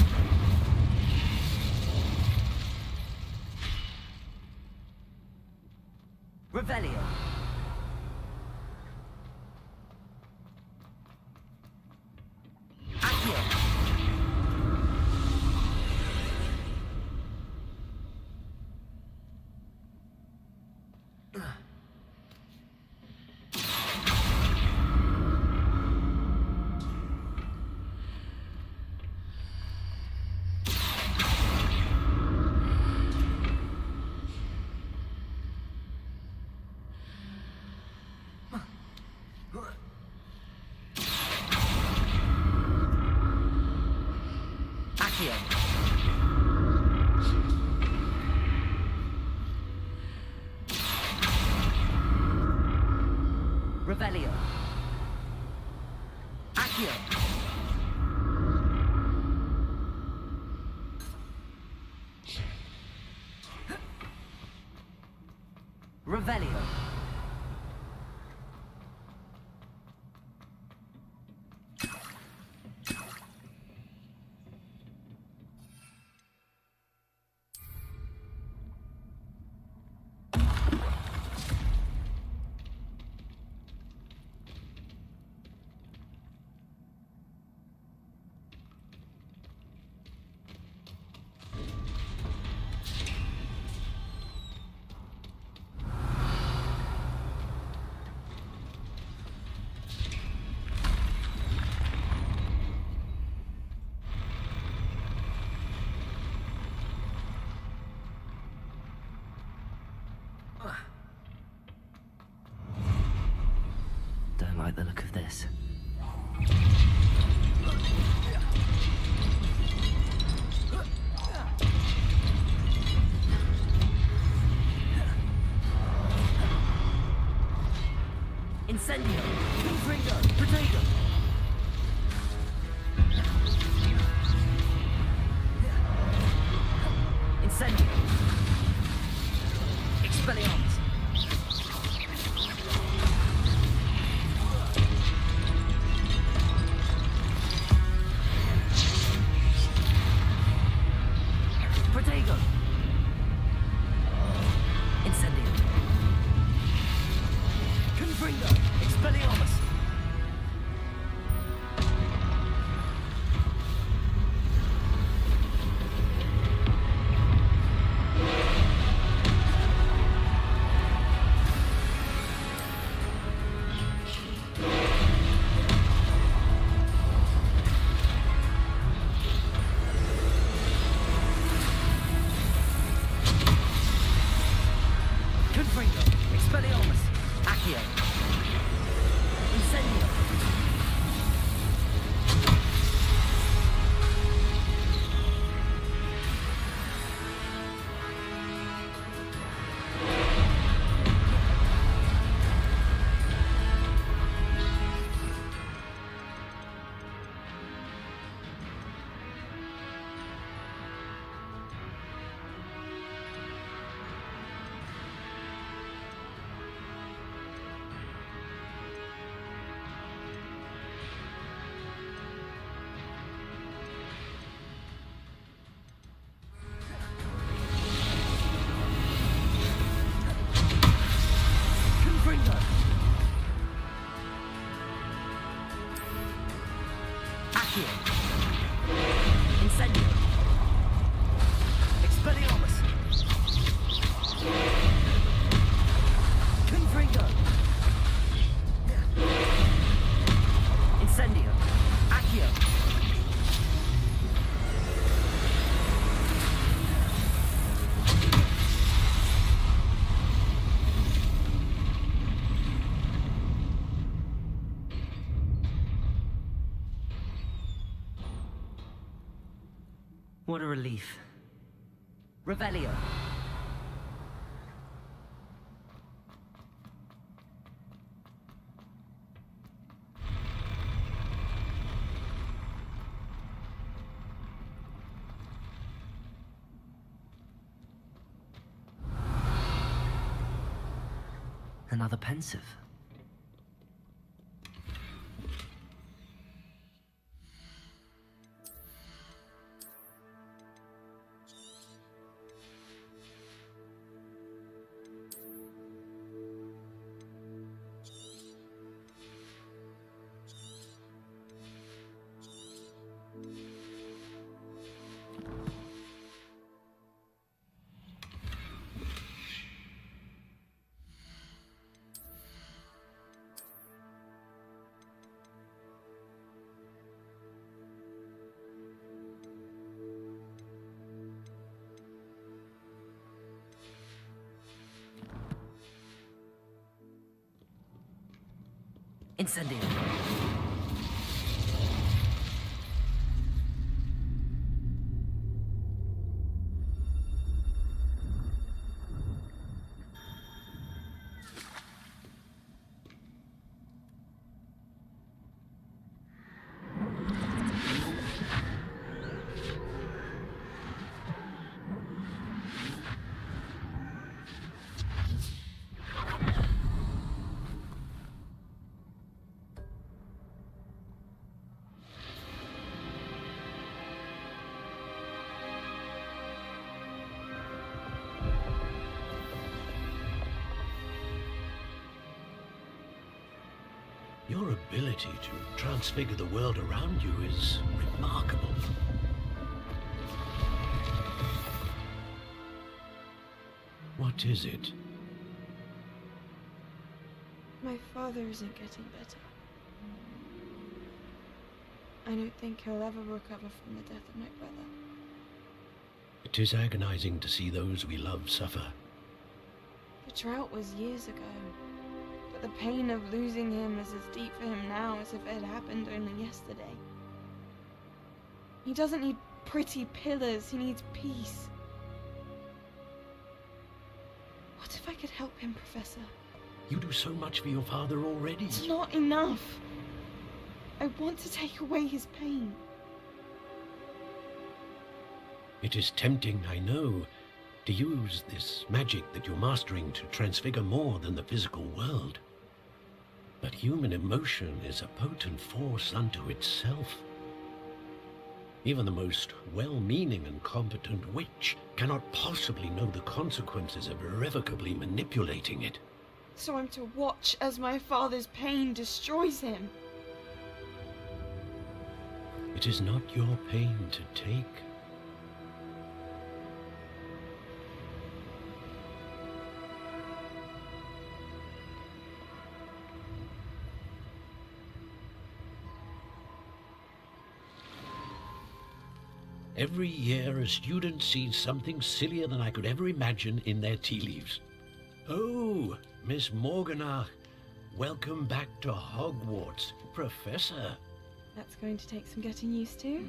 Revelio. Accio. Accio. Revelio. Accio. Revelio. Don't like the look of this. Incendio! Confringo! Protego! Incendio! Expelliarmus! Protego! Incendio! Confringo! Expelliarmus! Confringo! Expelliarmus! Accio! Incendio! What a relief. Revelio. Another pensive. Incendio. Your ability to transfigure the world around you is remarkable. What is it? My father isn't getting better. I don't think he'll ever recover from the death of my brother. It is agonizing to see those we love suffer. The drought was years ago, but the pain of losing him is as deep for him now as if it had happened only yesterday. He doesn't need pretty pillars, he needs peace. What if I could help him, Professor? You do so much for your father already. It's not enough. I want to take away his pain. It is tempting, I know, to use this magic that you're mastering to transfigure more than the physical world. But human emotion is a potent force unto itself. Even the most well-meaning and competent witch cannot possibly know the consequences of irrevocably manipulating it. So I'm to watch as my father's pain destroys him. It is not your pain to take. Every year, a student sees something sillier than I could ever imagine in their tea leaves. Oh, Miss Morganach, welcome back to Hogwarts, Professor. That's going to take some getting used to.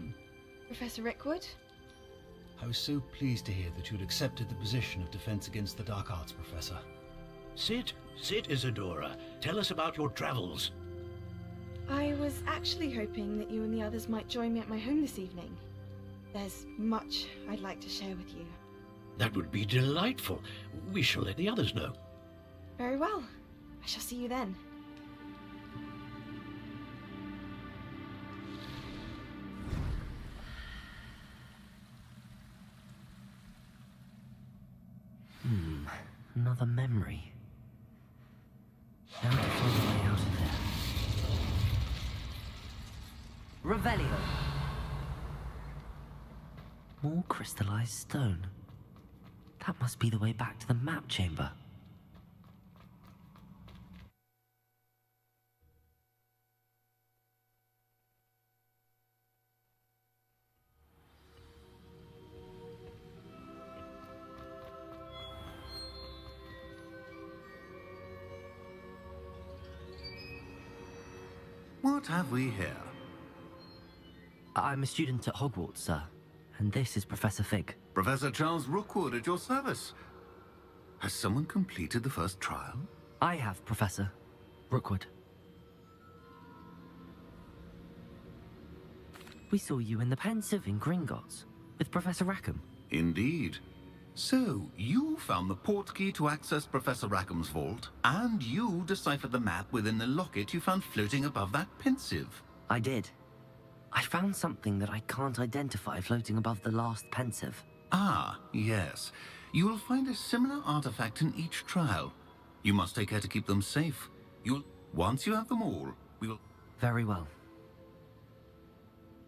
Professor Rickwood? I was so pleased to hear that you'd accepted the position of Defense Against the Dark Arts, Professor. Sit, Isadora. Tell us about your travels. I was actually hoping that you and the others might join me at my home this evening. There's much I'd like to share with you. That would be delightful. We shall let the others know. Very well. I shall see you then. Another memory. Now to find a way out of there. Revelio. More crystallized stone. That must be the way back to the map chamber. What have we here? I'm a student at Hogwarts, sir, and this is Professor Fig. Professor Charles Rookwood at your service. Has someone completed the first trial? I have, Professor Rookwood. We saw you in the Pensive in Gringotts with Professor Rackham. Indeed. So, you found the portkey to access Professor Rackham's vault, and you deciphered the map within the locket you found floating above that Pensive. I did. I found something that I can't identify floating above the last Pensive. Ah, yes. You will find a similar artifact in each trial. You must take care to keep them safe. Once you have them all, we will... Very well.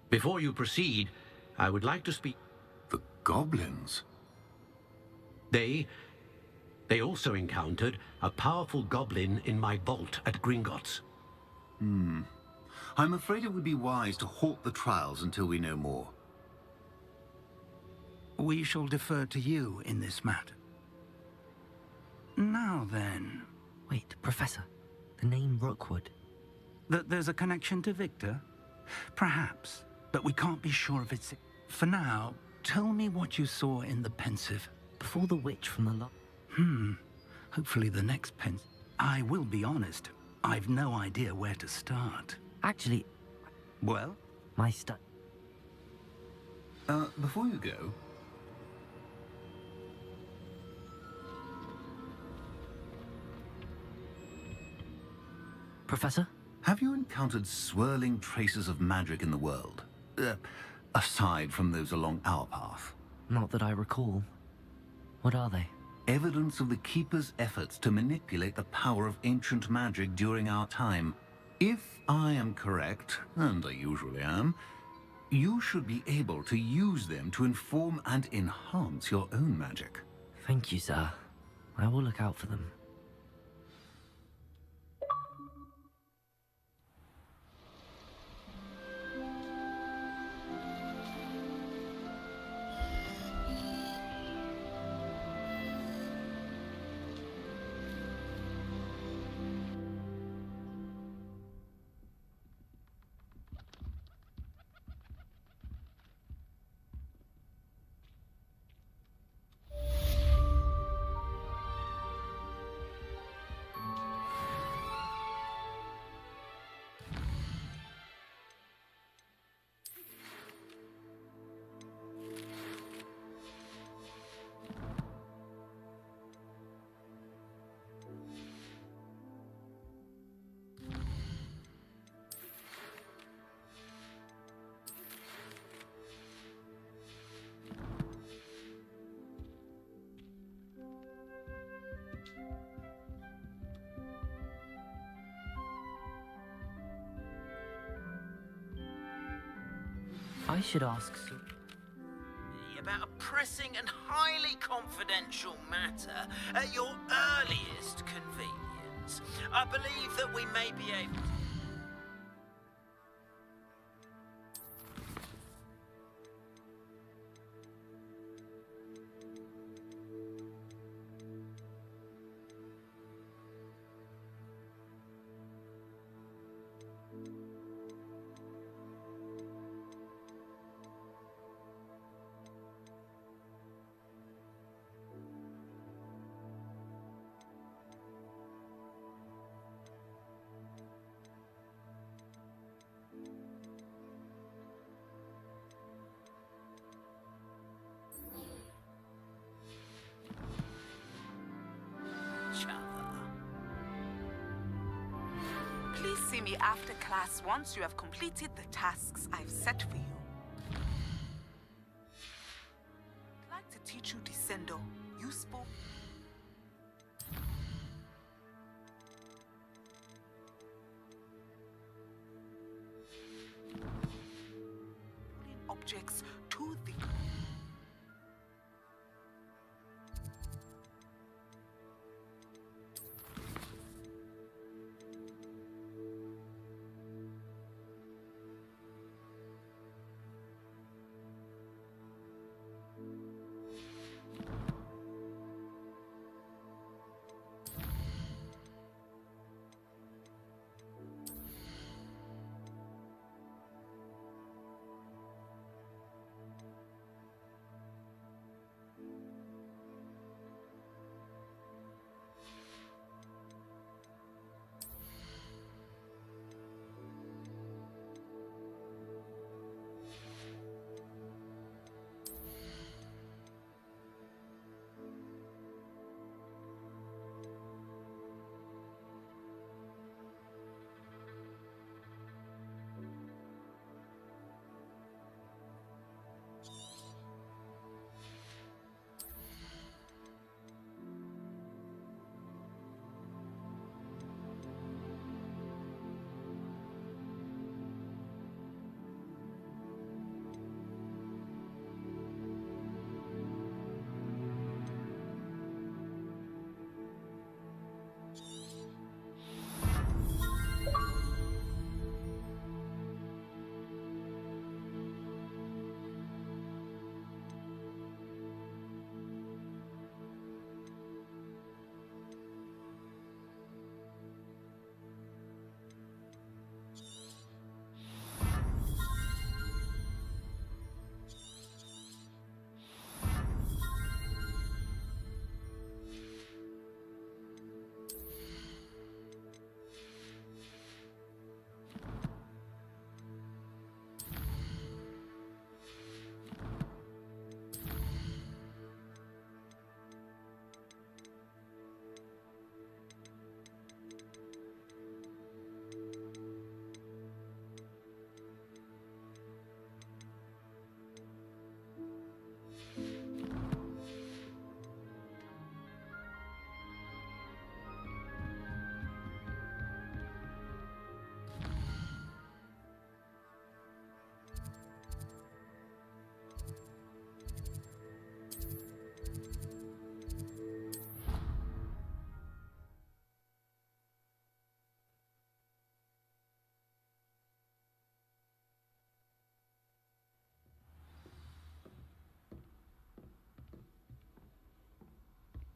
Before you proceed, I would like to speak... The goblins? They also encountered a powerful goblin in my vault at Gringotts. I'm afraid it would be wise to halt the trials until we know more. We shall defer to you in this matter. Now then... Wait, Professor. The name Rookwood. There's a connection to Victor? Perhaps, but we can't be sure if it's... For now, tell me what you saw in the Pensive. Before the witch from the Hopefully the next Pensive... I will be honest, I've no idea where to start. Actually... Well? My Before you go... Professor? Have you encountered swirling traces of magic in the world? Aside from those along our path? Not that I recall. What are they? Evidence of the Keeper's efforts to manipulate the power of ancient magic during our time. If I am correct, and I usually am, you should be able to use them to inform and enhance your own magic. Thank you, sir. I will look out for them. I should ask about a pressing and highly confidential matter at your earliest convenience. I believe that we may be able to... Please see me after class once you have completed the tasks I've set for you. I'd like to teach you Descendo, useful. Putting objects to the...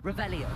Revelio.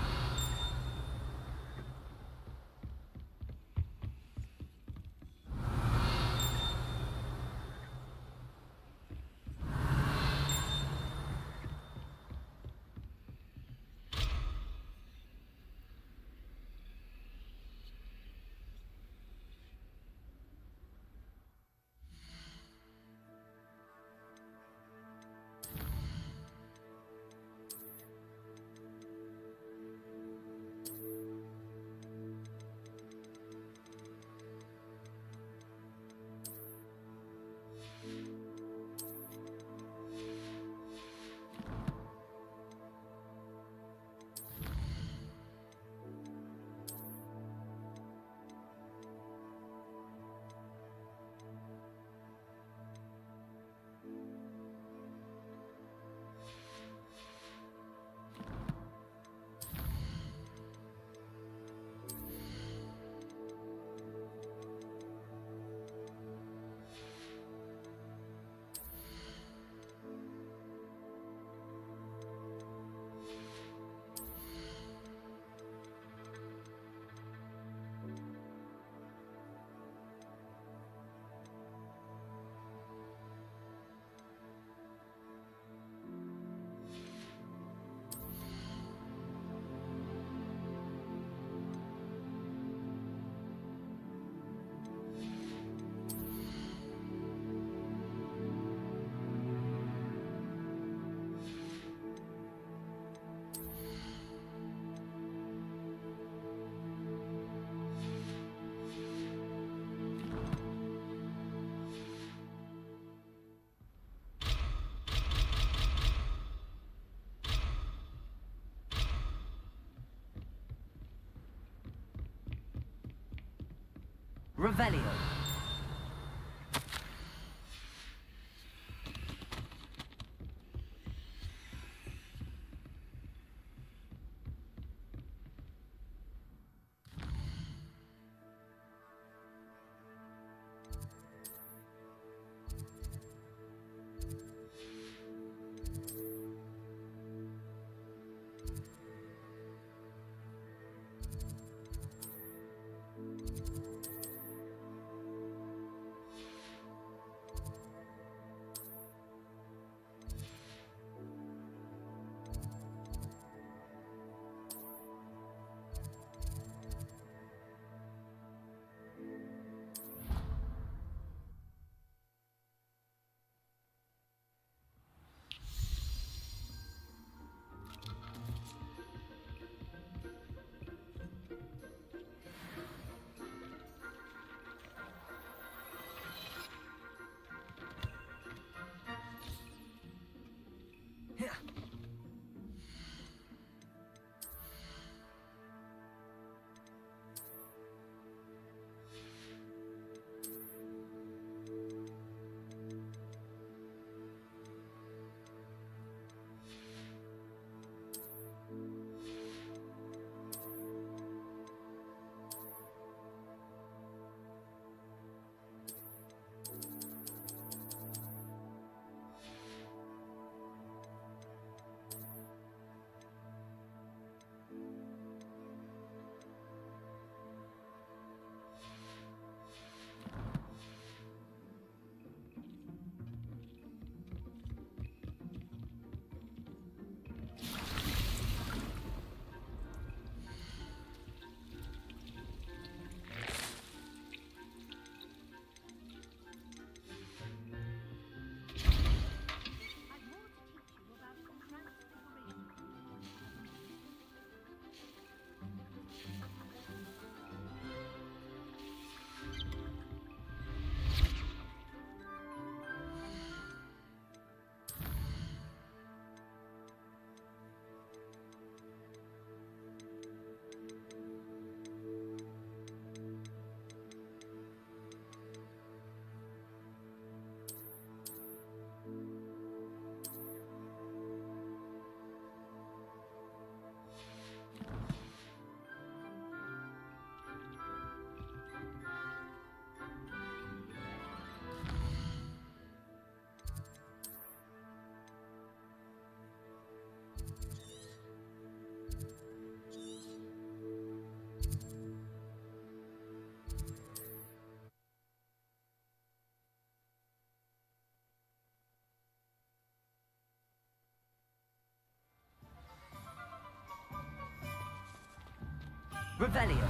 Revelio. Revelio.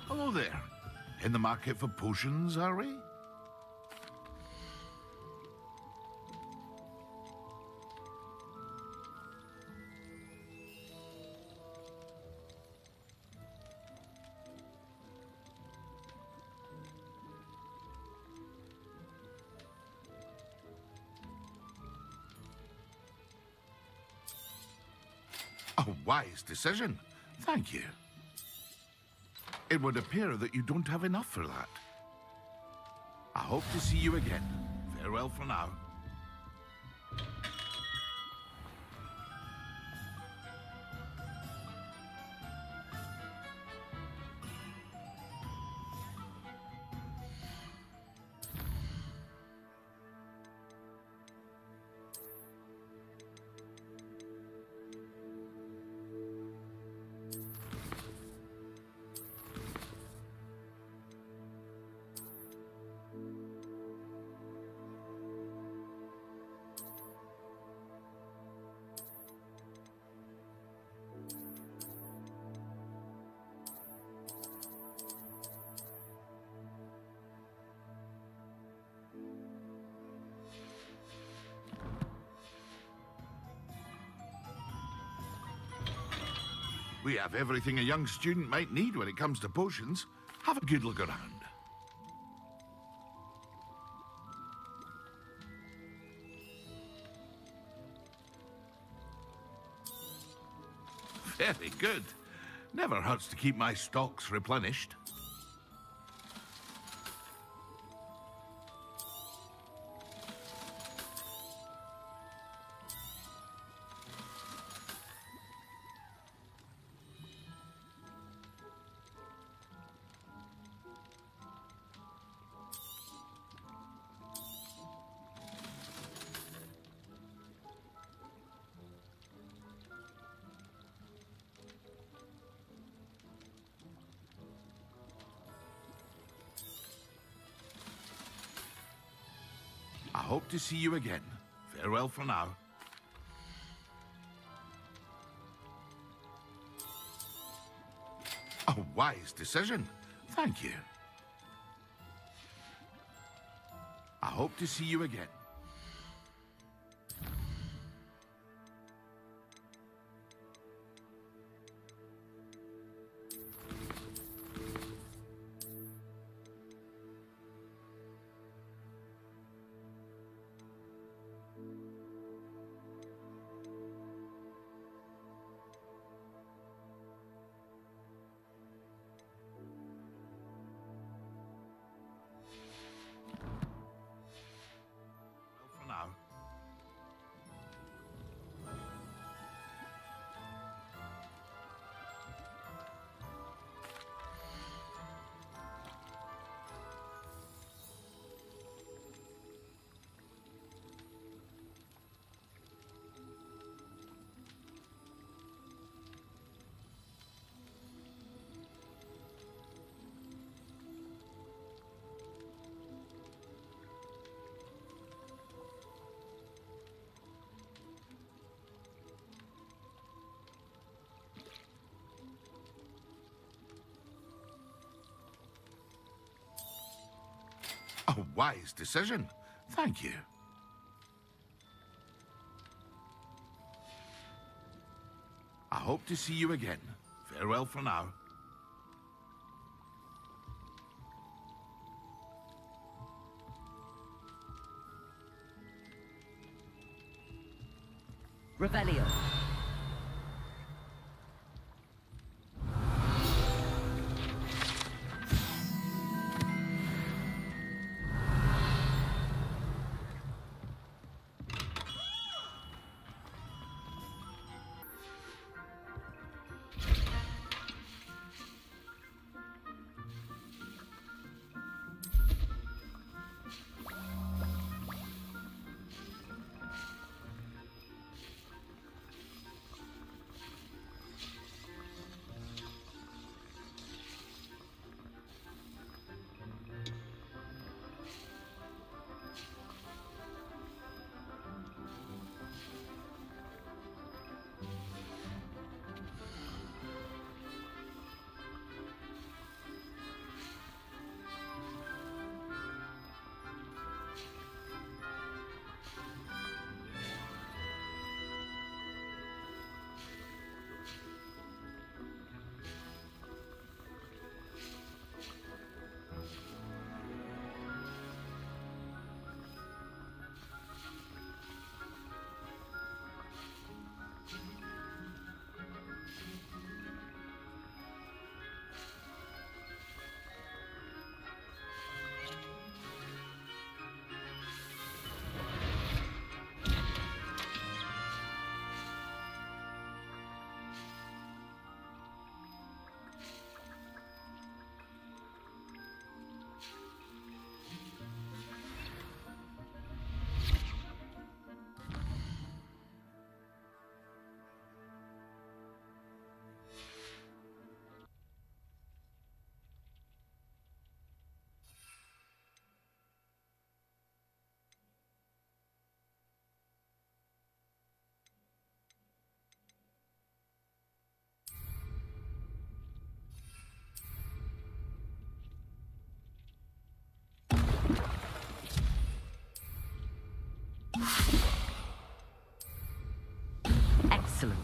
Hello there. In the market for potions, are we? A wise decision. Thank you. It would appear that you don't have enough for that. I hope to see you again. Farewell for now. We have everything a young student might need when it comes to potions. Have a good look around. Very good. Never hurts to keep my stocks replenished. I hope to see you again. Farewell for now. A wise decision. Thank you. I hope to see you again. For now. A wise decision. Thank you. I hope to see you again. Farewell for now. Revelio. Excellent.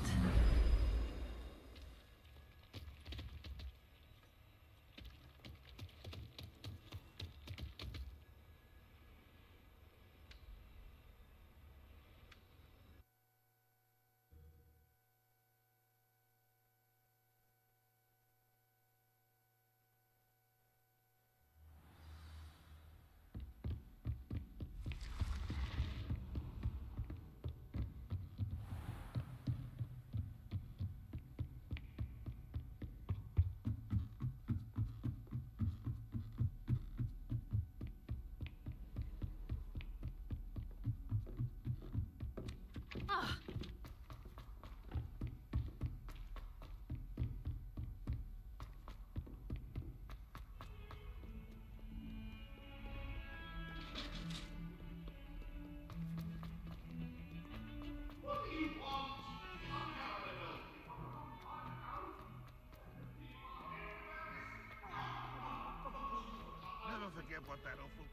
Never forget what that awful...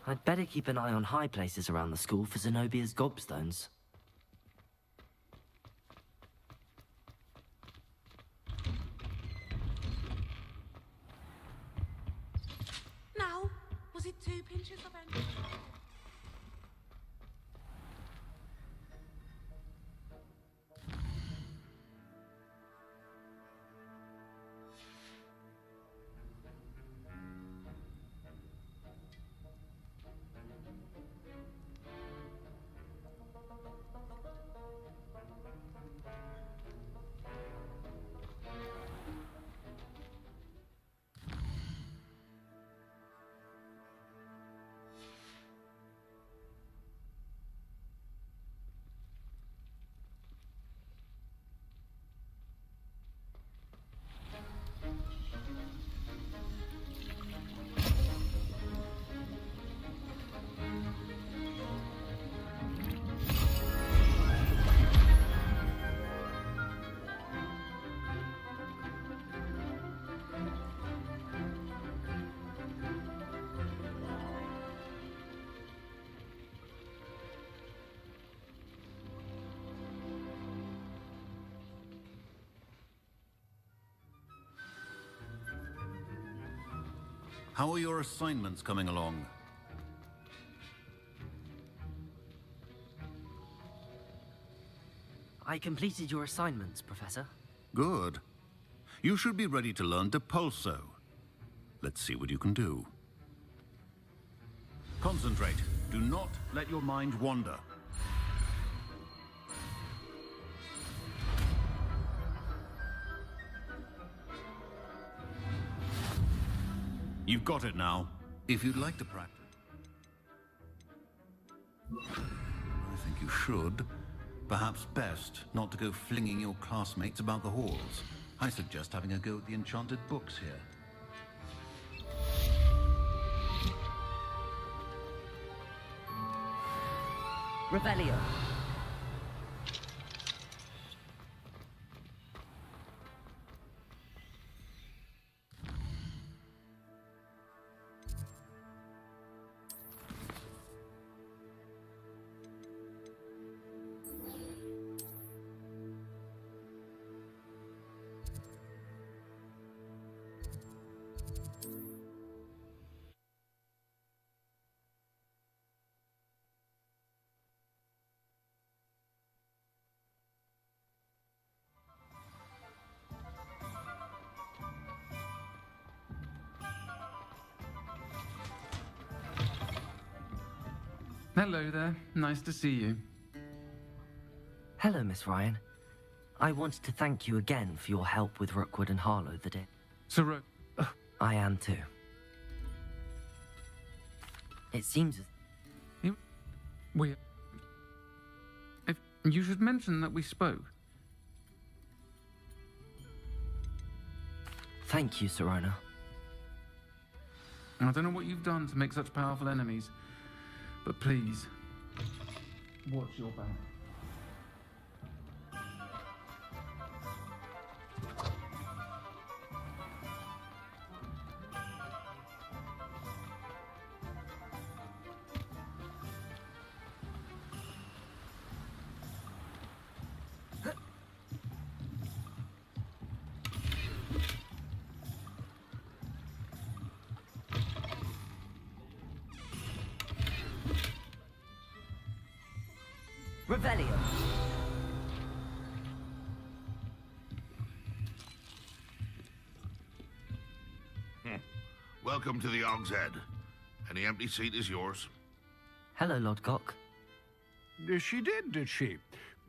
I'd better keep an eye on high places around the school for Zenobia's gobstones. Now, was it 2 pinches of envy? How are your assignments coming along? I completed your assignments, Professor. Good. You should be ready to learn Depulso. Let's see what you can do. Concentrate. Do not let your mind wander. You've got it now. If you'd like to practice, I think you should. Perhaps best not to go flinging your classmates about the halls. I suggest having a go at the enchanted books here. Revelio. Hello there. Nice to see you. Hello, Miss Ryan. I wanted to thank you again for your help with Rookwood and Harlow the day. Sir I am too. It seems as... If you should mention that we spoke. Thank you, Serona. I don't know what you've done to make such powerful enemies, but please, watch your back. Revelio. Welcome to the Og's Head. Any empty seat is yours. Hello, Lodcock. She did she?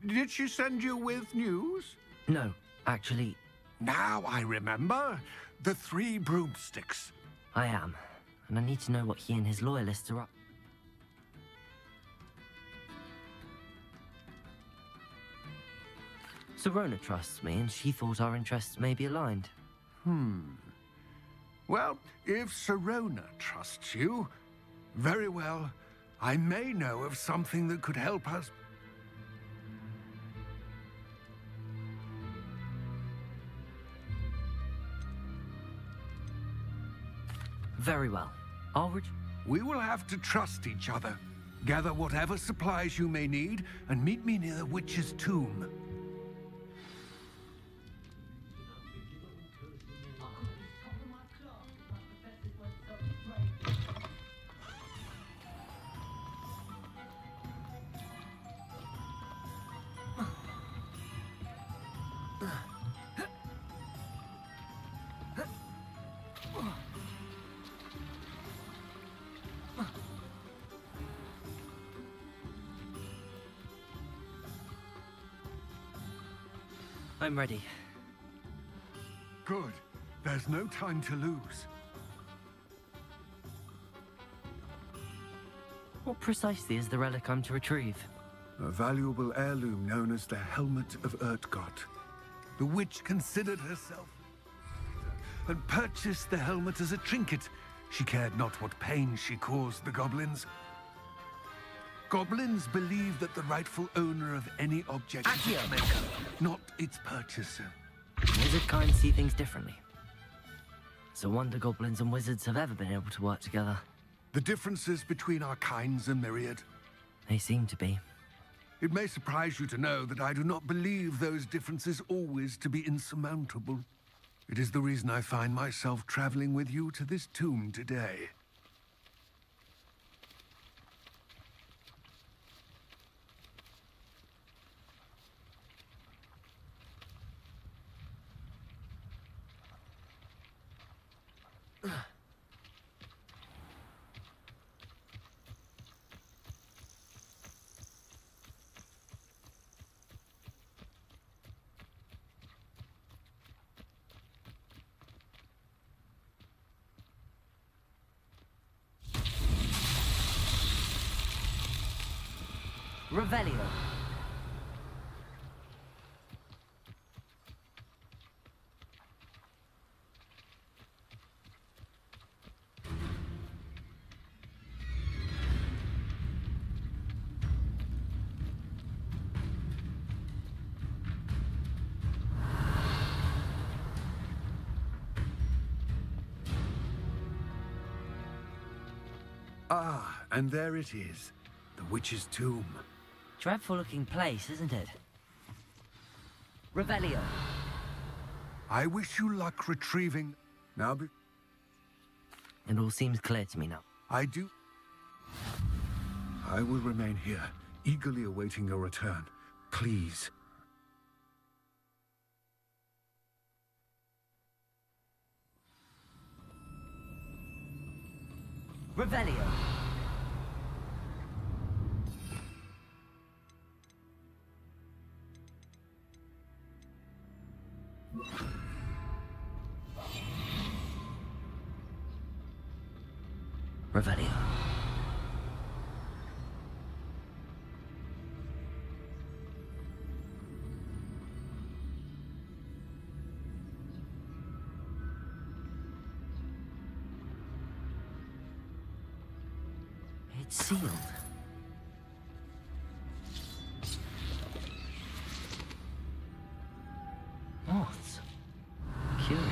Did she send you with news? No, actually... Now I remember. The 3 broomsticks. I am. And I need to know what he and his loyalists are up. Serona trusts me, and she thought our interests may be aligned. Well, if Serona trusts you, very well. I may know of something that could help us. Very well. We will have to trust each other. Gather whatever supplies you may need, and meet me near the witch's tomb. I'm ready. Good. There's no time to lose. What precisely is the relic I'm to retrieve? A valuable heirloom known as the Helmet of Urtgott. The witch considered herself and purchased the helmet as a trinket. She cared not what pain she caused the goblins. Goblins believe that the rightful owner of any object is its maker, not its purchaser. Wizard kind see things differently. It's a wonder goblins and wizards have ever been able to work together. The differences between our kinds are myriad. They seem to be. It may surprise you to know that I do not believe those differences always to be insurmountable. It is the reason I find myself traveling with you to this tomb today. Revelio. Ah, and there it is. The witch's tomb. Dreadful looking place, isn't it? Revelio. I wish you luck retrieving... Now be... It all seems clear to me now. I do... I will remain here, eagerly awaiting your return. Please. Revelio. Revelio. It's sealed. Moths. Curious.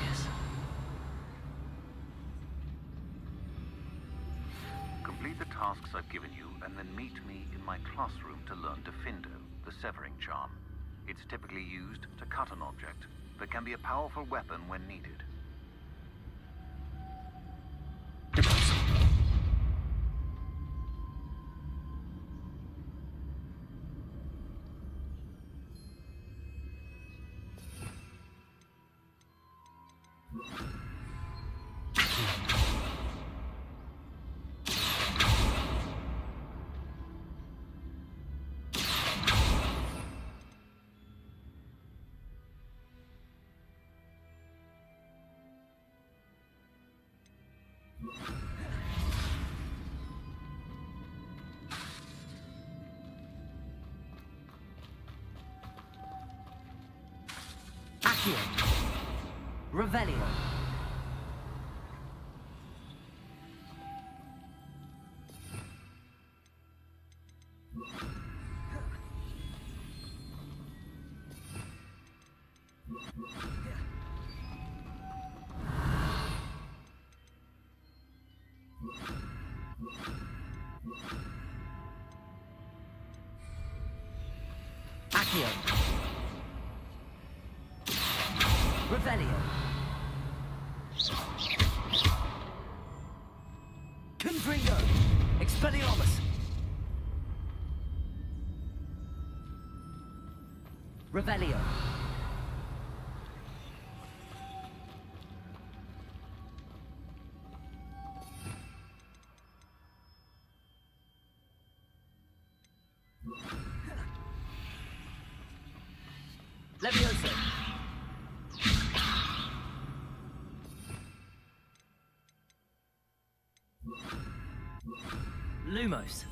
Complete the tasks I've given you, and then meet me in my classroom to learn Defindo, the severing charm. It's typically used to cut an object, but can be a powerful weapon when needed. Accio. Revelio. Accio. Revelio. Confringo. Expelliarmus. Revelio. Levioso. Lumos.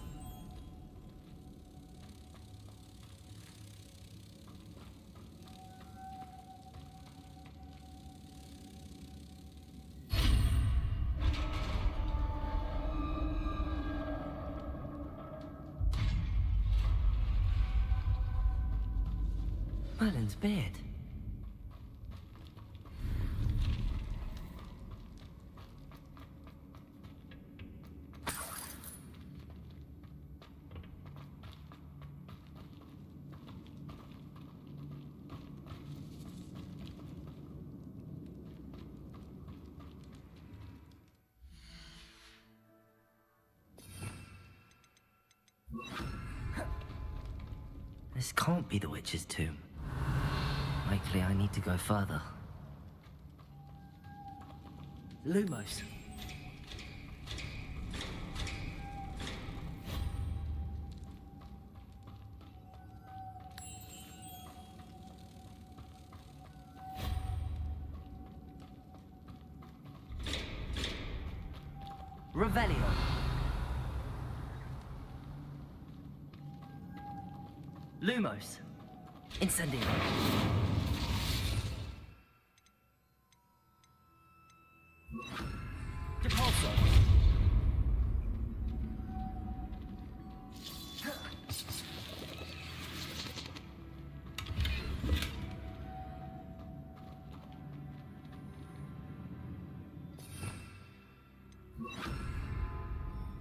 Merlin's beard. This can't be the witch's tomb. Likely I need to go further. Lumos. Revelio. Lumos. Incendio. Depulso.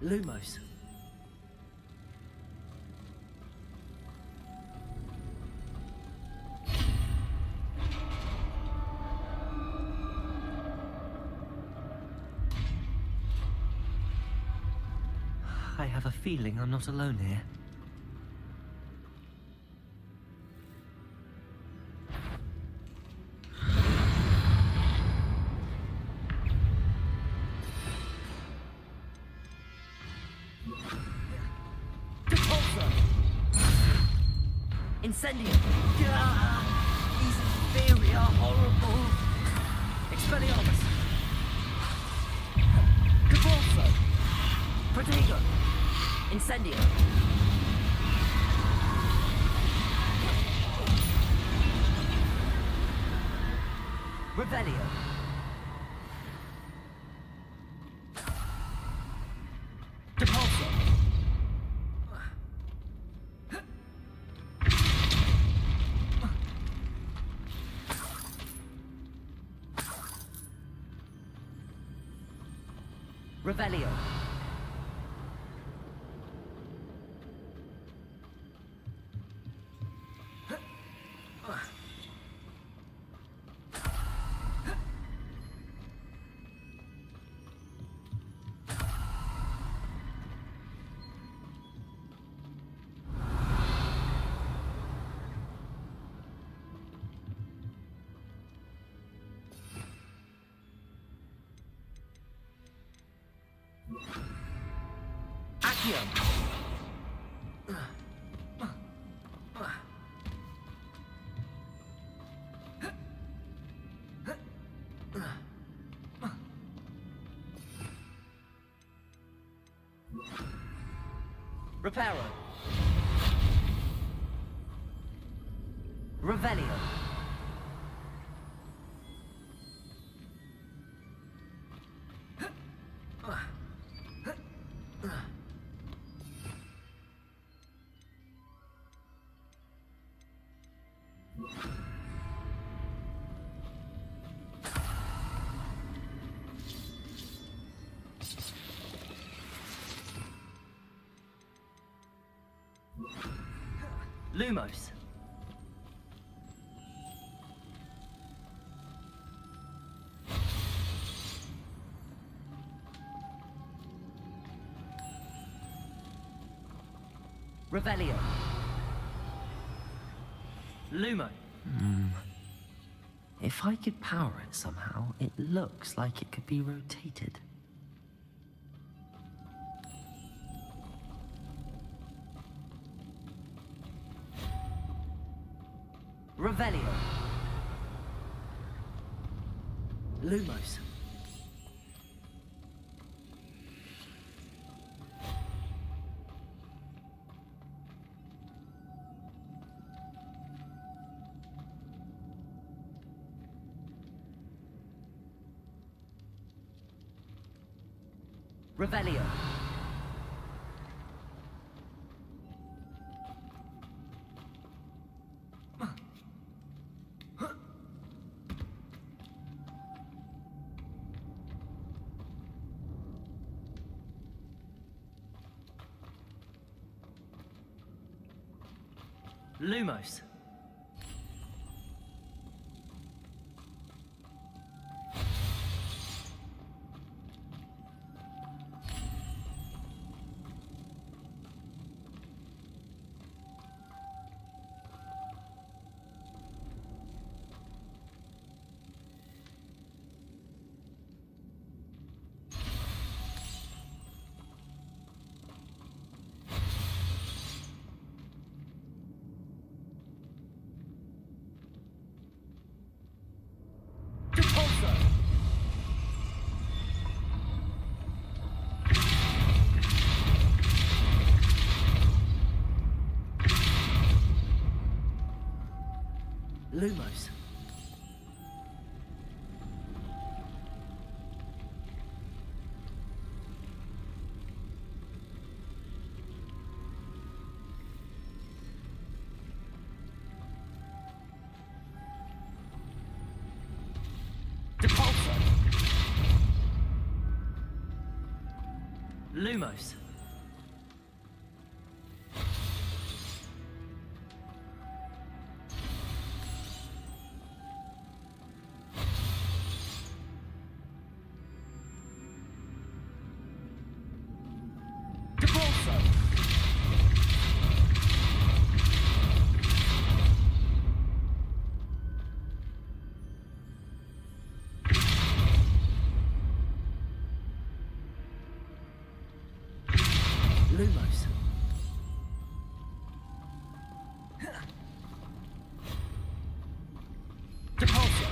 Lumos. I have a feeling I'm not alone here. Incendio! These theory are horrible! Expelliarmus! Caporso! Protego! Incendio! Revelio! Depulso! Revelio. Accio. Reparo. Revelio. Lumos. Revelio. Lumo. If I could power it somehow, it looks like it could be rotated. Revelio. Lumos. Revelio. Lumos. Lumos. Depulso. Lumos. Lumos. Depulso.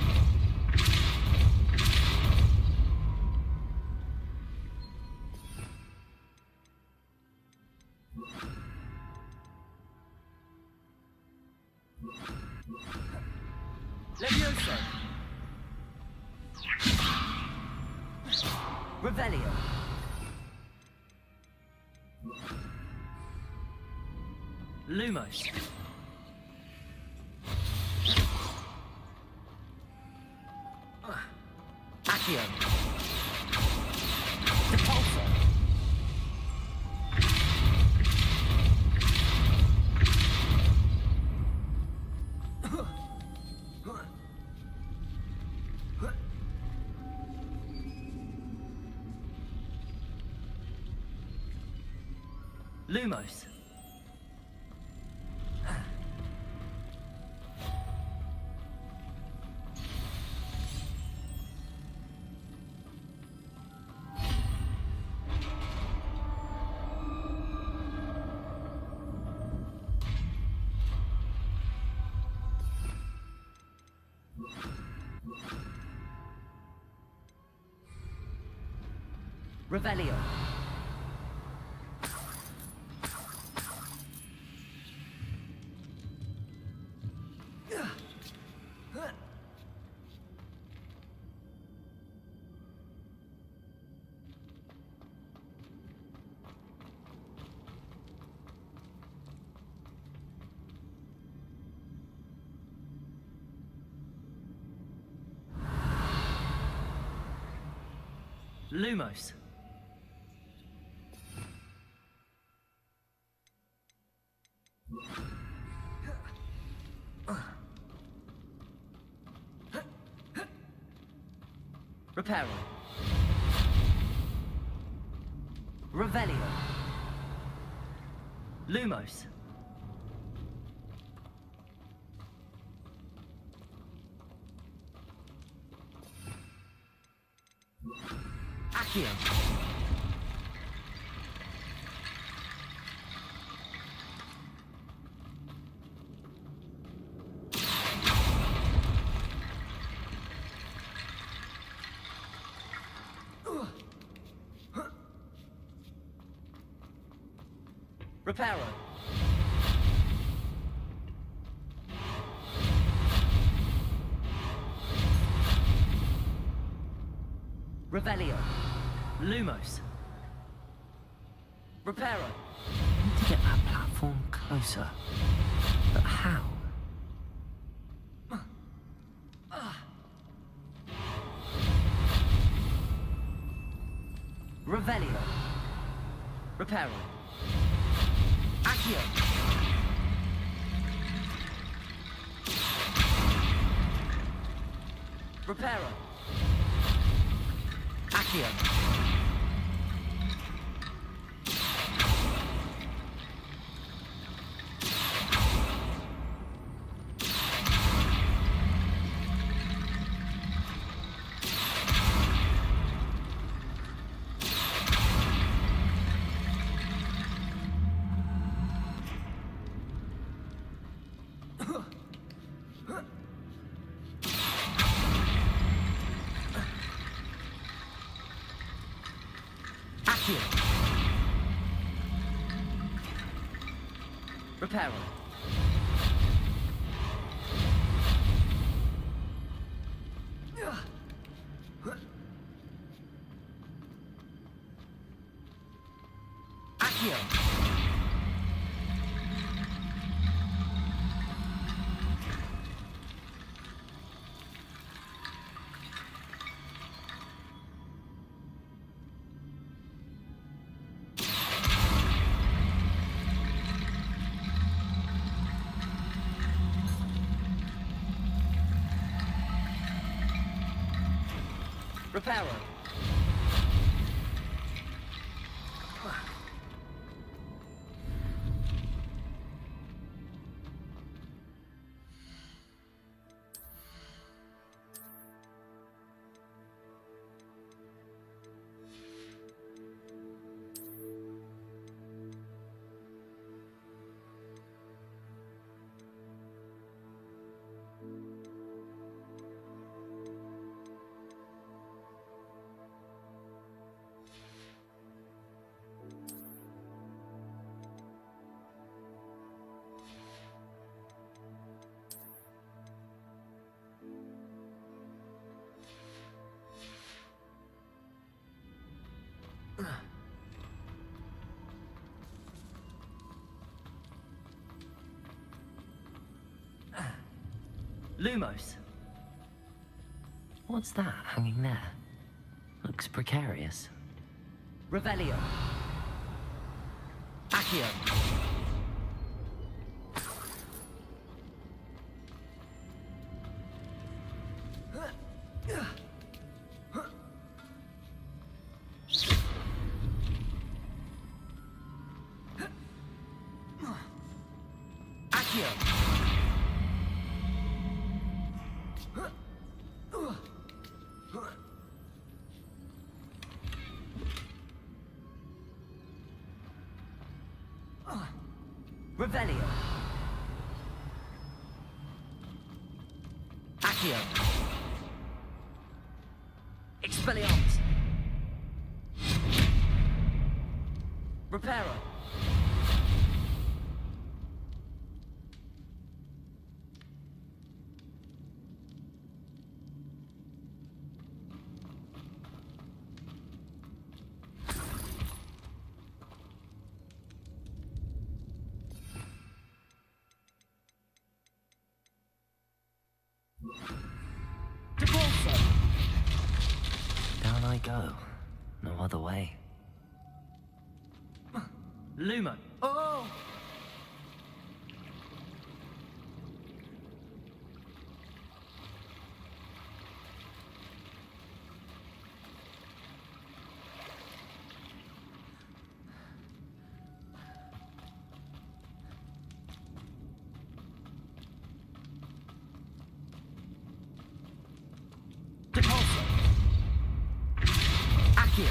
Levioso. Revelio. Lumos. Accio. Depulso. Lumos. Revelio. Lumos. Reparo. Revelio. Lumos. Accio. Reparo. Revelio. Lumos. Reparo. I need to get that platform closer. But how? Revelio. Reparo. Accio. Reparo. Accio. Accio. Reparo. Accio. Reparo. Lumos. What's that hanging there? Looks precarious. Revelio. Accio. Accio. Revelio. Accio. Expelliarmus. Reparo. Down I go. No other way. Lumo! Oh! Depulso! Accio!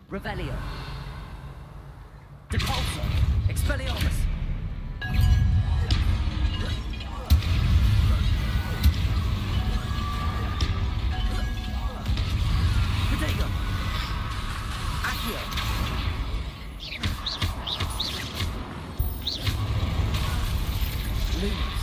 Revelio. Depulso. Expelliarmus. Protego. Accio. Lumos.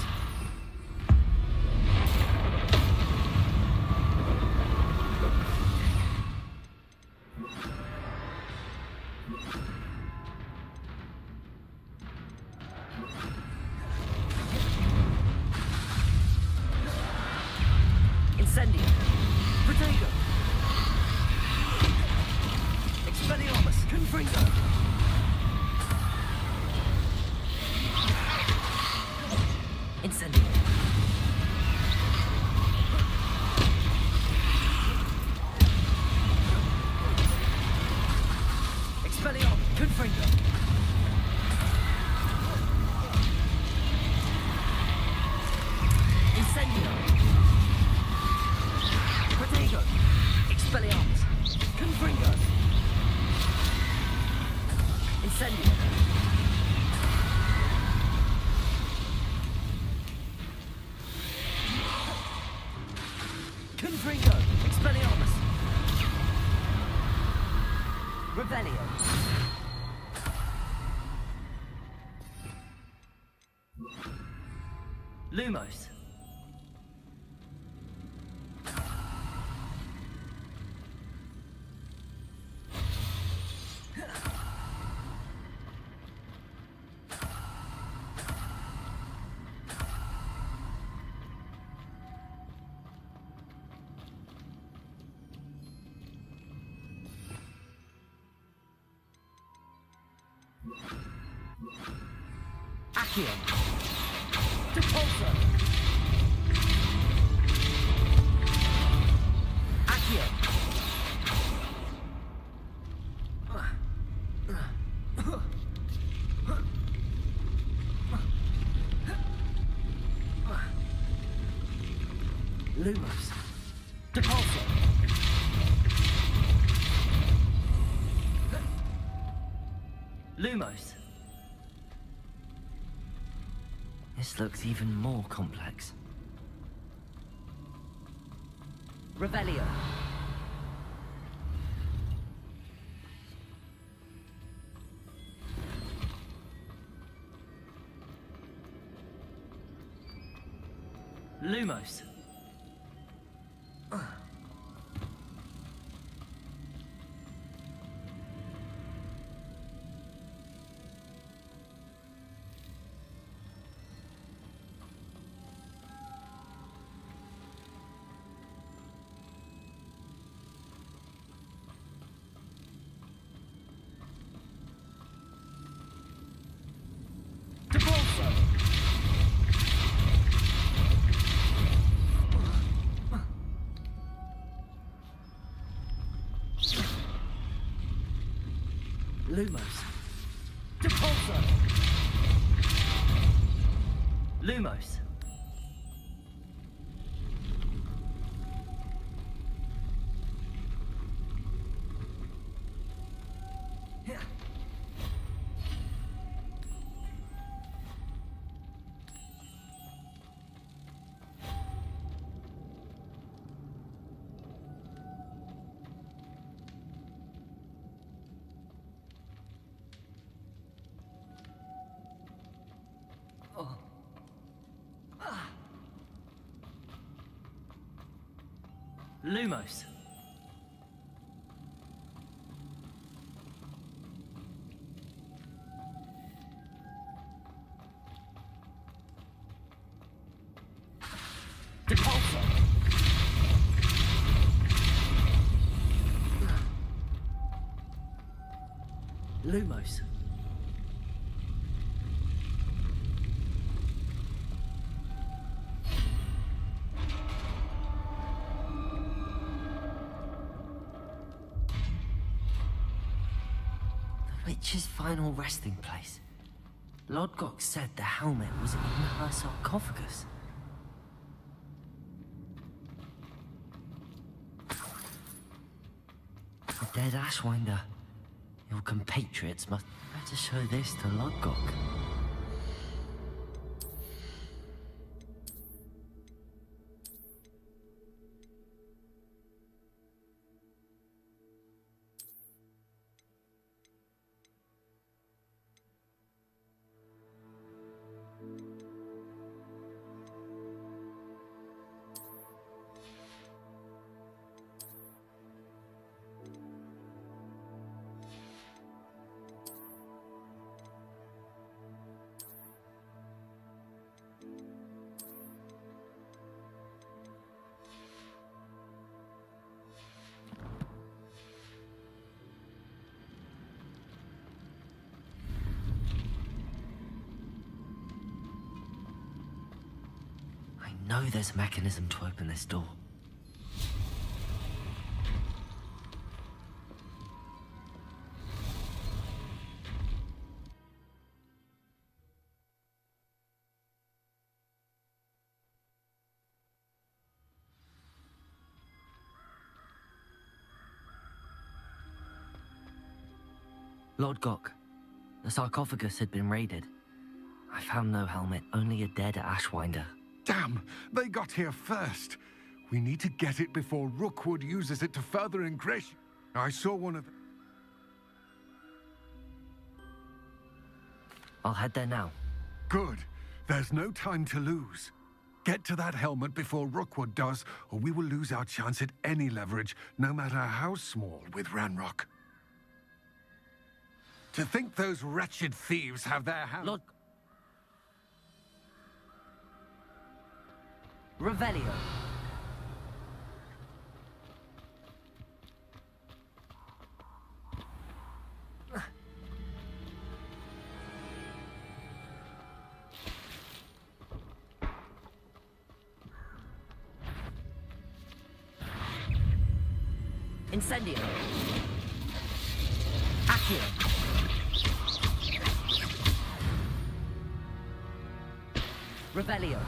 Incendio. Protego. Expelliarmus. Confringo. Incendio. Expelliarmus. Confringo. Incendio. Protego. Expelliarmus. Confringo. Incendio. Confringo. Expelliarmus. Revelio. Lumos. Accio. Depulso. Accio. Lumos. Depulso. Lumos. This looks even more complex. Revelio. Lumos. Depulso. Lumos. Depulso. Lumos. Lumos. Depulso! Lumos. The witch's final resting place. Lodgok said the helmet was in her sarcophagus. The dead Ashwinder. Your compatriots must better show this to Lodgok. I know there's a mechanism to open this door. Lodgok, the sarcophagus had been raided. I found no helmet, only a dead Ashwinder. Damn! They got here first. We need to get it before Rookwood uses it to further ingratiate. I saw one of them. I'll head there now. Good. There's no time to lose. Get to that helmet before Rookwood does, or we will lose our chance at any leverage, no matter how small, with Ranrock. To think those wretched thieves have their hand... Lord... Revelio. Incendio. Accio. Revelio.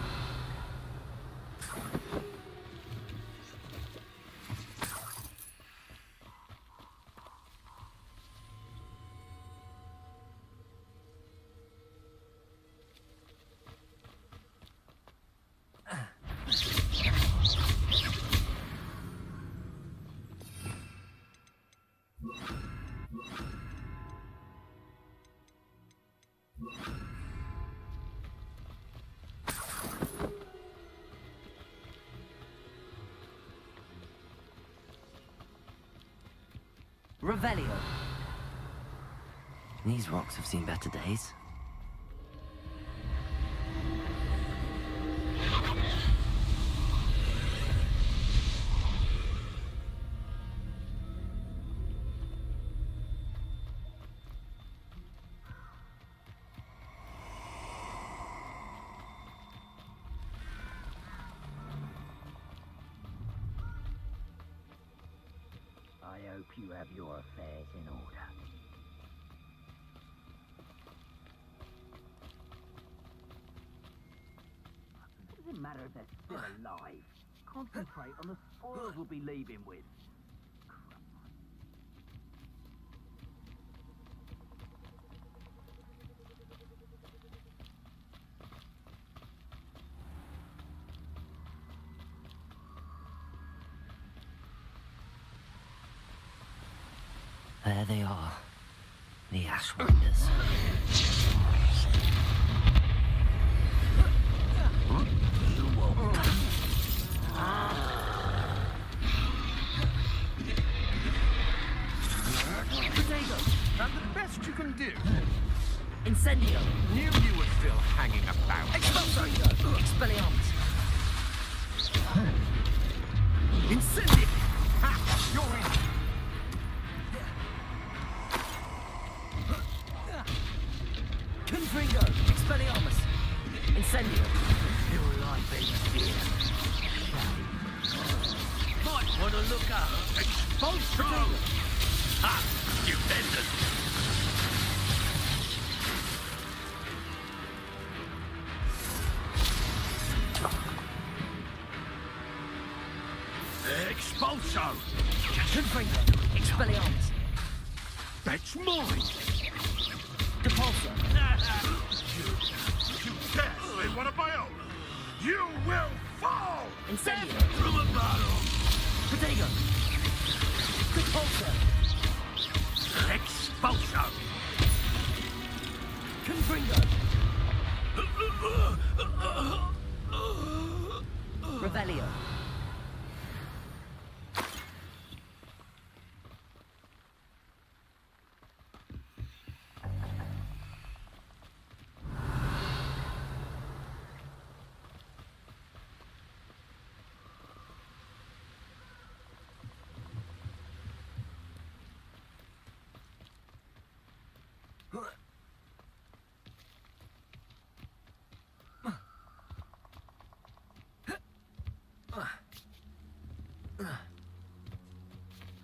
Revelio. These rocks have seen better days. I hope you have your affairs in order. What does it matter if they're still alive? Concentrate on the spoils we'll be leaving with. There they are, the Ashwinders. Potato, that's the best you can do. Incendio. Knew you were still hanging about. Expulso. Expelliarmus. Incendio. Your life ends here. Might want to look up. Expulsion! Ha! Stupendous! Expulso! Confringo. Expelliarmus. That's mine! Depulso. You dare slay one of my own! You will fall! Incendio. From a bottle! Protego. Depulso. Expulso! Confringo. Revelio.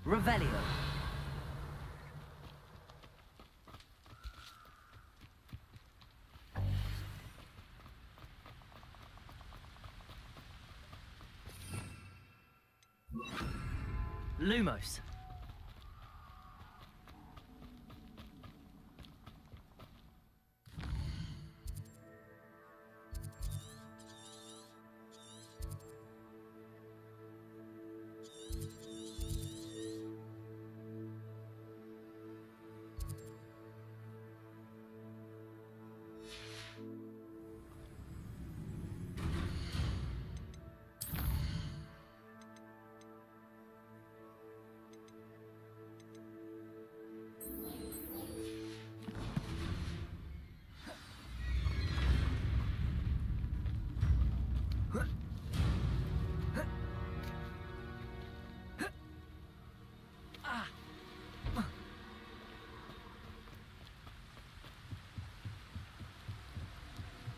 Revelio. Lumos.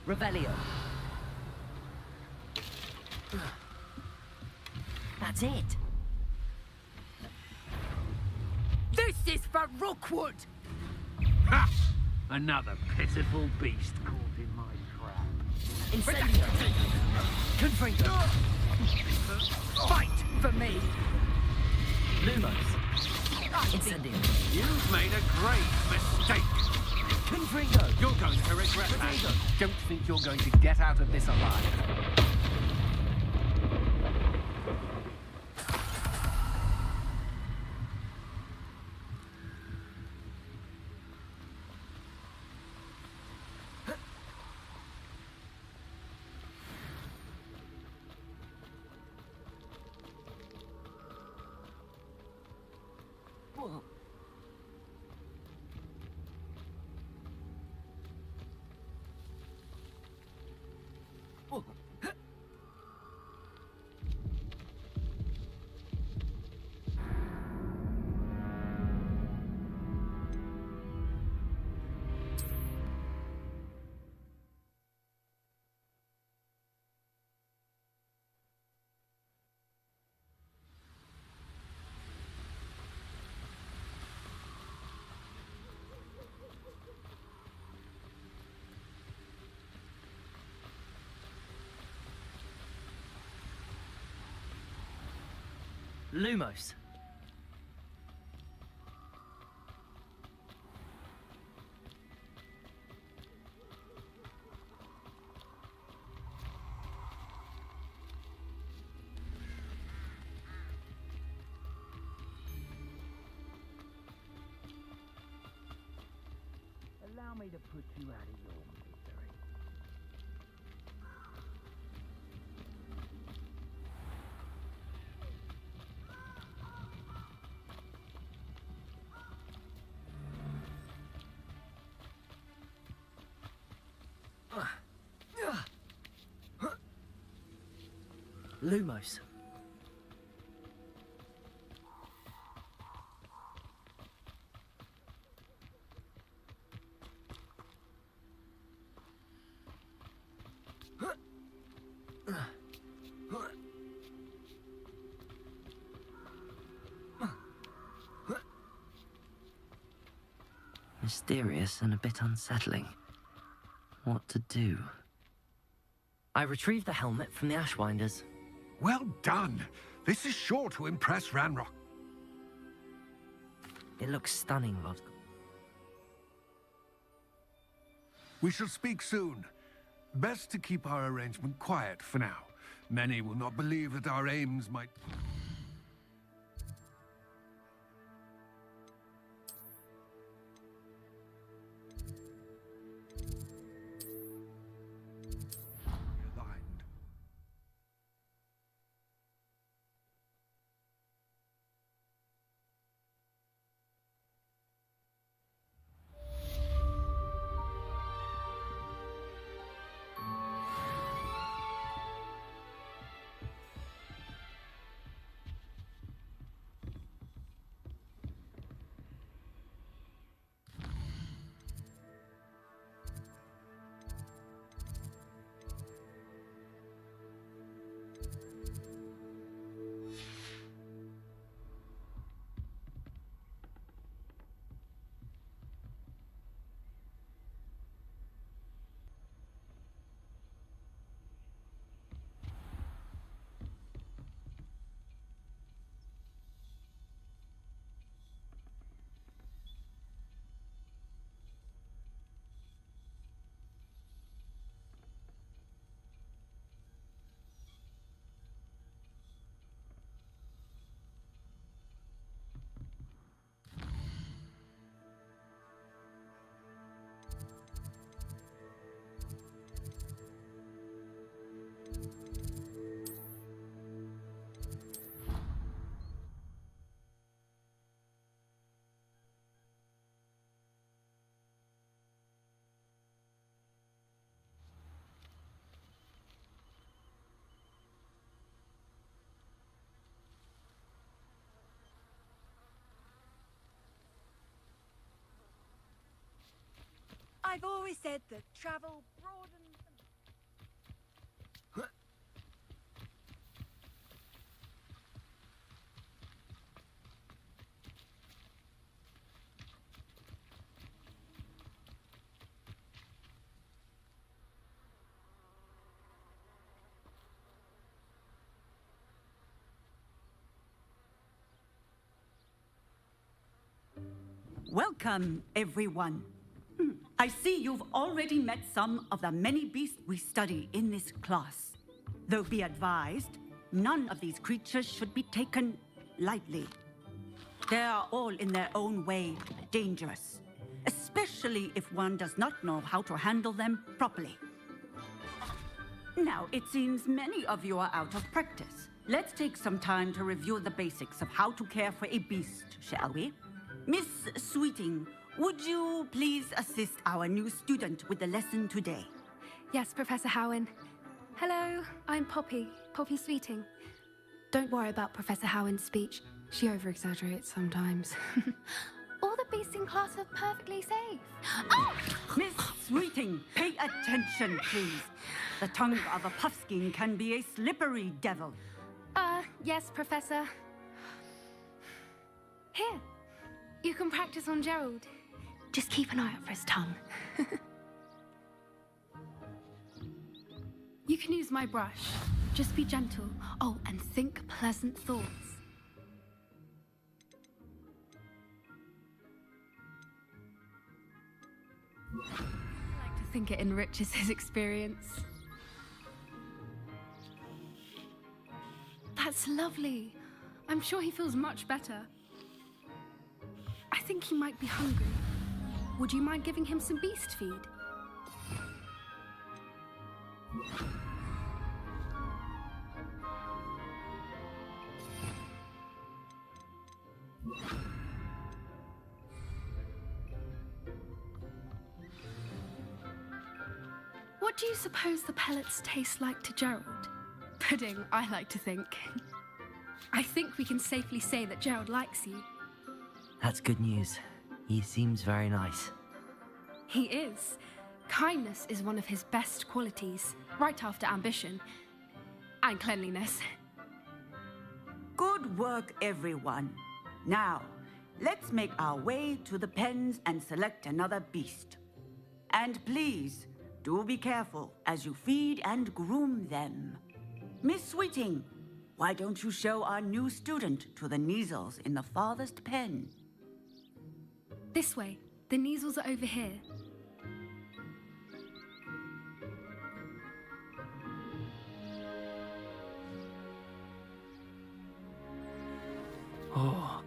Revelio. That's it. This is for Rookwood! Ha! Another pitiful beast caught in my trap. Incendio. Confringo. Fight for me! Lumos. Incendio. You've made a grave mistake! Confringo. You're going to regret that. Don't think you're going to get out of this alive. Lumos. Allow me to put you out of your misery. Lumos. mysterious and a bit unsettling. What to do? I retrieved the helmet from the Ashwinders. Well done. This is sure to impress Ranrock. It looks stunning, Rod. We shall speak soon. Best to keep our arrangement quiet for now. Many will not believe that our aims might... I've always said that travel broadens the... Welcome, everyone. I see you've already met some of the many beasts we study in this class. Though be advised, none of these creatures should be taken lightly. They are all in their own way dangerous, especially if one does not know how to handle them properly. Now, it seems many of you are out of practice. Let's take some time to review the basics of how to care for a beast, shall we? Miss Sweeting, would you please assist our new student with the lesson today? Yes, Professor Howen. Hello, I'm Poppy Sweeting. Don't worry about Professor Howen's speech. She over-exaggerates sometimes. All the beasts in class are perfectly safe. Oh! Miss Sweeting, pay attention, please. The tongue of a puffskein can be a slippery devil. Yes, Professor. Here, you can practice on Gerald. Just keep an eye out for his tongue. You can use my brush. Just be gentle. Oh, and think pleasant thoughts. I like to think it enriches his experience. That's lovely. I'm sure he feels much better. I think he might be hungry. Would you mind giving him some beast feed? What do you suppose the pellets taste like to Gerald? Pudding, I like to think. I think we can safely say that Gerald likes you. That's good news. He seems very nice. He is. Kindness is one of his best qualities, right after ambition. And cleanliness. Good work, everyone. Now, let's make our way to the pens and select another beast. And please, do be careful as you feed and groom them. Miss Sweeting, why don't you show our new student to the Neasels in the farthest pen? This way. The Neasels are over here. Oh,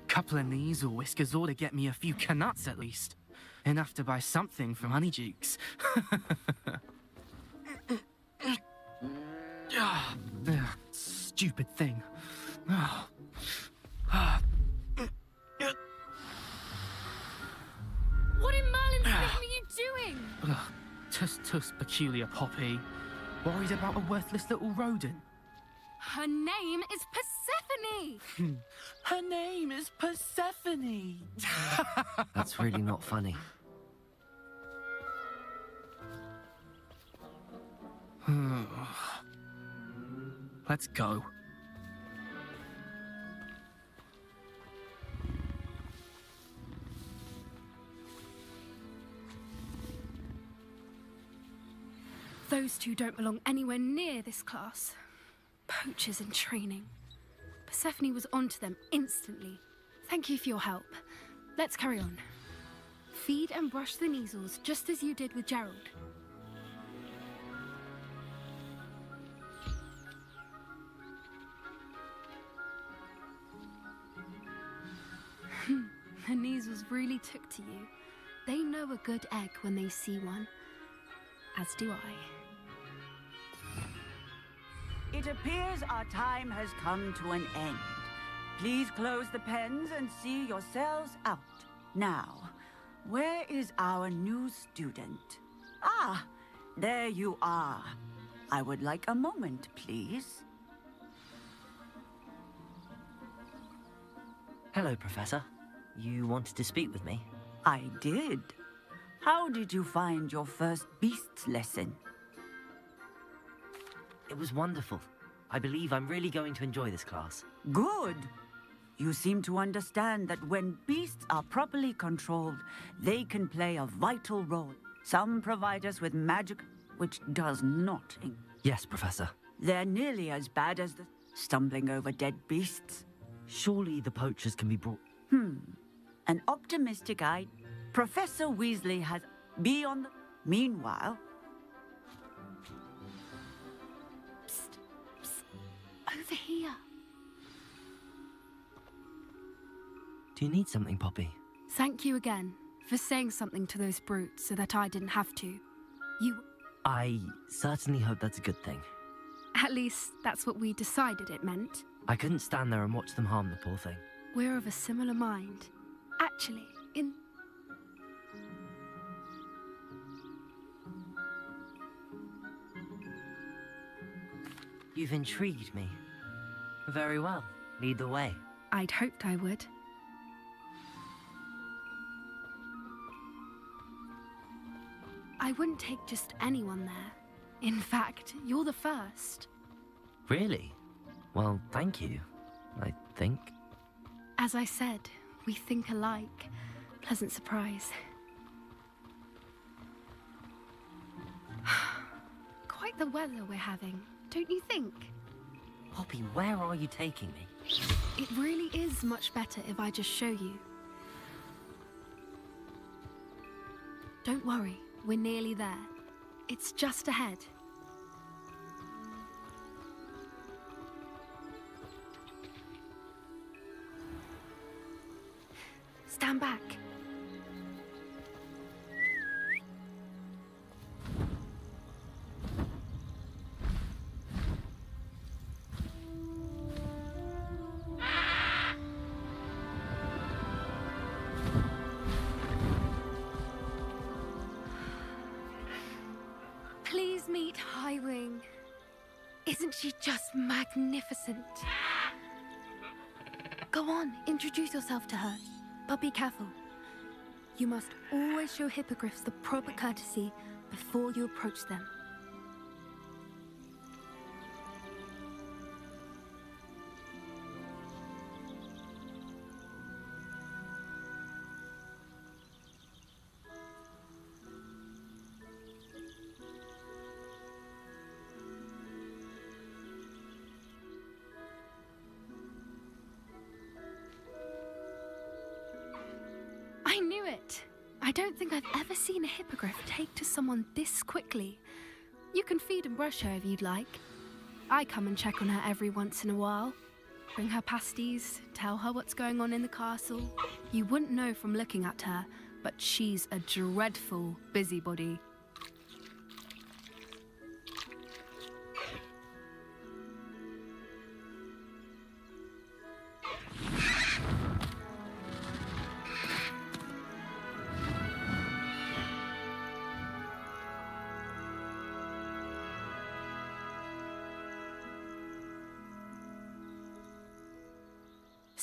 couple of Neasel whiskers ought to get me a few canuts at least. Enough to buy something from Honeydukes. Stupid thing. What in Merlin's name are you doing? Tuss peculiar Poppy. Worried about a worthless little rodent. Her name is Persephone! Her name is Persephone! That's really not funny. Let's go. Those two don't belong anywhere near this class. Poachers in training. Persephone was onto them instantly. Thank you for your help. Let's carry on. Feed and brush the Neasels just as you did with Gerald. The Neasels really took to you. They know a good egg when they see one. As do I. It appears our time has come to an end. Please close the pens and see yourselves out. Now, where is our new student? Ah, there you are. I would like a moment, please. Hello, Professor. You wanted to speak with me? I did. How did you find your first beasts lesson? It was wonderful. I believe I'm really going to enjoy this class. Good. You seem to understand that when beasts are properly controlled, they can play a vital role. Some provide us with magic, which does not. Yes, Professor. They're nearly as bad as the stumbling over dead beasts. Surely the poachers can be brought... An optimistic eye. Professor Weasley has... Be on the... Meanwhile... Over here. Do you need something, Poppy? Thank you again for saying something to those brutes so that I didn't have to. I certainly hope that's a good thing. At least, that's what we decided it meant. I couldn't stand there and watch them harm the poor thing. We're of a similar mind. Actually, You've intrigued me. Very well. Lead the way. I'd hoped I would. I wouldn't take just anyone there. In fact, you're the first. Really? Well, thank you, I think. As I said, we think alike. Pleasant surprise. Quite the weather we're having, don't you think? Poppy, where are you taking me? It really is much better if I just show you. Don't worry, we're nearly there. It's just ahead. Stand back. Please meet Highwing. Isn't she just magnificent? Go on, introduce yourself to her. But be careful. You must always show hippogriffs the proper courtesy before you approach them. don't think I've ever seen a hippogriff take to someone this quickly. You can feed and brush her if you'd like. I come and check on her every once in a while. Bring her pasties, tell her what's going on in the castle. You wouldn't know from looking at her, but she's a dreadful busybody.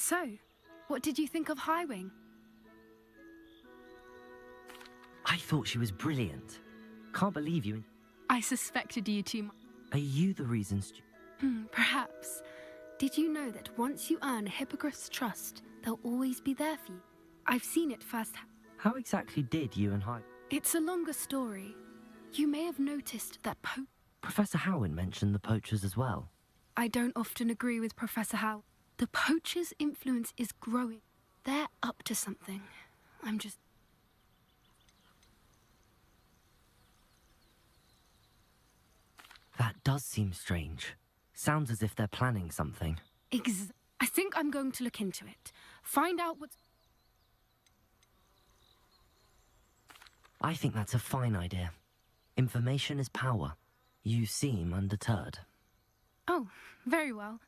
So, what did you think of Highwing? I thought she was brilliant. Can't believe you. I suspected you too much. Are you the reason Perhaps. Did you know that once you earn a hippogriff's trust, they'll always be there for you? I've seen it firsthand. How exactly did you and It's a longer story. You may have noticed that Professor Howin mentioned the poachers as well. I don't often agree with Professor Howe. The poachers' influence is growing. They're up to something. That does seem strange. Sounds as if they're planning something. I think I'm going to look into it. Find out what's... I think that's a fine idea. Information is power. You seem undeterred. Oh, very well.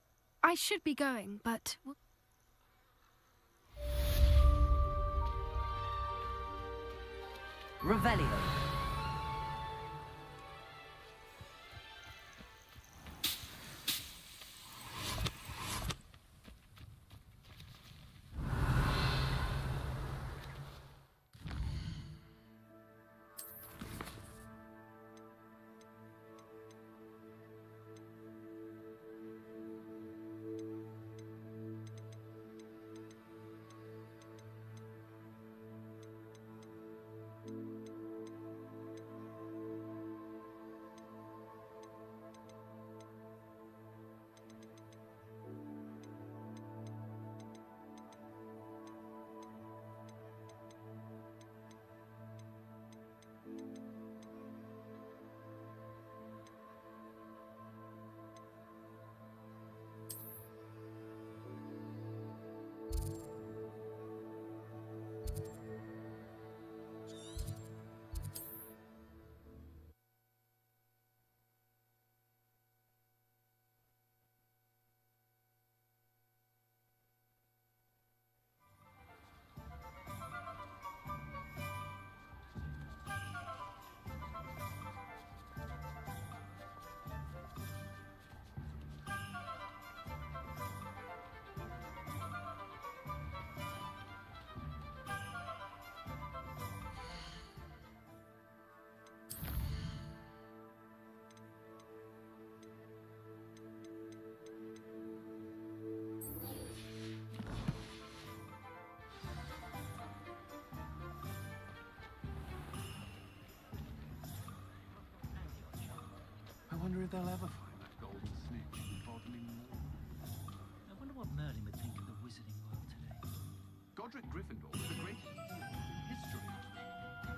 I should be going, but... Revelio. I wonder if they'll ever find that golden snitch in Bodmin Moor. I wonder what Merlin would think of the wizarding world today. Godric Gryffindor was the greatest in history.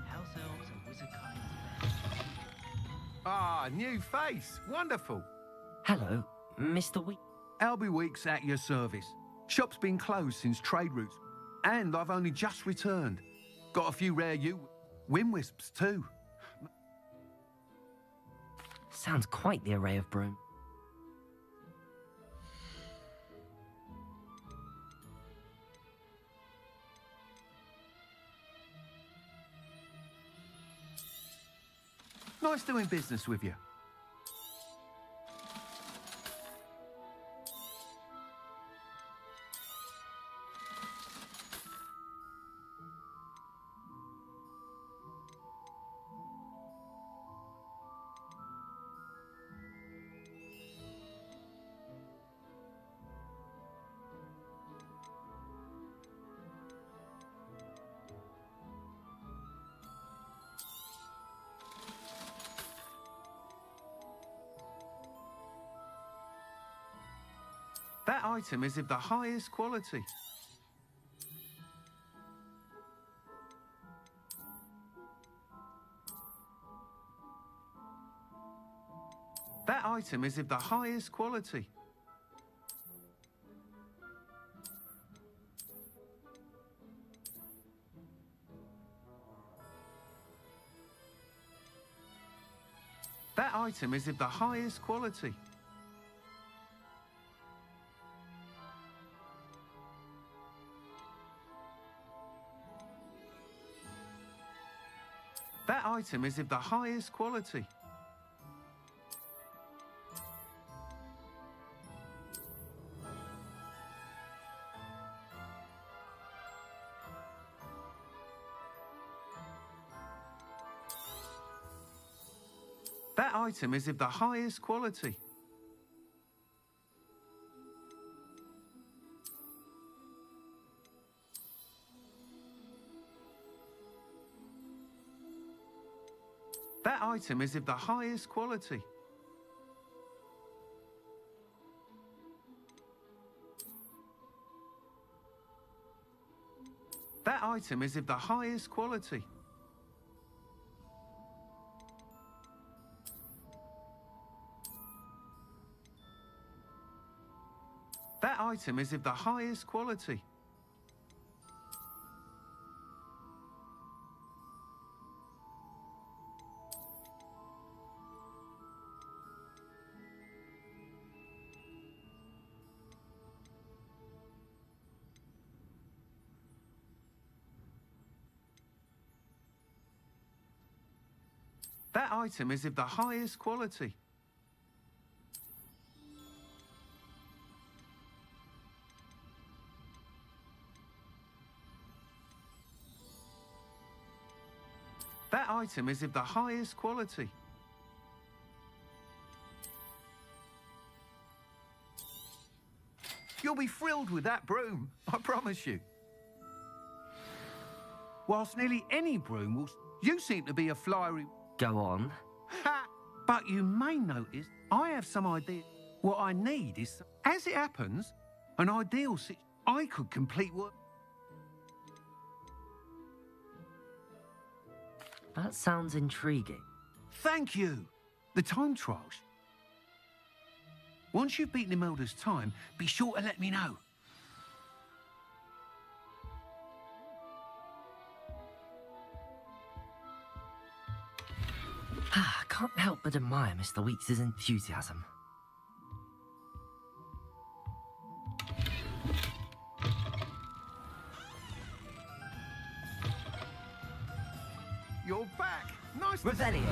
House elves are wizard kind's best. Ah, new face. Wonderful. Hello, Mr. Week. Albie Week's at your service. Shop's been closed since trade routes, and I've only just returned. Got a few rare Wimwisps too. Sounds quite the array of broom. Nice doing business with you. That item is of the highest quality. That item is of the highest quality. That item is of the highest quality. That item is of the highest quality. That item is of the highest quality. That item is of the highest quality. That item is of the highest quality. That item is of the highest quality. That item is of the highest quality. That item is of the highest quality. You'll be thrilled with that broom, I promise you. Whilst nearly any broom will... You seem to be a flyery... Go on. Ha! But you may notice I have some idea. What I need is, as it happens, an ideal I could complete work. That sounds intriguing. Thank you. The time trials. Once you've beaten Imelda's time, be sure to let me know. I can't help but admire Mr. Weeks' enthusiasm. You're back. Nice to Revelio.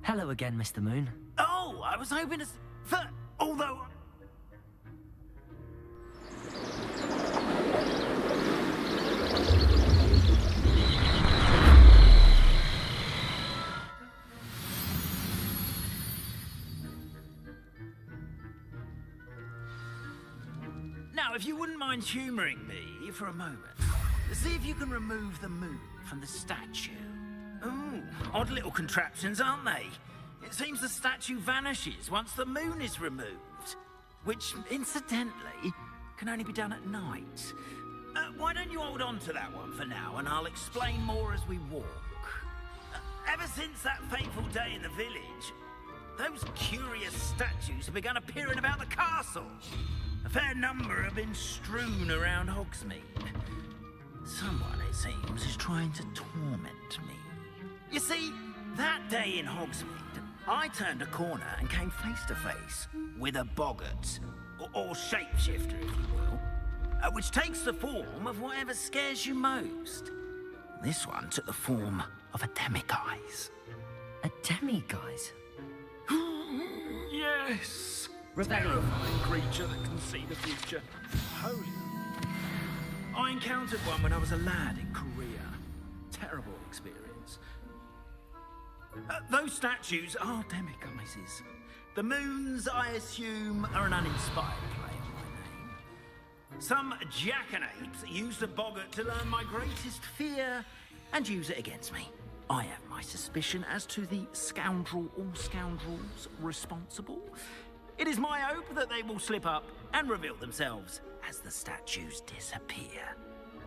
Hello again, Mr. Moon. Oh, I was hoping to... although... Now, if you wouldn't mind humouring me for a moment, see if you can remove the moon from the statue. Ooh, odd little contraptions, aren't they? It seems the statue vanishes once the moon is removed, which, incidentally, can only be done at night. Why don't you hold on to that one for now, and I'll explain more as we walk. Ever since that fateful day in the village, those curious statues have begun appearing about the castle. A fair number have been strewn around Hogsmeade. Someone, it seems, is trying to torment me. You see, that day in Hogsmeade, I turned a corner and came face to face with a boggart, or shapeshifter, if you will, which takes the form of whatever scares you most. This one took the form of a demiguise. A demiguise? Yes! Rebellion. Terrifying creature that can see the future. Holy... I encountered one when I was a lad in Korea. Terrible experience. Those statues are demiguises. The moons, I assume, are an uninspired play on my name. Some jackanapes used a boggart to learn my greatest fear and use it against me. I have my suspicion as to the scoundrel or scoundrels responsible. It is my hope that they will slip up and reveal themselves as the statues disappear.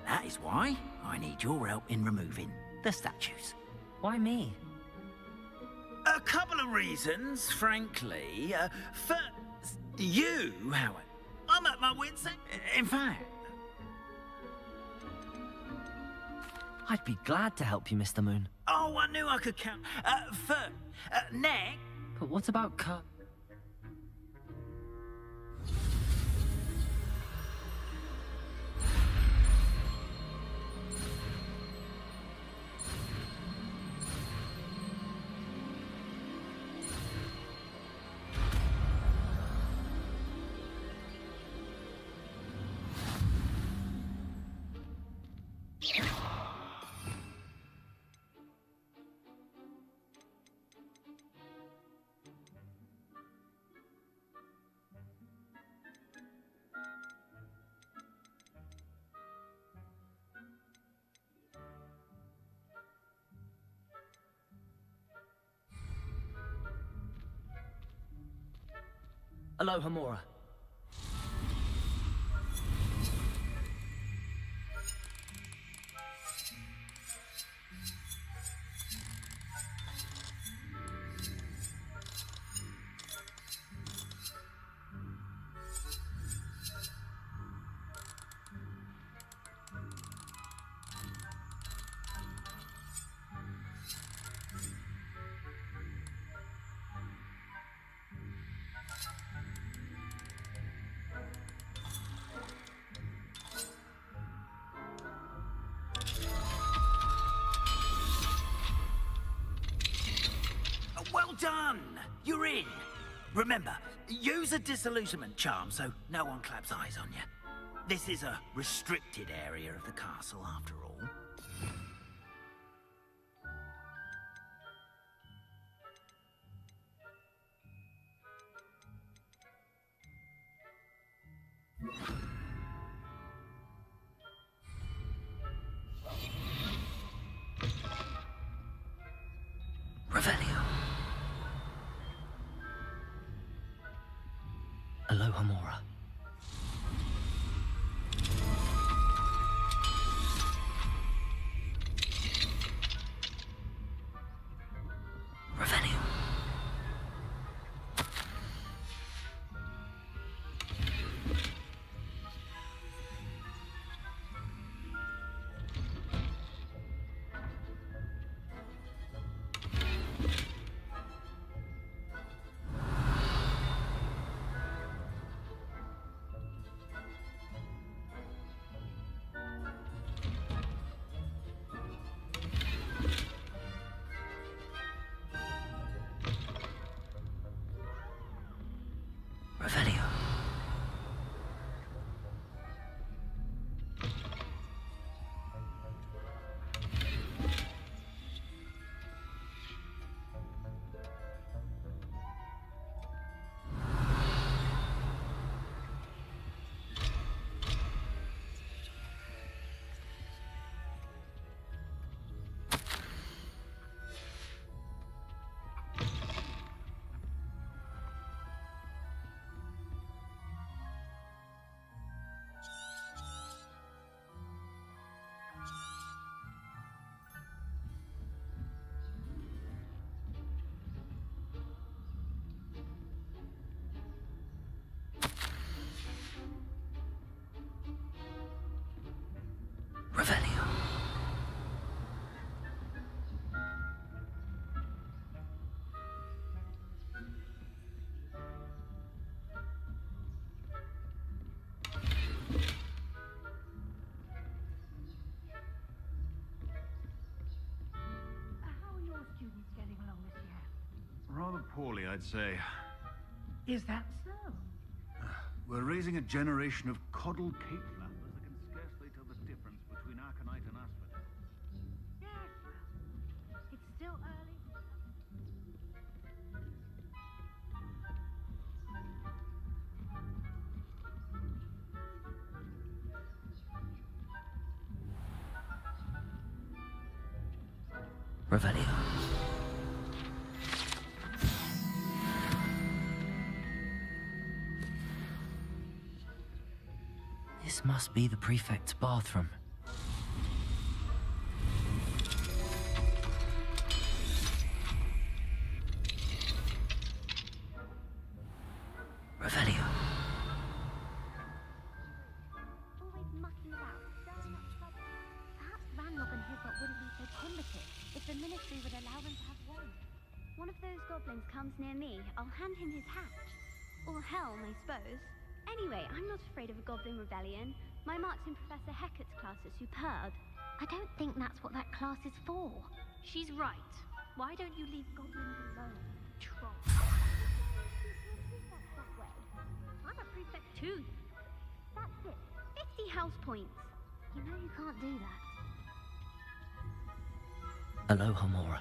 That is why I need your help in removing the statues. Why me? A couple of reasons, frankly. First, you, however, I'm at my wit's end. In fact... I'd be glad to help you, Mr. Moon. Oh, I knew I could count. First, next... But what about Cut? Alohomora. Well done! You're in. Remember, use a disillusionment charm so no one claps eyes on you. This is a restricted area of the castle, after all. Revelio. Alohomora. Revelio. poorly, I'd say. Is that so? We're raising a generation of coddled cape flappers that can scarcely tell the difference between Aconite and Asphodel. Yes, well, it's still early. Revelio. This must be the prefect's bathroom. Revelio. Always mucking about, stirring up trouble. Perhaps Ranrock and his lot wouldn't be so combative if the Ministry would allow them to have one. One of those goblins comes near me, I'll hand him his hatch. Or helm, I suppose. Anyway, I'm not afraid of a goblin rebellion. My marks in Professor Hecat's class are superb. I don't think that's what that class is for. She's right. Why don't you leave goblins alone, troll? That way. I'm a prefect too. That's it. 50 house points. You know you can't do that. Aloha, Mora.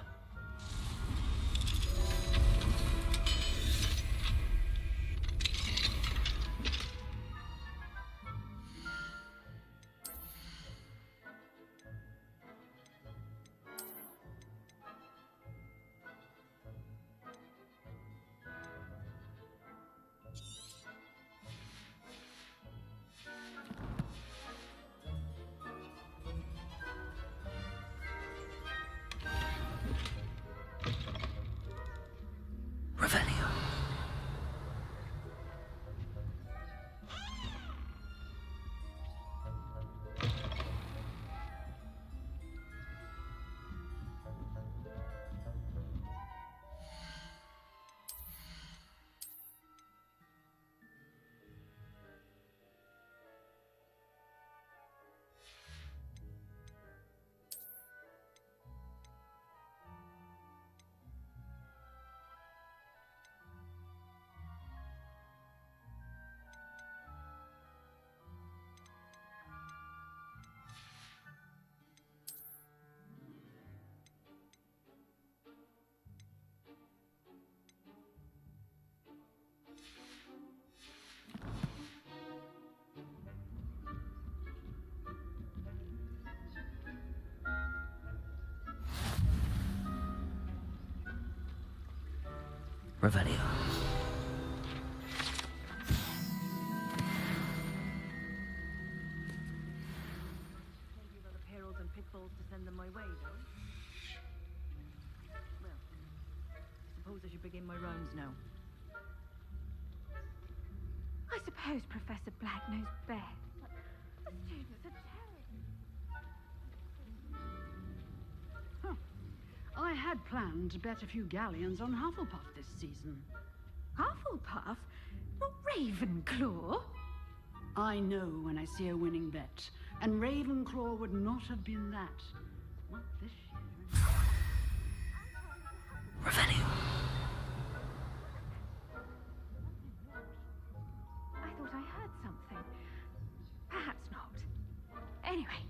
Revelio. Revelio. Plenty of other perils and pitfalls to send them my way, though. Well, I suppose I should begin my rounds now. I suppose Professor Black knows best. The students are terrible. Huh. I had planned to bet a few galleons on Hufflepuff this season. Hufflepuff? Not Ravenclaw? I know when I see a winning bet, and Ravenclaw would not have been that. Not this year. Revelio. I thought I heard something. Perhaps not. Anyway,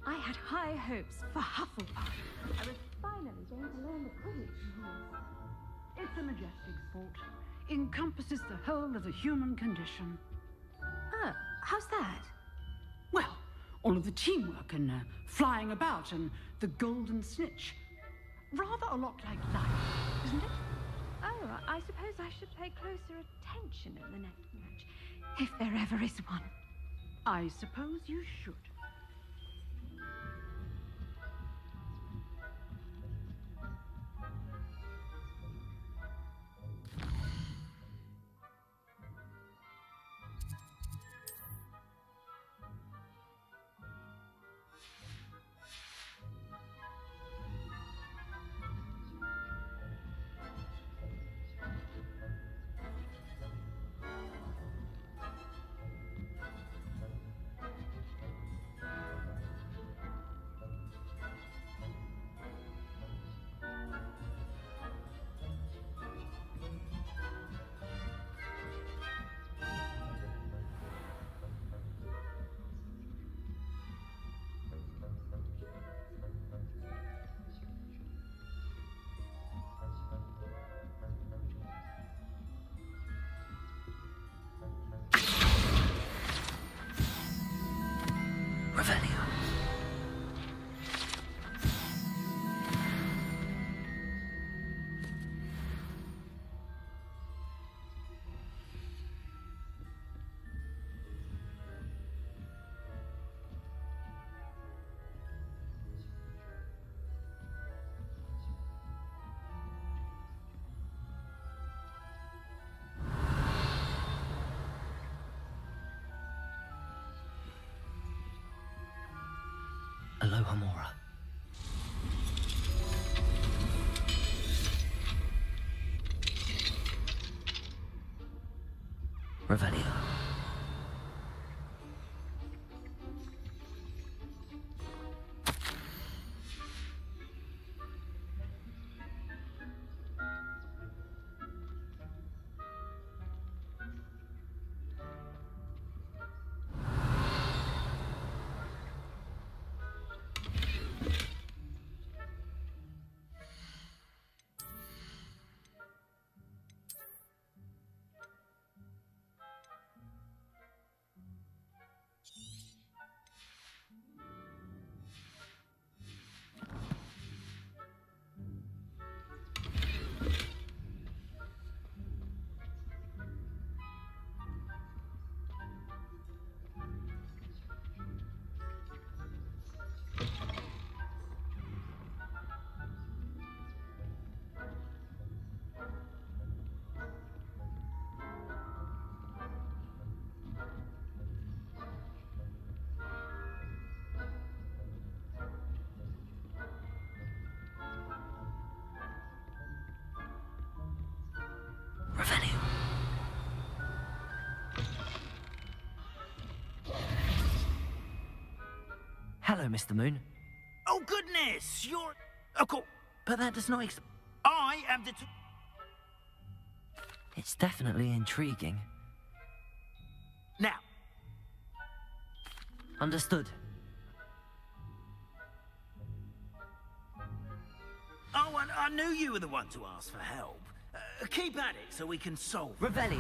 I had high hopes for Hufflepuff. I was finally going to learn the Quidditch rules. It's a majestic sport. Encompasses the whole of the human condition. Oh, how's that? Well, all of the teamwork and flying about and the golden snitch. Rather a lot like life, isn't it? Oh, I suppose I should pay closer attention in the next match, if there ever is one. I suppose you should. Aloha Mora. Revelio. Revelio. Hello, Mr. Moon. Oh, goodness! You're... Oh, cool. But that does not I am the... It's definitely intriguing. Now. Understood. Oh, and I knew you were the one to ask for help. Keep at it so we can solve it. Revelio.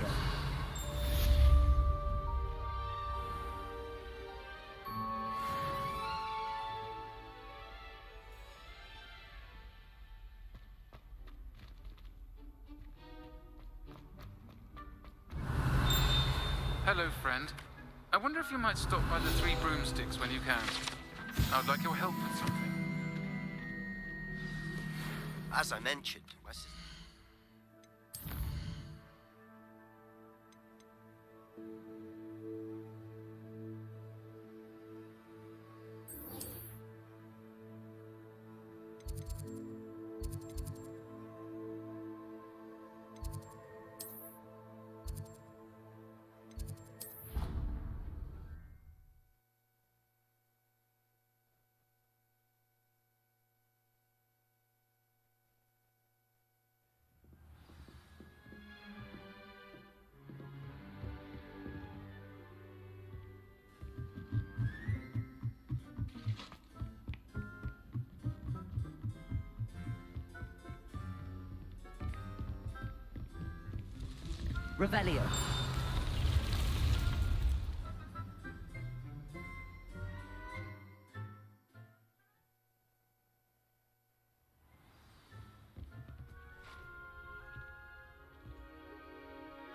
Hello, friend. I wonder if you might stop by the Three Broomsticks when you can. I'd like your help with something. As I mentioned, my sister... Revelio.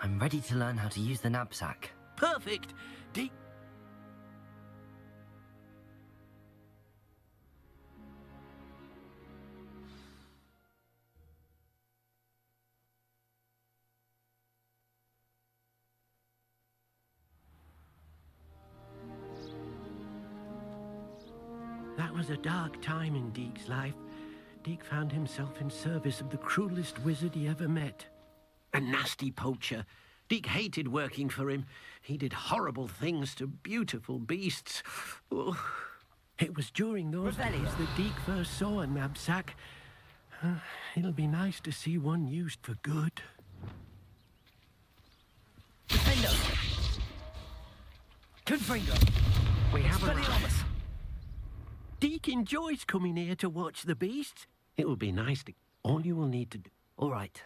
I'm ready to learn how to use the knapsack. Perfect. That was a dark time in Deke's life. Deke found himself in service of the cruelest wizard he ever met. A nasty poacher. Deke hated working for him. He did horrible things to beautiful beasts. Oh. It was during those days that Deke first saw a knapsack. It'll be nice to see one used for good. Defendo! Confringo! We have a Deke enjoys coming here to watch the beasts. It will be nice to... All you will need to do... All right.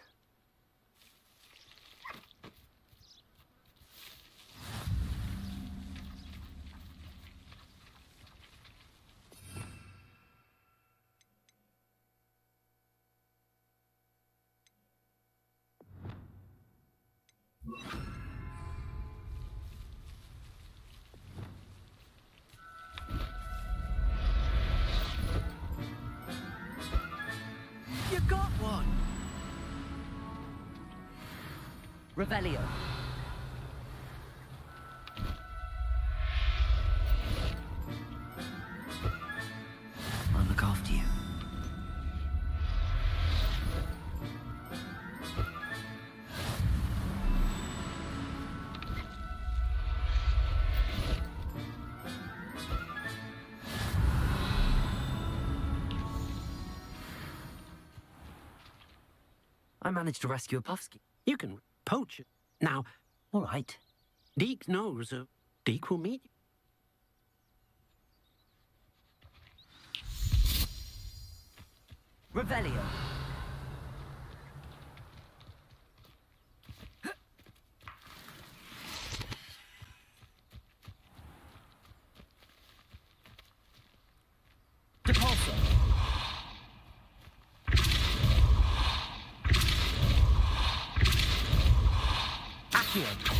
You got one! Revelio. look after you. I managed to rescue a Puffsky. You can poach it. Now, All right. Deke knows. Deke will meet you. Revelio. Depulso. Accio.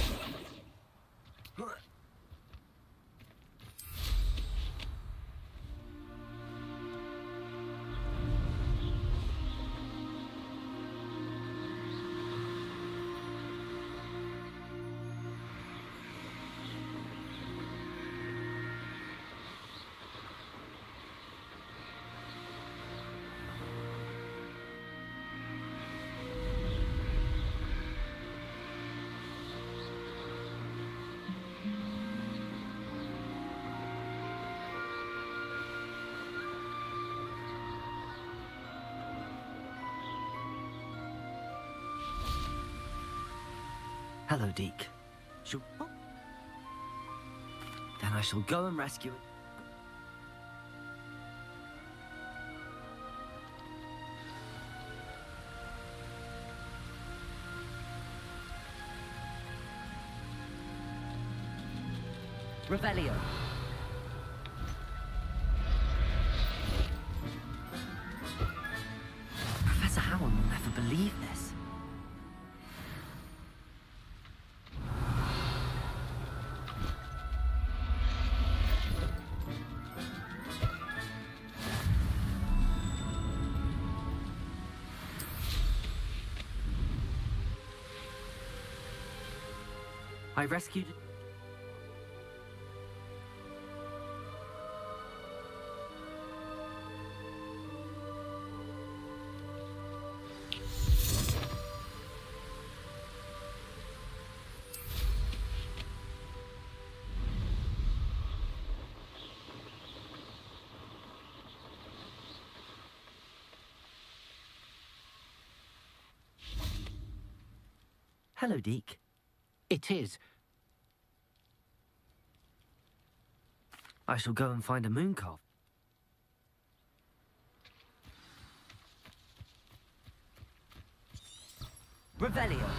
Hello, Deke. Then I shall go and rescue it. Revelio. Professor Howard will never believe this. I rescued it. Hello, Deke. It is. I shall go and find a moon calf. Revelio.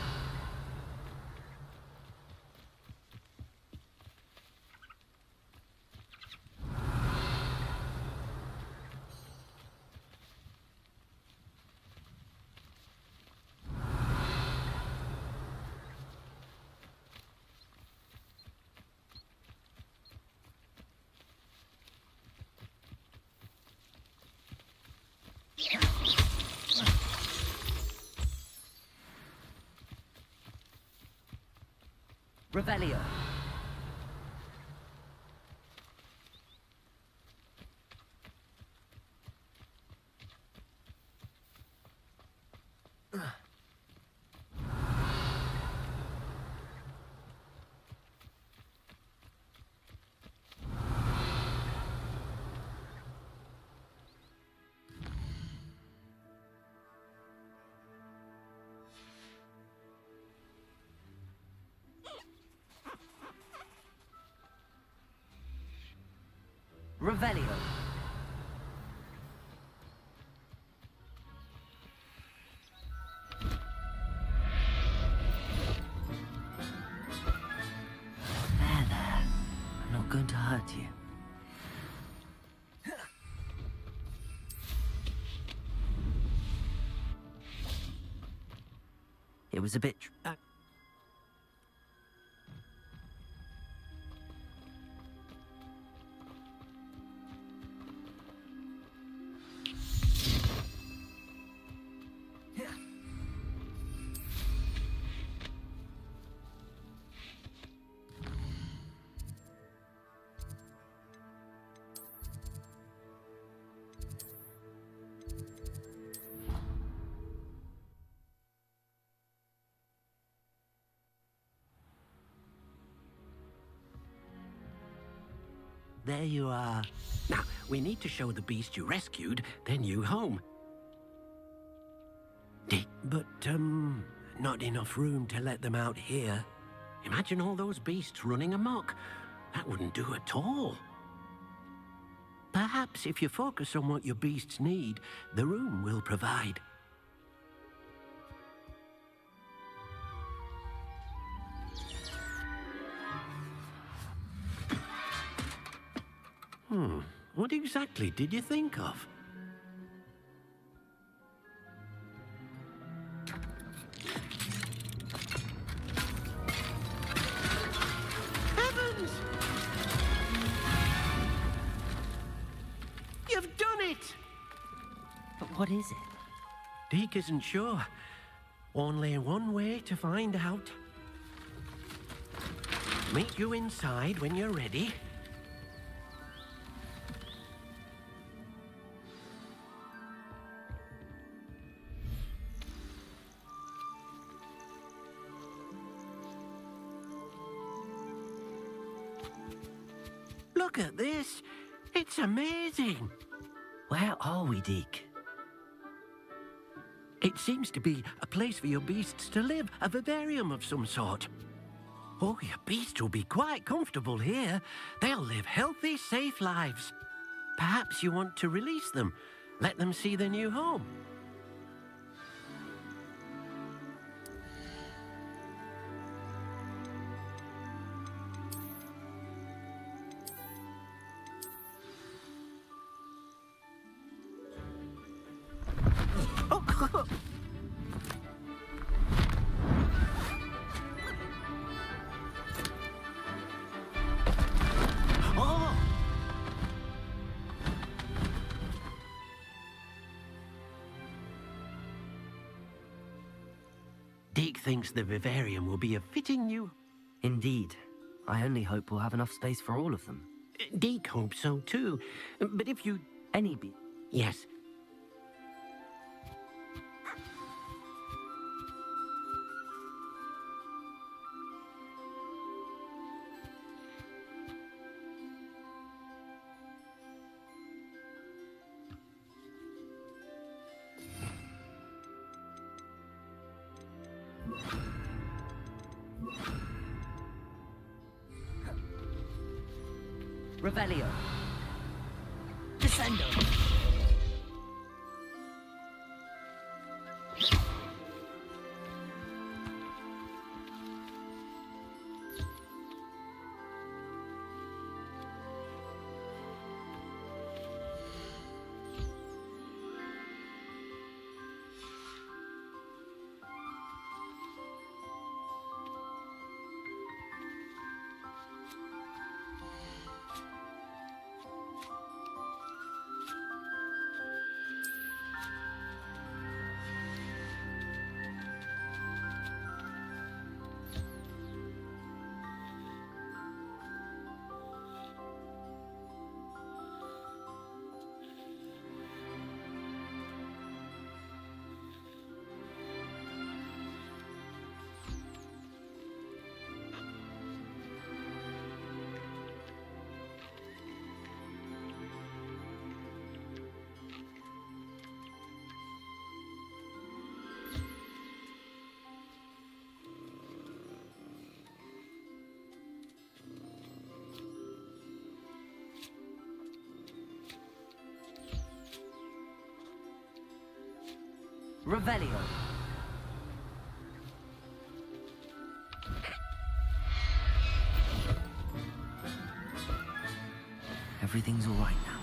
Revelio. Revelio. There. I'm not going to hurt you. It was a bit... there you are. Now, we need to show the beast you rescued their new home. But, not enough room to let them out here. Imagine all those beasts running amok. That wouldn't do at all. Perhaps if you focus on what your beasts need, the room will provide. What exactly did you think of? Heavens! You've done it! But what is it? Deke isn't sure. Only one way to find out. Meet you inside when you're ready. Look at this. It's amazing. Where are we, Deke? It seems to be a place for your beasts to live, a vivarium of some sort. Oh, your beasts will be quite comfortable here. They'll live healthy, safe lives. Perhaps you want to release them, let them see their new home. Deke thinks the vivarium will be a fitting new... Indeed. I only hope we'll have enough space for all of them. Deke hopes so too. But if you... Any beast? Yes. Revelio. Descendo. Revelio. Everything's all right now.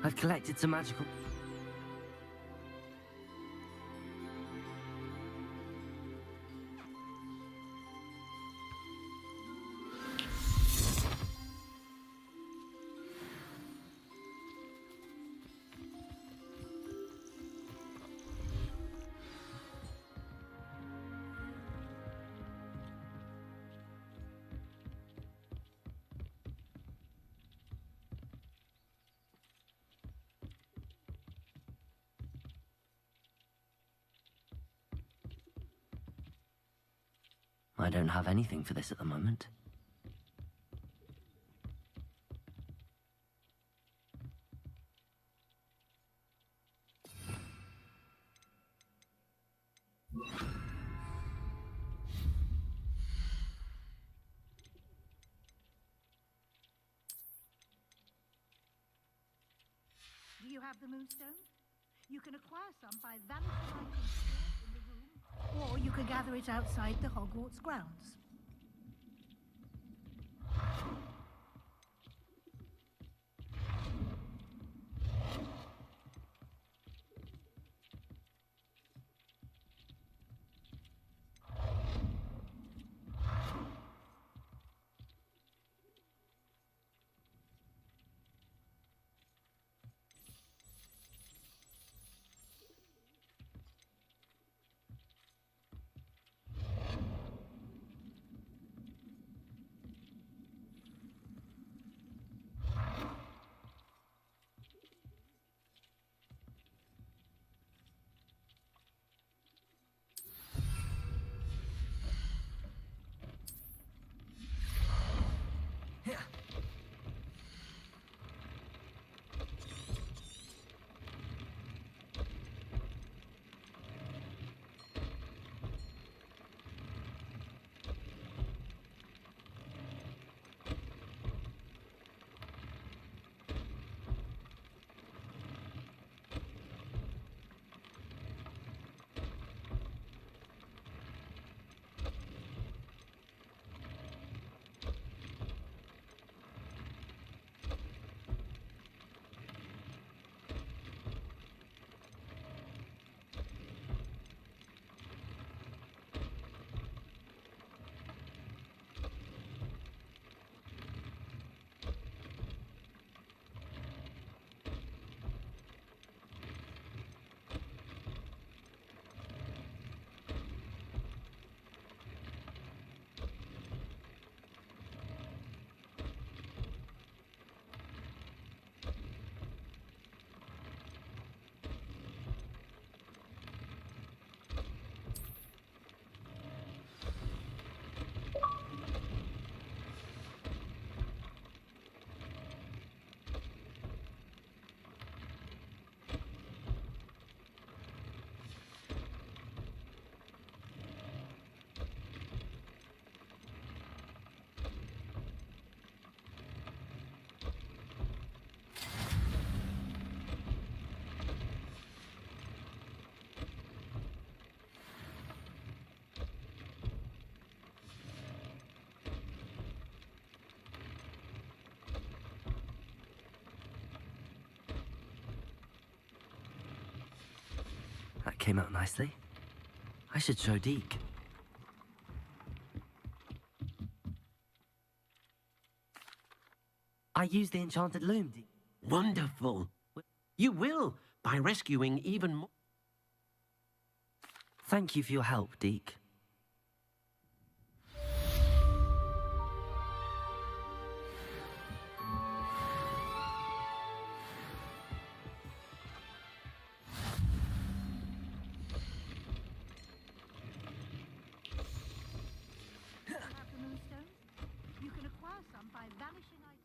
I've collected some magical... I don't have anything for this at the moment. Do you have the moonstone? You can acquire some by vanishing items stored in the room, or you can gather it outside the Hogwarts grounds. That came out nicely. I should show Deke. I used the enchanted loom, Deke. Wonderful. You will, by rescuing even more. Thank you for your help, Deke. Have the moonstone? You can acquire some by vanishing items.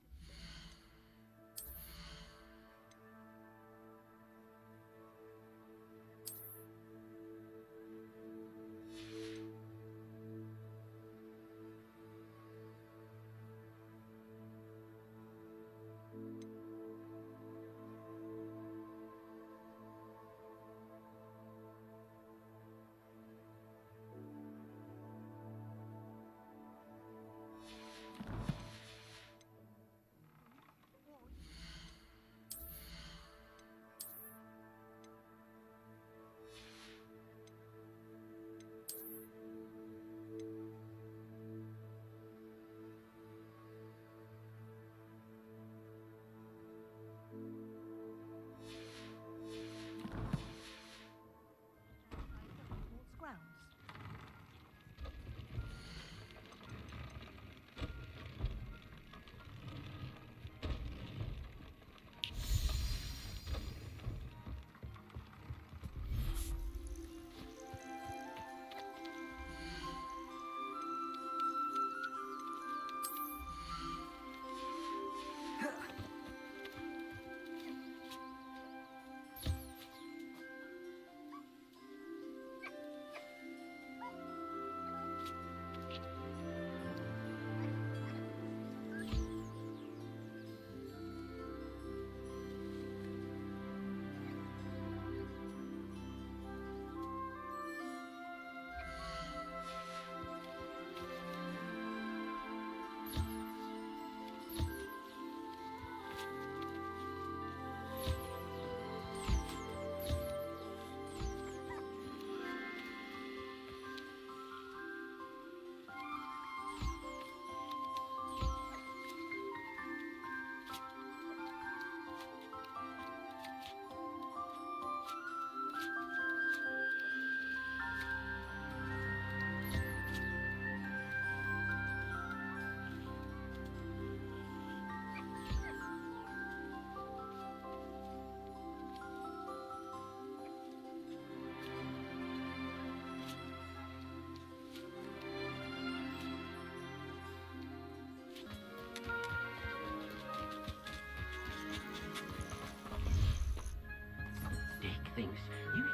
things. You should...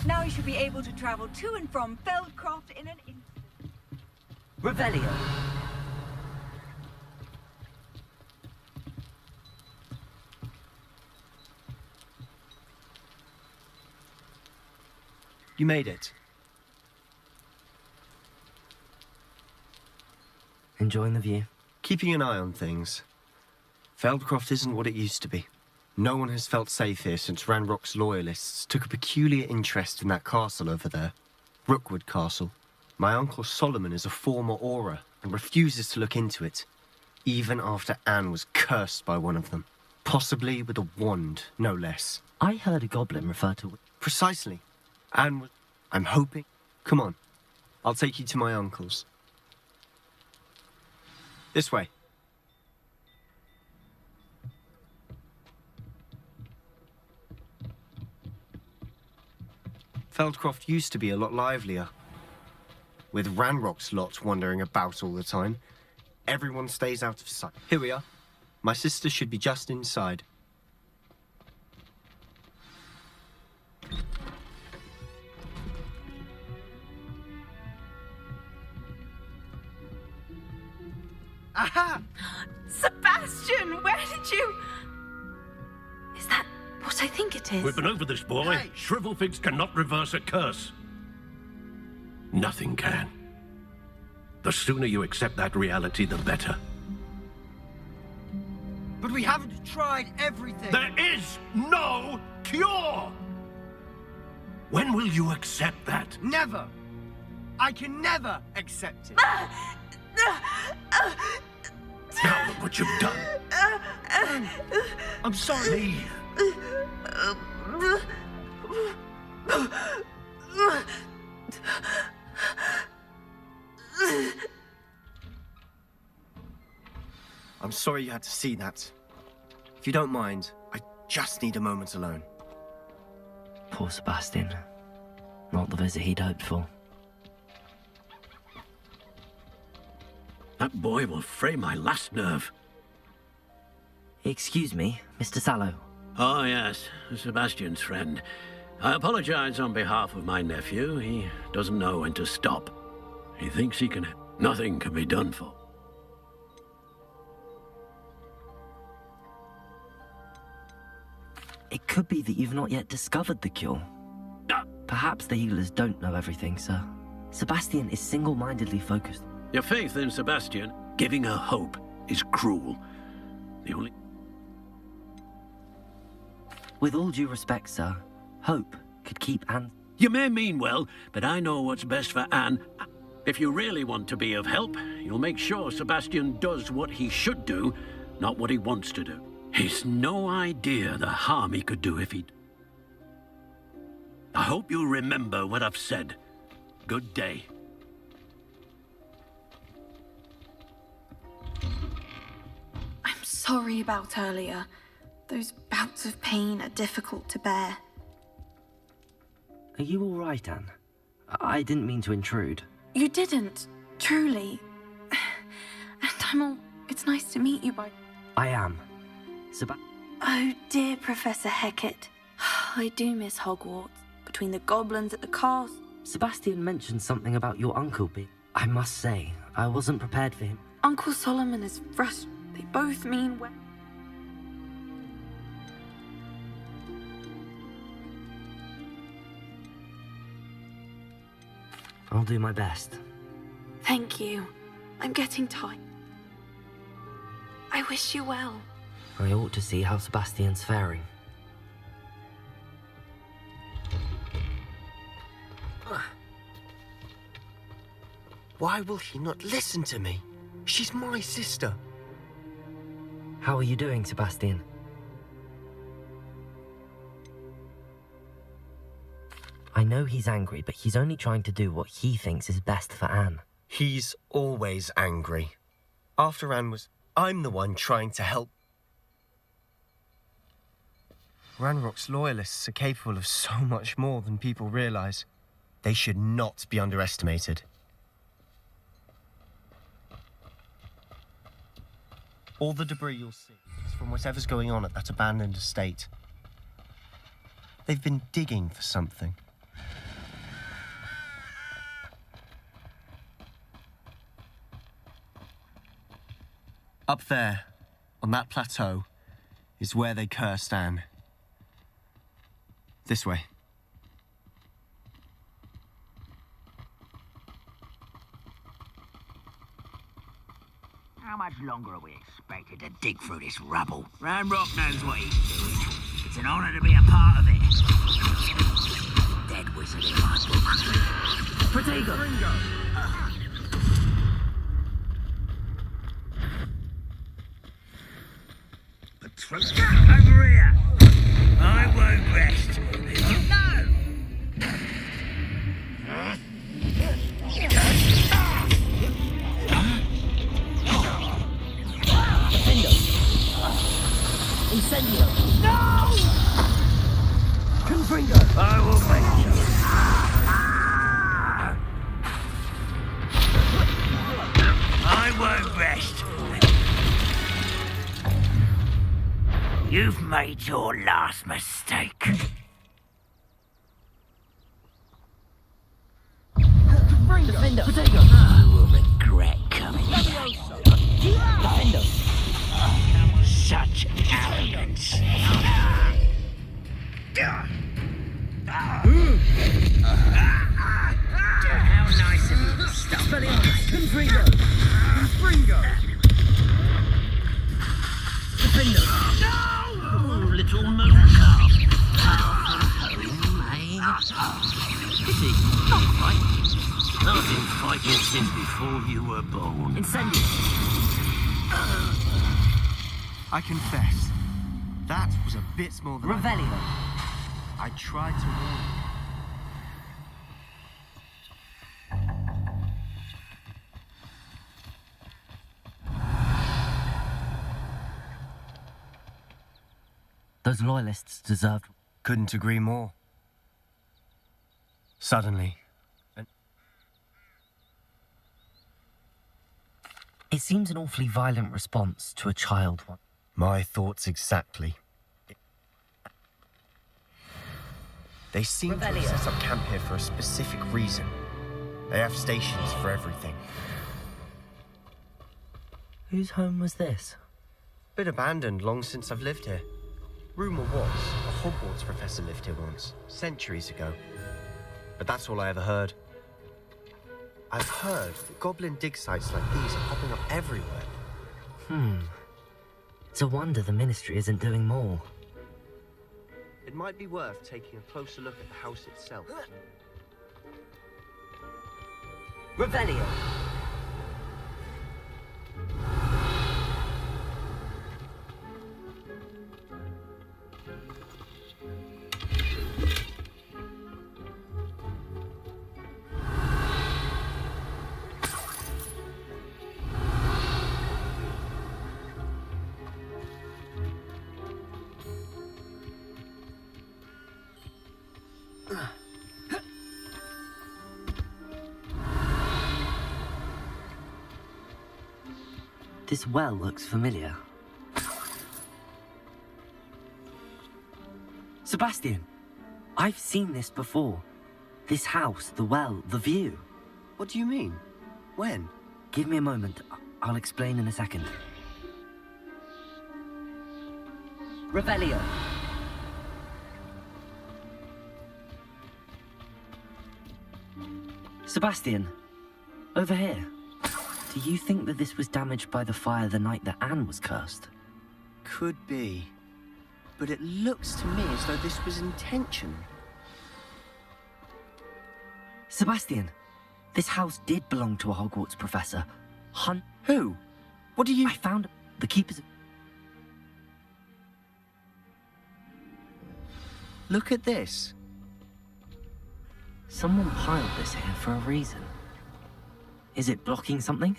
Now you should be able to travel to and from Feldcroft in an instant. Revelio. You made it. Enjoying the view? Keeping an eye on things. Feldcroft isn't what it used to be. No one has felt safe here since Ranrock's loyalists took a peculiar interest in that castle over there. Rookwood Castle. My uncle Solomon is a former Auror and refuses to look into it, even after Anne was cursed by one of them. Possibly with a wand, no less. I heard a goblin refer to it. Precisely. Anne was... I'm hoping... Come on. I'll take you to my uncle's. This way. Feldcroft used to be a lot livelier. With Ranrock's lot wandering about all the time, everyone stays out of sight. Here we are. My sister should be just inside. Aha! Sebastian, where did you... Is that what I think it is? We've been over this, boy. Hey. Shrivelfigs cannot reverse a curse. Nothing can. The sooner you accept that reality, the better. But we haven't tried everything. There is no cure! When will you accept that? Never. I can never accept it. Now look what you've done. I'm sorry. Leave. I'm sorry you had to see that. If you don't mind, I just need a moment alone. Poor Sebastian. Not the visit he'd hoped for. That boy will fray my last nerve. Excuse me, Mr. Sallow. Oh, yes, Sebastian's friend. I apologize on behalf of my nephew. He doesn't know when to stop. He thinks he can... Nothing can be done for. It could be that you've not yet discovered the cure. Perhaps the healers don't know everything, sir. Sebastian is single-mindedly focused. Your faith in Sebastian, giving her hope, is cruel. The only... With all due respect, sir, hope could keep Anne... You may mean well, but I know what's best for Anne. If you really want to be of help, you'll make sure Sebastian does what he should do, not what he wants to do. He's no idea the harm he could do if he... I hope you'll remember what I've said. Good day. I'm sorry about earlier. Those bouts of pain are difficult to bear. Are you all right, Anne? I didn't mean to intrude. You didn't, truly. And I'm all... It's nice to meet you, by... I am. Oh, dear Professor Hecat. I do miss Hogwarts. Between the goblins at the castle... Sebastian mentioned something about your uncle being... I must say, I wasn't prepared for him. Uncle Solomon is frustrated. They both mean well. I'll do my best. Thank you. I'm getting tired. I wish you well. I ought to see how Sebastian's faring. Why will he not listen to me? She's my sister. How are you doing, Sebastian? I know he's angry, but he's only trying to do what he thinks is best for Anne. He's always angry. After Anne was... I'm the one trying to help. Ranrock's loyalists are capable of so much more than people realize. They should not be underestimated. All the debris you'll see is from whatever's going on at that abandoned estate. They've been digging for something. Up there, on that plateau, is where they cursed Anne. This way. How much longer are we expected to dig through this rubble? Ranrock knows what he's doing. It's an honor to be a part of it. Dead wizard in my book. Protego! Over here! I won't rest. No! Incendio! No! Confringo! I will make you. I won't rest. You've made your last mistake. Defender! I will regret coming Defender! Such arrogance. How nice of you to stop. Confringo! Confringo! Defender! No! Little moon calf. Pity. Not right. I've been fighting since before you were born. Incendio! I confess, that was a bit more than Revelio! I tried to warn you. Those loyalists deserved... Couldn't agree more. Suddenly, It seems an awfully violent response to a child one. my thoughts exactly. They seem to have set up camp here for a specific reason. They have stations for everything. Whose home was this? Been abandoned long since I've lived here. Rumour was, a Hogwarts professor lived here once, centuries ago. But that's all I ever heard. I've heard that goblin dig sites like these are popping up everywhere. It's a wonder the Ministry isn't doing more. It might be worth taking a closer look at the house itself. Revelio! This well looks familiar. Sebastian, I've seen this before. This house, the well, the view. What do you mean? When? Give me a moment. I'll explain in a second. Revelio. Sebastian, over here. Do you think that this was damaged by the fire the night that Anne was cursed? Could be. But it looks to me as though this was intentional. Sebastian, this house did belong to a Hogwarts professor. Who? What do you... I found the keepers... Look at this. Someone piled this here for a reason. Is it blocking something?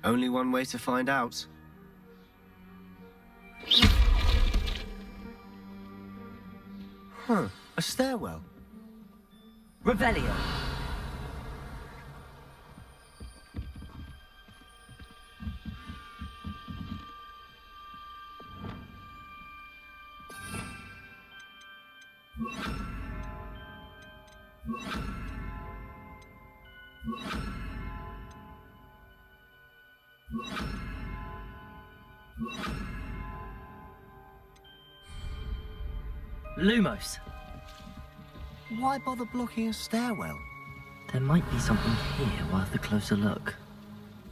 Only one way to find out. Huh, a stairwell. Revelio. Lumos. Why bother blocking a stairwell? There might be something here worth a closer look.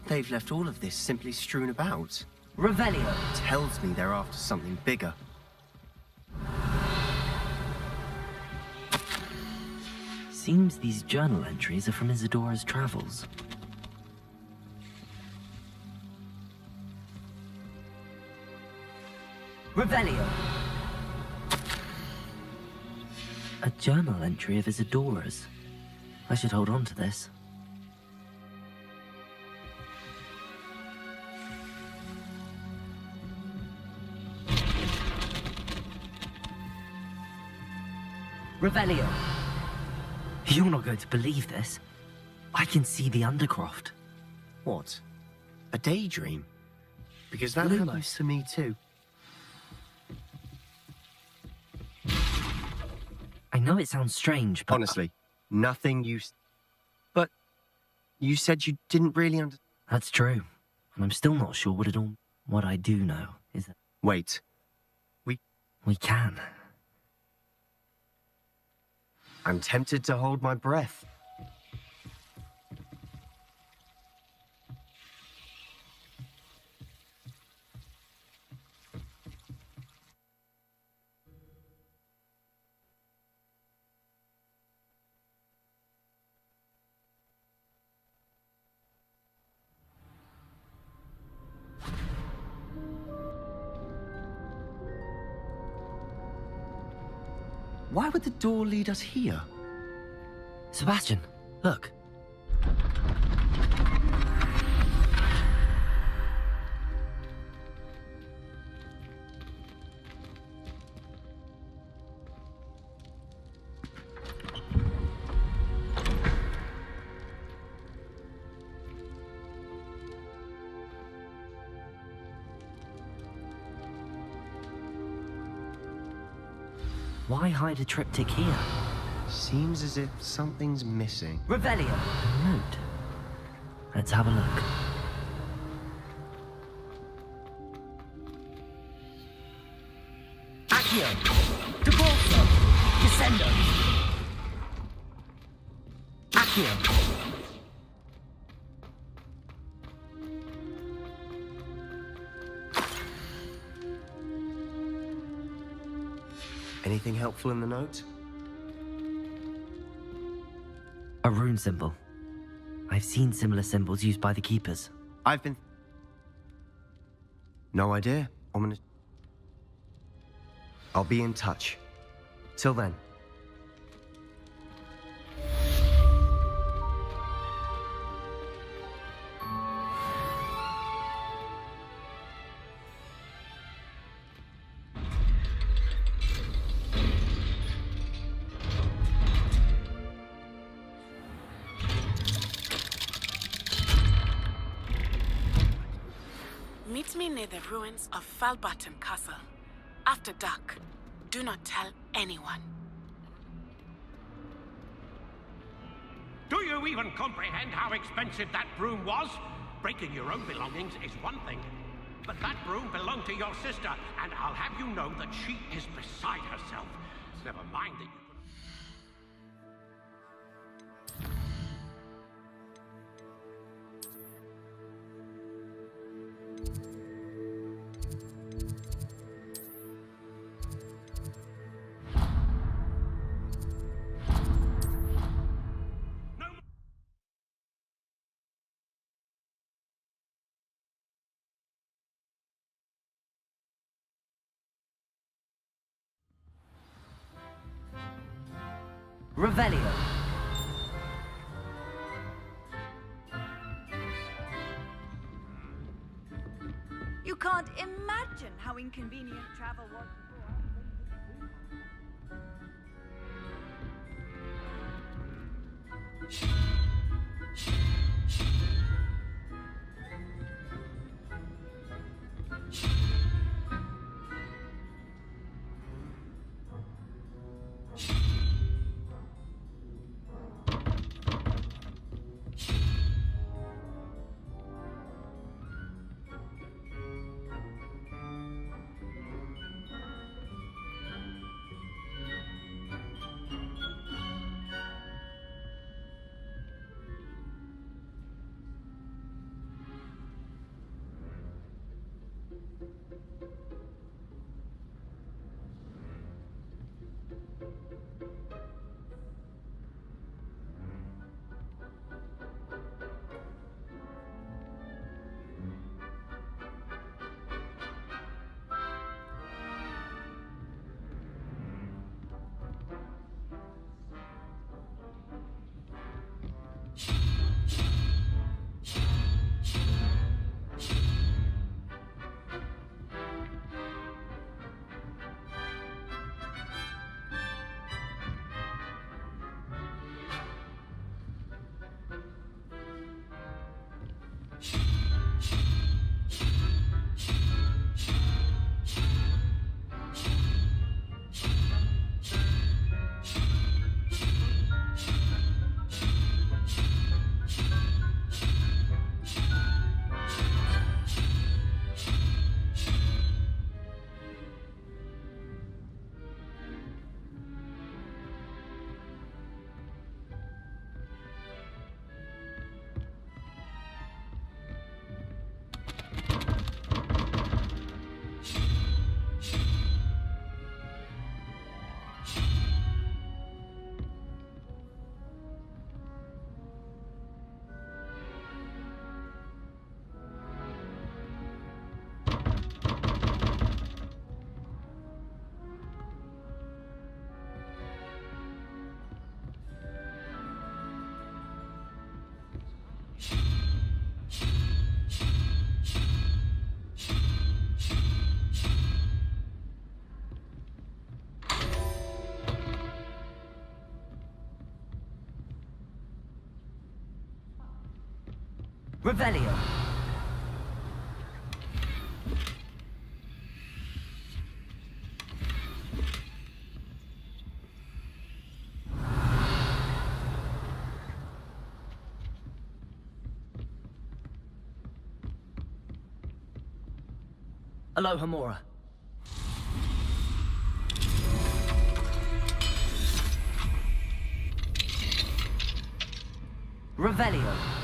They've left all of this simply strewn about. Revelio. Tells me they're after something bigger. Seems these journal entries are from Isadora's travels. Revelio. A journal entry of Isadora's. I should hold on to this. Revelio. You're not going to believe this. I can see the Undercroft. What? A daydream? Because that Lumos. happens to me too. I know it sounds strange, but... Honestly, nothing you... But you said you didn't really understand. That's true. And I'm still not sure what it all... What I do know is that... Wait. We can. I'm tempted to hold my breath. Why would the door lead us here? Sebastian, look. Why hide a triptych here? Seems as if something's missing. Revelio. A note. Let's have a look. Accio. Debolso. Descendo. Accio. Anything helpful in the note? A rune symbol. I've seen similar symbols used by the Keepers. I've been... No idea. Ominous. I'll be in touch. Till then. Meet me near the ruins of Falbaton Castle. After dark. Do not tell anyone. Do you even comprehend how expensive that broom was? Breaking your own belongings is one thing, but that broom belonged to your sister, and I'll have you know that she is beside herself. Never mind that you... Revelio. You can't imagine how inconvenient travel was before. Revelio. Aloha Mora. Revelio.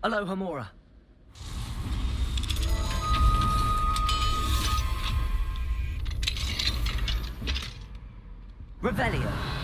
Aloha Mora. Revelio.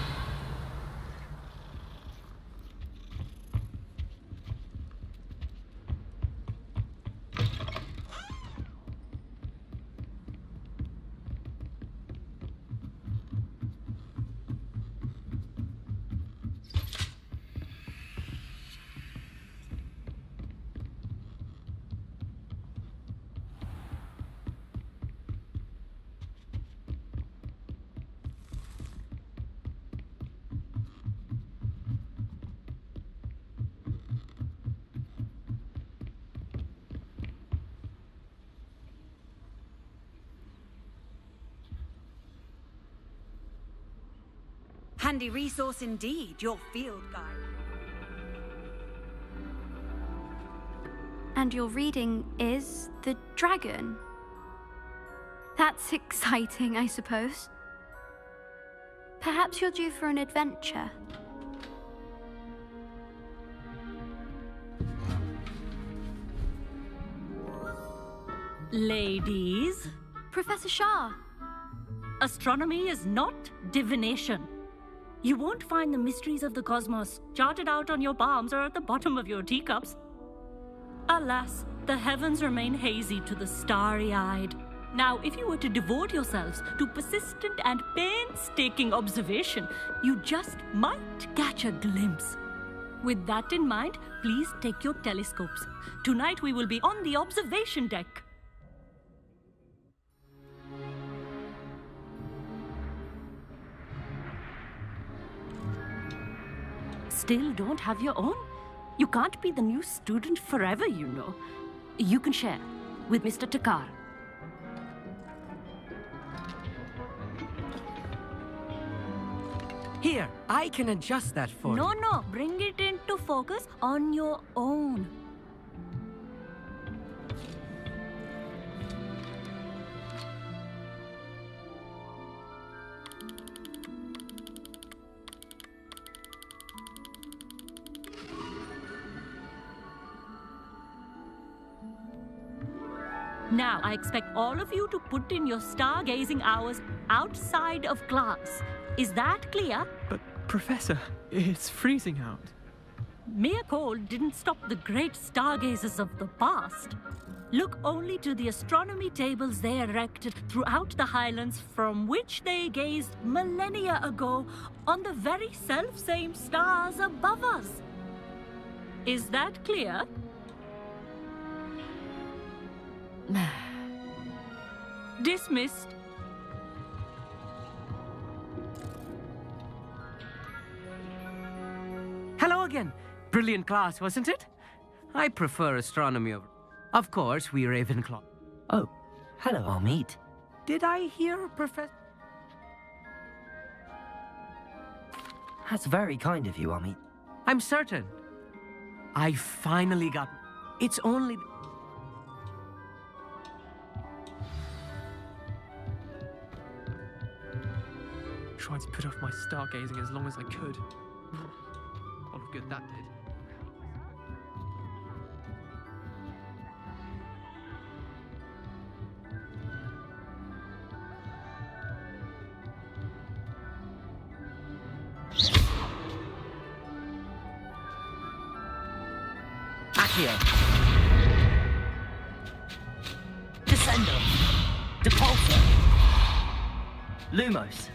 Handy resource indeed, your field guide. And your reading is the dragon. That's exciting, I suppose. Perhaps you're due for an adventure. Ladies. Professor Shah. Astronomy is not divination. You won't find the mysteries of the cosmos charted out on your palms or at the bottom of your teacups. Alas, the heavens remain hazy to the starry-eyed. Now, if you were to devote yourselves to persistent and painstaking observation, you just might catch a glimpse. With that in mind, please take your telescopes. Tonight we will be on the observation deck. Still don't have your own? You can't be the new student forever, you know. You can share with Mr. Takar. Here, I can adjust that for you. No, bring it into focus on your own. Now, I expect all of you to put in your stargazing hours outside of class. Is that clear? But, Professor, it's freezing out. Mere cold didn't stop the great stargazers of the past. Look only to the astronomy tables they erected throughout the Highlands from which they gazed millennia ago on the very self-same stars above us. Is that clear? Dismissed. Hello again. Brilliant class, wasn't it? I prefer astronomy over... Of course, we Ravenclaw. Oh, hello, Amit. Did I hear, Professor? That's very kind of you, Amit. I'm certain. I finally got... It's only... Tried to put off my stargazing as long as I could. A lot of good that did. Accio. Descendo. Depulsor. Lumos.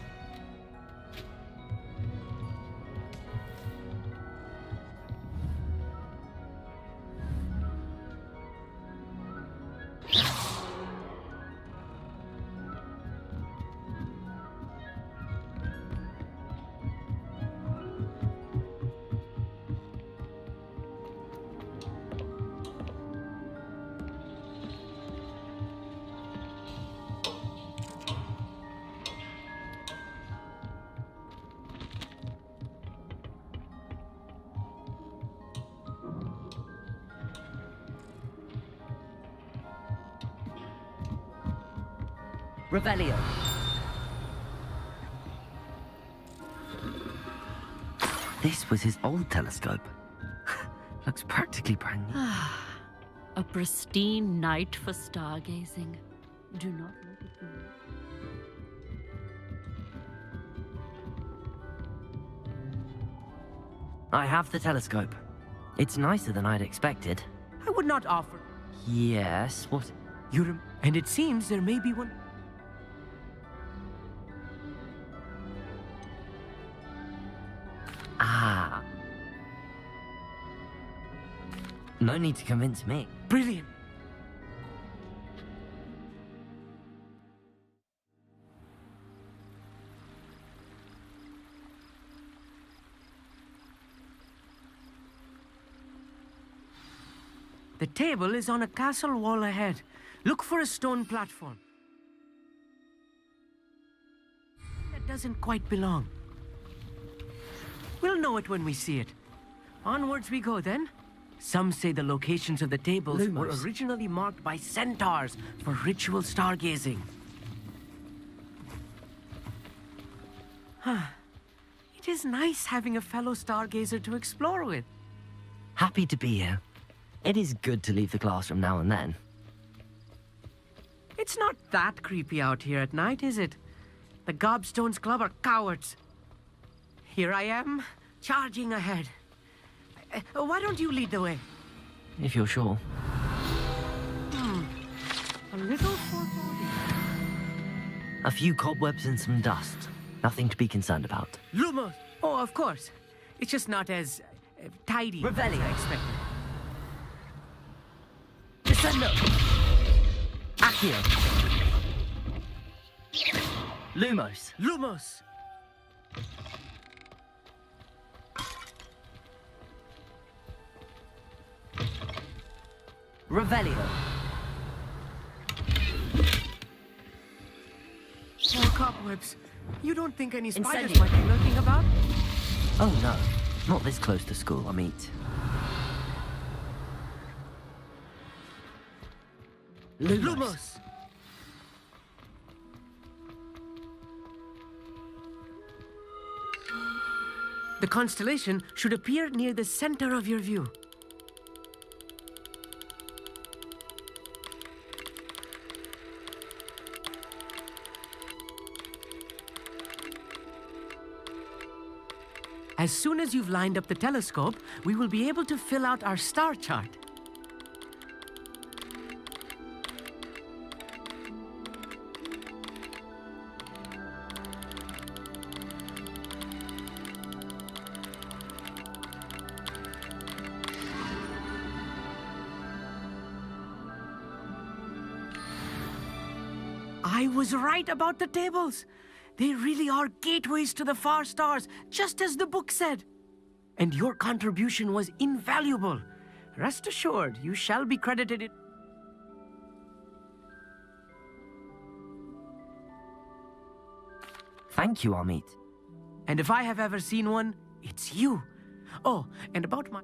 Revelio. This was his old telescope. Looks practically brand new. A pristine night for stargazing. Do not let it be. I have the telescope. It's nicer than I'd expected. I would not offer... Yes, what? And it seems there may be one... Ah. No need to convince me. Brilliant. The table is on a castle wall ahead. Look for a stone platform. That doesn't quite belong. We'll know it when we see it. Onwards we go then. Some say the locations of the tables were originally marked by centaurs for ritual stargazing. It is nice having a fellow stargazer to explore with. Happy to be here. It is good to leave the classroom now and then. It's not that creepy out here at night, is it? The Gobstones Club are cowards. Here I am, charging ahead. Why don't you lead the way? If you're sure. A little foreboding. A few cobwebs and some dust. Nothing to be concerned about. Lumos! Oh, of course. It's just not as tidy as I expected. Descendo! Accio! Lumos! Lumos! Revelio! More cobwebs. You don't think any spiders Incendio. might be lurking about? Oh no, not this close to school, I mean. Lumos! The constellation should appear near the center of your view. As soon as you've lined up the telescope, we will be able to fill out our star chart. I was right about the tables. They really are gateways to the far stars, just as the book said. And your contribution was invaluable. Rest assured, you shall be credited. Thank you, Amit. And if I have ever seen one, it's you. Oh, and about my...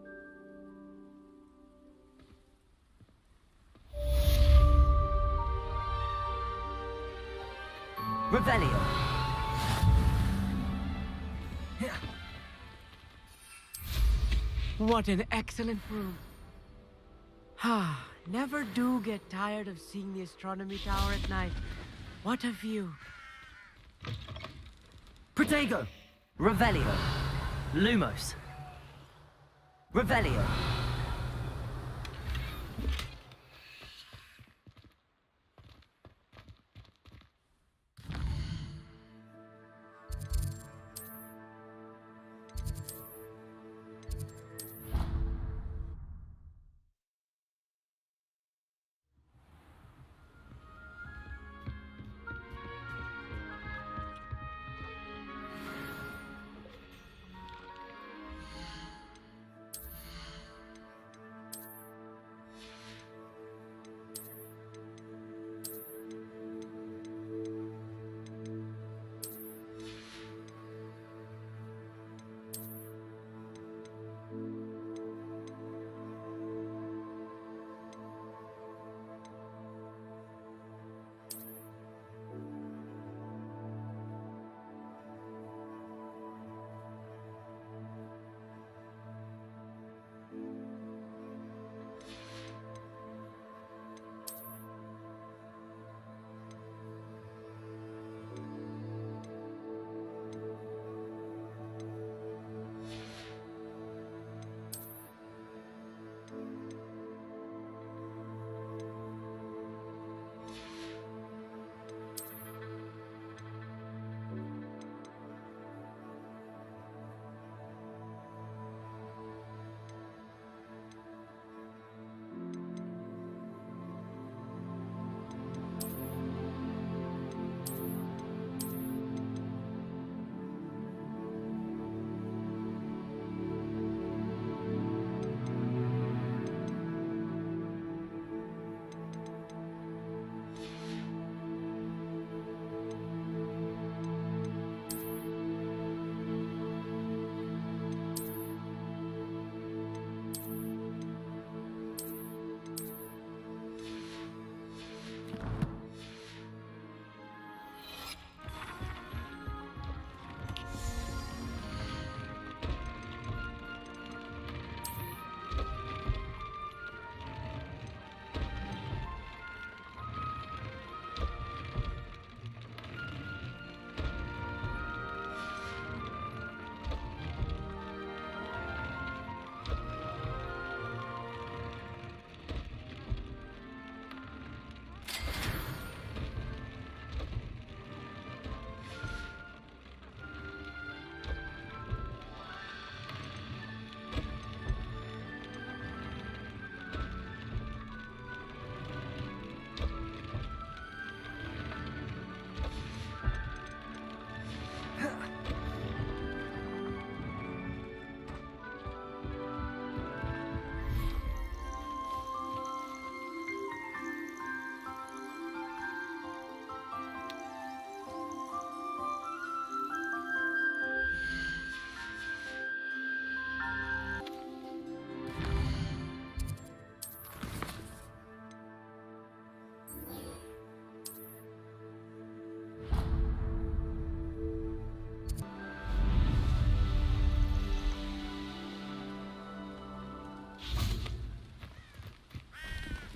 Revelio! What an excellent room. Ah, never do get tired of seeing the astronomy tower at night. What a view. Protego! Revelio! Lumos! Revelio!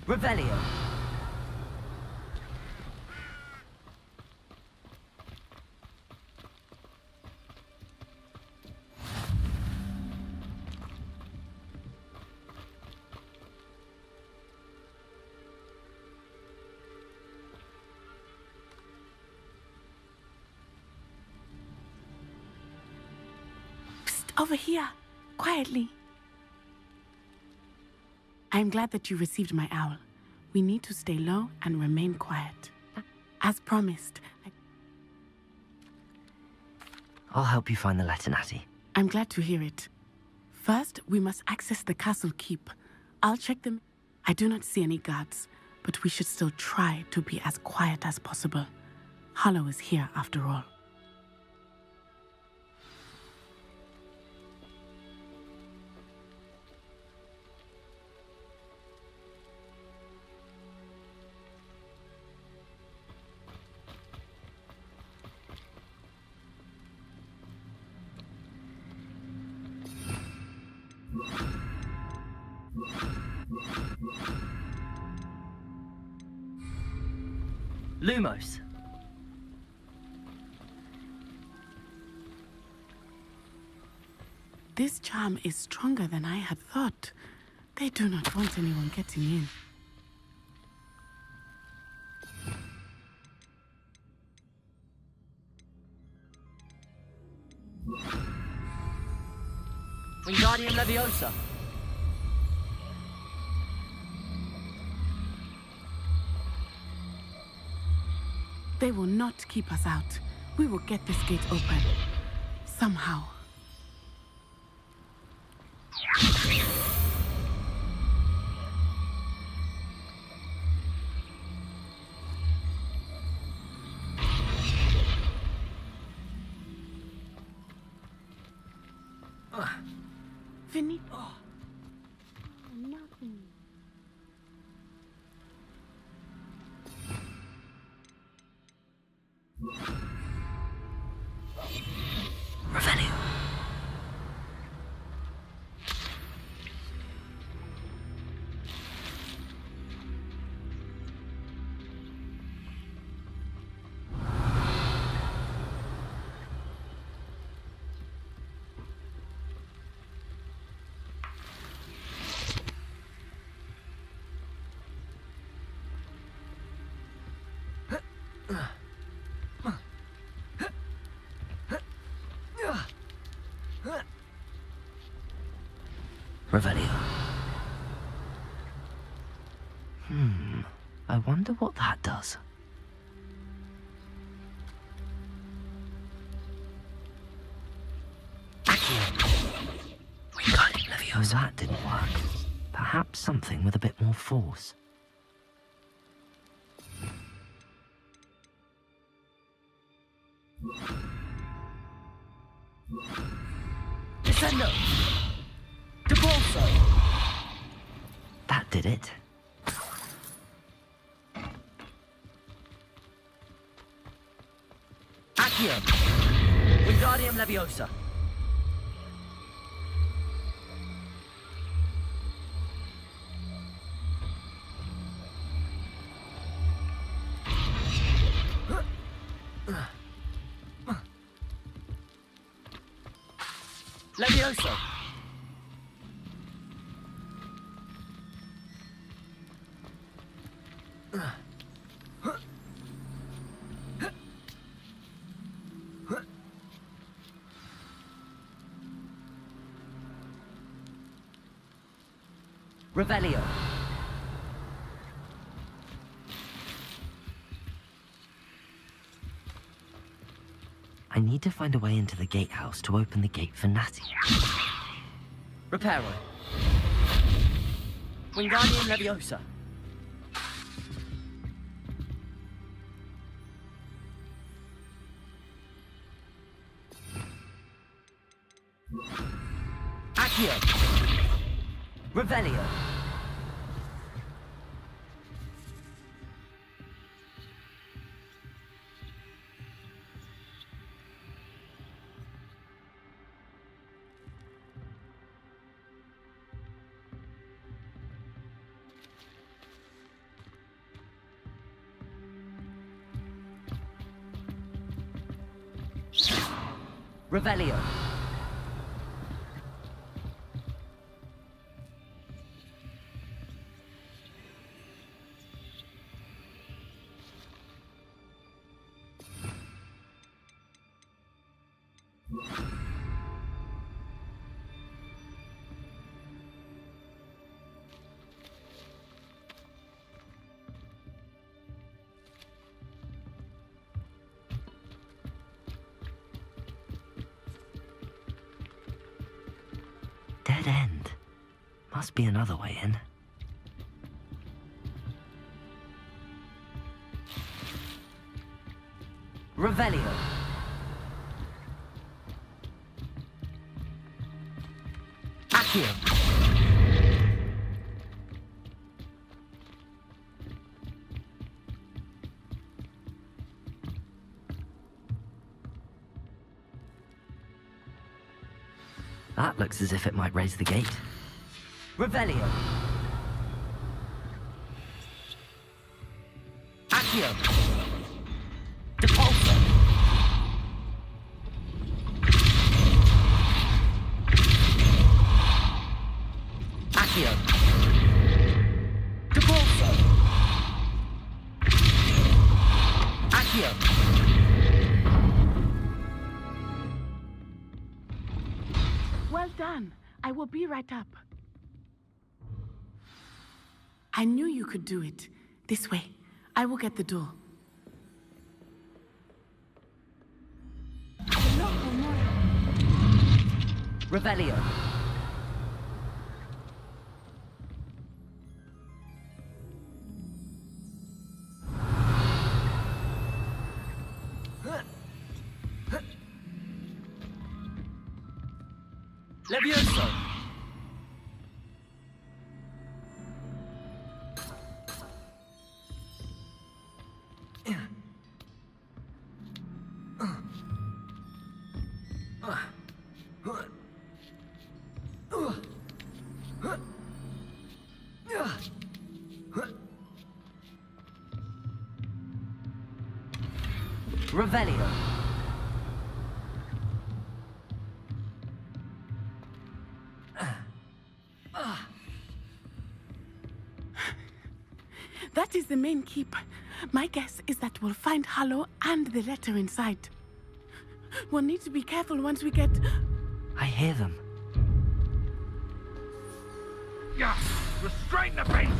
Revelio. Over here, quietly. I am glad that you received my owl. We need to stay low and remain quiet. As promised, I'll help you find the letter, Natty. I'm glad to hear it. First, we must access the castle keep. I'll check them. I do not see any guards, but we should still try to be as quiet as possible. Hollow is here after all. Lumos. This charm is stronger than I had thought. They do not want anyone getting in. Wingardium Leviosa. They will not keep us out. We will get this gate open. Somehow. Vinny. Oh, nothing. Revelio. Revelio. I wonder what that does. Wingardium Leviosa. That didn't work. Perhaps something with a bit more force. Descendo! Debolso! That did it. Accio! Wingardium Leviosa. Leviosa. Revelio. I need to find a way into the gatehouse to open the gate for Natty. Reparo. Wingardium Leviosa. Accio. Revelio. Revelio. Dead end. Must be another way in. Revelio. Accio. That looks as if it might raise the gate. Revelio. Accio. Depulso. Accio. Depulso. Accio. Well done. I will be right up. I knew you could do it. This way. I will get the door. Revelio. Levioso. Revelio. That is the main keep. My guess is that we'll find Hollow and the letter inside. We'll need to be careful once we get... I hear them. Yeah, restrain the beast!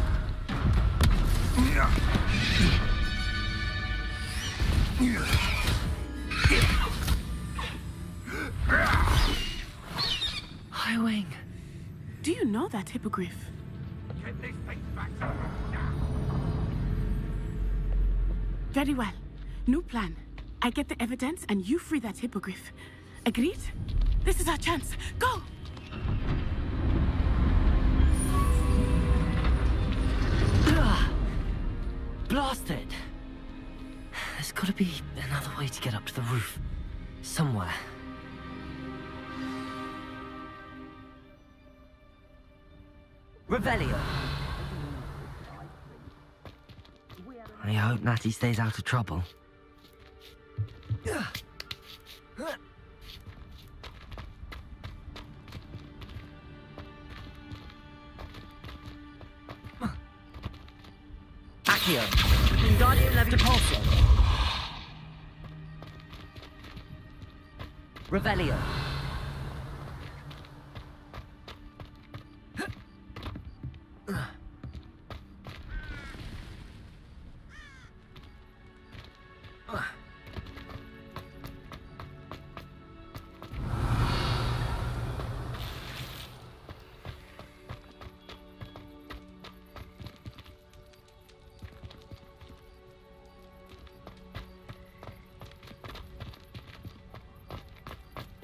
Highwing. Do you know that hippogriff? Get these things back. Very well. New plan. I get the evidence and you free that hippogriff. Agreed? This is our chance. Go! Blasted! There's gotta be another way to get up to the roof. Somewhere. Revelio. I hope Natty stays out of trouble. Accio. Guardian Depulso. Revelio.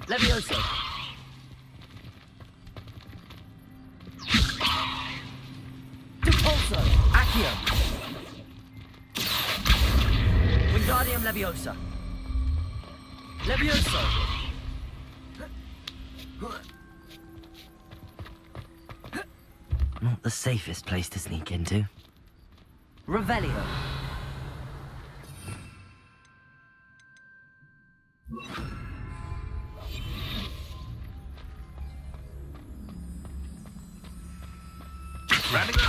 Levioso. Depulso. Accio. Wingardium Leviosa. Levioso. Not the safest place to sneak into. Revelio. Revelio.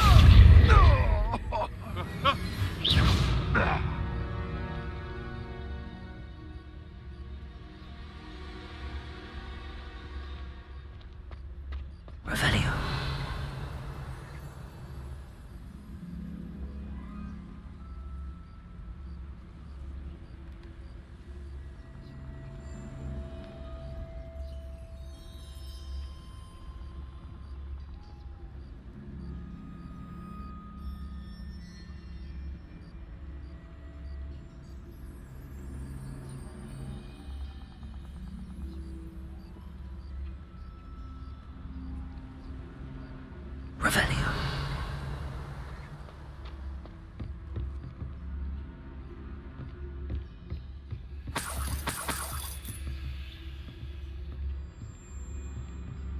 Revelio.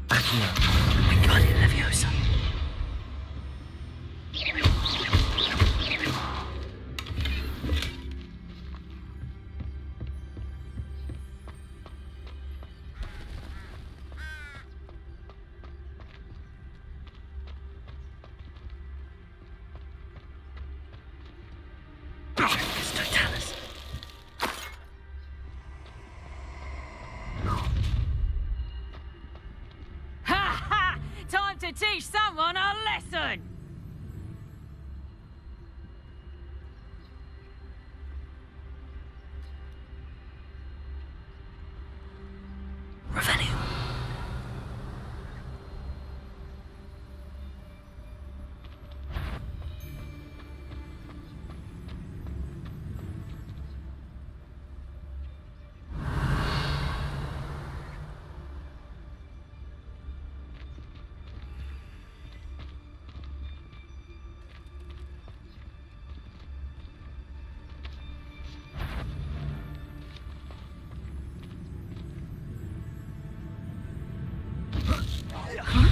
Accio. Wingardium Leviosa. Totalis. Ha ha! Time to teach someone a lesson! Revelio.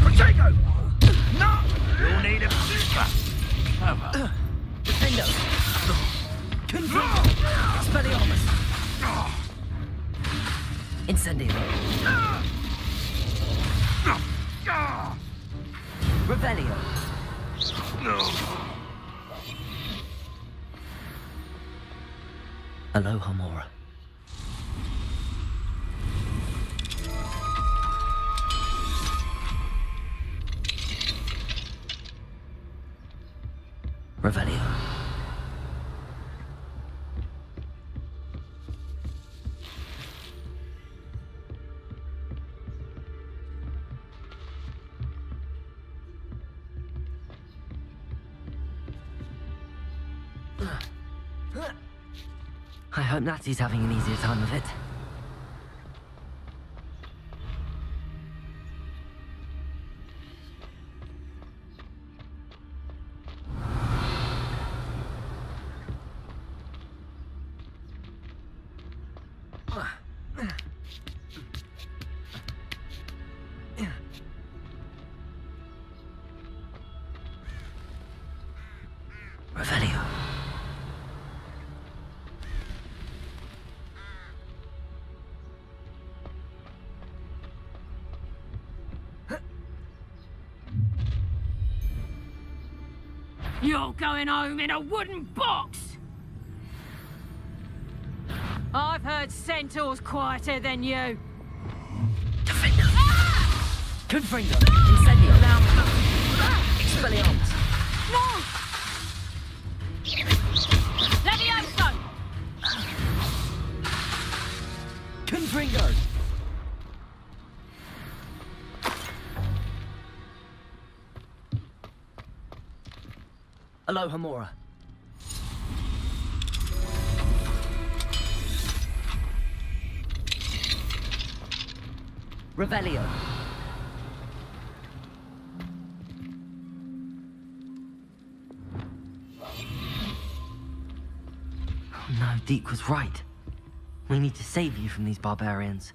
Protego! No! You'll need a cover. Defendo. Confirm. Expelliarmus. Incendio. Revelio. Aloha Mora. Revelio. I hope Natty's having an easier time of it. Revelio. You're going home in a wooden box! I've heard centaurs quieter than you. Defender. Confringo. Incendio. Expelliarmus. No! Levioso! Confringo. Aloha Mora. Revelio. Oh no, Deke was right. We need to save you from these barbarians.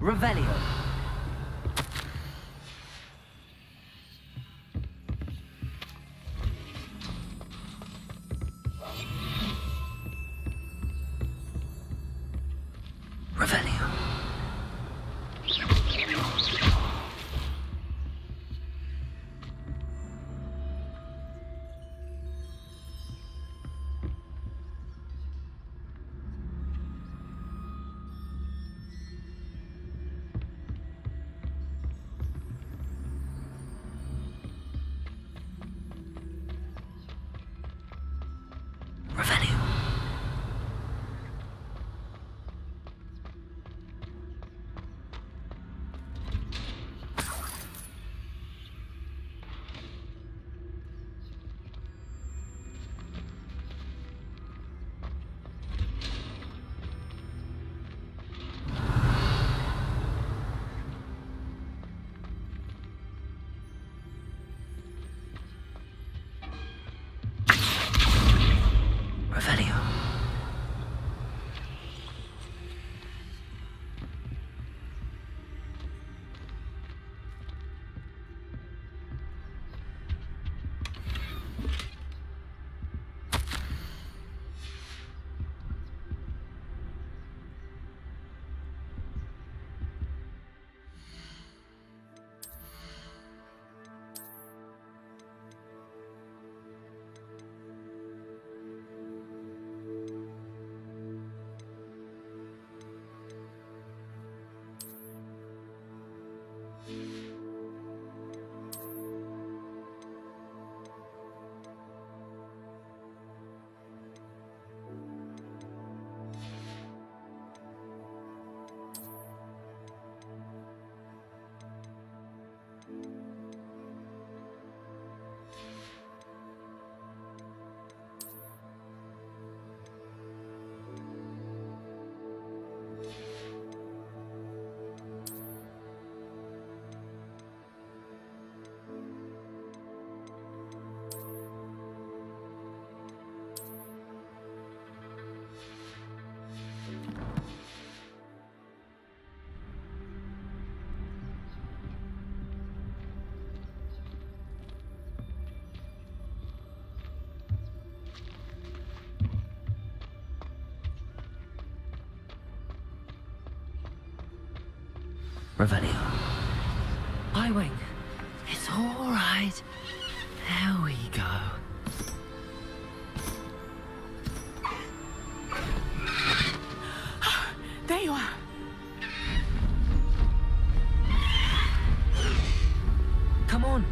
Revelio. Revelio. Revelio. Revelio. Revelio. Highwing. It's all right. There we go. There you are. Come on.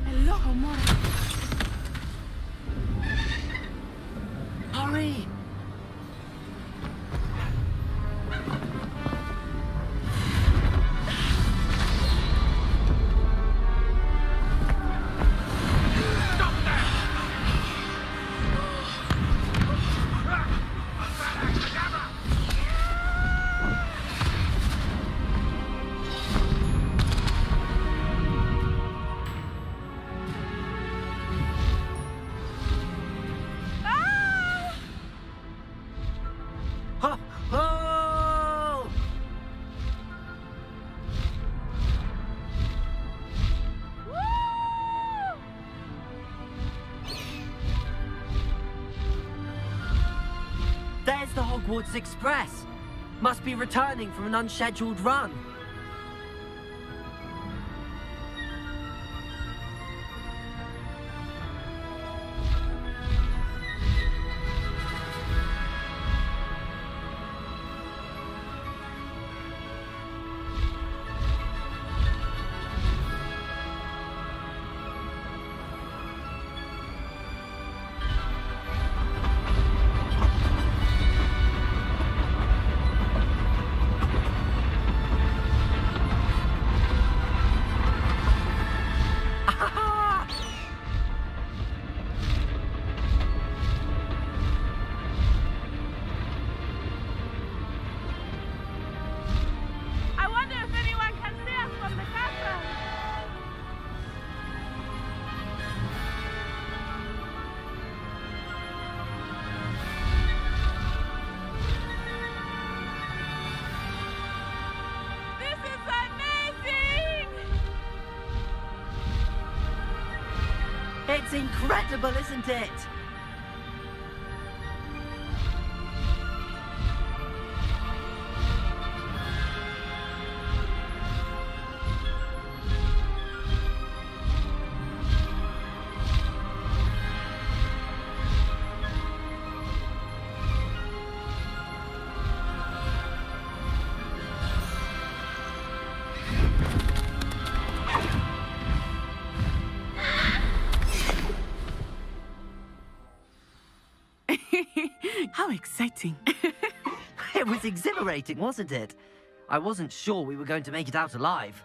Hello, amor. Hurry. There's the Hogwarts Express. Must be returning from an unscheduled run. It's incredible, isn't it? How exciting. It was exhilarating, wasn't it? I wasn't sure we were going to make it out alive.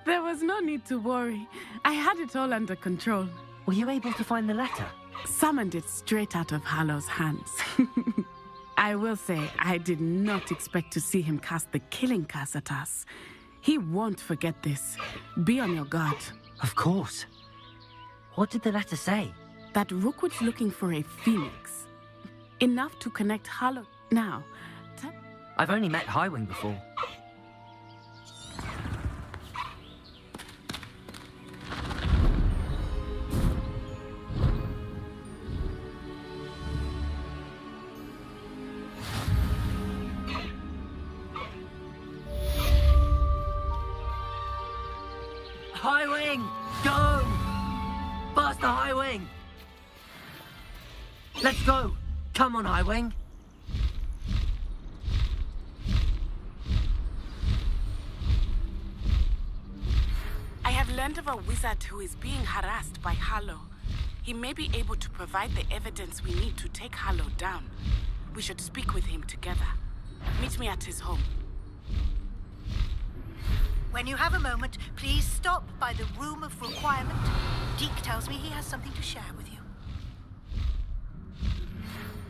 There was no need to worry. I had it all under control. Were you able to find the letter? Summoned it straight out of Hallow's hands. I will say, I did not expect to see him cast the killing curse at us. He won't forget this. Be on your guard. Of course. What did the letter say? That Rookwood's looking for a phoenix. Enough to connect Hallow. Now, I've only met Highwing before. Highwing! Go! Faster, Highwing! Let's go! Come on, Highwing! I have learned of a wizard who is being harassed by Hallow. He may be able to provide the evidence we need to take Hallow down. We should speak with him together. Meet me at his home. When you have a moment, please stop by the Room of Requirement. Deke tells me he has something to share with you.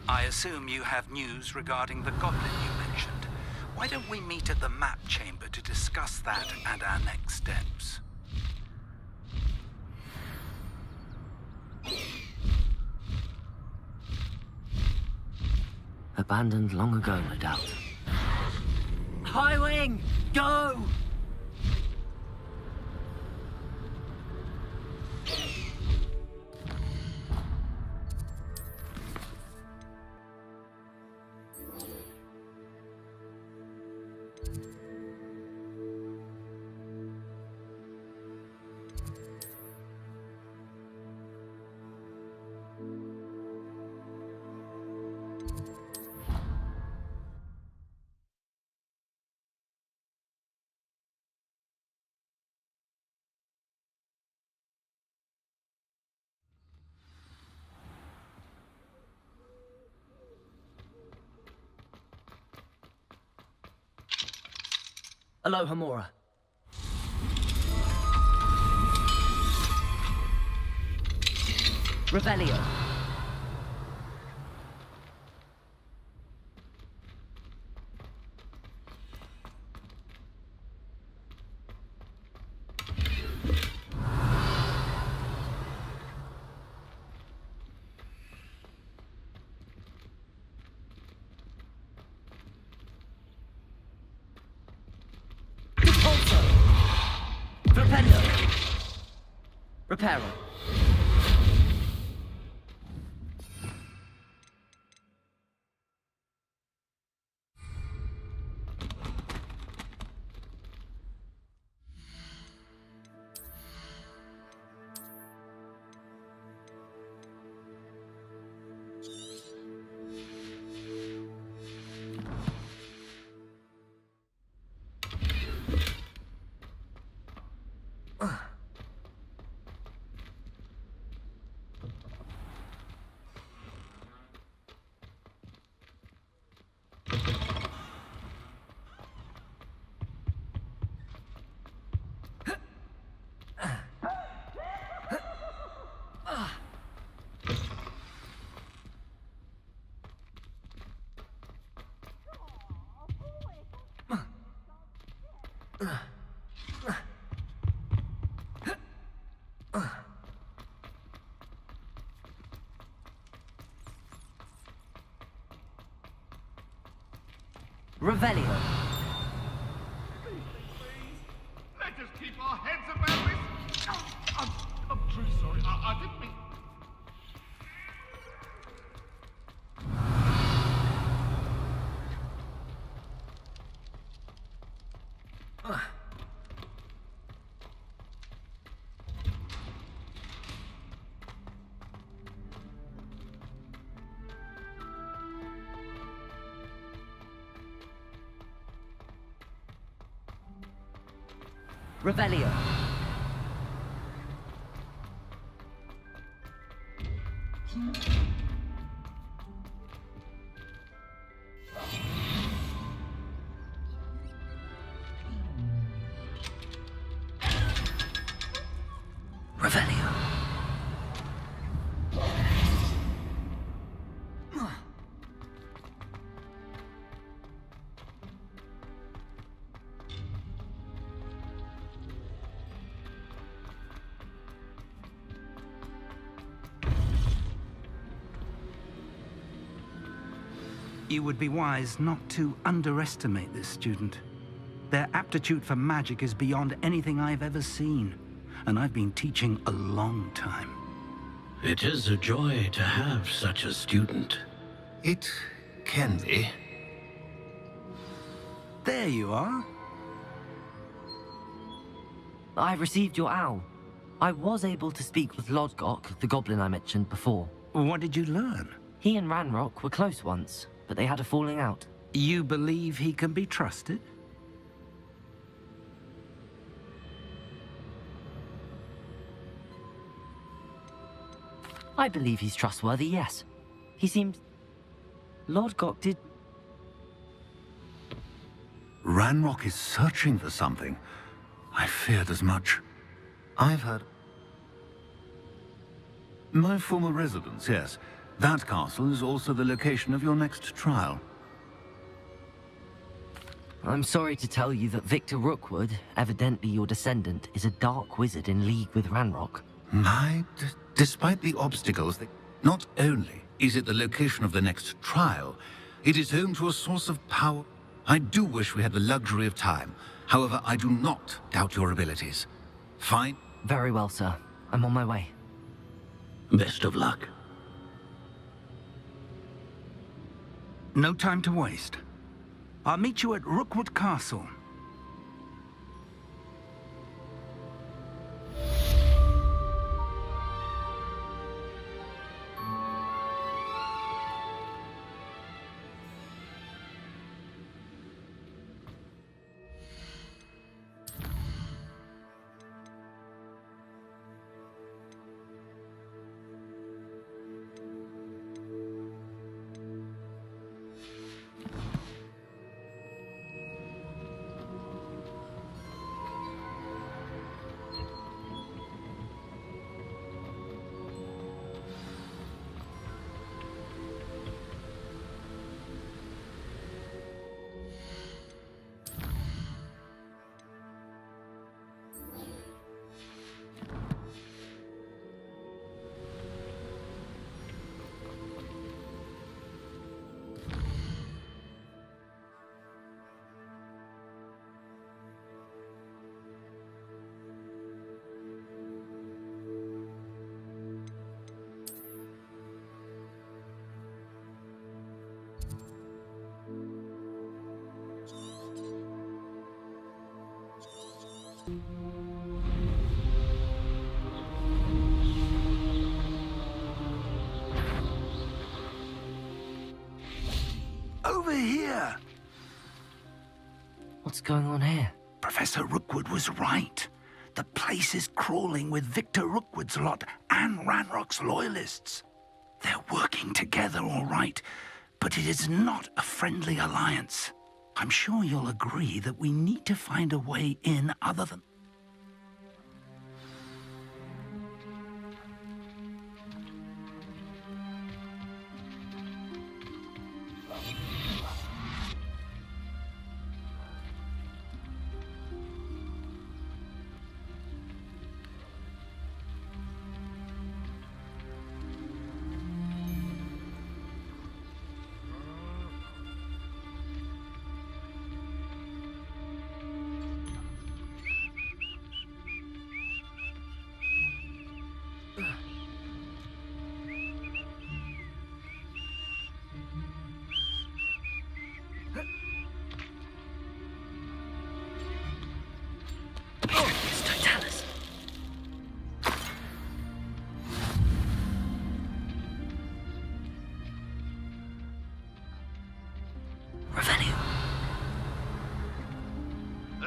I assume you have news regarding the goblin you mentioned. Why don't we meet at the map chamber to discuss that and our next steps? Abandoned long ago, no doubt. Highwing! Go! Aloha, Mora. Revelio. Reparo. Revelio. Let us keep our heads about this. sorry. I didn't mean... Revelio. Revelio. You would be wise not to underestimate this student. Their aptitude for magic is beyond anything I've ever seen, and I've been teaching a long time. It is a joy to have such a student. It can be. There you are. I received your owl. I was able to speak with Lodgok, the goblin I mentioned before. What did you learn? He and Ranrock were close once, but they had a falling out. You believe he can be trusted? I believe he's trustworthy, yes. He seemed... Lodgok did... Ranrock is searching for something. I feared as much. I've heard... My former residence, yes. That castle is also the location of your next trial. I'm sorry to tell you that Victor Rookwood, evidently your descendant, is a dark wizard in league with Ranrock. Despite the obstacles, not only is it the location of the next trial, it is home to a source of power. I do wish we had the luxury of time. However, I do not doubt your abilities. Fine. Very well, sir. I'm on my way. Best of luck. No time to waste. I'll meet you at Rookwood Castle. Over here! What's going on here? Professor Rookwood was right. The place is crawling with Victor Rookwood's lot and Ranrock's loyalists. They're working together, all right, but it is not a friendly alliance. I'm sure you'll agree that we need to find a way in other than...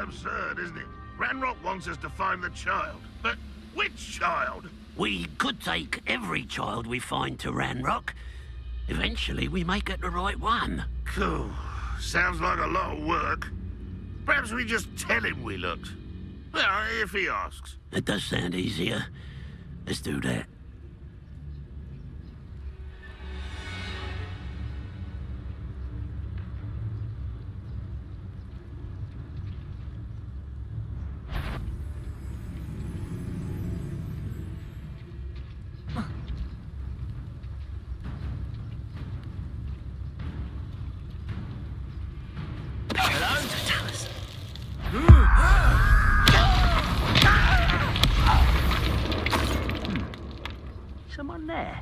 absurd, isn't it? Ranrock wants us to find the child. But which child? We could take every child we find to Ranrock. Eventually, we may get the right one. Cool. Sounds like a lot of work. Perhaps we just tell him we looked. Well, if he asks. It does sound easier. Let's do that. Someone there.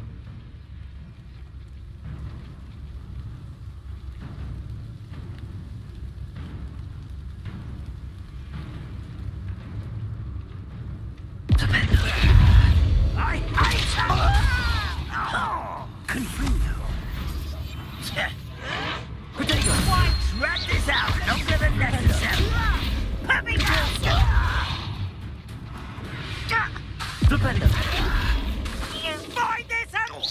I hate her! Confringo. Potato. Rat this out. Longer than necessary. Puppy Flipendo. Find this out!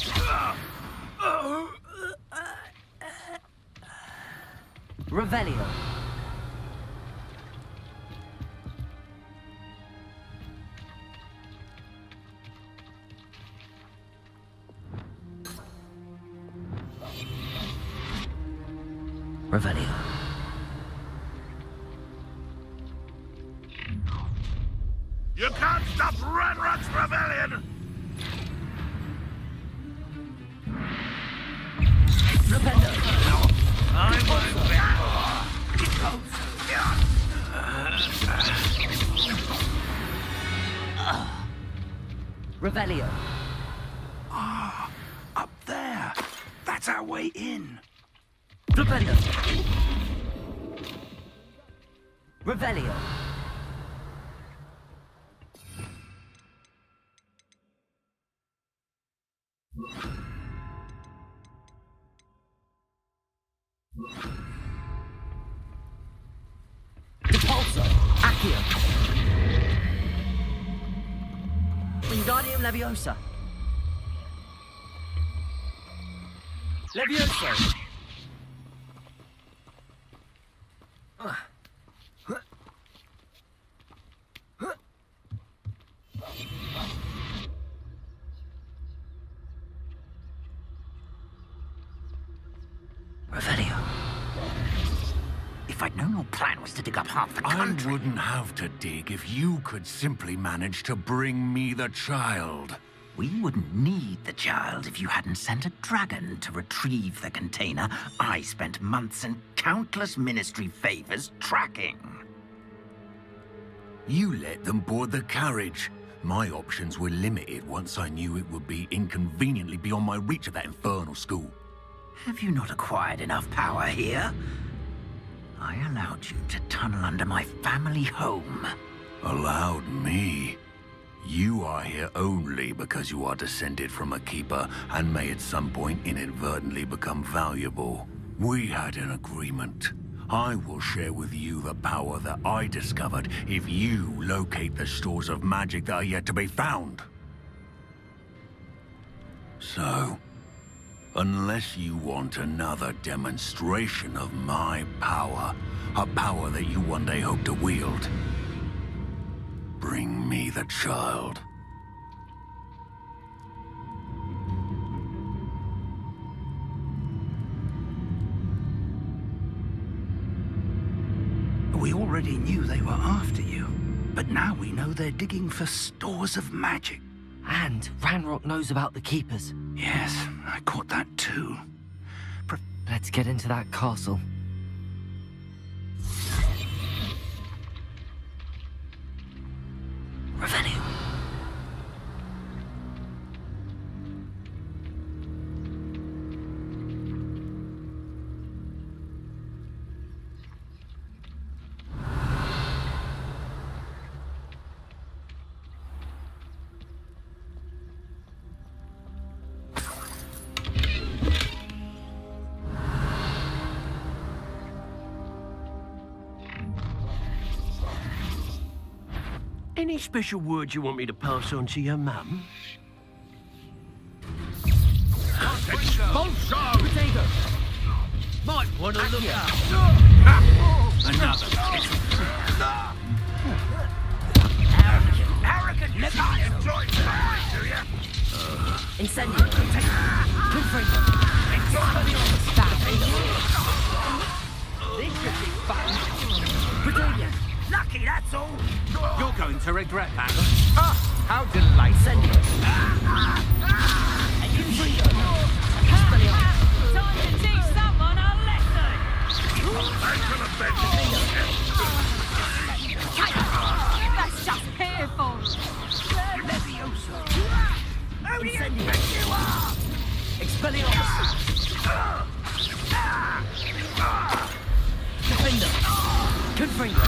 Revelio. Revelio. You can't stop Ranrock's rebellion! I won't back. Revelio. Ah, up there. That's our way in. Flipendo. Revelio. Depulso. Accio. Wingardium Leviosa. Levioso. Revelio. If I'd known your plan was to dig up half the country... I wouldn't have to dig if you could simply manage to bring me the child. We wouldn't need the child if you hadn't sent a dragon to retrieve the container I spent months and countless ministry favors tracking. You let them board the carriage. My options were limited once I knew it would be inconveniently beyond my reach at that infernal school. Have you not acquired enough power here? I allowed you to tunnel under my family home. Allowed me? You are here only because you are descended from a keeper and may at some point inadvertently become valuable. We had an agreement. I will share with you the power that I discovered if you locate the stores of magic that are yet to be found. So, unless you want another demonstration of my power, a power that you one day hope to wield, bring me the child. We already knew they were after you, but now we know they're digging for stores of magic. And Ranrock knows about the Keepers. Yes, I caught that too. Let's get into that castle. Revelio. Any special words you want me to pass on to your mum? Expulsion! Potato! Might want to look up. Another. Arrogant! You can't enjoy fire, do you? Incendio. Confringo. This should be fun. Brigadier. Lucky, that's all. You're going to regret that. Ah, how delightful. Confringo. Time to teach someone a lesson. That's just pitiful. Incendio. Expelliarmus. Defender. Confringo.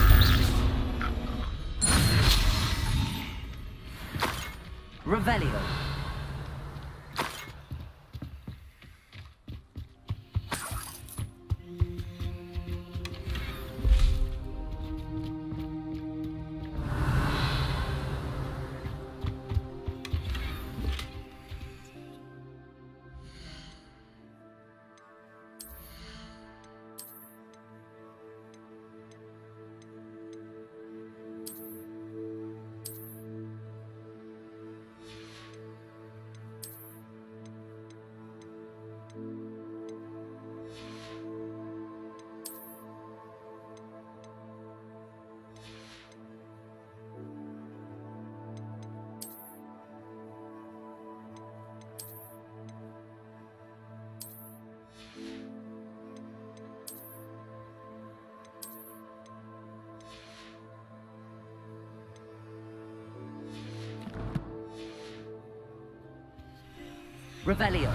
Revelio. Revelio.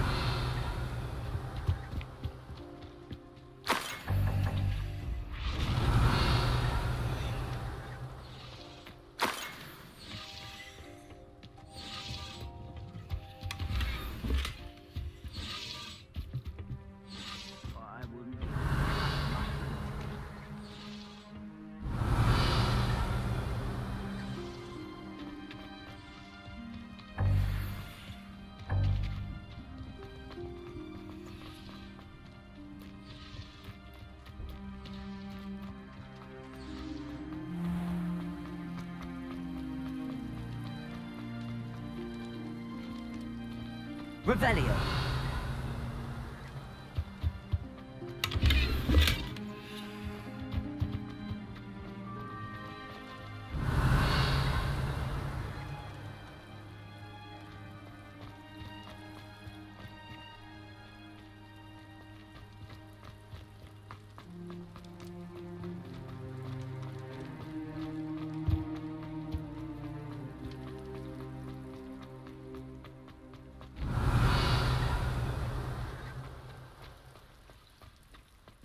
Revelio.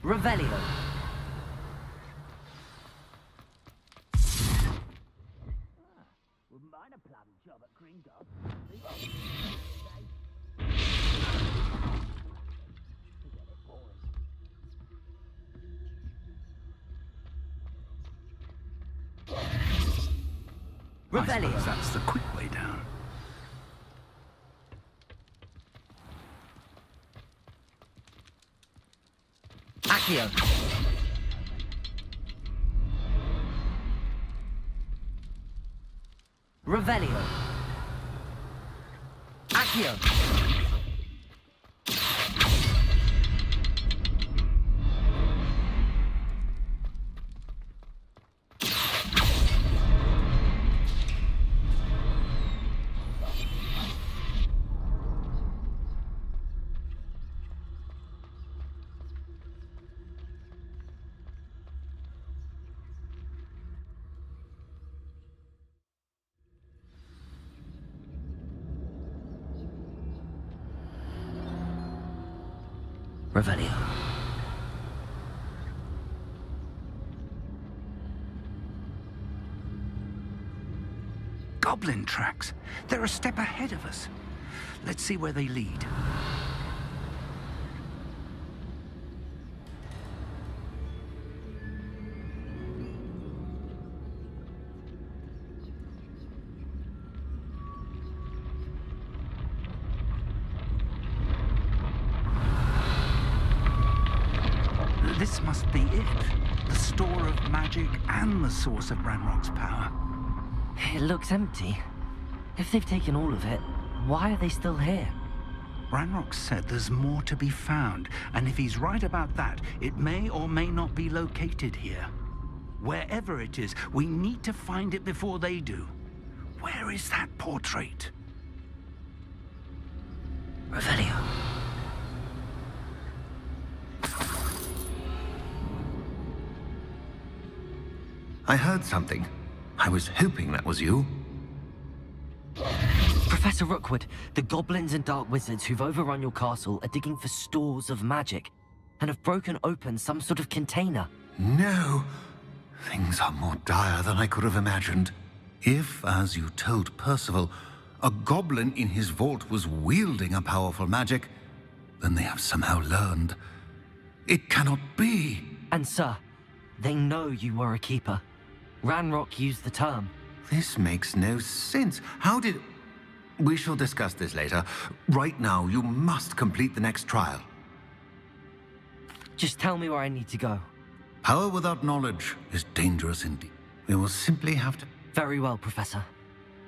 Revelio. Wouldn't mind a plum job at Green Dog. I suppose that's the quick way down. Accio. Revelio. Accio. Revelio. Goblin tracks. They're a step ahead of us. Let's see where they lead. This must be it. The store of magic and the source of Ranrock's power. It looks empty. If they've taken all of it, why are they still here? Ranrock said there's more to be found, and if he's right about that, it may or may not be located here. Wherever it is, we need to find it before they do. Where is that portrait? Revelio. I heard something. I was hoping that was you. Professor Rookwood, the goblins and dark wizards who've overrun your castle are digging for stores of magic and have broken open some sort of container. No. Things are more dire than I could have imagined. If, as you told Percival, a goblin in his vault was wielding a powerful magic, then they have somehow learned. It cannot be. And sir, they know you were a keeper. Ranrock used the term. This makes no sense. How did... We shall discuss this later. Right now, you must complete the next trial. Just tell me where I need to go. Power without knowledge is dangerous indeed. We will simply have to... Very well, Professor.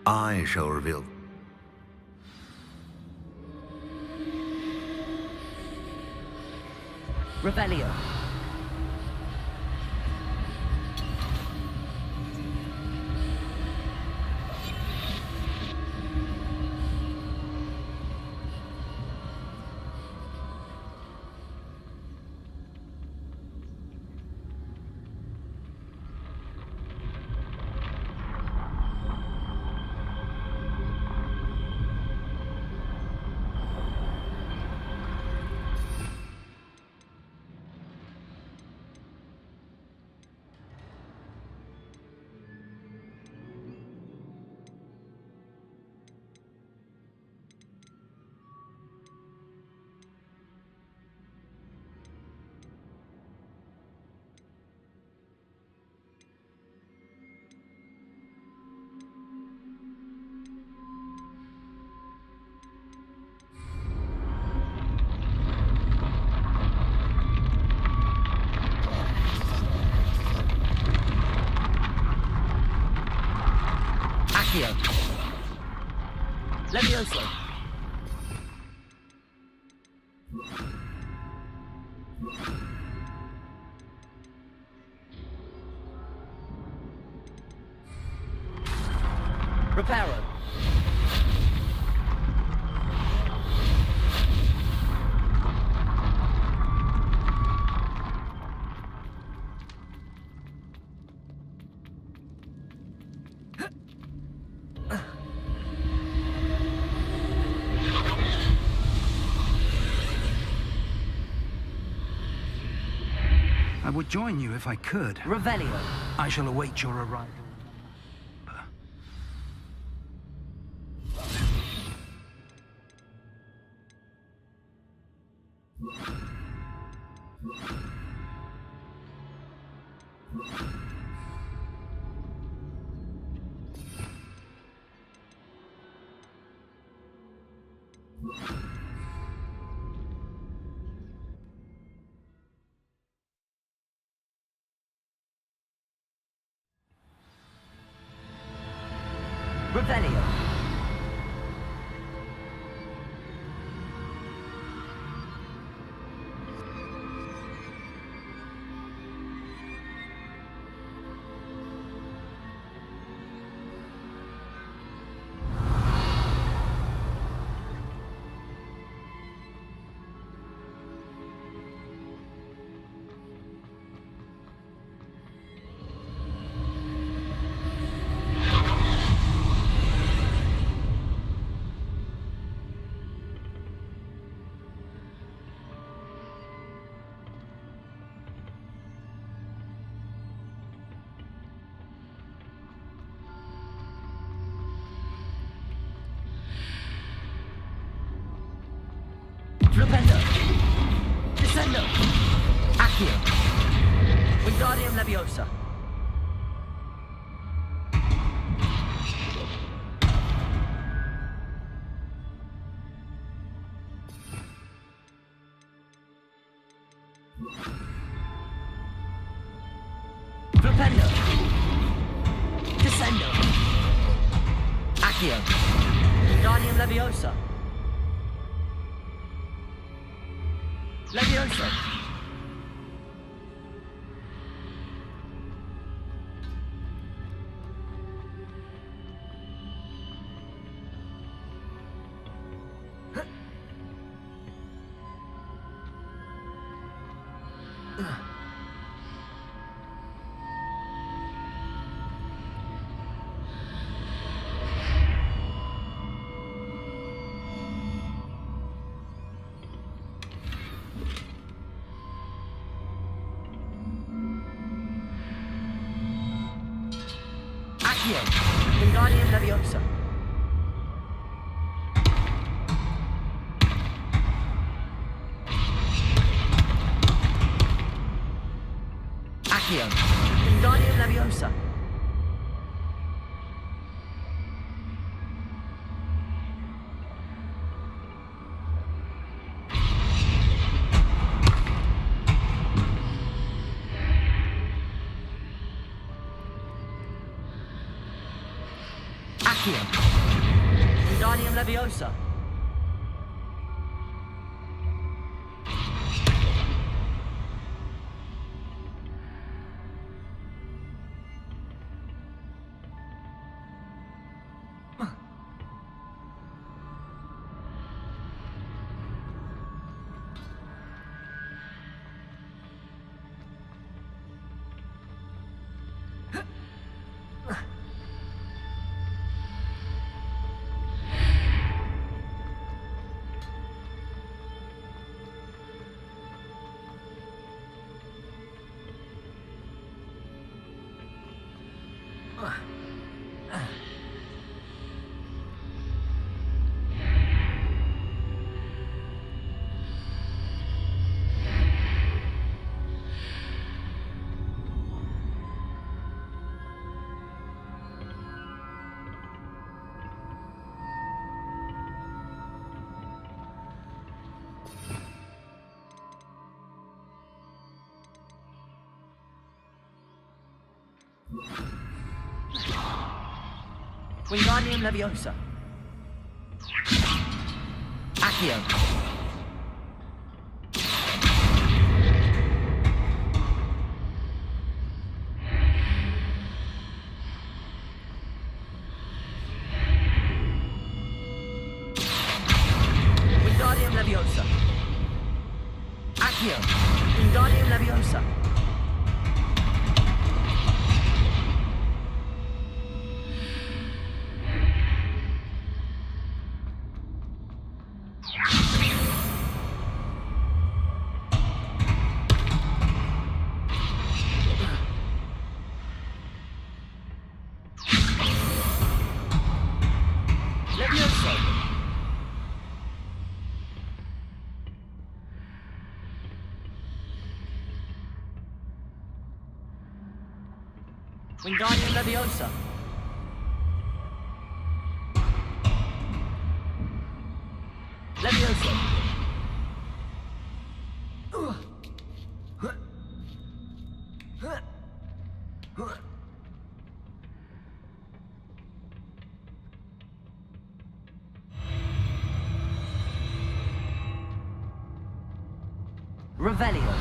I shall reveal. Revelio. Levioso. Reparo. I would join you if I could. Revelio. I shall await your arrival. Revelio. Flipendo. Descendo. Accio. Wingardium Leviosa. Accio. Wingardium Leviosa. Leviosa. Accio. Wingardium Leviosa. Accio. Wingardium Leviosa. Accio. Wingardium Leviosa. Wingardium Leviosa. Accio. Wingardium Leviosa. Accio. Wingardium Leviosa. Leviosa. Wingardium Leviosa. Leviosa. Revelio.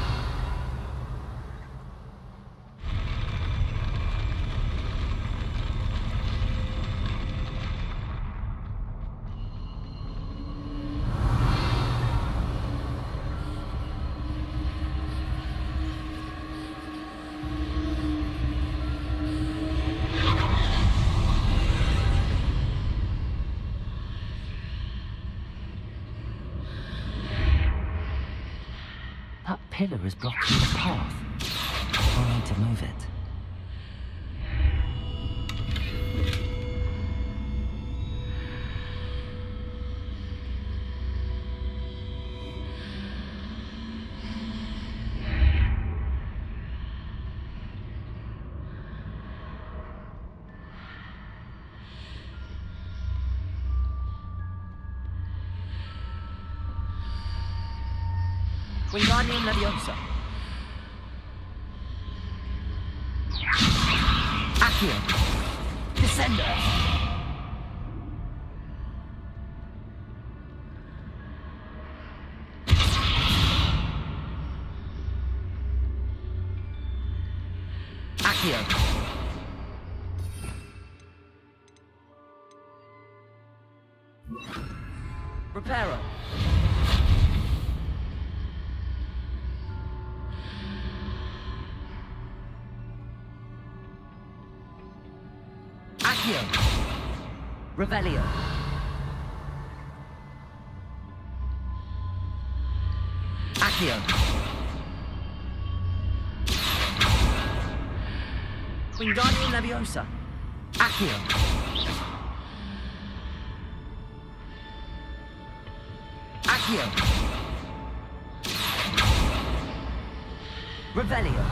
That pillar is blocking the path. I need to move it. Wingardium Leviosa. Accio. Descender. Accio. Reparo. Accio. Revelio. Accio. Wingardium Leviosa. Accio. Accio. Revelio.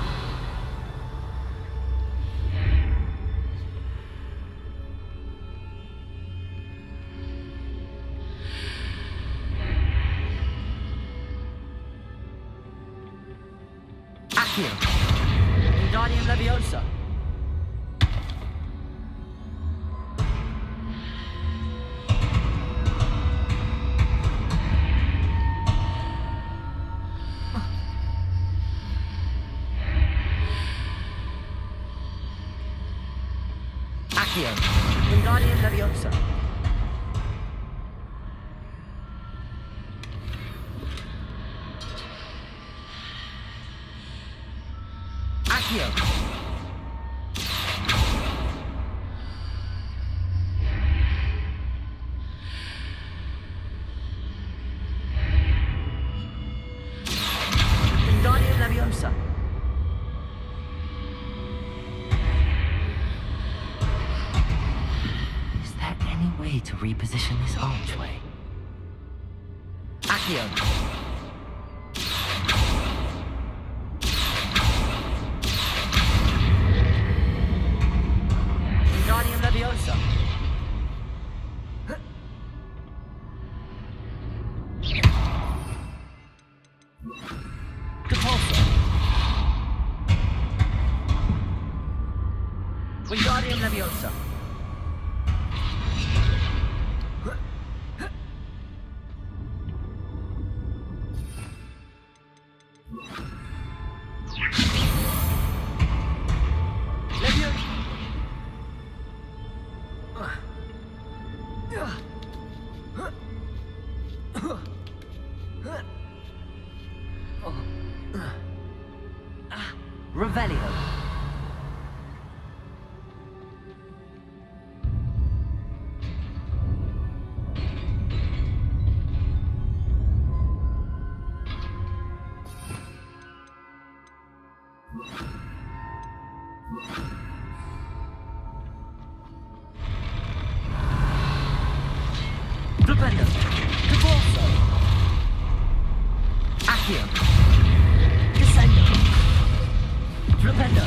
Accio. Wingardium Leviosa. Accio. Wingardium Leviosa. Accio. Wingardium Leviosa. Is there any way to reposition this archway? Accio. Wingardium Leviosa. Depulso. Wingardium Leviosa. Revelio. Flipendo. Depulso. Accio. Descendo. Flipendo.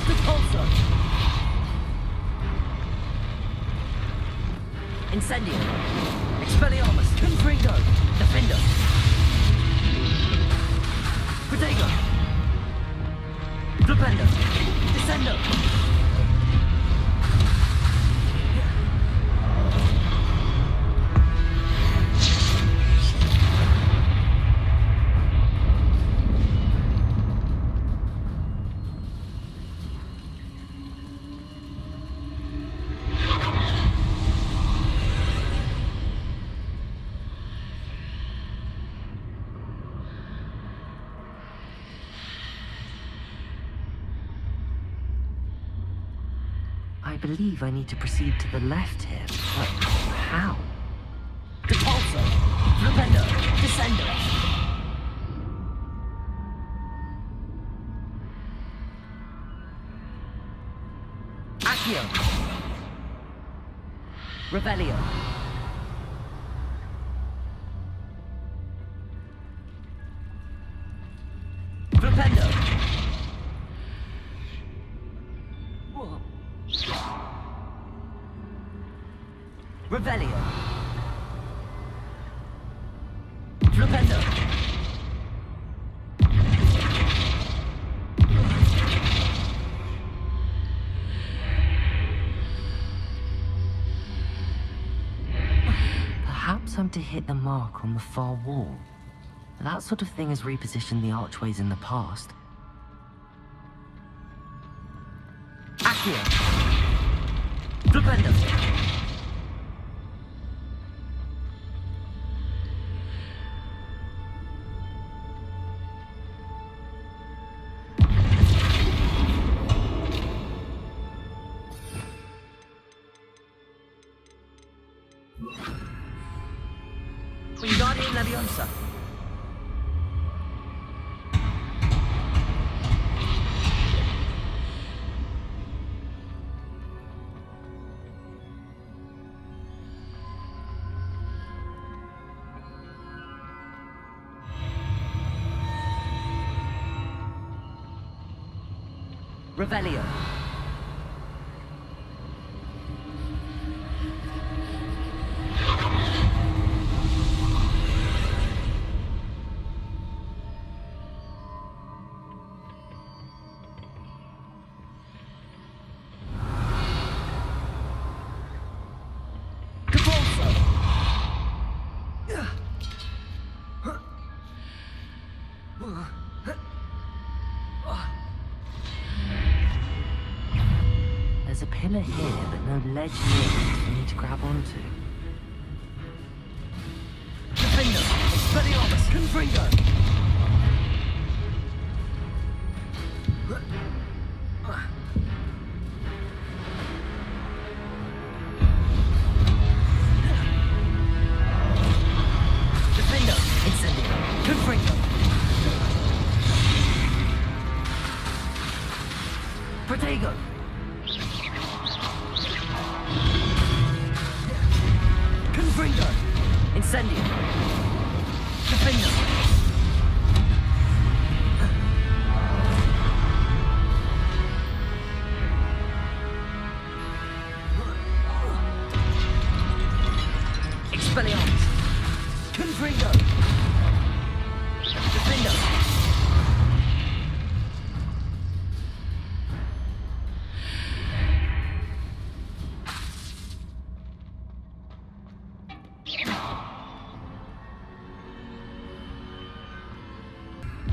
Depulso. Incendio. Expelliarmus. Confringo. Defendo. Protego. Flipendo. Descendo. I believe I need to proceed to the left here, but how? Depulso! Flipendo! Descendo! Accio! Revelio! Flipendo! Revelio. Flipendo. Perhaps I'm to hit the mark on the far wall. That sort of thing has repositioned the archways in the past. Accio! Flipendo! Wingardium Leviosa! Revelio. There's a pillar here, but no ledge near for me to grab onto. Defender! Expelliarmus! Confringo! Defender! Incendio! Confringo! Protego! Confringo! Incendio! Defender! Expelliarmus! Confringo! Defender!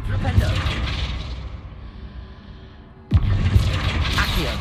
Flipendo! Accio!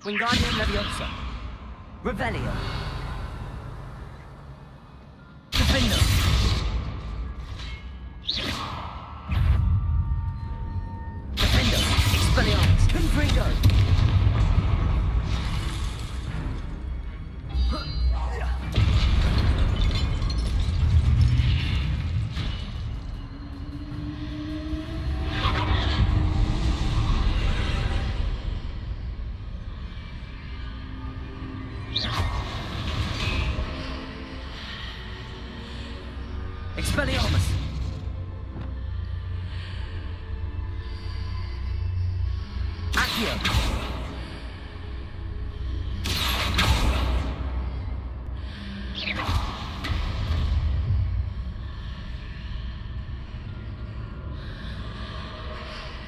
Wingardium Leviosa! Revelio! Defender! Defender! Expelliarmus! Confringo! Expelliarmus! Accio!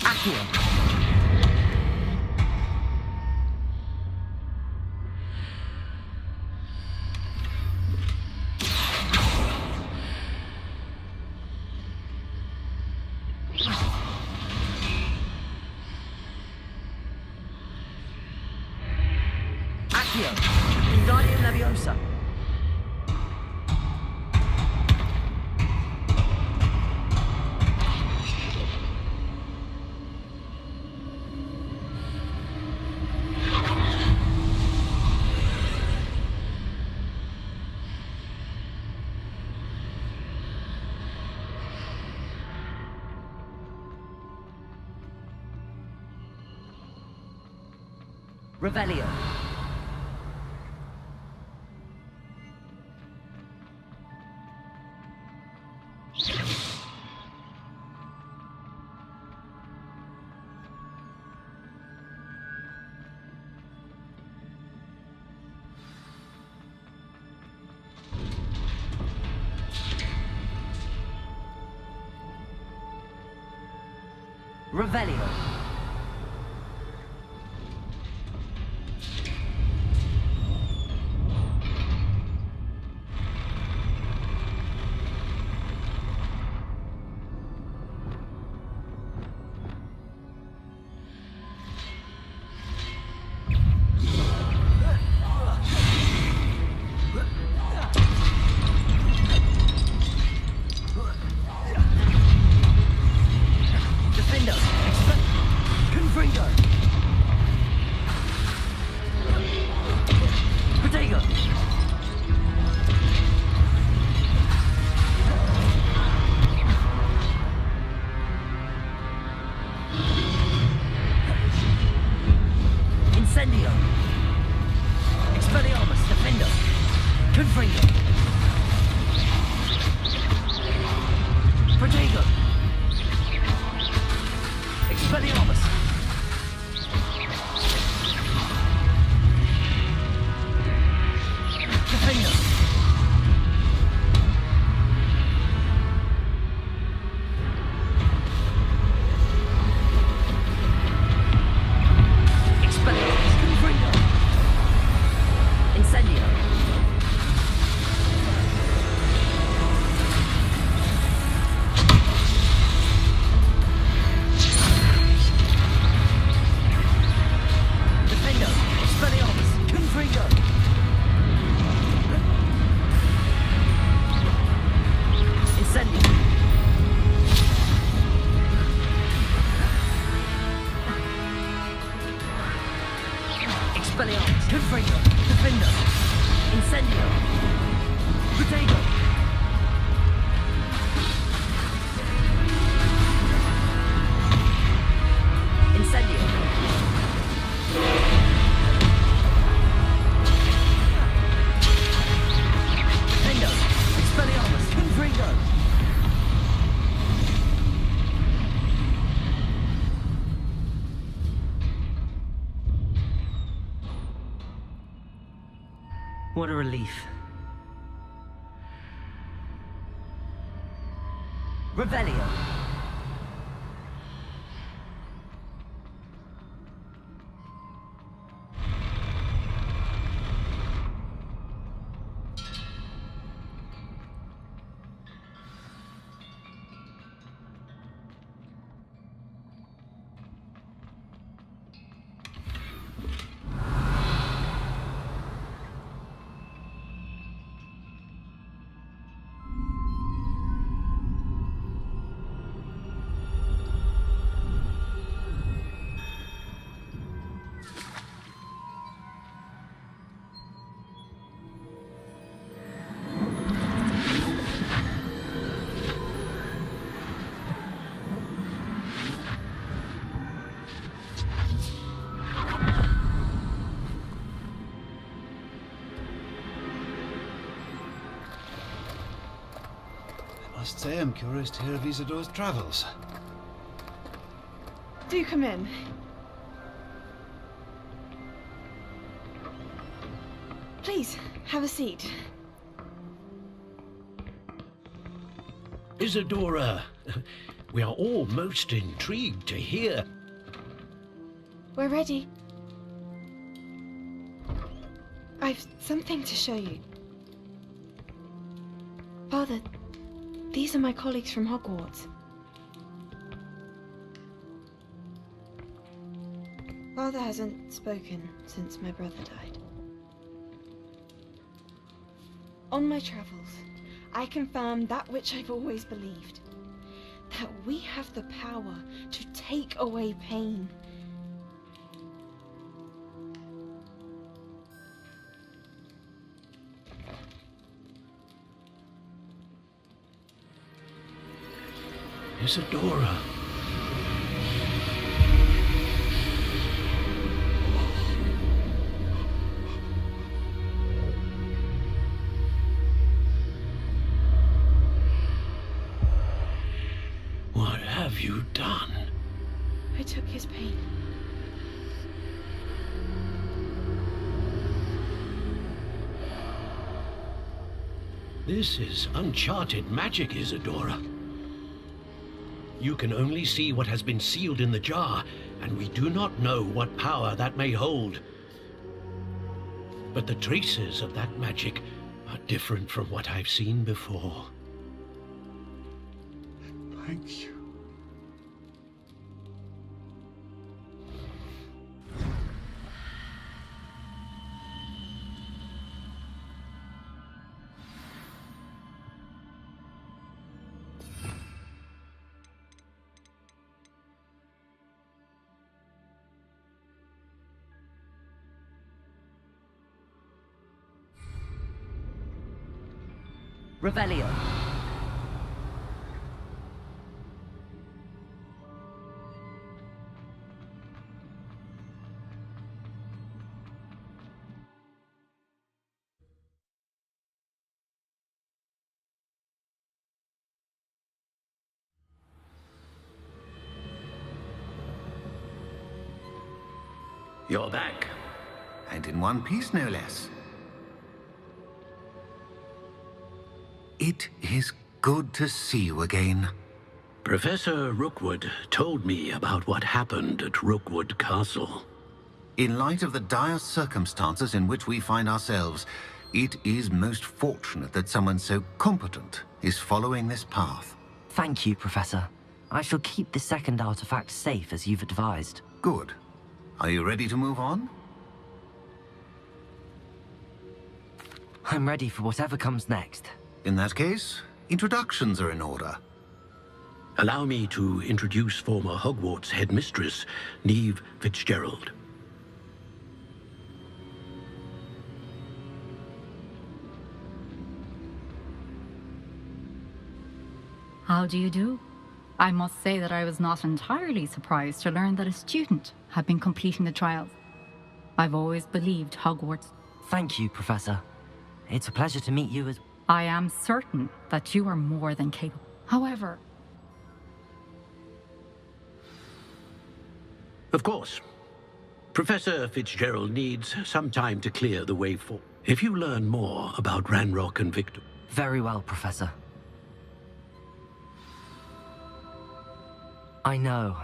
Accio! Accio! Wingardium Leviosa! Revelio. Revelio. Defender. Confringo. Protego. Incendio. Expelliarmus. Defender. Confringo. Protego. Expelliarmus. Defender. Expelliarmus. Confringo. Incendio. Defender. Expelliarmus. Confringo. Incendio. Expelliarmus. Confringo. Defender. Incendio. Protego. Incendio. Defender. Expelliarmus. Confringo. What a relief. Revelio. I must say I'm curious to hear of Isadore's travels. Do come in. Please, have a seat. Isadora, we are all most intrigued to hear. We're ready. I've something to show you. Father, these are my colleagues from Hogwarts. Father hasn't spoken since my brother died. On my travels, I confirmed that which I've always believed. That we have the power to take away pain. This is uncharted magic, Isadora. You can only see what has been sealed in the jar, and we do not know what power that may hold. But the traces of that magic are different from what I've seen before. Thank you. Revelio. You're back. And in one piece, no less. It is good to see you again. Professor Rookwood told me about what happened at Rookwood Castle. In light of the dire circumstances in which we find ourselves, it is most fortunate that someone so competent is following this path. Thank you, Professor. I shall keep the second artifact safe as you've advised. Good. Are you ready to move on? I'm ready for whatever comes next. In that case, introductions are in order. Allow me to introduce former Hogwarts headmistress, Neve Fitzgerald. How do you do? I must say that I was not entirely surprised to learn that a student had been completing the trials. I've always believed Hogwarts. Thank you, Professor. It's a pleasure to meet you as... I am certain that you are more than capable. However... Of course. Professor Fitzgerald needs some time to clear the way forward. If you learn more about Ranrock and Victor... Very well, Professor. I know.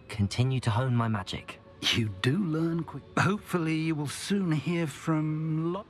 Continue to hone my magic. You do learn quick. Hopefully you will soon hear from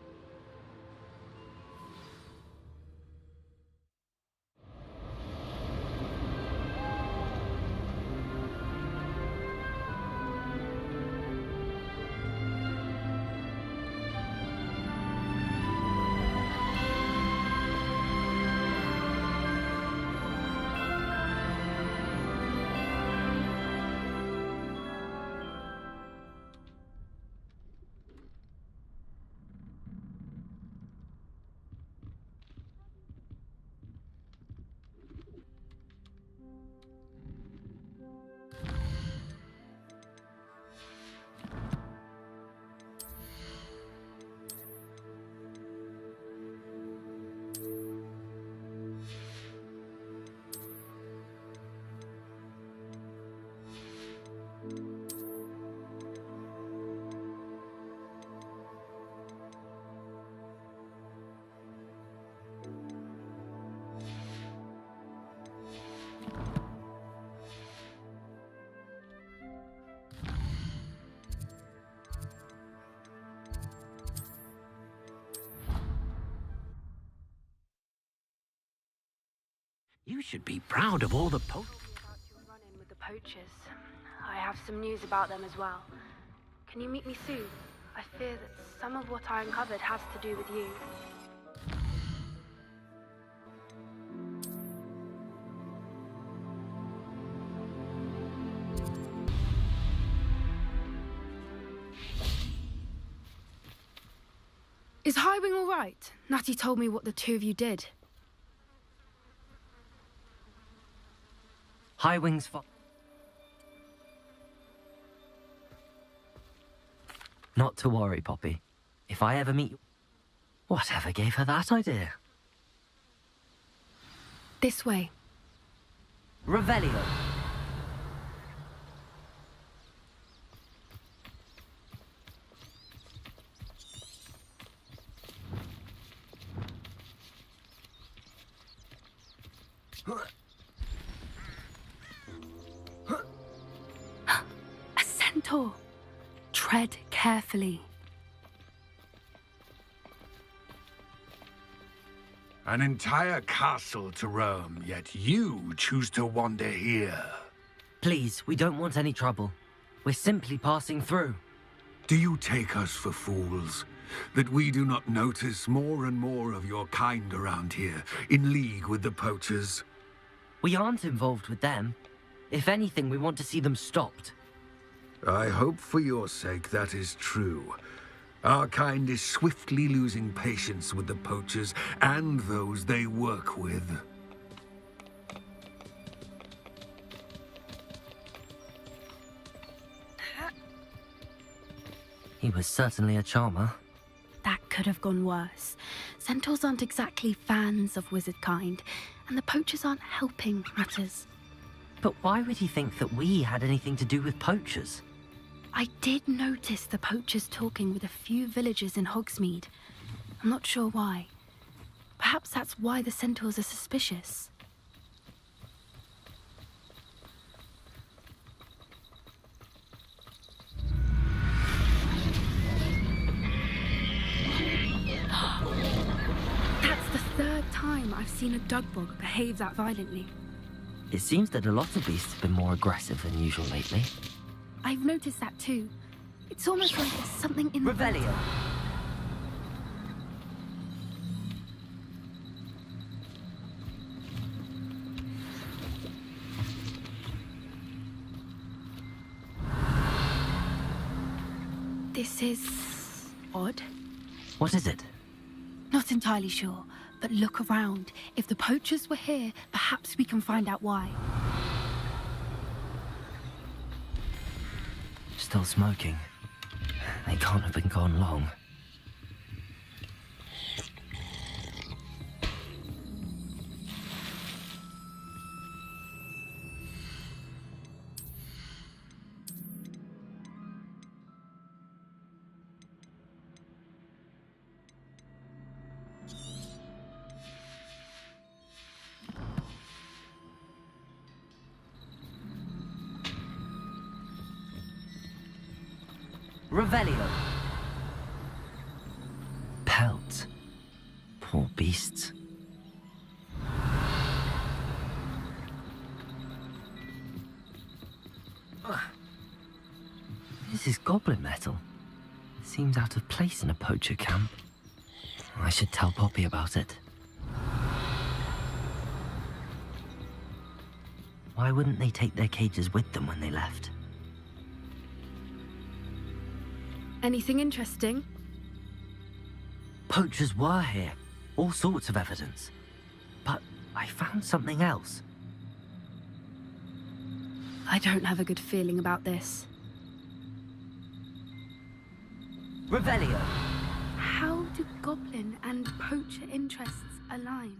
You should be proud of all the Run-in with the poachers. I have some news about them as well. Can you meet me soon? I fear that some of what I uncovered has to do with you. Is Highwing all right? Natty told me what the two of you did. Highwing's Not to worry, Poppy. If I ever meet you... Whatever gave her that idea? This way. Revelio. A centaur. Tread carefully. An entire castle to roam, yet you choose to wander here. Please, we don't want any trouble. We're simply passing through. Do you take us for fools? That we do not notice more and more of your kind around here, in league with the poachers? We aren't involved with them. If anything, we want to see them stopped. I hope for your sake that is true. Our kind is swiftly losing patience with the poachers and those they work with. He was certainly a charmer. That could have gone worse. Centaurs aren't exactly fans of wizard kind, and the poachers aren't helping matters. But why would he think that we had anything to do with poachers? I did notice the poachers talking with a few villagers in Hogsmeade. I'm not sure why. Perhaps that's why the centaurs are suspicious. That's the third time I've seen a dugbog behave that violently. It seems that a lot of beasts have been more aggressive than usual lately. I've noticed that too. It's almost like there's something in Revelio. the... This is... odd. What is it? Not entirely sure, but look around. If the poachers were here, perhaps we can find out why. Still smoking. They can't have been gone long. Revelio. Pelt. Poor beasts. This is goblin metal. Seems out of place in a poacher camp. I should tell Poppy about it. Why wouldn't they take their cages with them when they left? Anything interesting? Poachers were here. All sorts of evidence. But I found something else. I don't have a good feeling about this. Revelio. How do goblin and poacher interests align?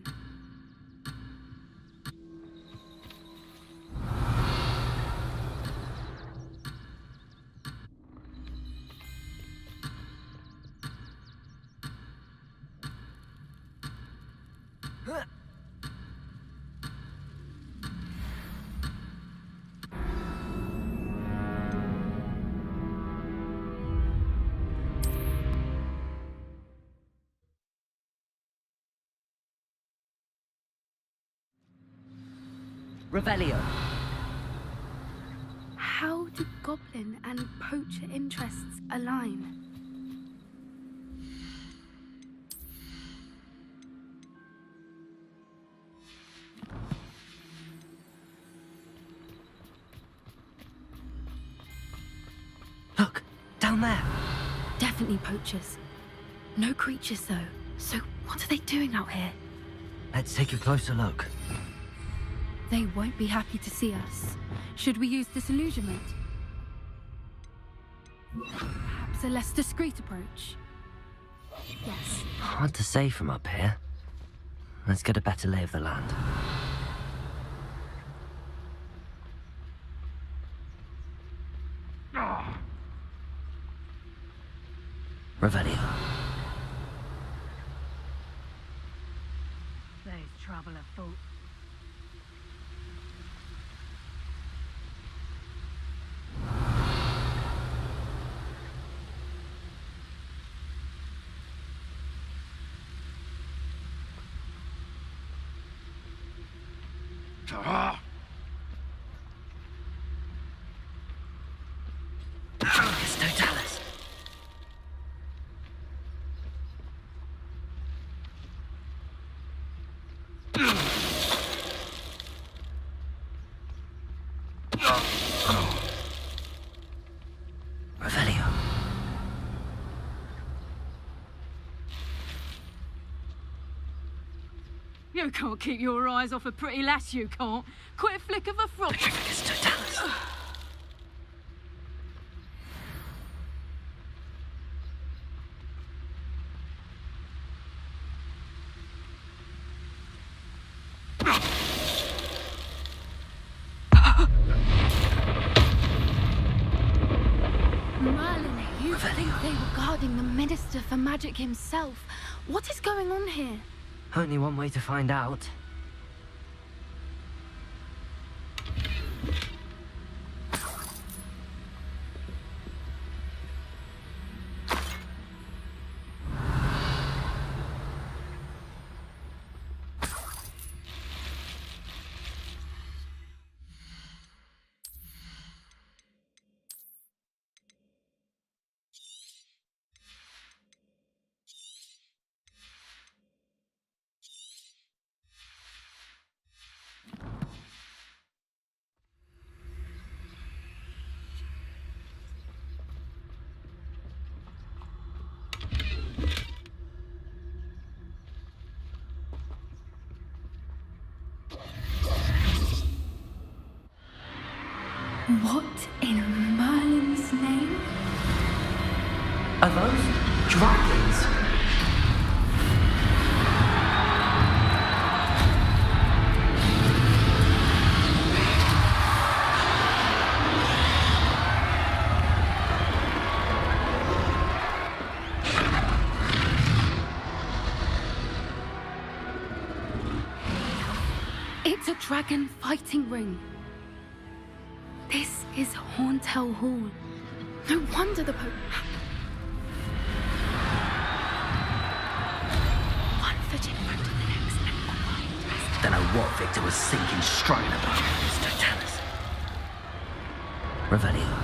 Revelio. How do goblin and poacher interests align? Look, down there. Definitely poachers. No creatures though. So what are they doing out here? Let's take a closer look. They won't be happy to see us. Should we use disillusionment? Perhaps a less discreet approach? Yes. Hard to say from up here. Let's get a better lay of the land. Revelio. There's trouble afoot. Totalis. Revelio. You can't keep your eyes off a pretty lass, you can't. Quit a flick of a frog. Totalis. Merlin, you think they were guarding the Minister for Magic himself? What is going on here? Only one way to find out. What in Merlin's name? Are those dragons? It's a dragon fighting ring. This is Hauntel Hall. No wonder the Pope... One foot in front of the next and behind. Don't know what Victor was thinking, strutting about. It's Totalis. Revelio.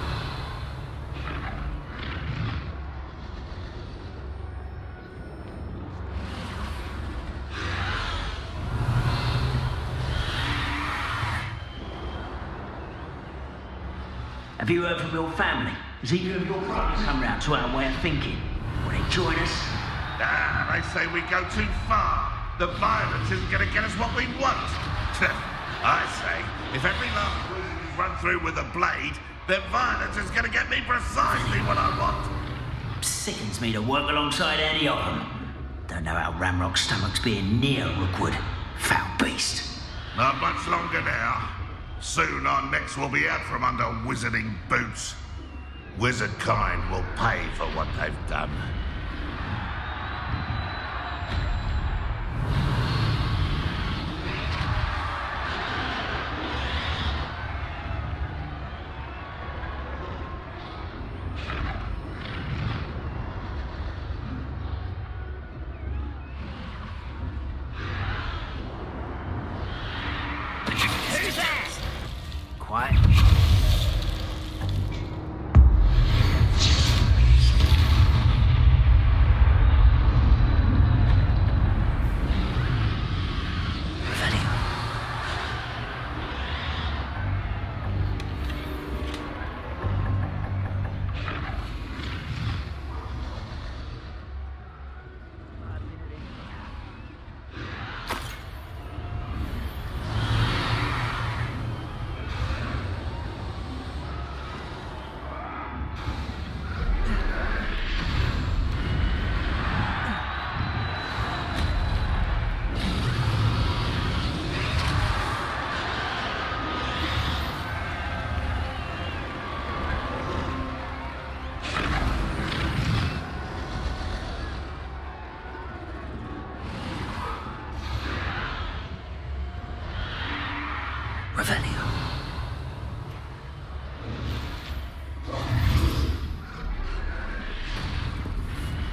Have you heard from your family? Has either of your brothers come round to our way of thinking? Will they join us? Ah, they say we go too far. The violence isn't going to get us what we want. I say, if every last wizard is run through with a blade, then violence is going to get me precisely what I want. Sickens me to work alongside any of them. Don't know how Ramrock's stomach's being near Rookwood. Foul beast. Not much longer now. Soon our necks will be out from under wizarding boots. Wizard kind will pay for what they've done. Quiet. Revelio.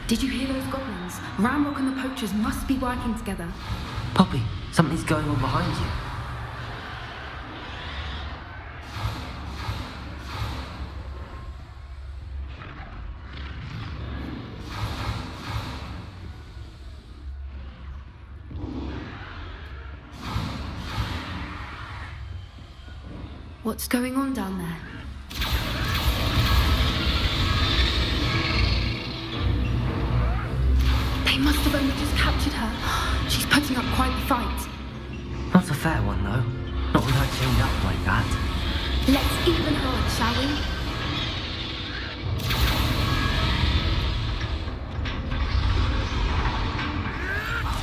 Did you hear those goblins? Ramrock and the poachers must be working together. Poppy, something's going on behind you. What's going on down there? They must have only just captured her. She's putting up quite the fight. Not a fair one, though. Not with her chained up like that. Let's even her on, shall we?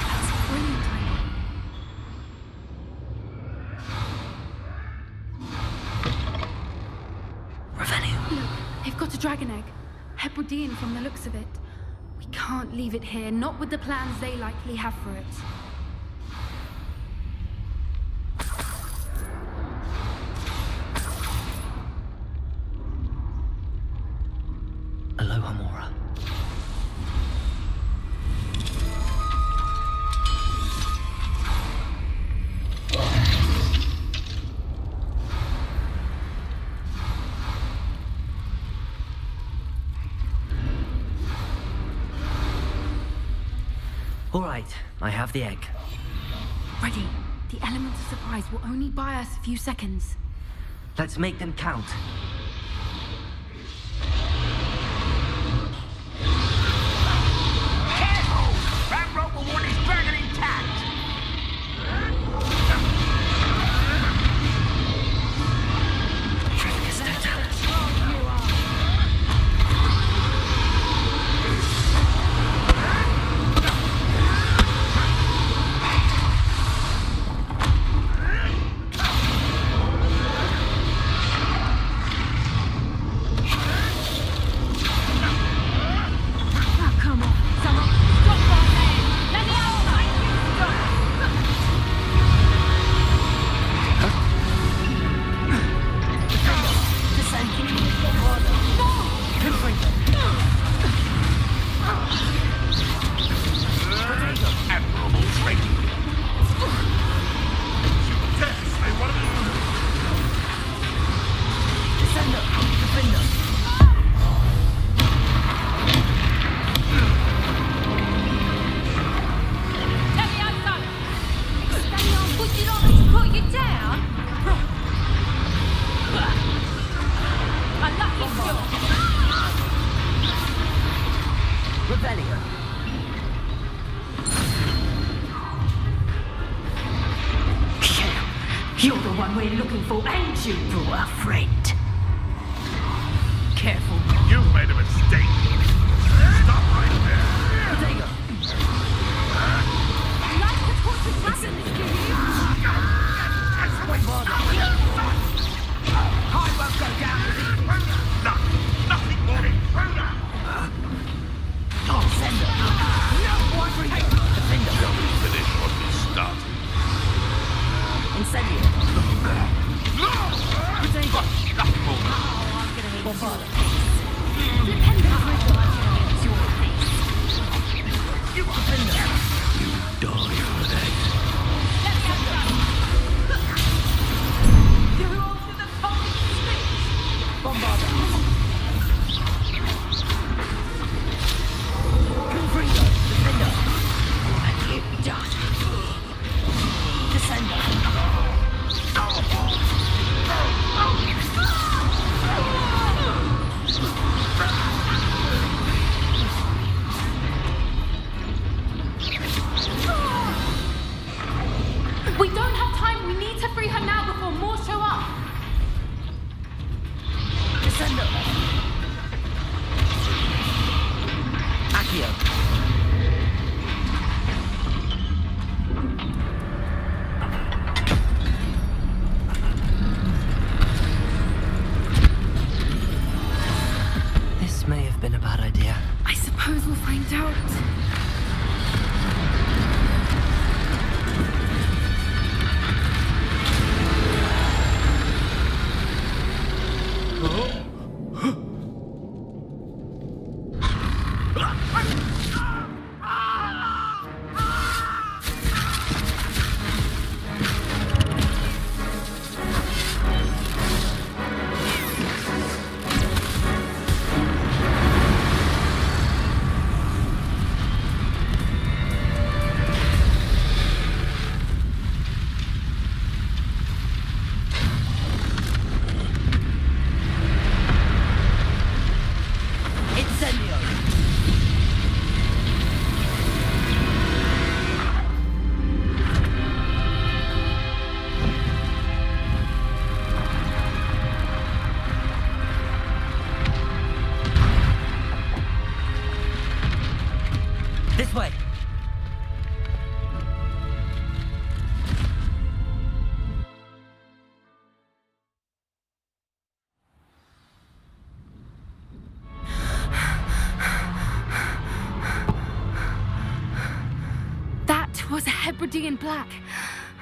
That's brilliant idea. Revelio. Look, they've got a dragon egg. Hebridean from the looks of it. We can't leave it here, not with the plans they likely have for it. Aloha, Mora. All right, I have the egg. Ready. The element of surprise will only buy us a few seconds. Let's make them count. Careful! Ranrock will want his dragon intact! Oh, come on. Someone stop that man. Let me out. Admirable training. You dare say what of Let me out, son. Expelliarmus, would you like me to put you down? A lucky shot. Revelio. You're the one we're looking for, ain't you, poor friend? Careful. You've made a mistake. Stop right there. There you go. Like to talk to Captain, do you? I won't go down with it. Nothing more intruder. Send her. No one Shall we finish what we started? Incendio. Nothing more. Bombarda. You die for that. You're off to the fucking speech. Bombarda. Confringo. Defender. And you dot. Descender. We don't have time. We need to free her now before more show up. Descender. Accio. This may have been a bad idea. I suppose we'll find out. way! That was a Hebridean black.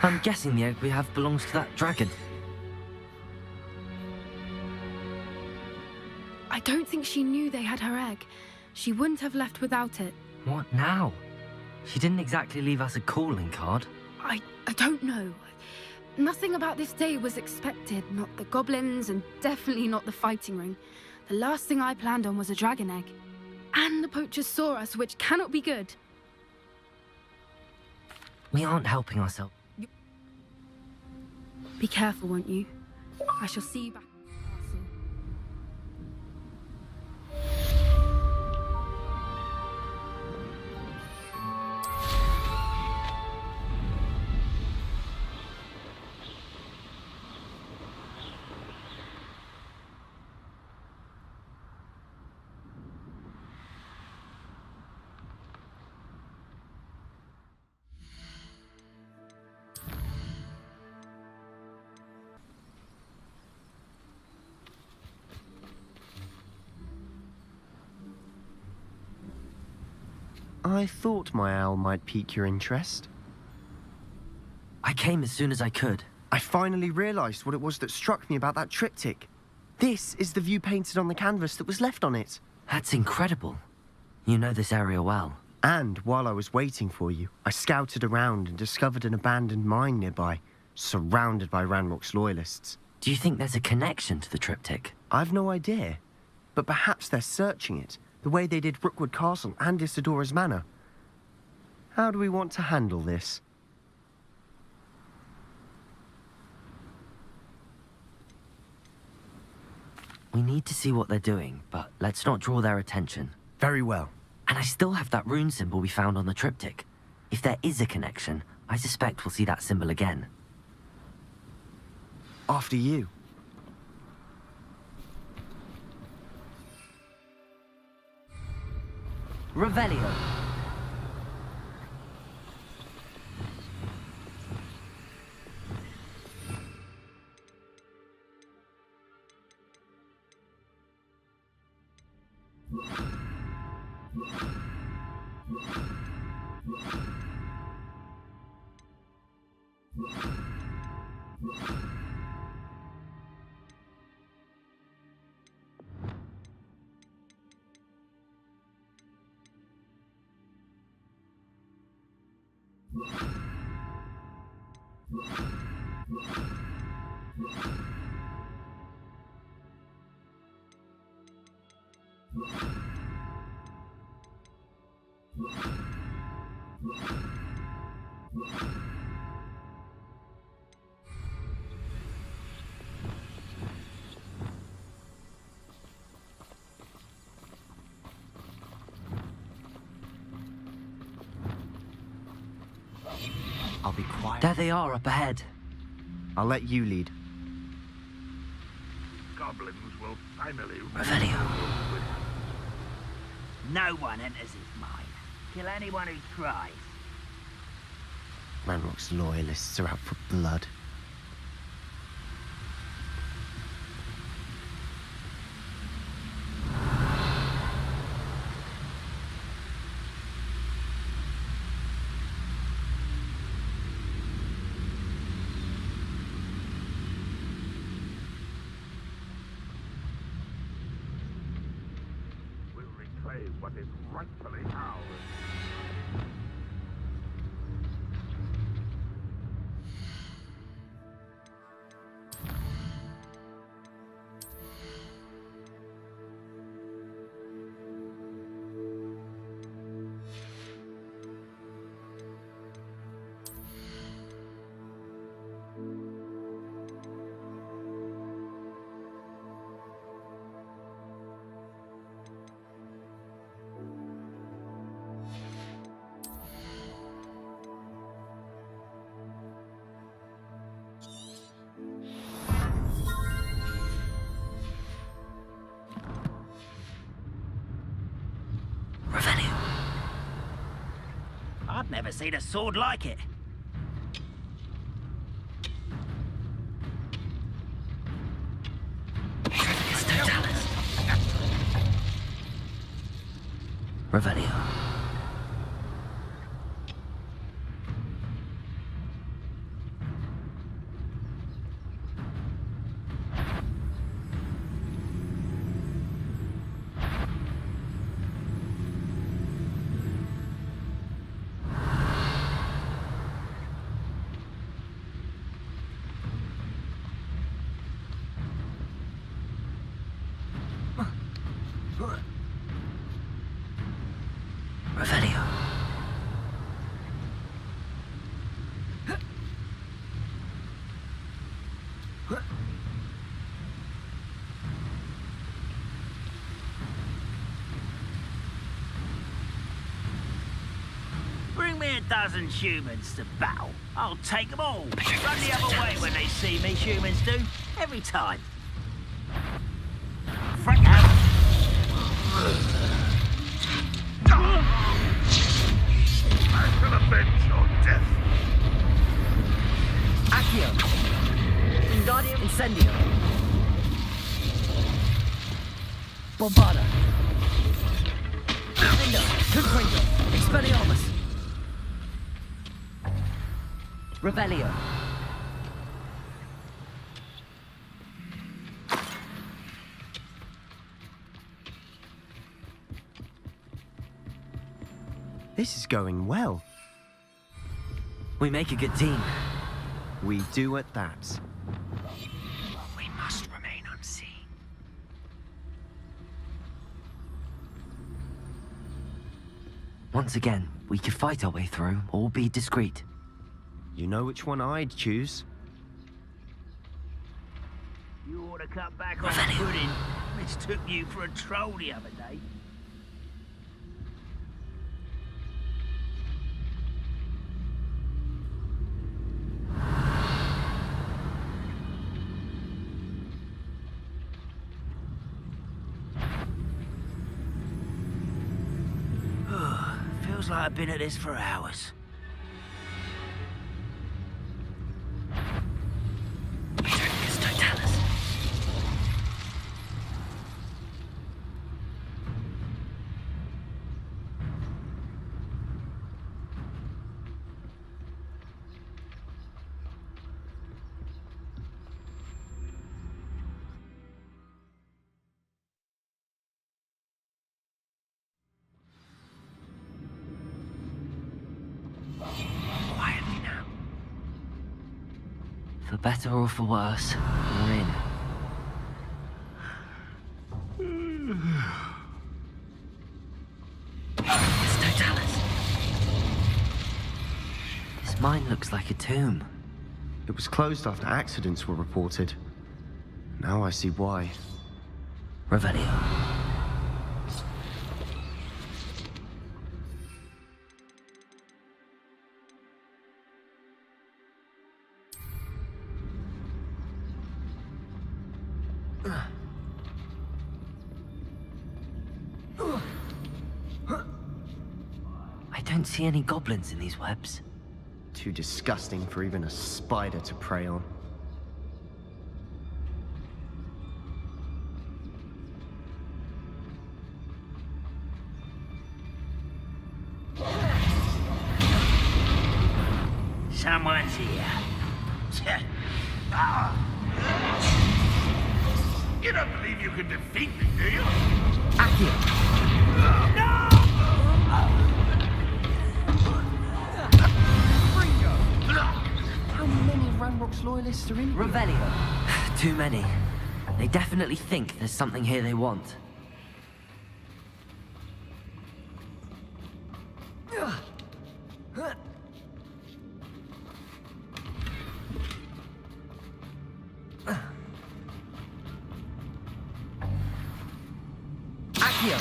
I'm guessing the egg we have belongs to that dragon. I don't think she knew they had her egg. She wouldn't have left without it. What now? She didn't exactly leave us a calling card. I don't know. Nothing about this day was expected. Not the goblins, and definitely not the fighting ring. The last thing I planned on was a dragon egg. And the poachers saw us, which cannot be good. We aren't helping ourselves. Be careful, won't you? I shall see you back. I thought my owl might pique your interest. I came as soon as I could. I finally realized what it was that struck me about that triptych. This is the view painted on the canvas that was left on it. That's incredible. You know this area well. And while I was waiting for you, I scouted around and discovered an abandoned mine nearby, surrounded by Ranrock's loyalists. Do you think there's a connection to the triptych? I've no idea, but perhaps they're searching it, the way they did Rookwood Castle and Isidora's Manor. How do we want to handle this? We need to see what they're doing, but let's not draw their attention. Very well. And I still have that rune symbol we found on the triptych. If there is a connection, I suspect we'll see that symbol again. After you. Revelio. I'll be quiet. There they are, up ahead. I'll let you lead. Goblins will finally... Revelio. No one enters his mine. Kill anyone who tries. Ranrock's loyalists are out for blood. We'll reclaim what is rightfully ours. I've never seen a sword like it. Revelio. Revelio. Bring me a dozen humans to battle. I'll take them all. Run the other way when they see me, humans do. Every time. Front out. I shall avenge your death. Accio. Wingardium Incendio. Bombarda. Endo. Confringo. Expelliarmus. Revelio. This is going well. We make a good team. We do at that. We must remain unseen. Once again, we could fight our way through or be discreet. You know which one I'd choose. You ought to cut back on the pudding. Mistook you for a troll the other day. Feels like I've been at this for hours. Quietly now. For better or for worse, we're in. It's Totalis. This mine looks like a tomb. It was closed after accidents were reported. Now I see why. Revelio. I don't see any goblins in these webs. Too disgusting for even a spider to prey on. Someone's here. You don't believe you can defeat me, do you? How many Ranrock's loyalists are in here? Revelio. Too many. They definitely think there's something here they want. Accio.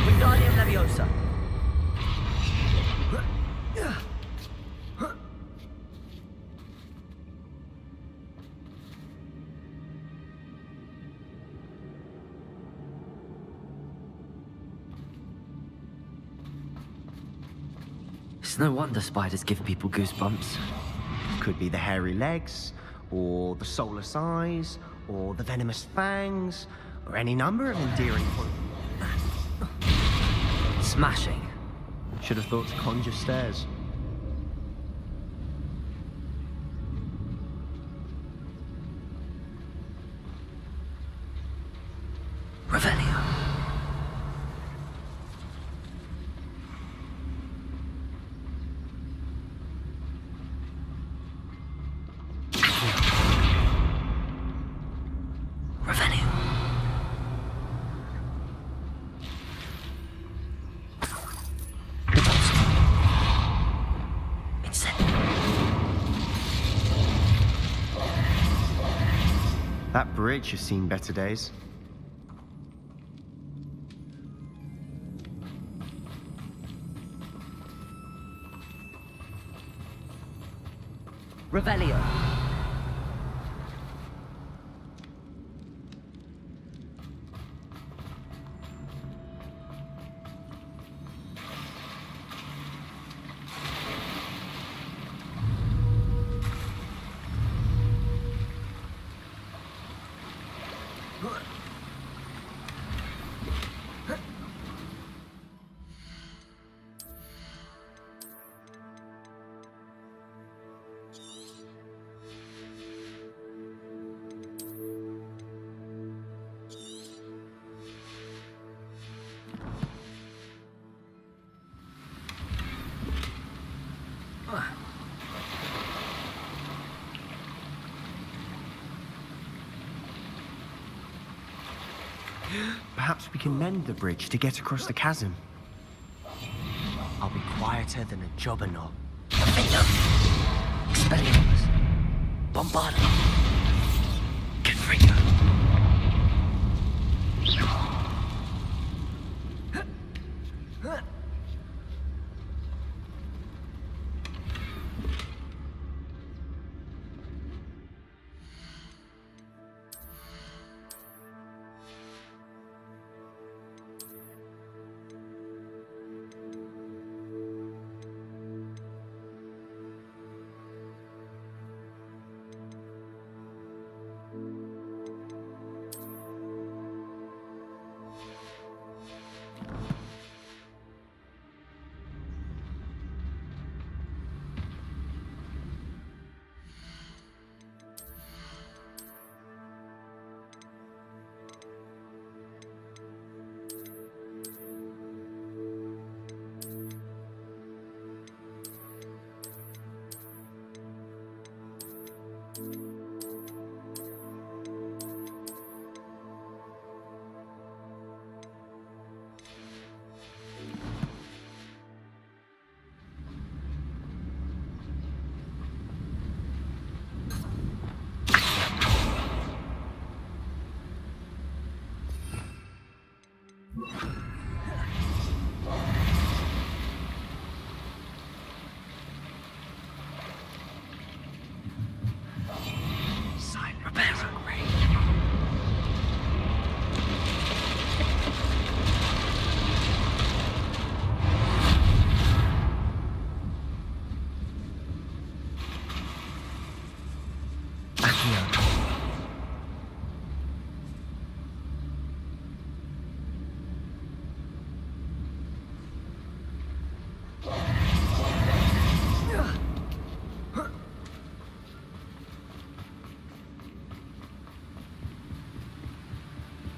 Wingardium Leviosa. It's no wonder spiders give people goosebumps. Could be the hairy legs, or the soulless eyes, or the venomous fangs, or any number of endearing Smashing. Should have thought to conjure stairs. Revelio. Revelio. That bridge has seen better days. Revelio. Perhaps we can mend the bridge to get across the chasm. I'll be quieter than a jobberknoll. Expelliarmus. Bombarda. Confringo.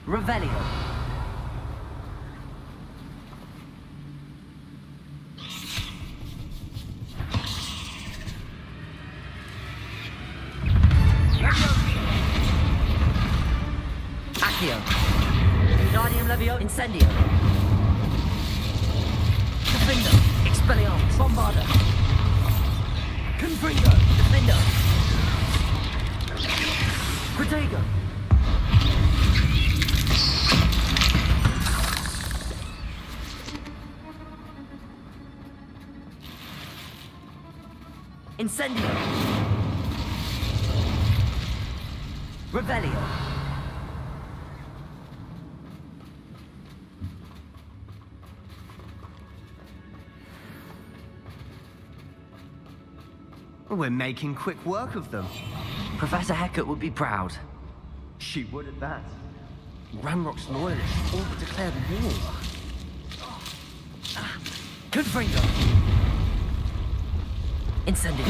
Revelio. Accio. Guardium Levio Incendio. Defender. Expelliarmus. Bombarda. Confringo. Defender. Protego. Incendio. Revelio. We're making quick work of them. Professor Hecat would be proud. She would at that. Ranrock's loyalists all but declared war. Confringo! Incendio!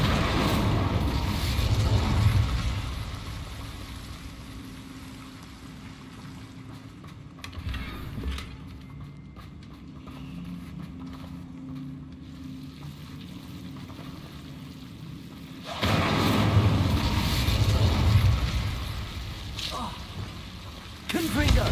Confringo!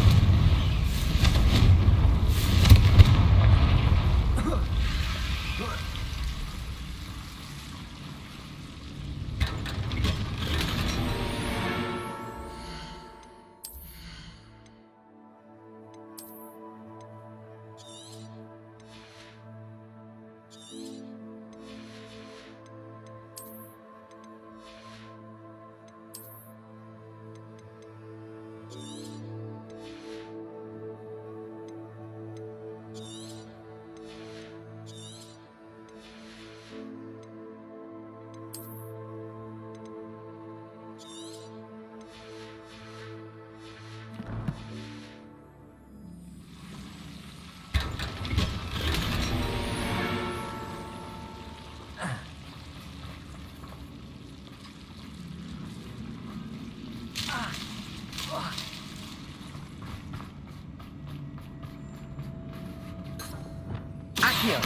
Accio!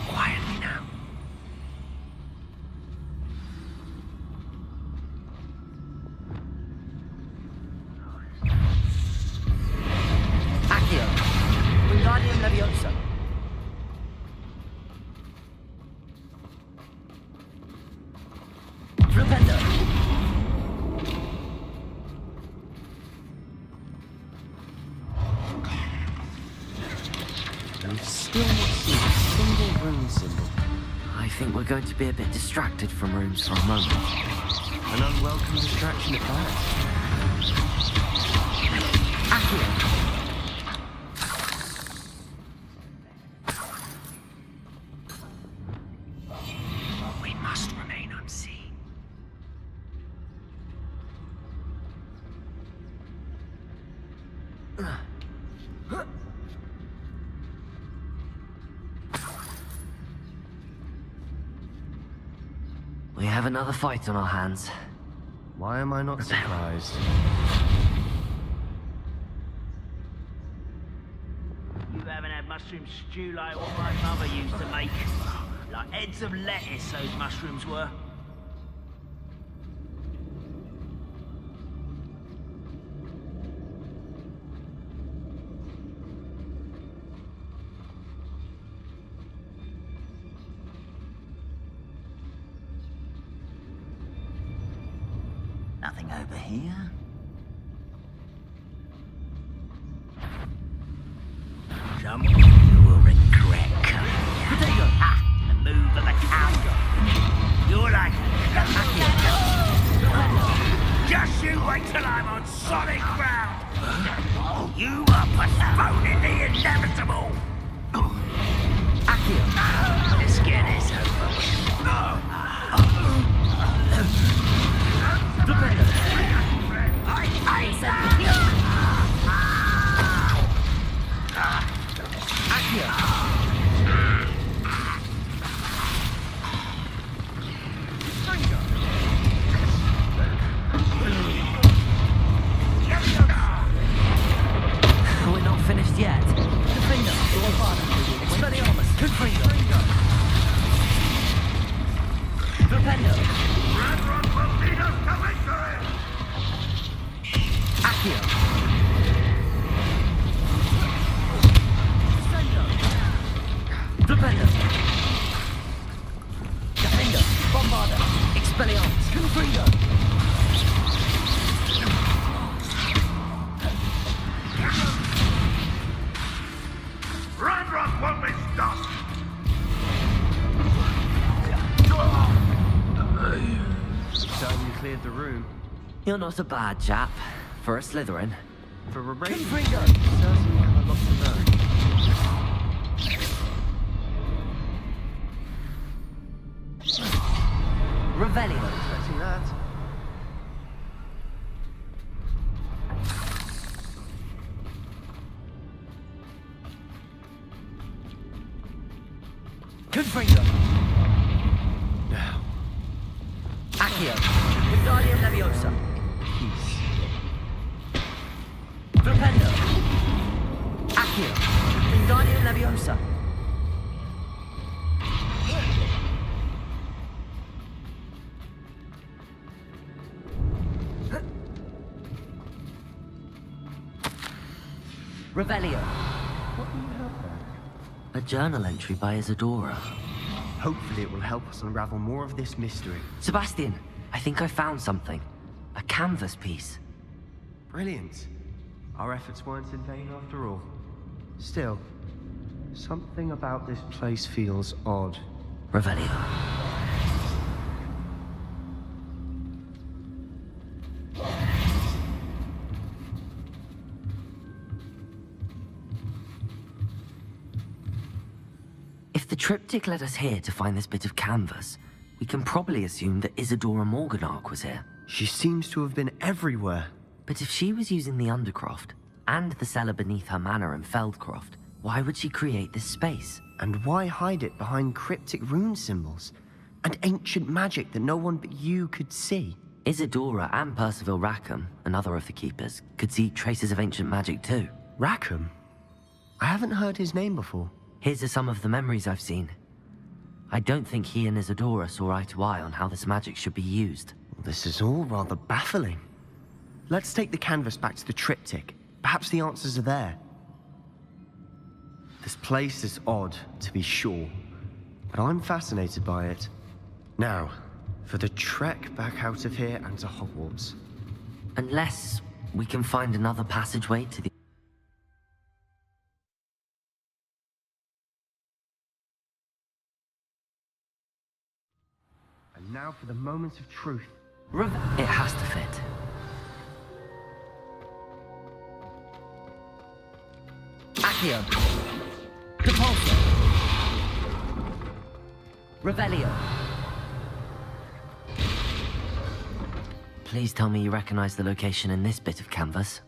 Quietly now. Accio! Wingardium Leviosa! Flipendo! We've still not seen a single rune symbol. I think we're going to be a bit distracted from runes for a moment. An unwelcome distraction at that. Accio! We must remain unseen. We have another fight on our hands. Why am I not surprised? You haven't had mushroom stew like what my mother used to make. Like heads of lettuce, those mushrooms were. Nothing over here. Someone you will regret coming here. The move of the counter. You're like just you wait till I'm on solid ground. You are postponing the inevitable. Accio! Let's get this over with. I hate that! We're not finished yet. Confringo! Expelliarmus! Confringo! Flipendo! Ranrock will lead us to victory! Accio! Flipendo! Defendo! Bombarda! Expelliarmus! Confringo! Ranrock won't be stopped! So you cleared the room. You're not a bad chap. For a Slytherin. For a race, you certainly have a lot to learn. Revelio. Expecting that. Confringo. Now. Accio. Wingardium Leviosa. Peace. Flipendo. Accio. Wingardium Leviosa. Revelio. What do you have there? A journal entry by Isadora. Hopefully it will help us unravel more of this mystery. Sebastian, I think I found something. A canvas piece. Brilliant. Our efforts weren't in vain after all. Still, something about this place feels odd. Revelio. If the triptych led us here to find this bit of canvas, we can probably assume that Isadora Morganark was here. She seems to have been everywhere. But if she was using the Undercroft, and the cellar beneath her manor in Feldcroft, why would she create this space? And why hide it behind cryptic rune symbols? And ancient magic that no one but you could see? Isadora and Percival Rackham, another of the Keepers, could see traces of ancient magic too. Rackham? I haven't heard his name before. His are some of the memories I've seen. I don't think he and Isadora saw eye to eye on how this magic should be used. This is all rather baffling. Let's take the canvas back to the triptych. Perhaps the answers are there. This place is odd, to be sure, but I'm fascinated by it. Now, for the trek back out of here and to Hogwarts. Unless we can find another passageway to the... And now for the moments of truth. It has to fit. Accio. Depulso. Revelio. Please tell me you recognize the location in this bit of canvas.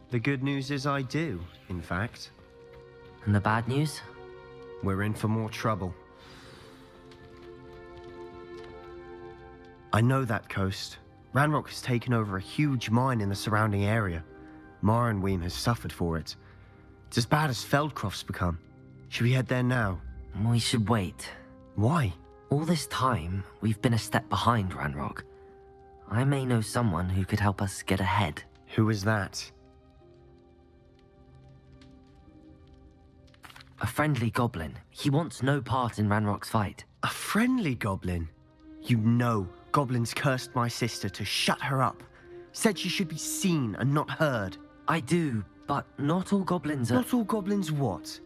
The good news is I do, in fact. And the bad news? We're in for more trouble. I know that coast. Ranrock has taken over a huge mine in the surrounding area. Marrenweem has suffered for it. It's as bad as Feldcroft's become. Should we head there now? We should wait. Why? All this time, we've been a step behind Ranrock. I may know someone who could help us get ahead. Who is that? A friendly goblin. He wants no part in Ranrock's fight. A friendly goblin? You know, goblins cursed my sister to shut her up. Said she should be seen and not heard. I do, but not all goblins are... Not all goblins what?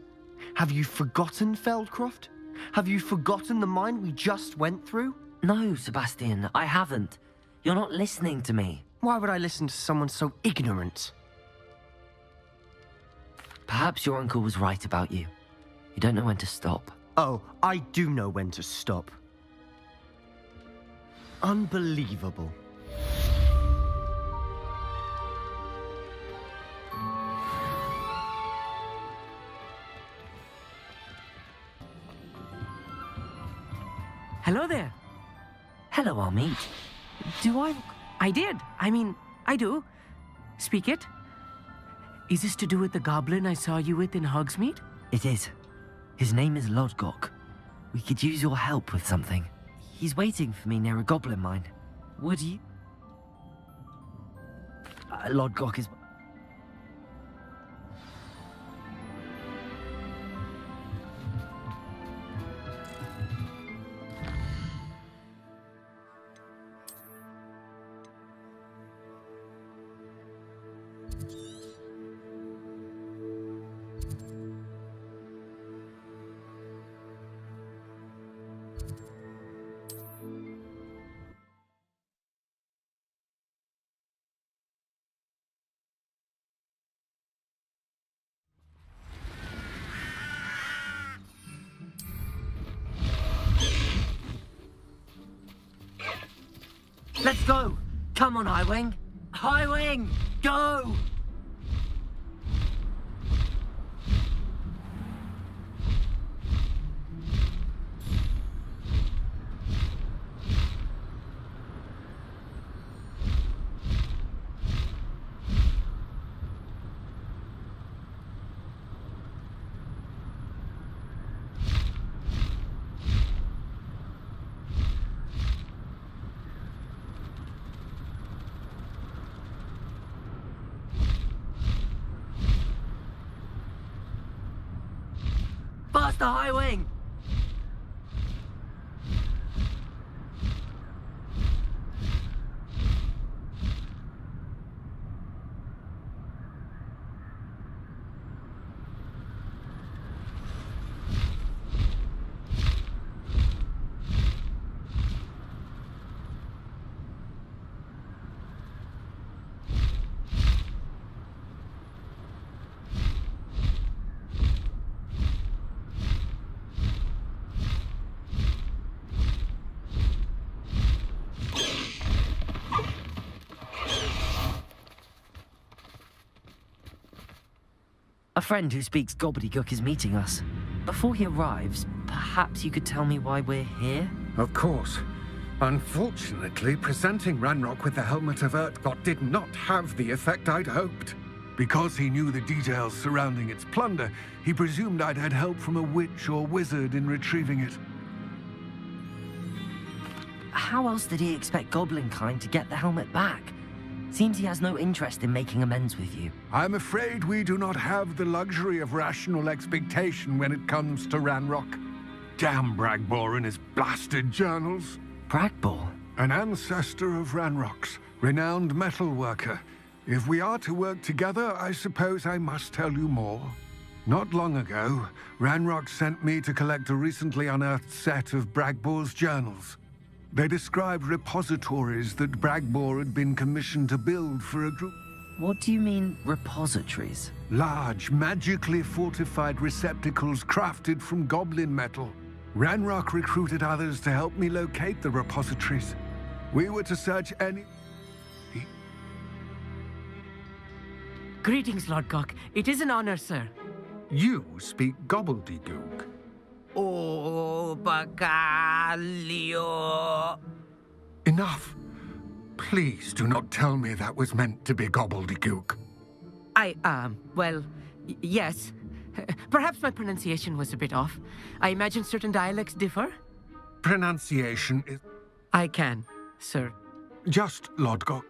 Have you forgotten Feldcroft? Have you forgotten the mine we just went through? No, Sebastian, I haven't. You're not listening to me. Why would I listen to someone so ignorant? Perhaps your uncle was right about you. You don't know when to stop. Oh, I do know when to stop. Unbelievable. Hello there. Hello, Amit. Do I did. I do. Speak it. Is this to do with the goblin I saw you with in Hogsmeade? It is. His name is Lodgok. We could use your help with something. He's waiting for me near a goblin mine. Would you... Lodgok is... Let's go! Come on, Highwing! Highwing! Go! Faster, Highwing! A friend who speaks gobbledygook is meeting us. Before he arrives, perhaps you could tell me why we're here? Of course. Unfortunately, presenting Ranrock with the Helmet of Urtkot did not have the effect I'd hoped. Because he knew the details surrounding its plunder, he presumed I'd had help from a witch or wizard in retrieving it. How else did he expect Goblinkind to get the helmet back? Seems he has no interest in making amends with you. I'm afraid we do not have the luxury of rational expectation when it comes to Ranrock. Damn Bragbor and his blasted journals. Bragbor? An ancestor of Ranrock's, renowned metalworker. If we are to work together, I suppose I must tell you more. Not long ago, Ranrock sent me to collect a recently unearthed set of Bragbor's journals. They described repositories that Bragbor had been commissioned to build for a group. What do you mean, repositories? Large, magically fortified receptacles crafted from goblin metal. Ranrock recruited others to help me locate the repositories. We were to search any... Greetings, Lord Cock. It is an honor, sir. You speak gobbledygook. Oh, Bacalio. Enough. Please do not tell me that was meant to be gobbledygook. Well, yes. Perhaps my pronunciation was a bit off. I imagine certain dialects differ. Pronunciation is... I can, sir. Just Lodgok.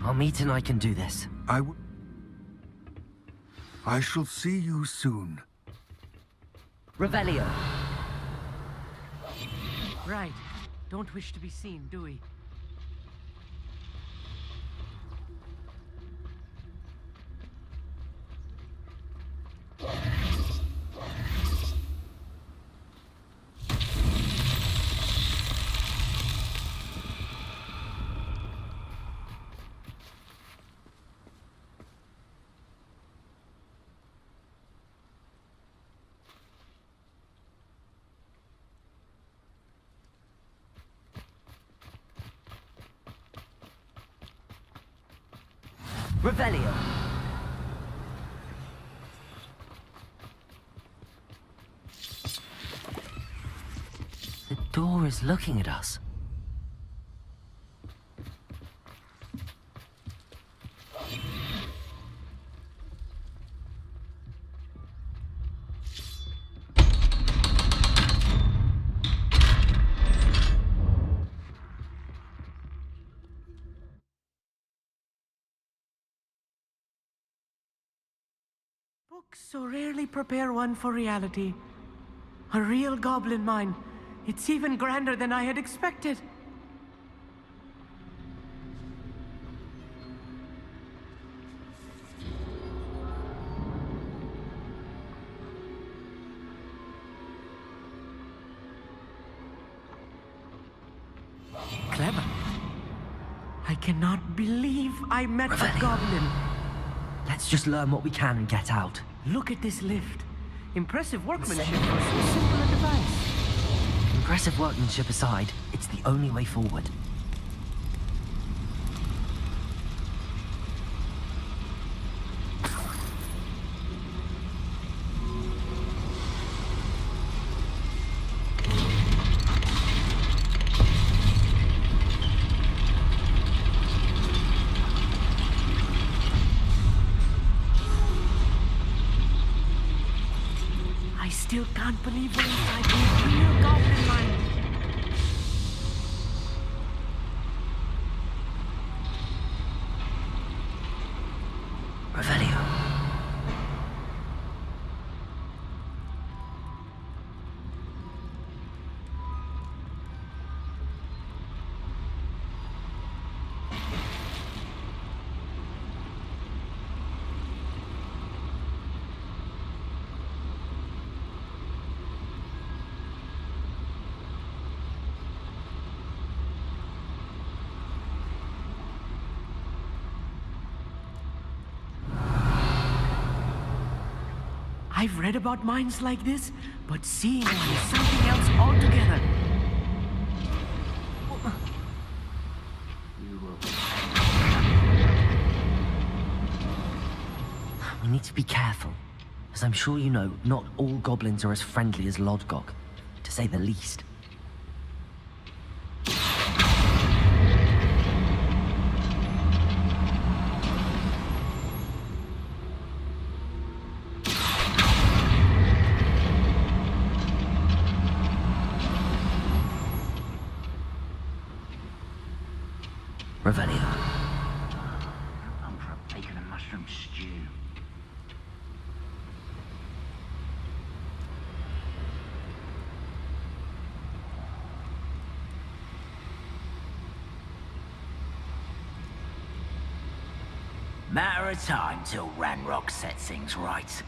Our meet and I can do this. I shall see you soon. Revelio. Right. Don't wish to be seen, do we? Revelio. The door is looking at us. Books so rarely prepare one for reality. A real goblin mine. It's even grander than I had expected. Clever. I cannot believe I met a goblin. Let's just learn what we can and get out. Look at this lift. Impressive workmanship for so simple a device. Impressive workmanship aside, it's the only way forward. I still can't believe we're inside the real goblin mine. Revelio. I've read about mines like this, but seeing one is something else altogether. We need to be careful. As I'm sure you know, not all goblins are as friendly as Lodgok, to say the least. Revelio. I'm for a bacon and mushroom stew. Matter of time till Ranrock sets things right.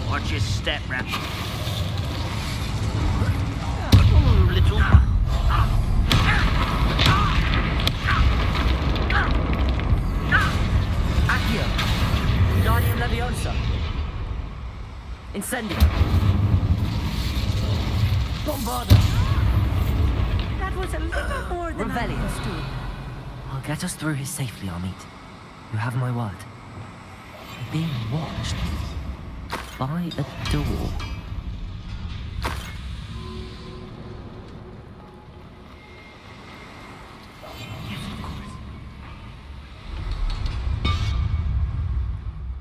Watch your step, Ram. Little one. Accio! Guardium Leviosa! Incendio! Bombarda! That was a little more than I Revelio. understood. I'll get us through here safely, Amit. You have my word. We're being watched by a door.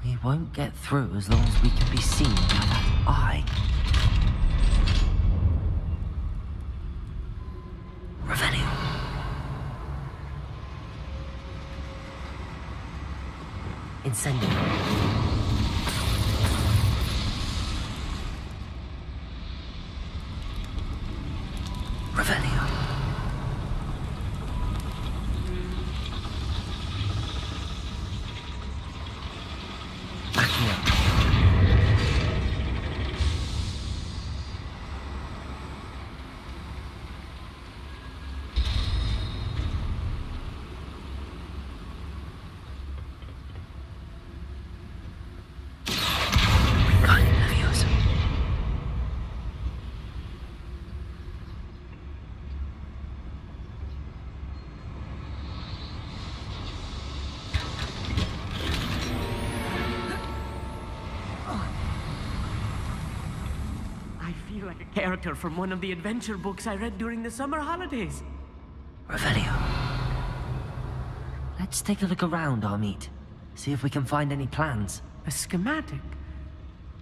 We won't get through as long as we can be seen by that eye. Revelio. Incendio. Revelio. Accio. Wingardium Leviosa. I feel like a character from one of the adventure books I read during the summer holidays. Revelio. Let's take a look around, Amit. See if we can find any plans. A schematic?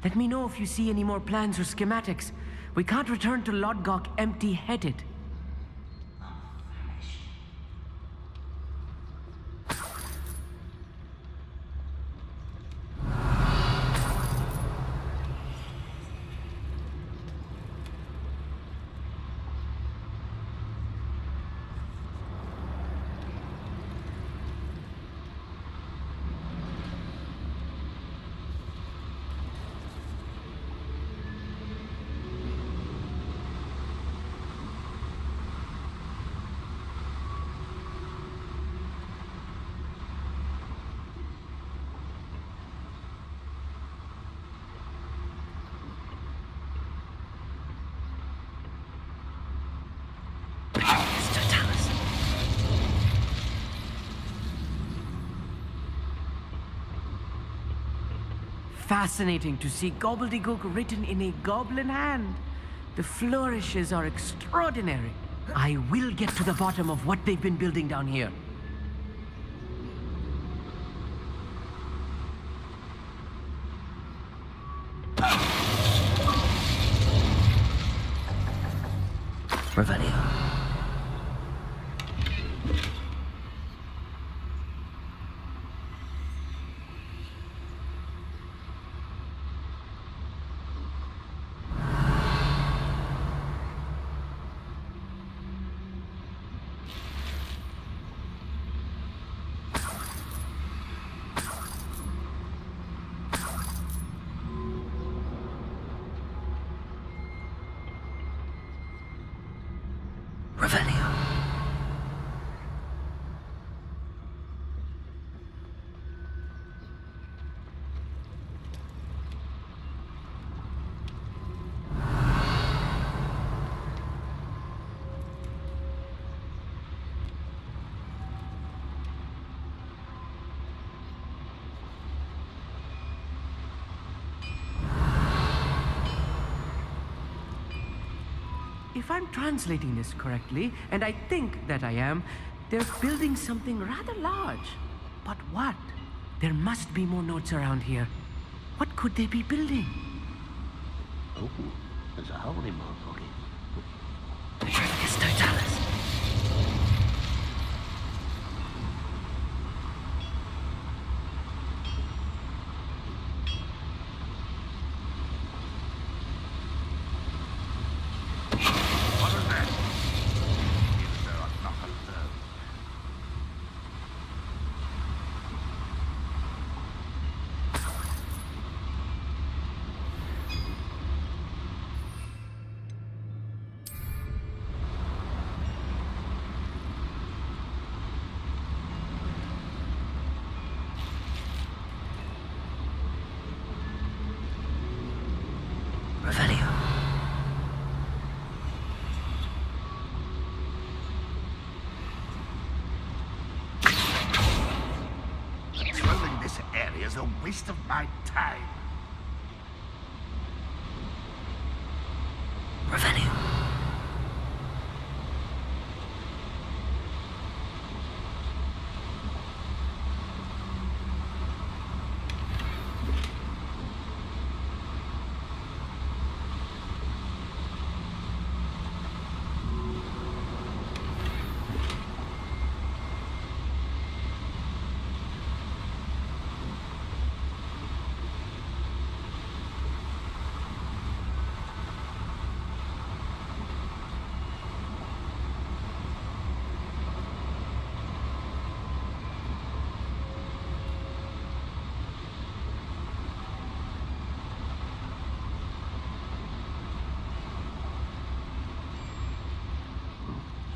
Let me know if you see any more plans or schematics. We can't return to Lodgok empty-headed. fascinating to see gobbledygook written in a goblin hand. The flourishes are extraordinary. I will get to the bottom of what they've been building down here. Revelio. If I'm translating this correctly, and I think that I am, they're building something rather large. But what? There must be more notes around here. What could they be building? Oh, there's a hole in my pocket. Petrificus totalis. What is that? Even though I'm not alone. Revelio. Patrolling this area is a waste of my time. Revelio.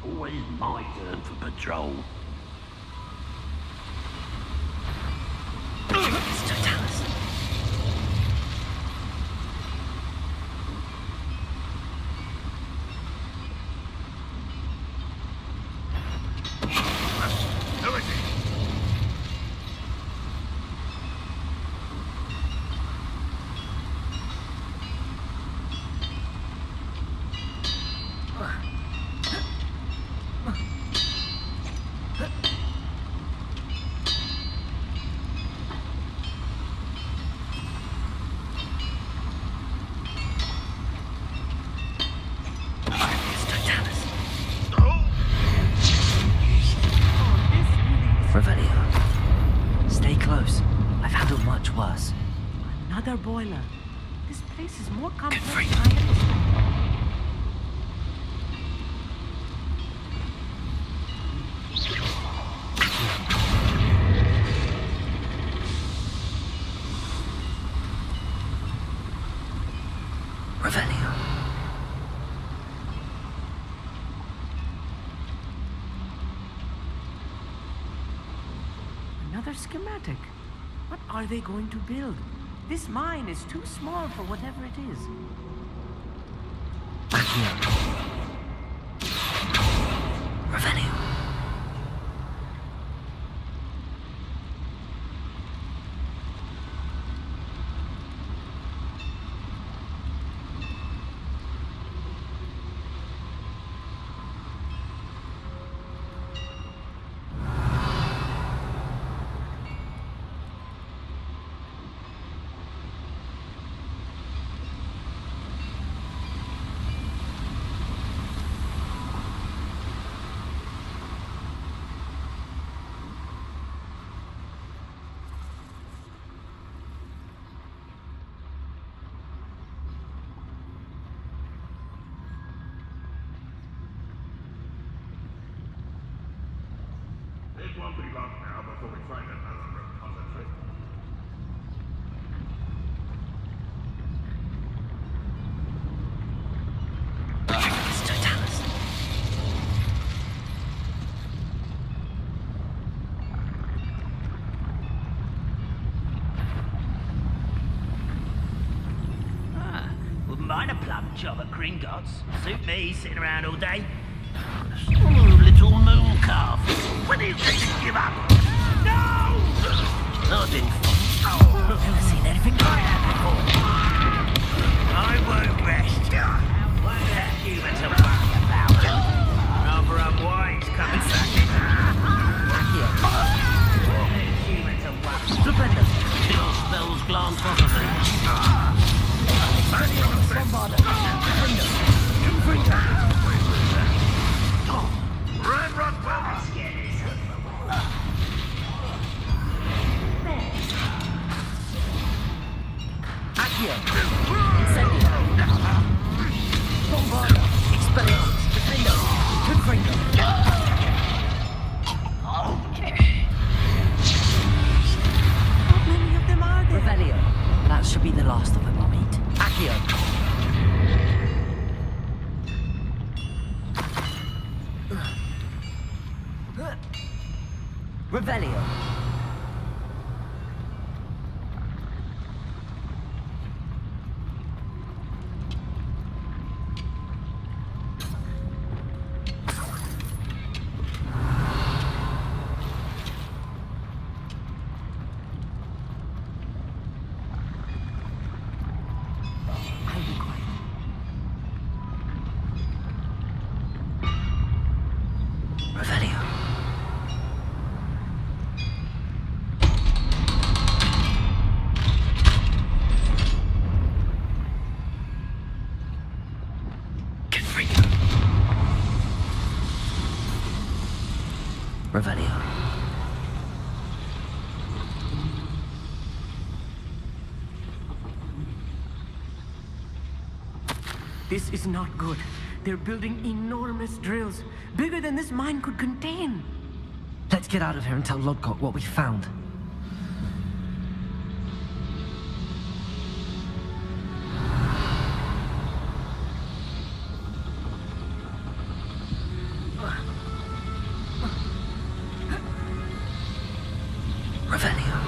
Always my turn for patrol. It's totalis. Who is it? Revelio. Stay close. I've handled much worse. Another boiler. This place is more complex than I understood. Revelio. Another schematic. What are they going to build? This mine is too small for whatever it is. Revelio. It won't be long now before we find another repository. Wouldn't mind a plum job at Gringotts. Suit me, sitting around all day. Oh, little moon calf. When do you think you give up? No! I didn't. Oh, never seen anything like that before. I won't rest. Won't have humans to worry about. Rather unwise coming back. Humans to worry. Stupendous. Kill spells glance possibly. Ranrock Wells! Accio! Incendio! Bombarda! Expelliarmus! Defendo! Confringo! How many of them are there? Revelio. That should be the last of them, I'll meet. Accio! Revelio. Revelio. This is not good. They're building enormous drills, bigger than this mine could contain. Let's get out of here and tell Lodcock what we found. Revelio.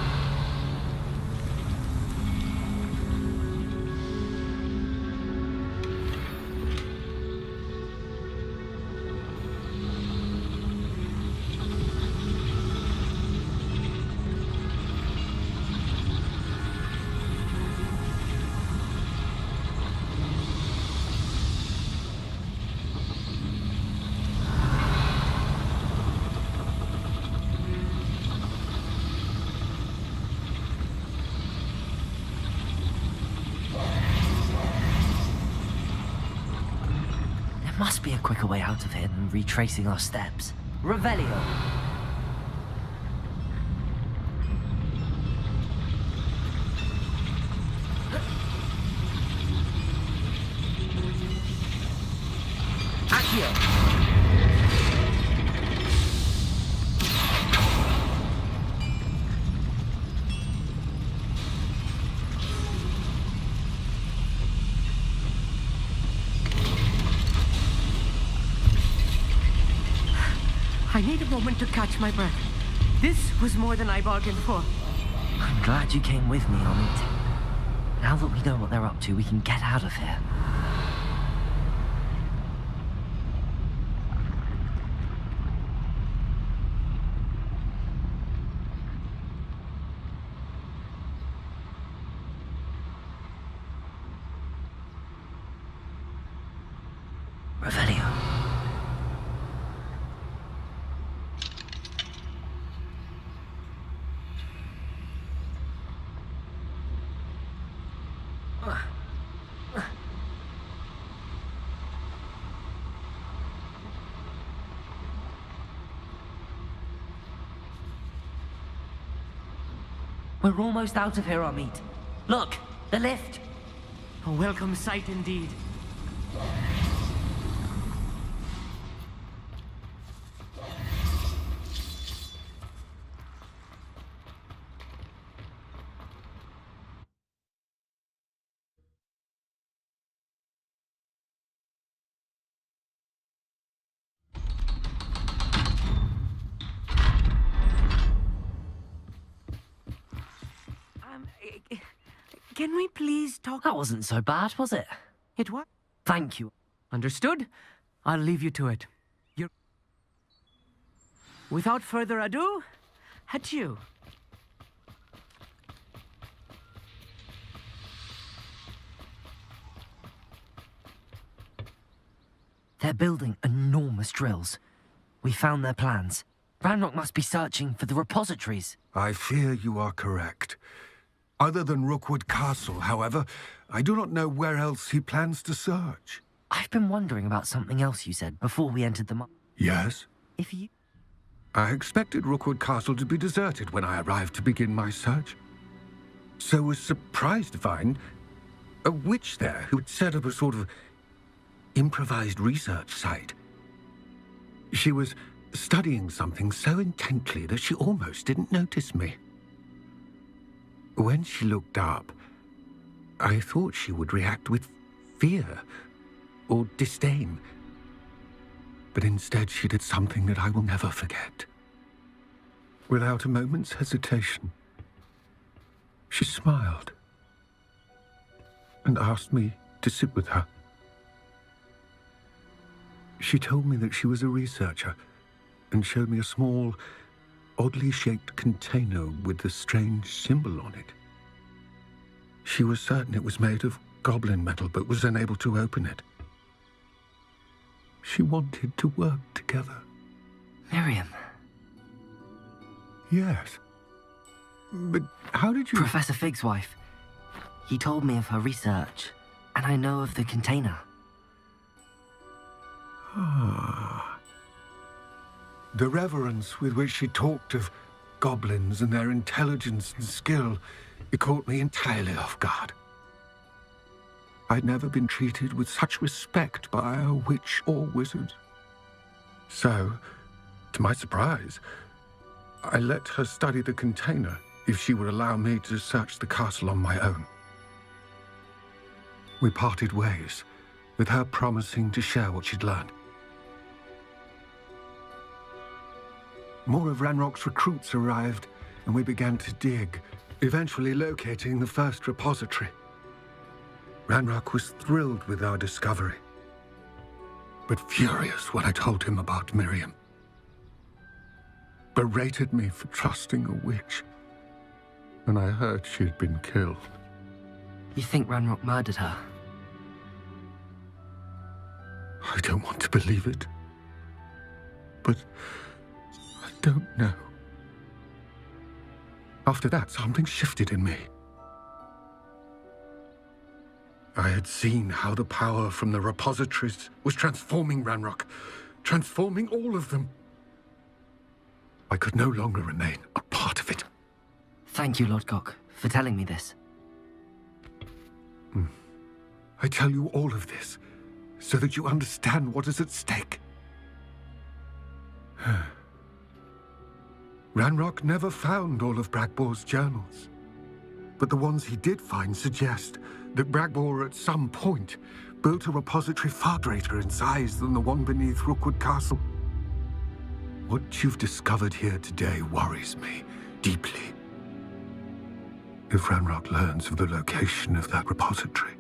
There must be a quicker way out of here than retracing our steps. Revelio. Accio. I need a moment to catch my breath. This was more than I bargained for. I'm glad you came with me, Amit. Now that we know what they're up to, we can get out of here. Revelio. We're almost out of here, Amit. Look, the lift. A welcome sight indeed. Can we please talk? That wasn't so bad, was it? It was. Thank you. Understood? I'll leave you to it. You're... Without further ado, adieu. They're building enormous drills. We found their plans. Ranrock must be searching for the repositories. I fear you are correct. Other than Rookwood Castle, however, I do not know where else he plans to search. I've been wondering about something else you said before we entered the mine. Yes? If you... I expected Rookwood Castle to be deserted when I arrived to begin my search. So was surprised to find a witch there who had set up a sort of improvised research site. She was studying something so intently that she almost didn't notice me. When she looked up, I thought she would react with fear or disdain. But instead she did something that I will never forget. Without a moment's hesitation, she smiled and asked me to sit with her. She told me that she was a researcher and showed me a small, oddly shaped container with a strange symbol on it. She was certain it was made of goblin metal, but was unable to open it. She wanted to work together. Miriam. Yes. But how did you... Professor Fig's wife. He told me of her research, and I know of the container. Ah. The reverence with which she talked of goblins and their intelligence and skill, it caught me entirely off guard. I'd never been treated with such respect by a witch or wizard. So, to my surprise, I let her study the container if she would allow me to search the castle on my own. We parted ways, with her promising to share what she'd learned. More of Ranrock's recruits arrived, and we began to dig, eventually locating the first repository. Ranrock was thrilled with our discovery, but furious when I told him about Miriam. Berated me for trusting a witch, and I heard she'd been killed. You think Ranrock murdered her? I don't want to believe it, but I don't know. After that, something shifted in me. I had seen how the power from the repositories was transforming Ranrock, transforming all of them. I could no longer remain a part of it. Thank you, Lord Cock, for telling me this. I tell you all of this so that you understand what is at stake. Ranrock never found all of Bragbor's journals, but the ones he did find suggest that Bragbor at some point built a repository far greater in size than the one beneath Rookwood Castle. What you've discovered here today worries me deeply. If Ranrock learns of the location of that repository,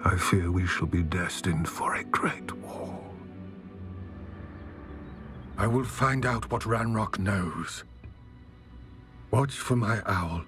I fear we shall be destined for a great war. I will find out what Ranrock knows. Watch for my owl.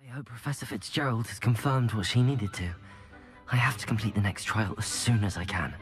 I hope Professor Fitzgerald has confirmed what she needed to. I have to complete the next trial as soon as I can.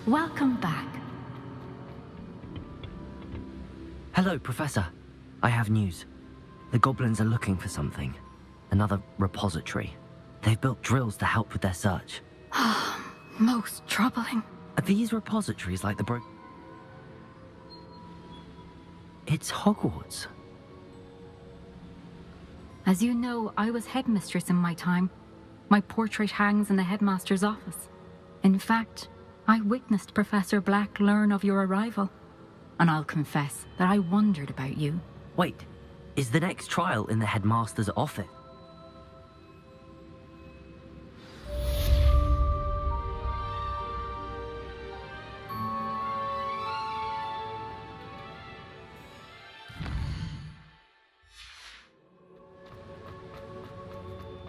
Welcome back. Hello, Professor. I have news. The goblins are looking for something. Another repository. They've built drills to help with their search. Most troubling. Are these repositories like the It's Hogwarts. As you know, I was headmistress in my time. My portrait hangs in the headmaster's office. In fact, I witnessed Professor Black learn of your arrival. And I'll confess that I wondered about you. Wait, is the next trial in the headmaster's office?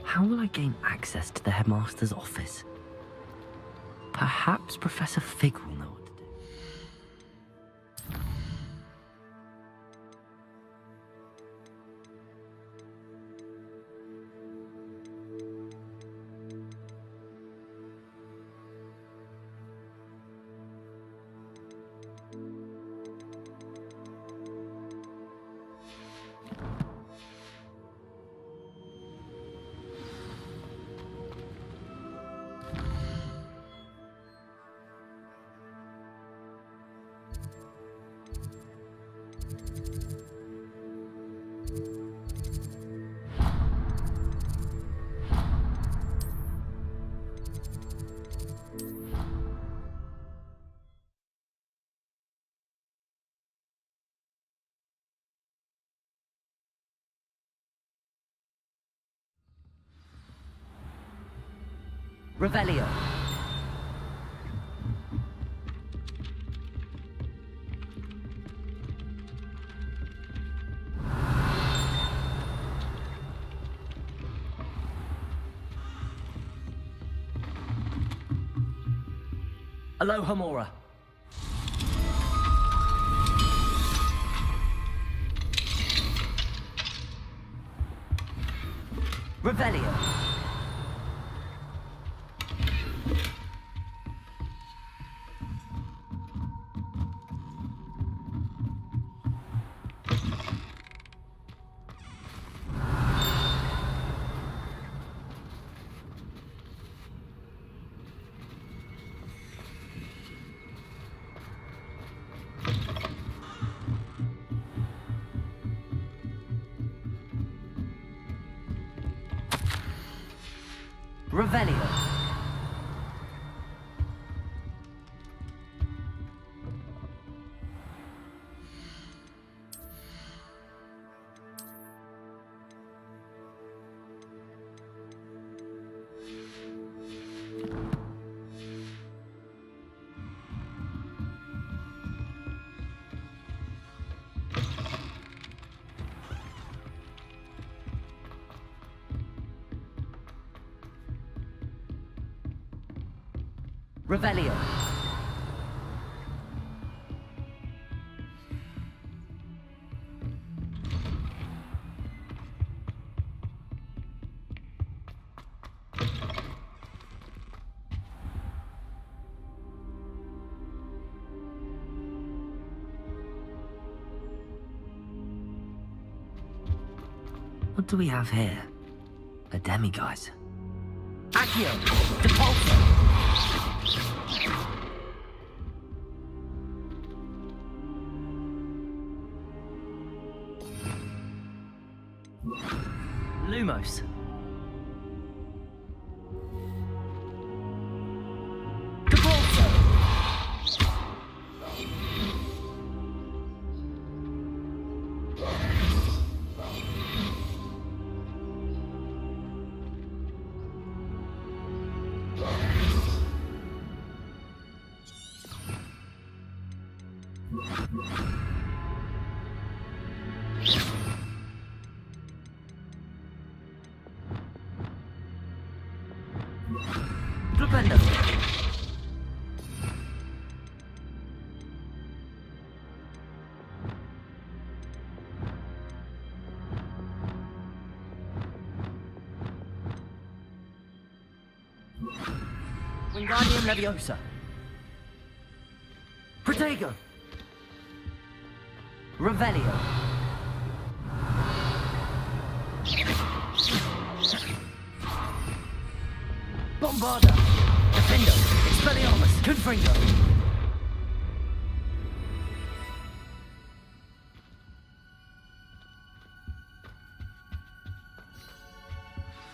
How will I gain access to the headmaster's office? Perhaps Professor Fig will know what to do. Revelio. Aloha Mora. Revelio. Revelio. Revelio. What do we have here? A demiguise. Accio! Depulso! Lumos. Flipendo. Wingardium Leviosa. Stego! Revelio! Bombarda! Defendo! Expelliarmus! Confringo!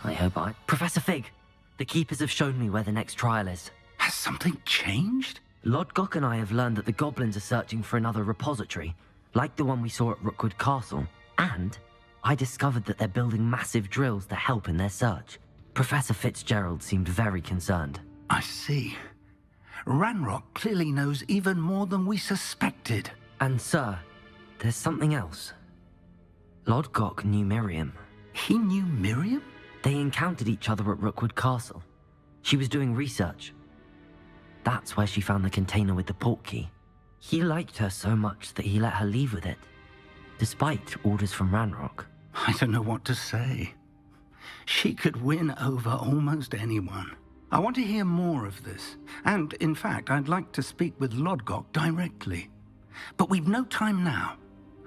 I hope Professor Fig! The Keepers have shown me where the next trial is. Has something changed? Lodgok and I have learned that the goblins are searching for another repository, like the one we saw at Rookwood Castle. And I discovered that they're building massive drills to help in their search. Professor Fitzgerald seemed very concerned. I see. Ranrock clearly knows even more than we suspected. And sir, there's something else. Lodgok knew Miriam. He knew Miriam? They encountered each other at Rookwood Castle. She was doing research. That's where she found the container with the port key. He liked her so much that he let her leave with it, despite orders from Ranrock. I don't know what to say. She could win over almost anyone. I want to hear more of this. And, in fact, I'd like to speak with Lodgok directly. But we've no time now.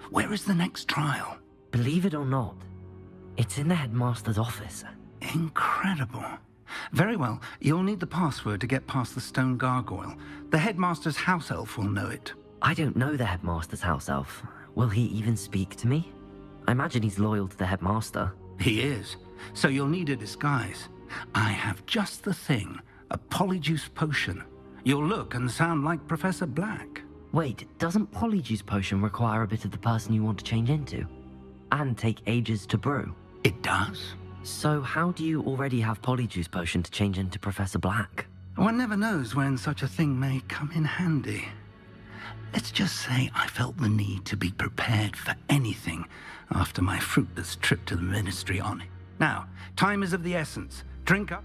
Where is the next trial? Believe it or not, it's in the headmaster's office. Incredible. Very well. You'll need the password to get past the stone gargoyle. The headmaster's house elf will know it. I don't know the headmaster's house elf. Will he even speak to me? I imagine he's loyal to the headmaster. He is. So you'll need a disguise. I have just the thing. A polyjuice potion. You'll look and sound like Professor Black. Wait, doesn't polyjuice potion require a bit of the person you want to change into? And take ages to brew? It does. So how do you already have polyjuice potion to change into Professor Black? One never knows when such a thing may come in handy. Let's just say I felt the need to be prepared for anything after my fruitless trip to the Ministry on it. Now, time is of the essence. Drink up.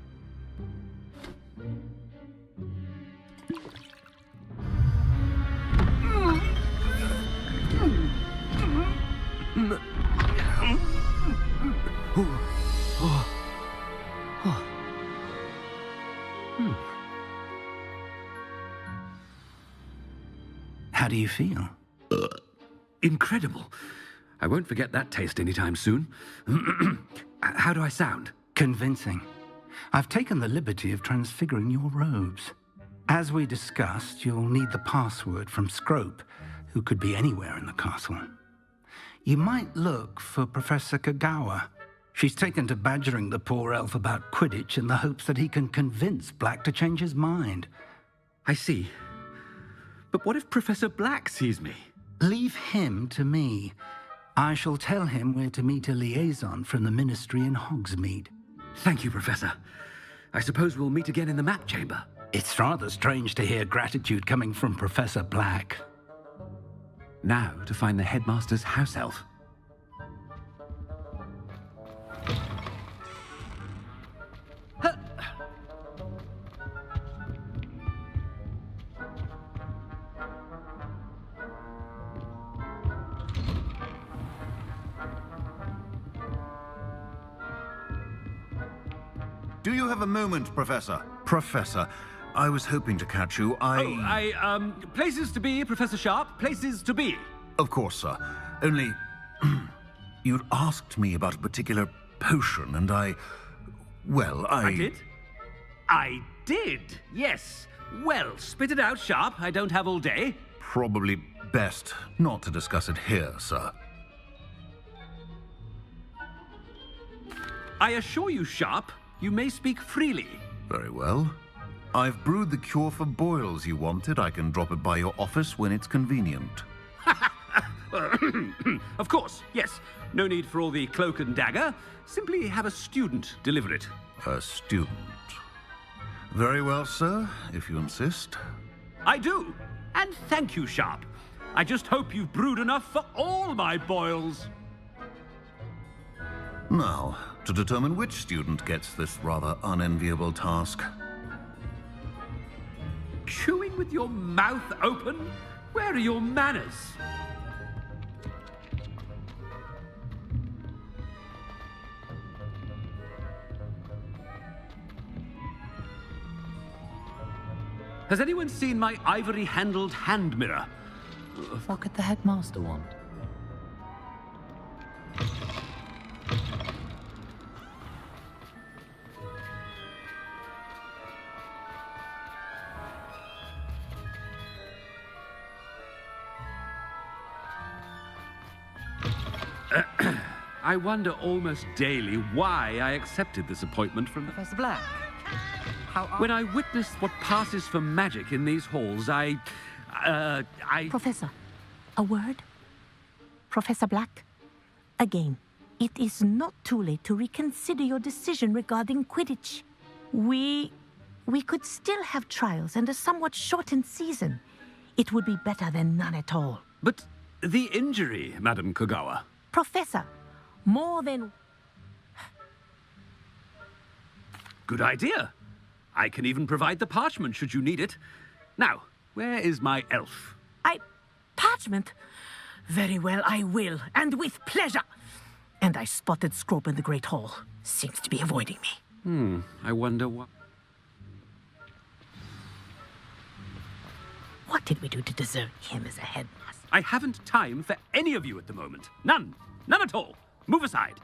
How do you feel? Incredible. I won't forget that taste anytime soon. How do I sound? Convincing. I've taken the liberty of transfiguring your robes. As we discussed, you'll need the password from Scrope, who could be anywhere in the castle. You might look for Professor Kagawa. She's taken to badgering the poor elf about Quidditch in the hopes that he can convince Black to change his mind. I see. But what if Professor Black sees me? Leave him to me. I shall tell him where to meet a liaison from the Ministry in Hogsmeade. Thank you, Professor. I suppose we'll meet again in the map chamber. It's rather strange to hear gratitude coming from Professor Black. Now to find the headmaster's house elf. Do you have a moment, Professor? Professor, I was hoping to catch you. Places to be, Professor Sharp. Places to be. Of course, sir. Only, you'd asked me about a particular potion, and I did? I did, yes. Well, spit it out, Sharp. I don't have all day. Probably best not to discuss it here, sir. I assure you, Sharp, you may speak freely. Very well. I've brewed the cure for boils you wanted. I can drop it by your office when it's convenient. Of course, yes. No need for all the cloak and dagger. Simply have a student deliver it. A student. Very well, sir, if you insist. I do. And thank you, Sharp. I just hope you've brewed enough for all my boils. Now, to determine which student gets this rather unenviable task. Chewing with your mouth open? Where are your manners? Has anyone seen my ivory-handled hand mirror? What could the headmaster want? I wonder almost daily why I accepted this appointment from Professor Black. When I witness what passes for magic in these halls, I... Professor, a word? Professor Black, again, it is not too late to reconsider your decision regarding Quidditch. We could still have trials and a somewhat shortened season. It would be better than none at all. But the injury, Madam Kogawa. Professor, more than... Good idea. I can even provide the parchment should you need it. Now, where is my elf? Parchment? Very well, I will, and with pleasure. And I spotted Scrope in the Great Hall. Seems to be avoiding me. I wonder what... What did we do to deserve him as a headmaster? I haven't time for any of you at the moment. None. None at all. Move aside.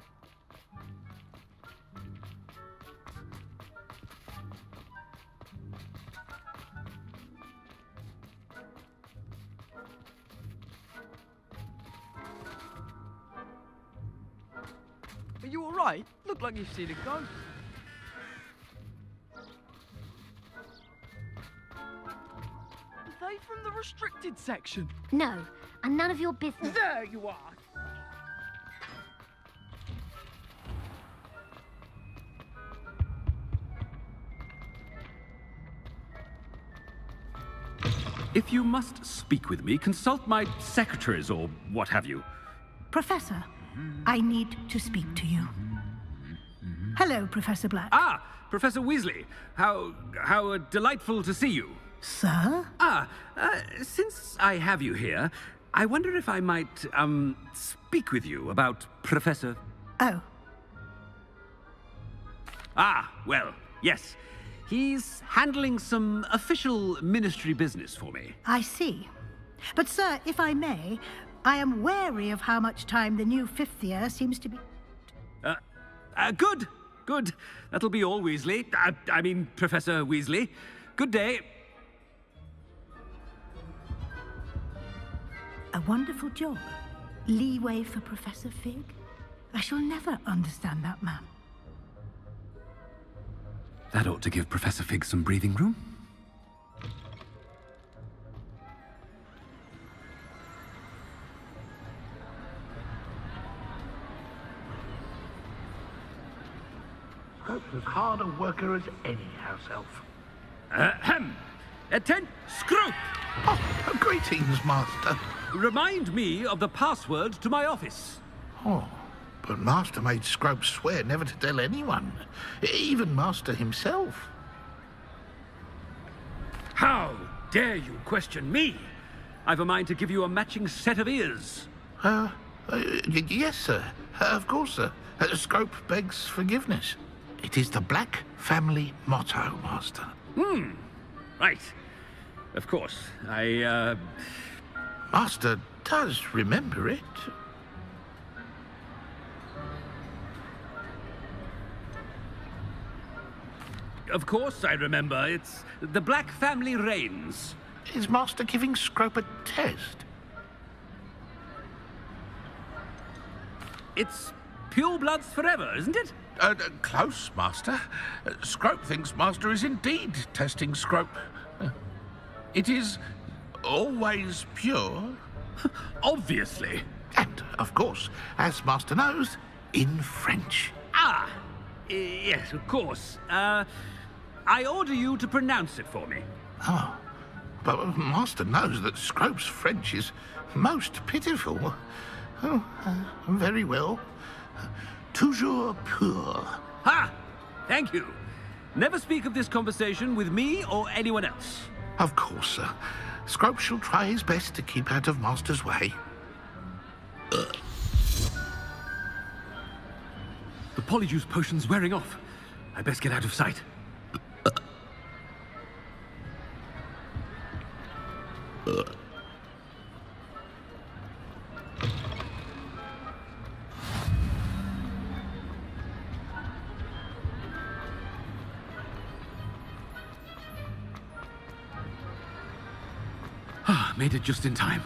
Are you alright? Look like you've seen a ghost. Are they from the restricted section? No, and none of your business. There you are! If you must speak with me, consult my secretaries or what have you. Professor, I need to speak to you. Hello, Professor Black. Ah, Professor Weasley. How delightful to see you. Sir? Since I have you here, I wonder if I might, speak with you about Professor... Oh. Well, yes. He's handling some official ministry business for me. I see. But, sir, if I may, I am wary of how much time the new fifth year seems to be... Good. That'll be all, Weasley. I mean, Professor Weasley. Good day. A wonderful job. Leeway for Professor Fig? I shall never understand that man. That ought to give Professor Fig some breathing room. Scrope's as hard a worker as any house elf. Attend, Scrope! Oh, greetings, Master. Remind me of the password to my office. Oh, but Master made Scrope swear never to tell anyone, even Master himself. How dare you question me? I've a mind to give you a matching set of ears. Yes, sir. Of course, sir. Scrope begs forgiveness. It is the Black family motto, Master. Right. Of course. Master does remember it. Of course I remember. It's the Black family reigns. Is Master giving Scrope a test? It's pure bloods forever, isn't it? Close, Master. Scrope thinks Master is indeed testing Scrope. It is always pure. Obviously. And, of course, as Master knows, in French. Yes, of course. I order you to pronounce it for me. Oh, but Master knows that Scrope's French is most pitiful. Oh, very well. Toujours pur. Ha! Thank you. Never speak of this conversation with me or anyone else. Of course, sir. Scrope shall try his best to keep out of Master's way. The Polyjuice potion's wearing off. I best get out of sight. Made it just in time.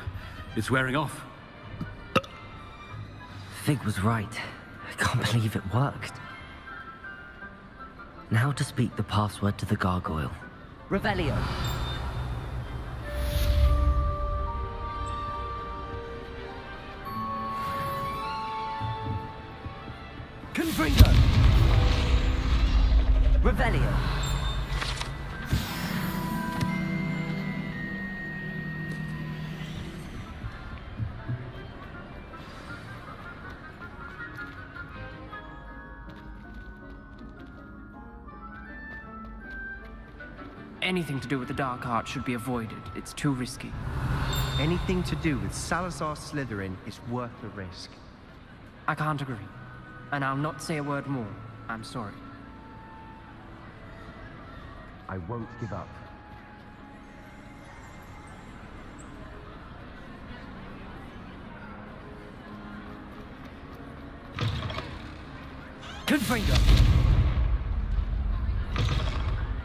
It's wearing off. Fig was right. I can't believe it worked. Now to speak the password to the gargoyle. Revelio. Confringo. Revelio. Anything to do with the dark art should be avoided. It's too risky. Anything to do with Salazar Slytherin is worth the risk. I can't agree. And I'll not say a word more. I'm sorry. I won't give up. Confringo.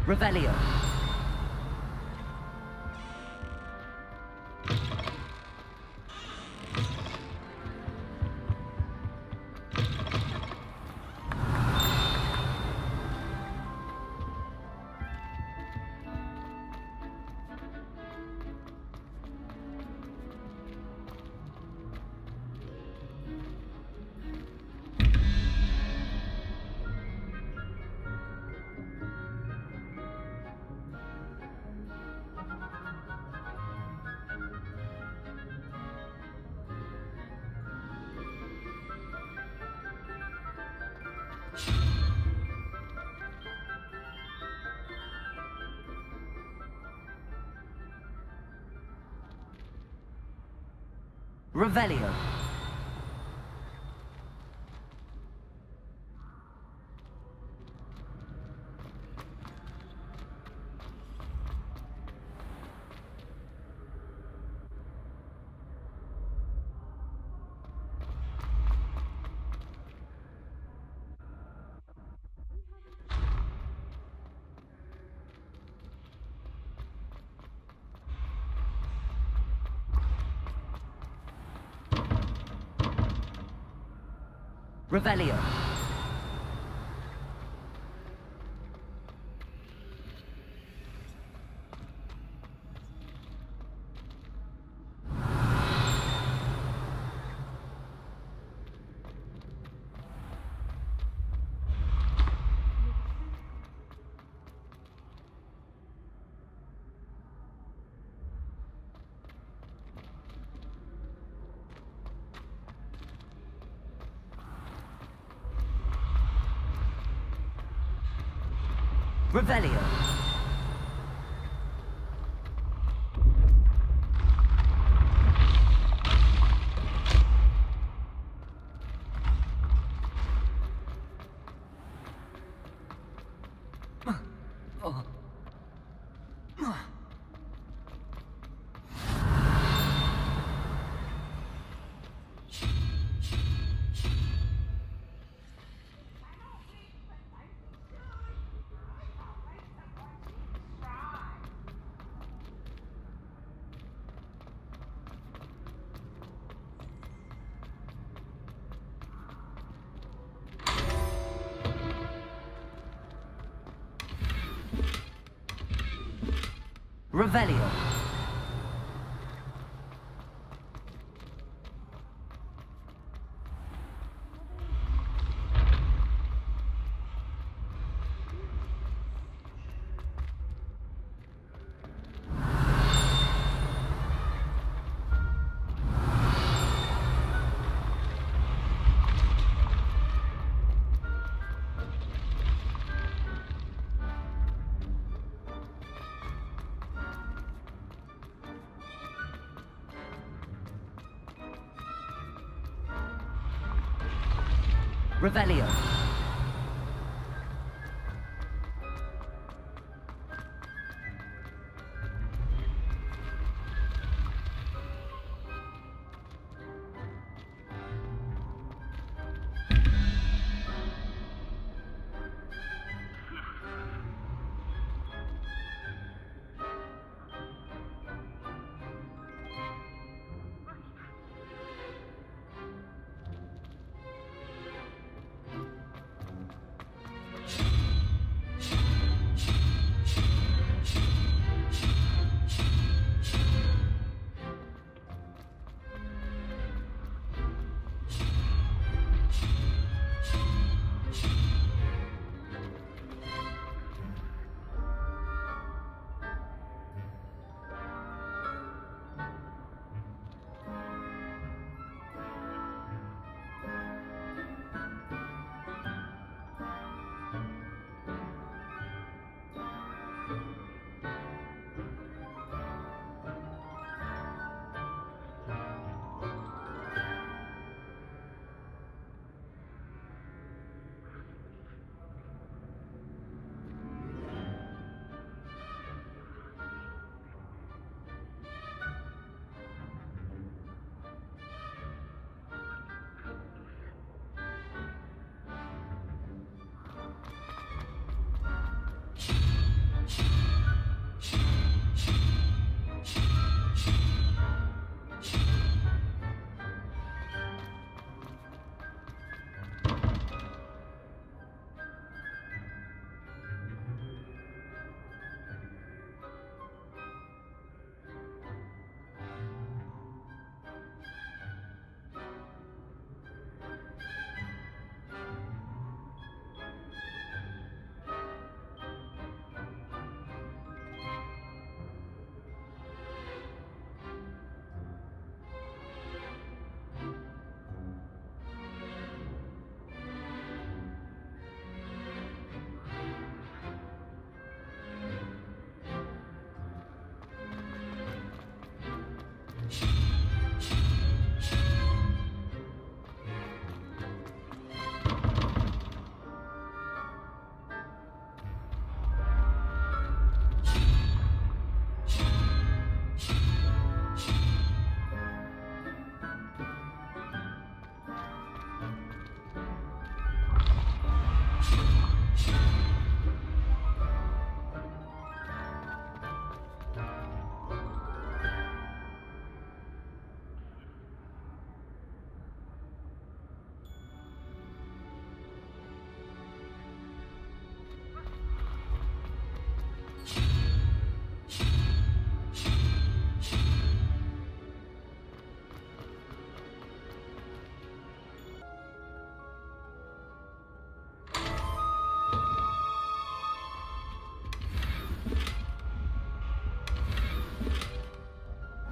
Revelio. Revelio. Revelio. Revelio. Revelio. Revelio.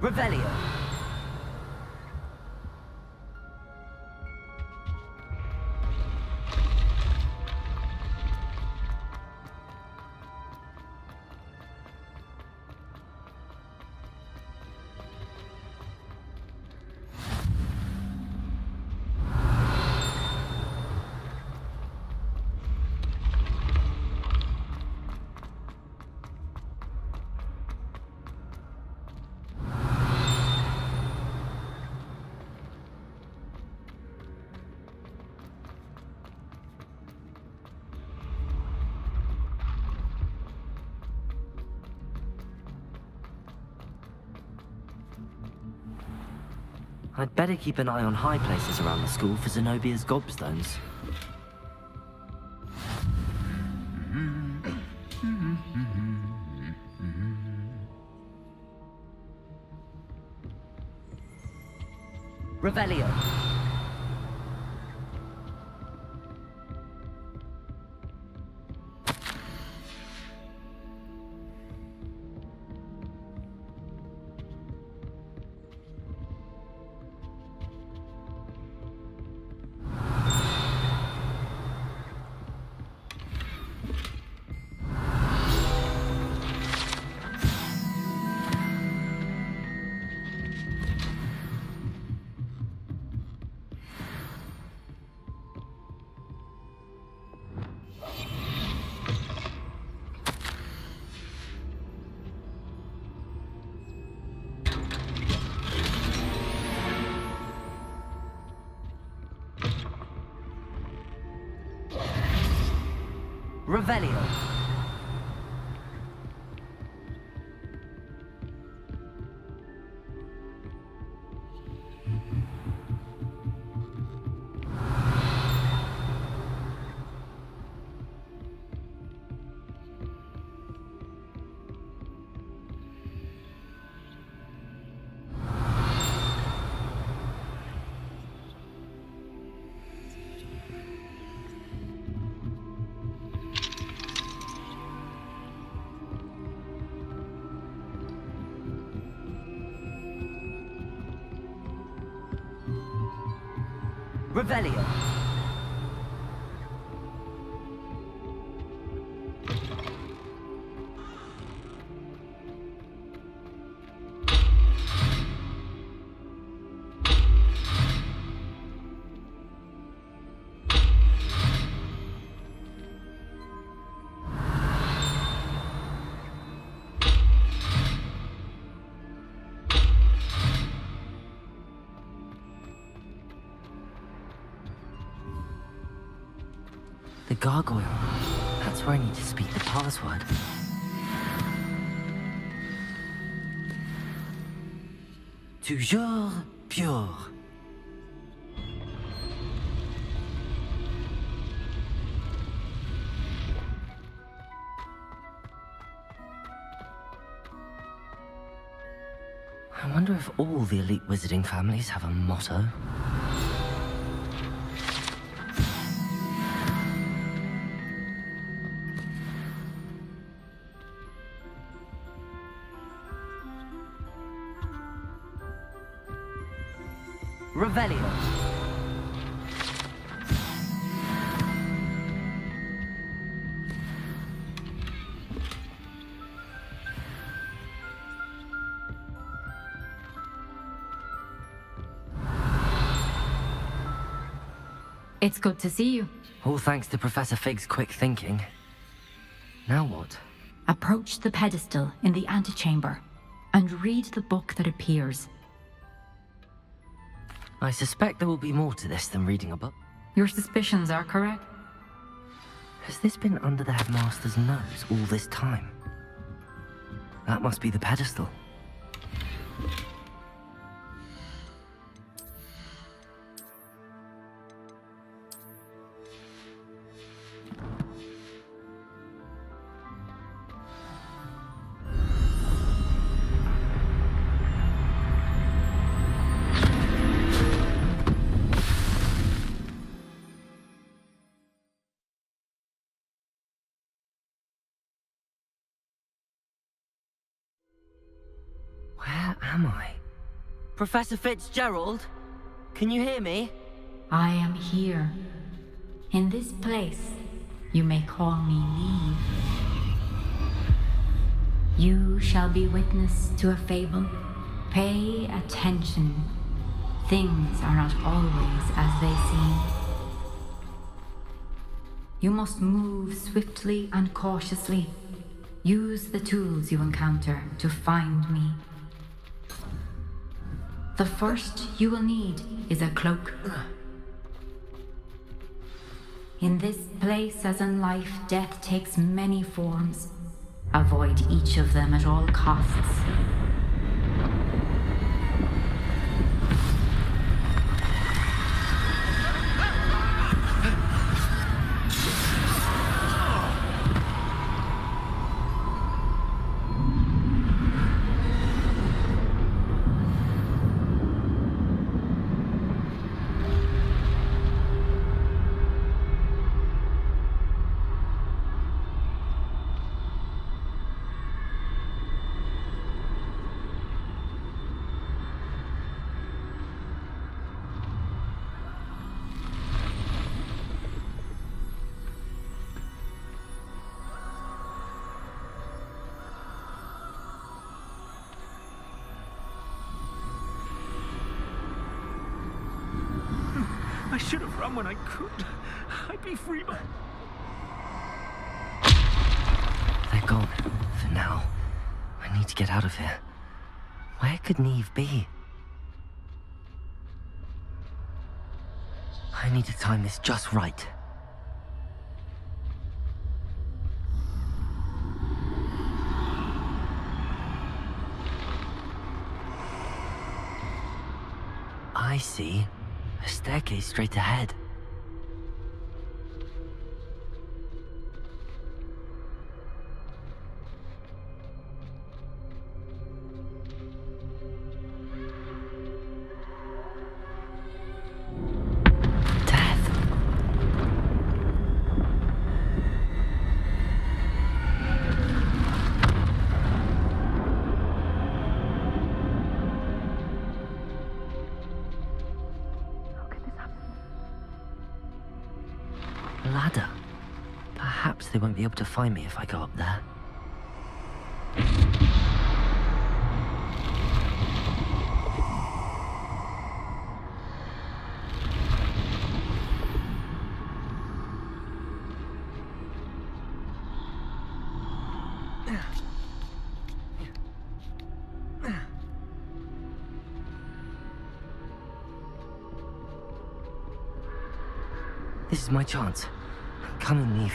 Revelio. I'd better keep an eye on high places around the school for Zenobia's gobstones. Revelio. Revelio. Revelio. The gargoyle. That's where I need to speak the password. Toujours pure. I wonder if all the elite wizarding families have a motto. Revelio. It's good to see you. All thanks to Professor Fig's quick thinking. Now what? Approach the pedestal in the antechamber and read the book that appears. I suspect there will be more to this than reading a book. Your suspicions are correct. Has this been under the headmaster's nose all this time? That must be the pedestal. Where am I? Professor Fitzgerald? Can you hear me? I am here. In this place, you may call me Neve. You shall be witness to a fable. Pay attention. Things are not always as they seem. You must move swiftly and cautiously. Use the tools you encounter to find me. The first you will need is a cloak. In this place, as in life, death takes many forms. Avoid each of them at all costs. I should have run when I could. I'd be free by... They're gone. For now. I need to get out of here. Where could Neve be? I need to time this just right. I see. A staircase straight ahead. Ladder. Perhaps they won't be able to find me if I go up there. This is my chance. Come and leave.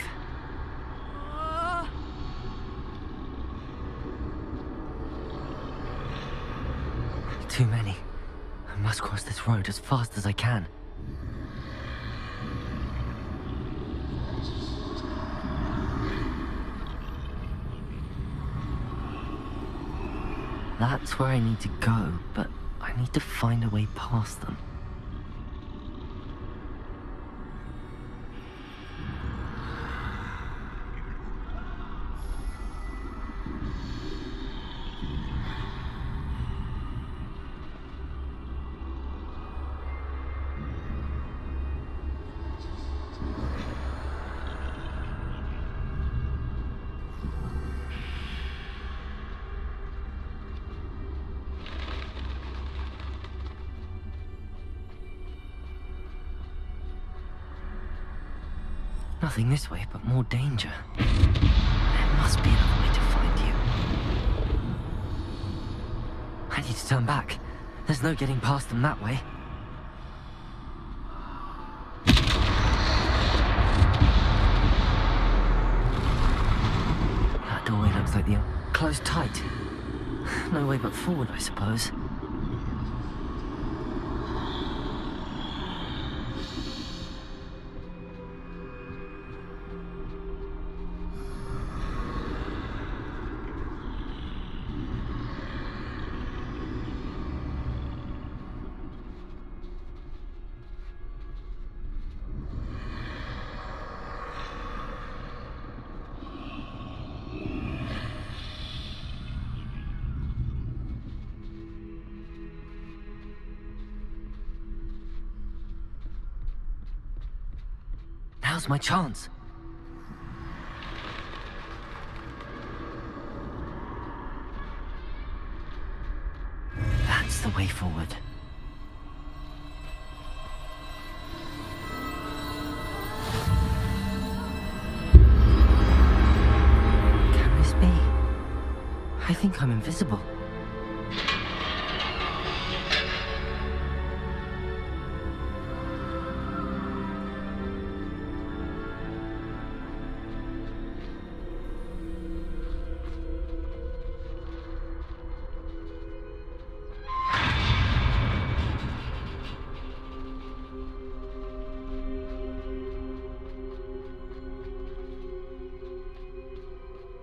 Too many. I must cross this road as fast as I can. That's where I need to go, but I need to find a way past them. Nothing this way, but more danger. There must be another way to find you. I need to turn back. There's no getting past them that way. That doorway looks like the closed tight. No way but forward, I suppose. Now's my chance. That's the way forward. Can this be? I think I'm invisible.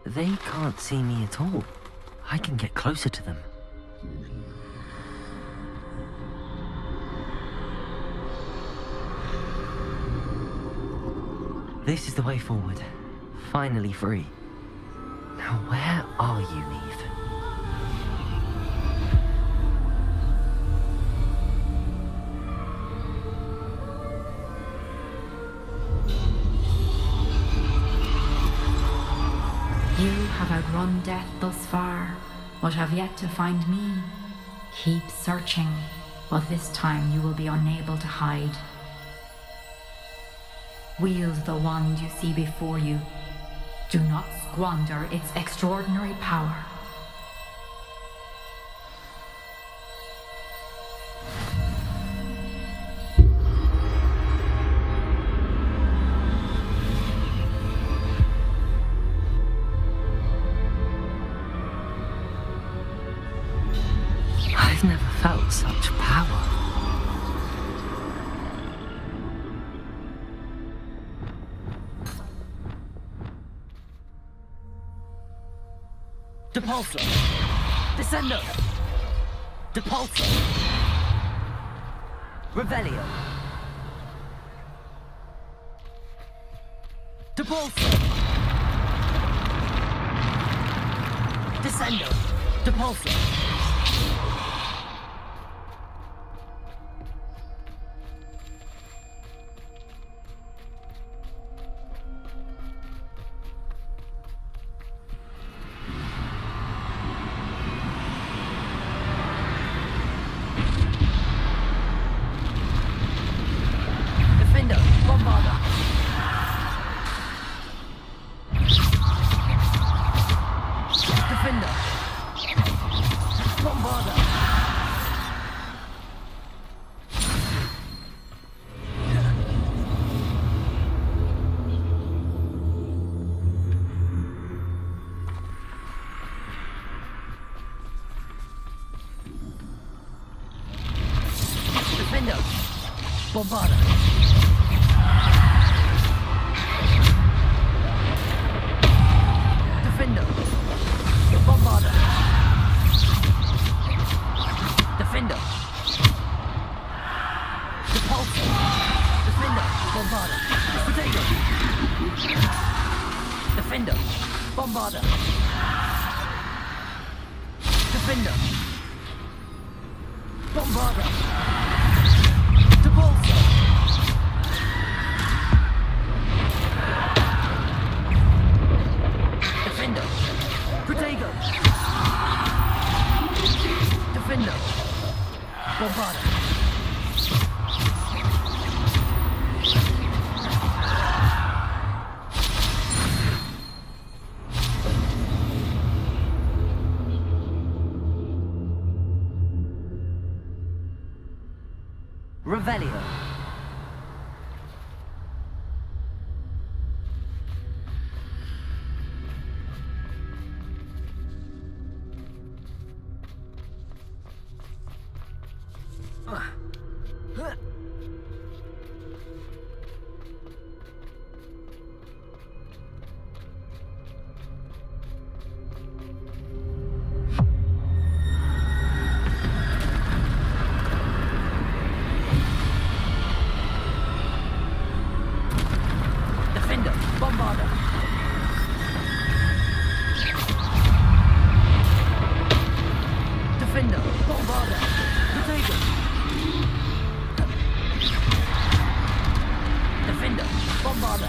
They can't see me at all. I can get closer to them. This is the way forward. Finally free. Now where are you, Neve? You have outrun death thus far, but have yet to find me. Keep searching, but this time you will be unable to hide. Wield the wand you see before you. Do not squander its extraordinary power. I've never felt such power. Depulso! Descendo! Depulso! Revelio! Depulso! Descendo! Depulso! Bombarda. Defender. Bombarda. Defender. Repulsor. Defender. Bombarda. Potato. Defender. Bombarda. Defender. Bombarda. Repulsor. Defender. Potato. Defender. Bombarda. Revelio. Defender, Bombarda. Defender, Bombarda. Potato. Defender, Bombarda.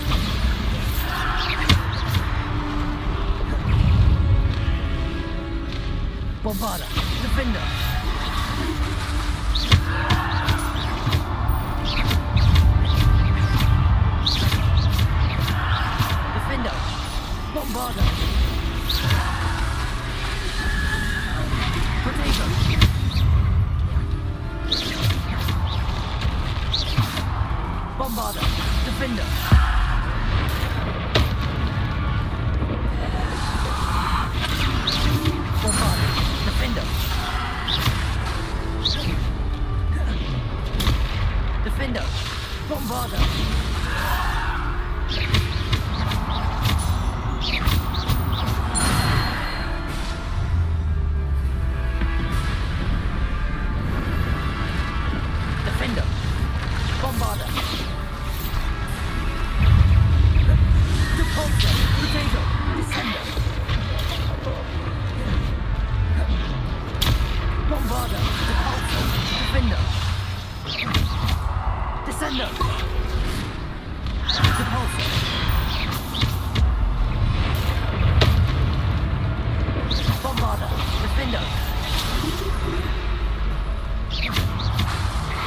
Bombarda. Defender. Defender. Bombarda. Potato. Bombarda. Defender. Bombarda. Defender. Defender. Bombarda. Defender. Bombarda. Repulsor. Potato. Descender. Bombarda. Repulsor. Defender. Descender. Repulsor. Bombarda. Defender.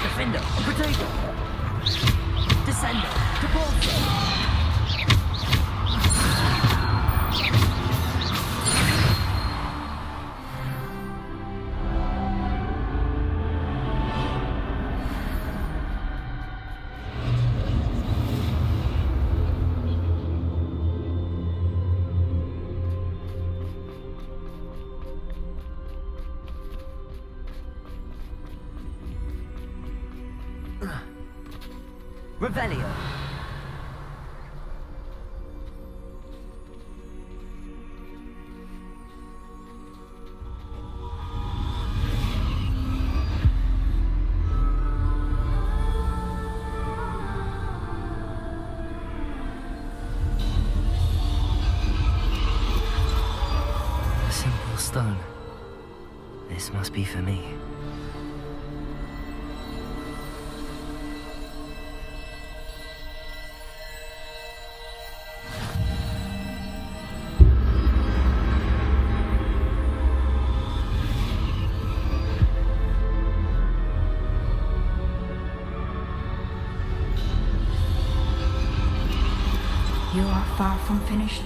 Defender. Potato. Descender. Repulsor. Revelio. A simple stone. This must be for me. You are far from finished.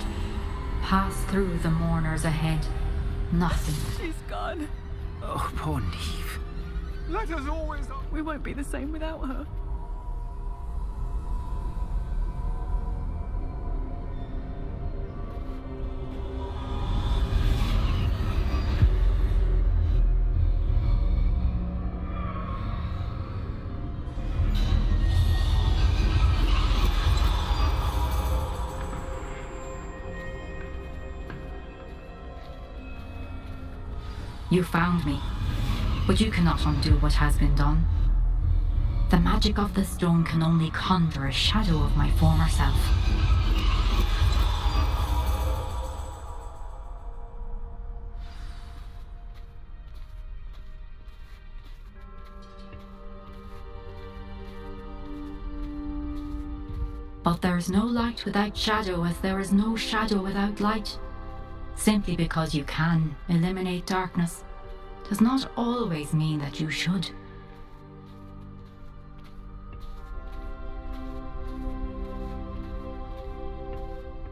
Pass through the mourners ahead. Nothing. She's gone. Oh, poor Neve. Let us always... We won't be the same without her. You found me, but you cannot undo what has been done. The magic of the stone can only conjure a shadow of my former self. But there is no light without shadow, as there is no shadow without light. Simply because you can eliminate darkness does not always mean that you should.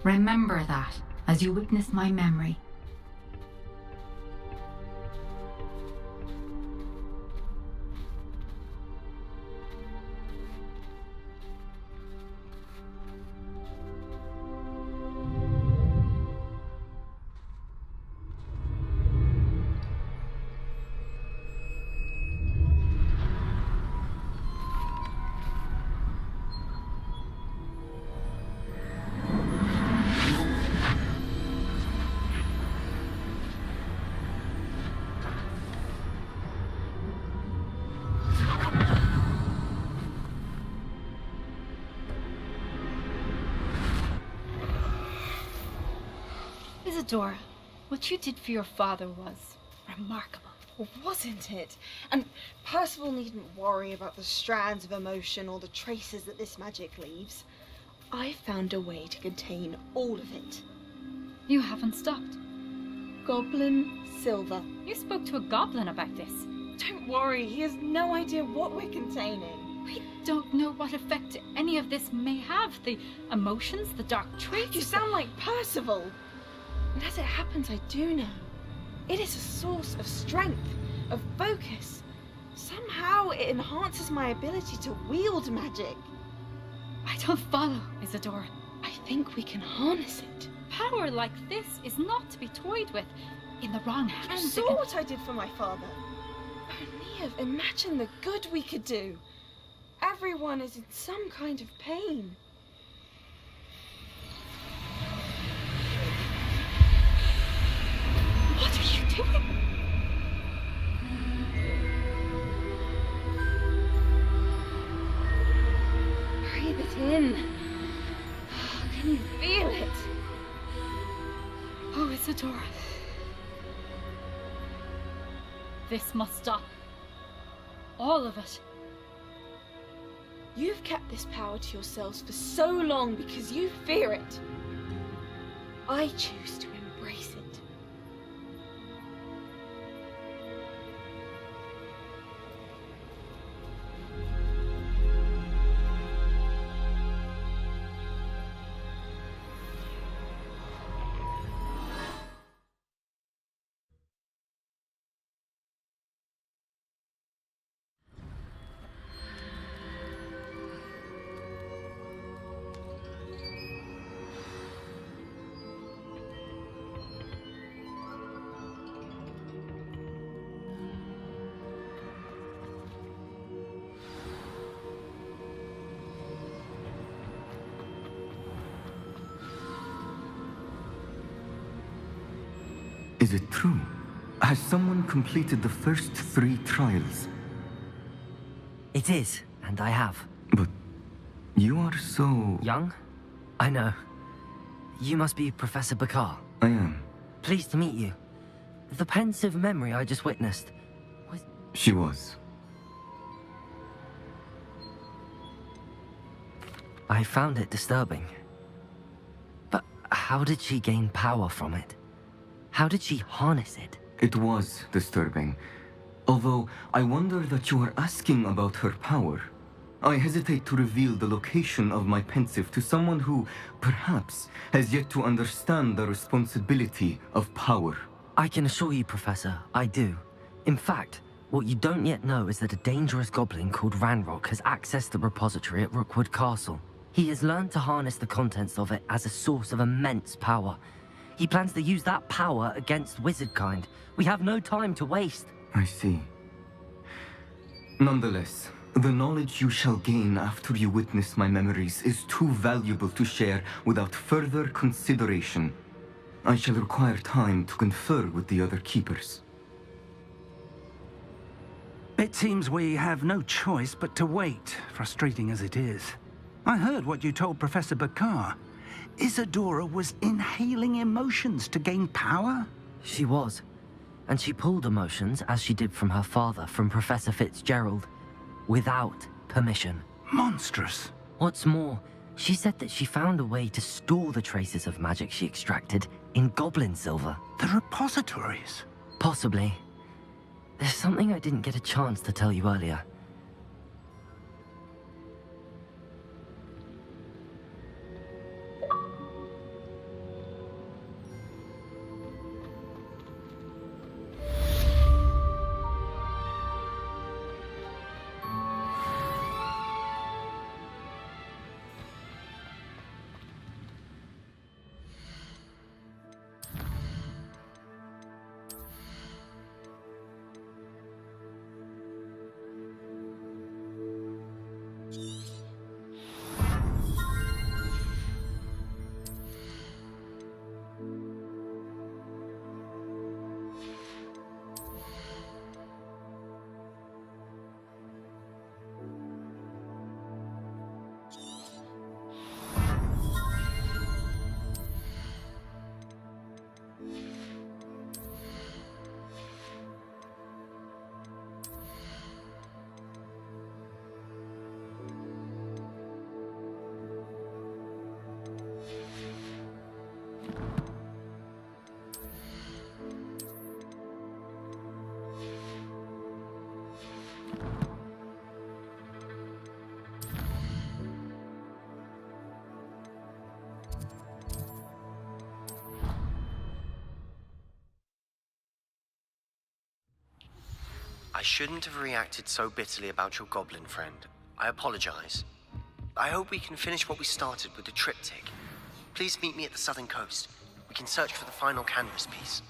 Remember that as you witness my memory. Isadora, what you did for your father was remarkable, wasn't it? And Percival needn't worry about the strands of emotion or the traces that this magic leaves. I found a way to contain all of it. You haven't stopped. Goblin Silver. You spoke to a goblin about this. Don't worry, he has no idea what we're containing. We don't know what effect any of this may have. The emotions, the dark traits. You sound like Percival. And as it happens, I do know. It is a source of strength, of focus. Somehow it enhances my ability to wield magic. I don't follow, Isadora. I think we can harness it. Power like this is not to be toyed with. In the wrong hands. You saw what I did for my father. Neve, imagine the good we could do. Everyone is in some kind of pain. What are you doing? Breathe it in. Can you feel it? Oh, Isadora. This must stop. All of it. You've kept this power to yourselves for so long because you fear it. I choose to embrace it. Is it true? Has someone completed the first 3 trials? It is, and I have. But you are so... Young? I know. You must be Professor Bakar. I am. Pleased to meet you. The pensive memory I just witnessed was... She was. I found it disturbing. But how did she gain power from it? How did she harness it? It was disturbing. Although, I wonder that you are asking about her power. I hesitate to reveal the location of my pensive to someone who, perhaps, has yet to understand the responsibility of power. I can assure you, Professor, I do. In fact, what you don't yet know is that a dangerous goblin called Ranrock has accessed the repository at Rookwood Castle. He has learned to harness the contents of it as a source of immense power. He plans to use that power against wizardkind. We have no time to waste. I see. Nonetheless, the knowledge you shall gain after you witness my memories is too valuable to share without further consideration. I shall require time to confer with the other keepers. It seems we have no choice but to wait, frustrating as it is. I heard what you told Professor Bakar. Isadora was inhaling emotions to gain power? She was. And she pulled emotions, as she did from her father, from Professor Fitzgerald, without permission. Monstrous. What's more, she said that she found a way to store the traces of magic she extracted in goblin silver. The repositories? Possibly. There's something I didn't get a chance to tell you earlier. I shouldn't have reacted so bitterly about your goblin friend. I apologize. I hope we can finish what we started with the triptych. Please meet me at the southern coast. We can search for the final canvas piece.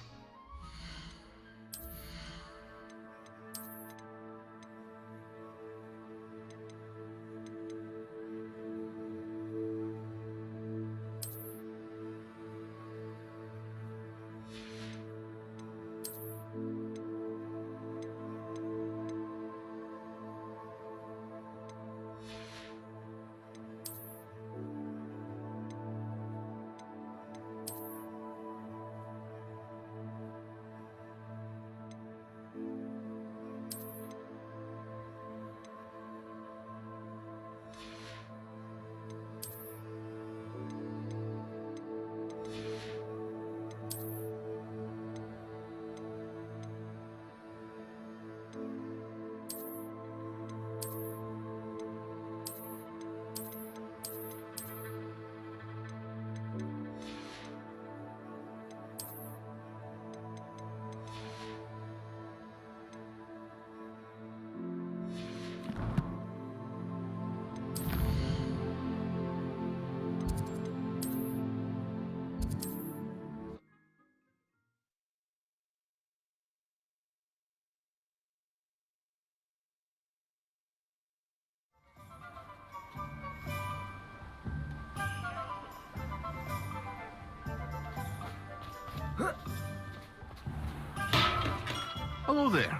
Hello there.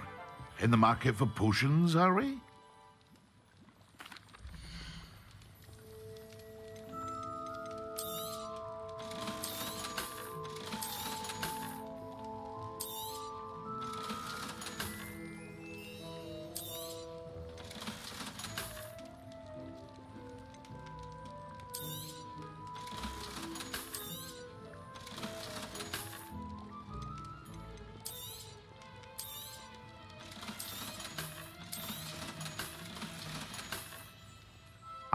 In the market for potions, are we?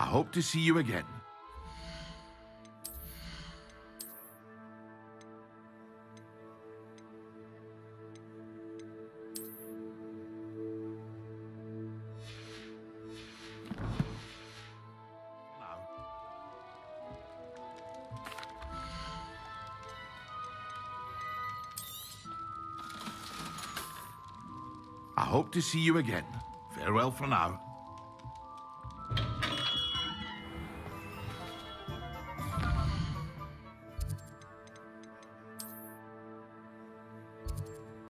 I hope to see you again. I hope to see you again. Farewell for now.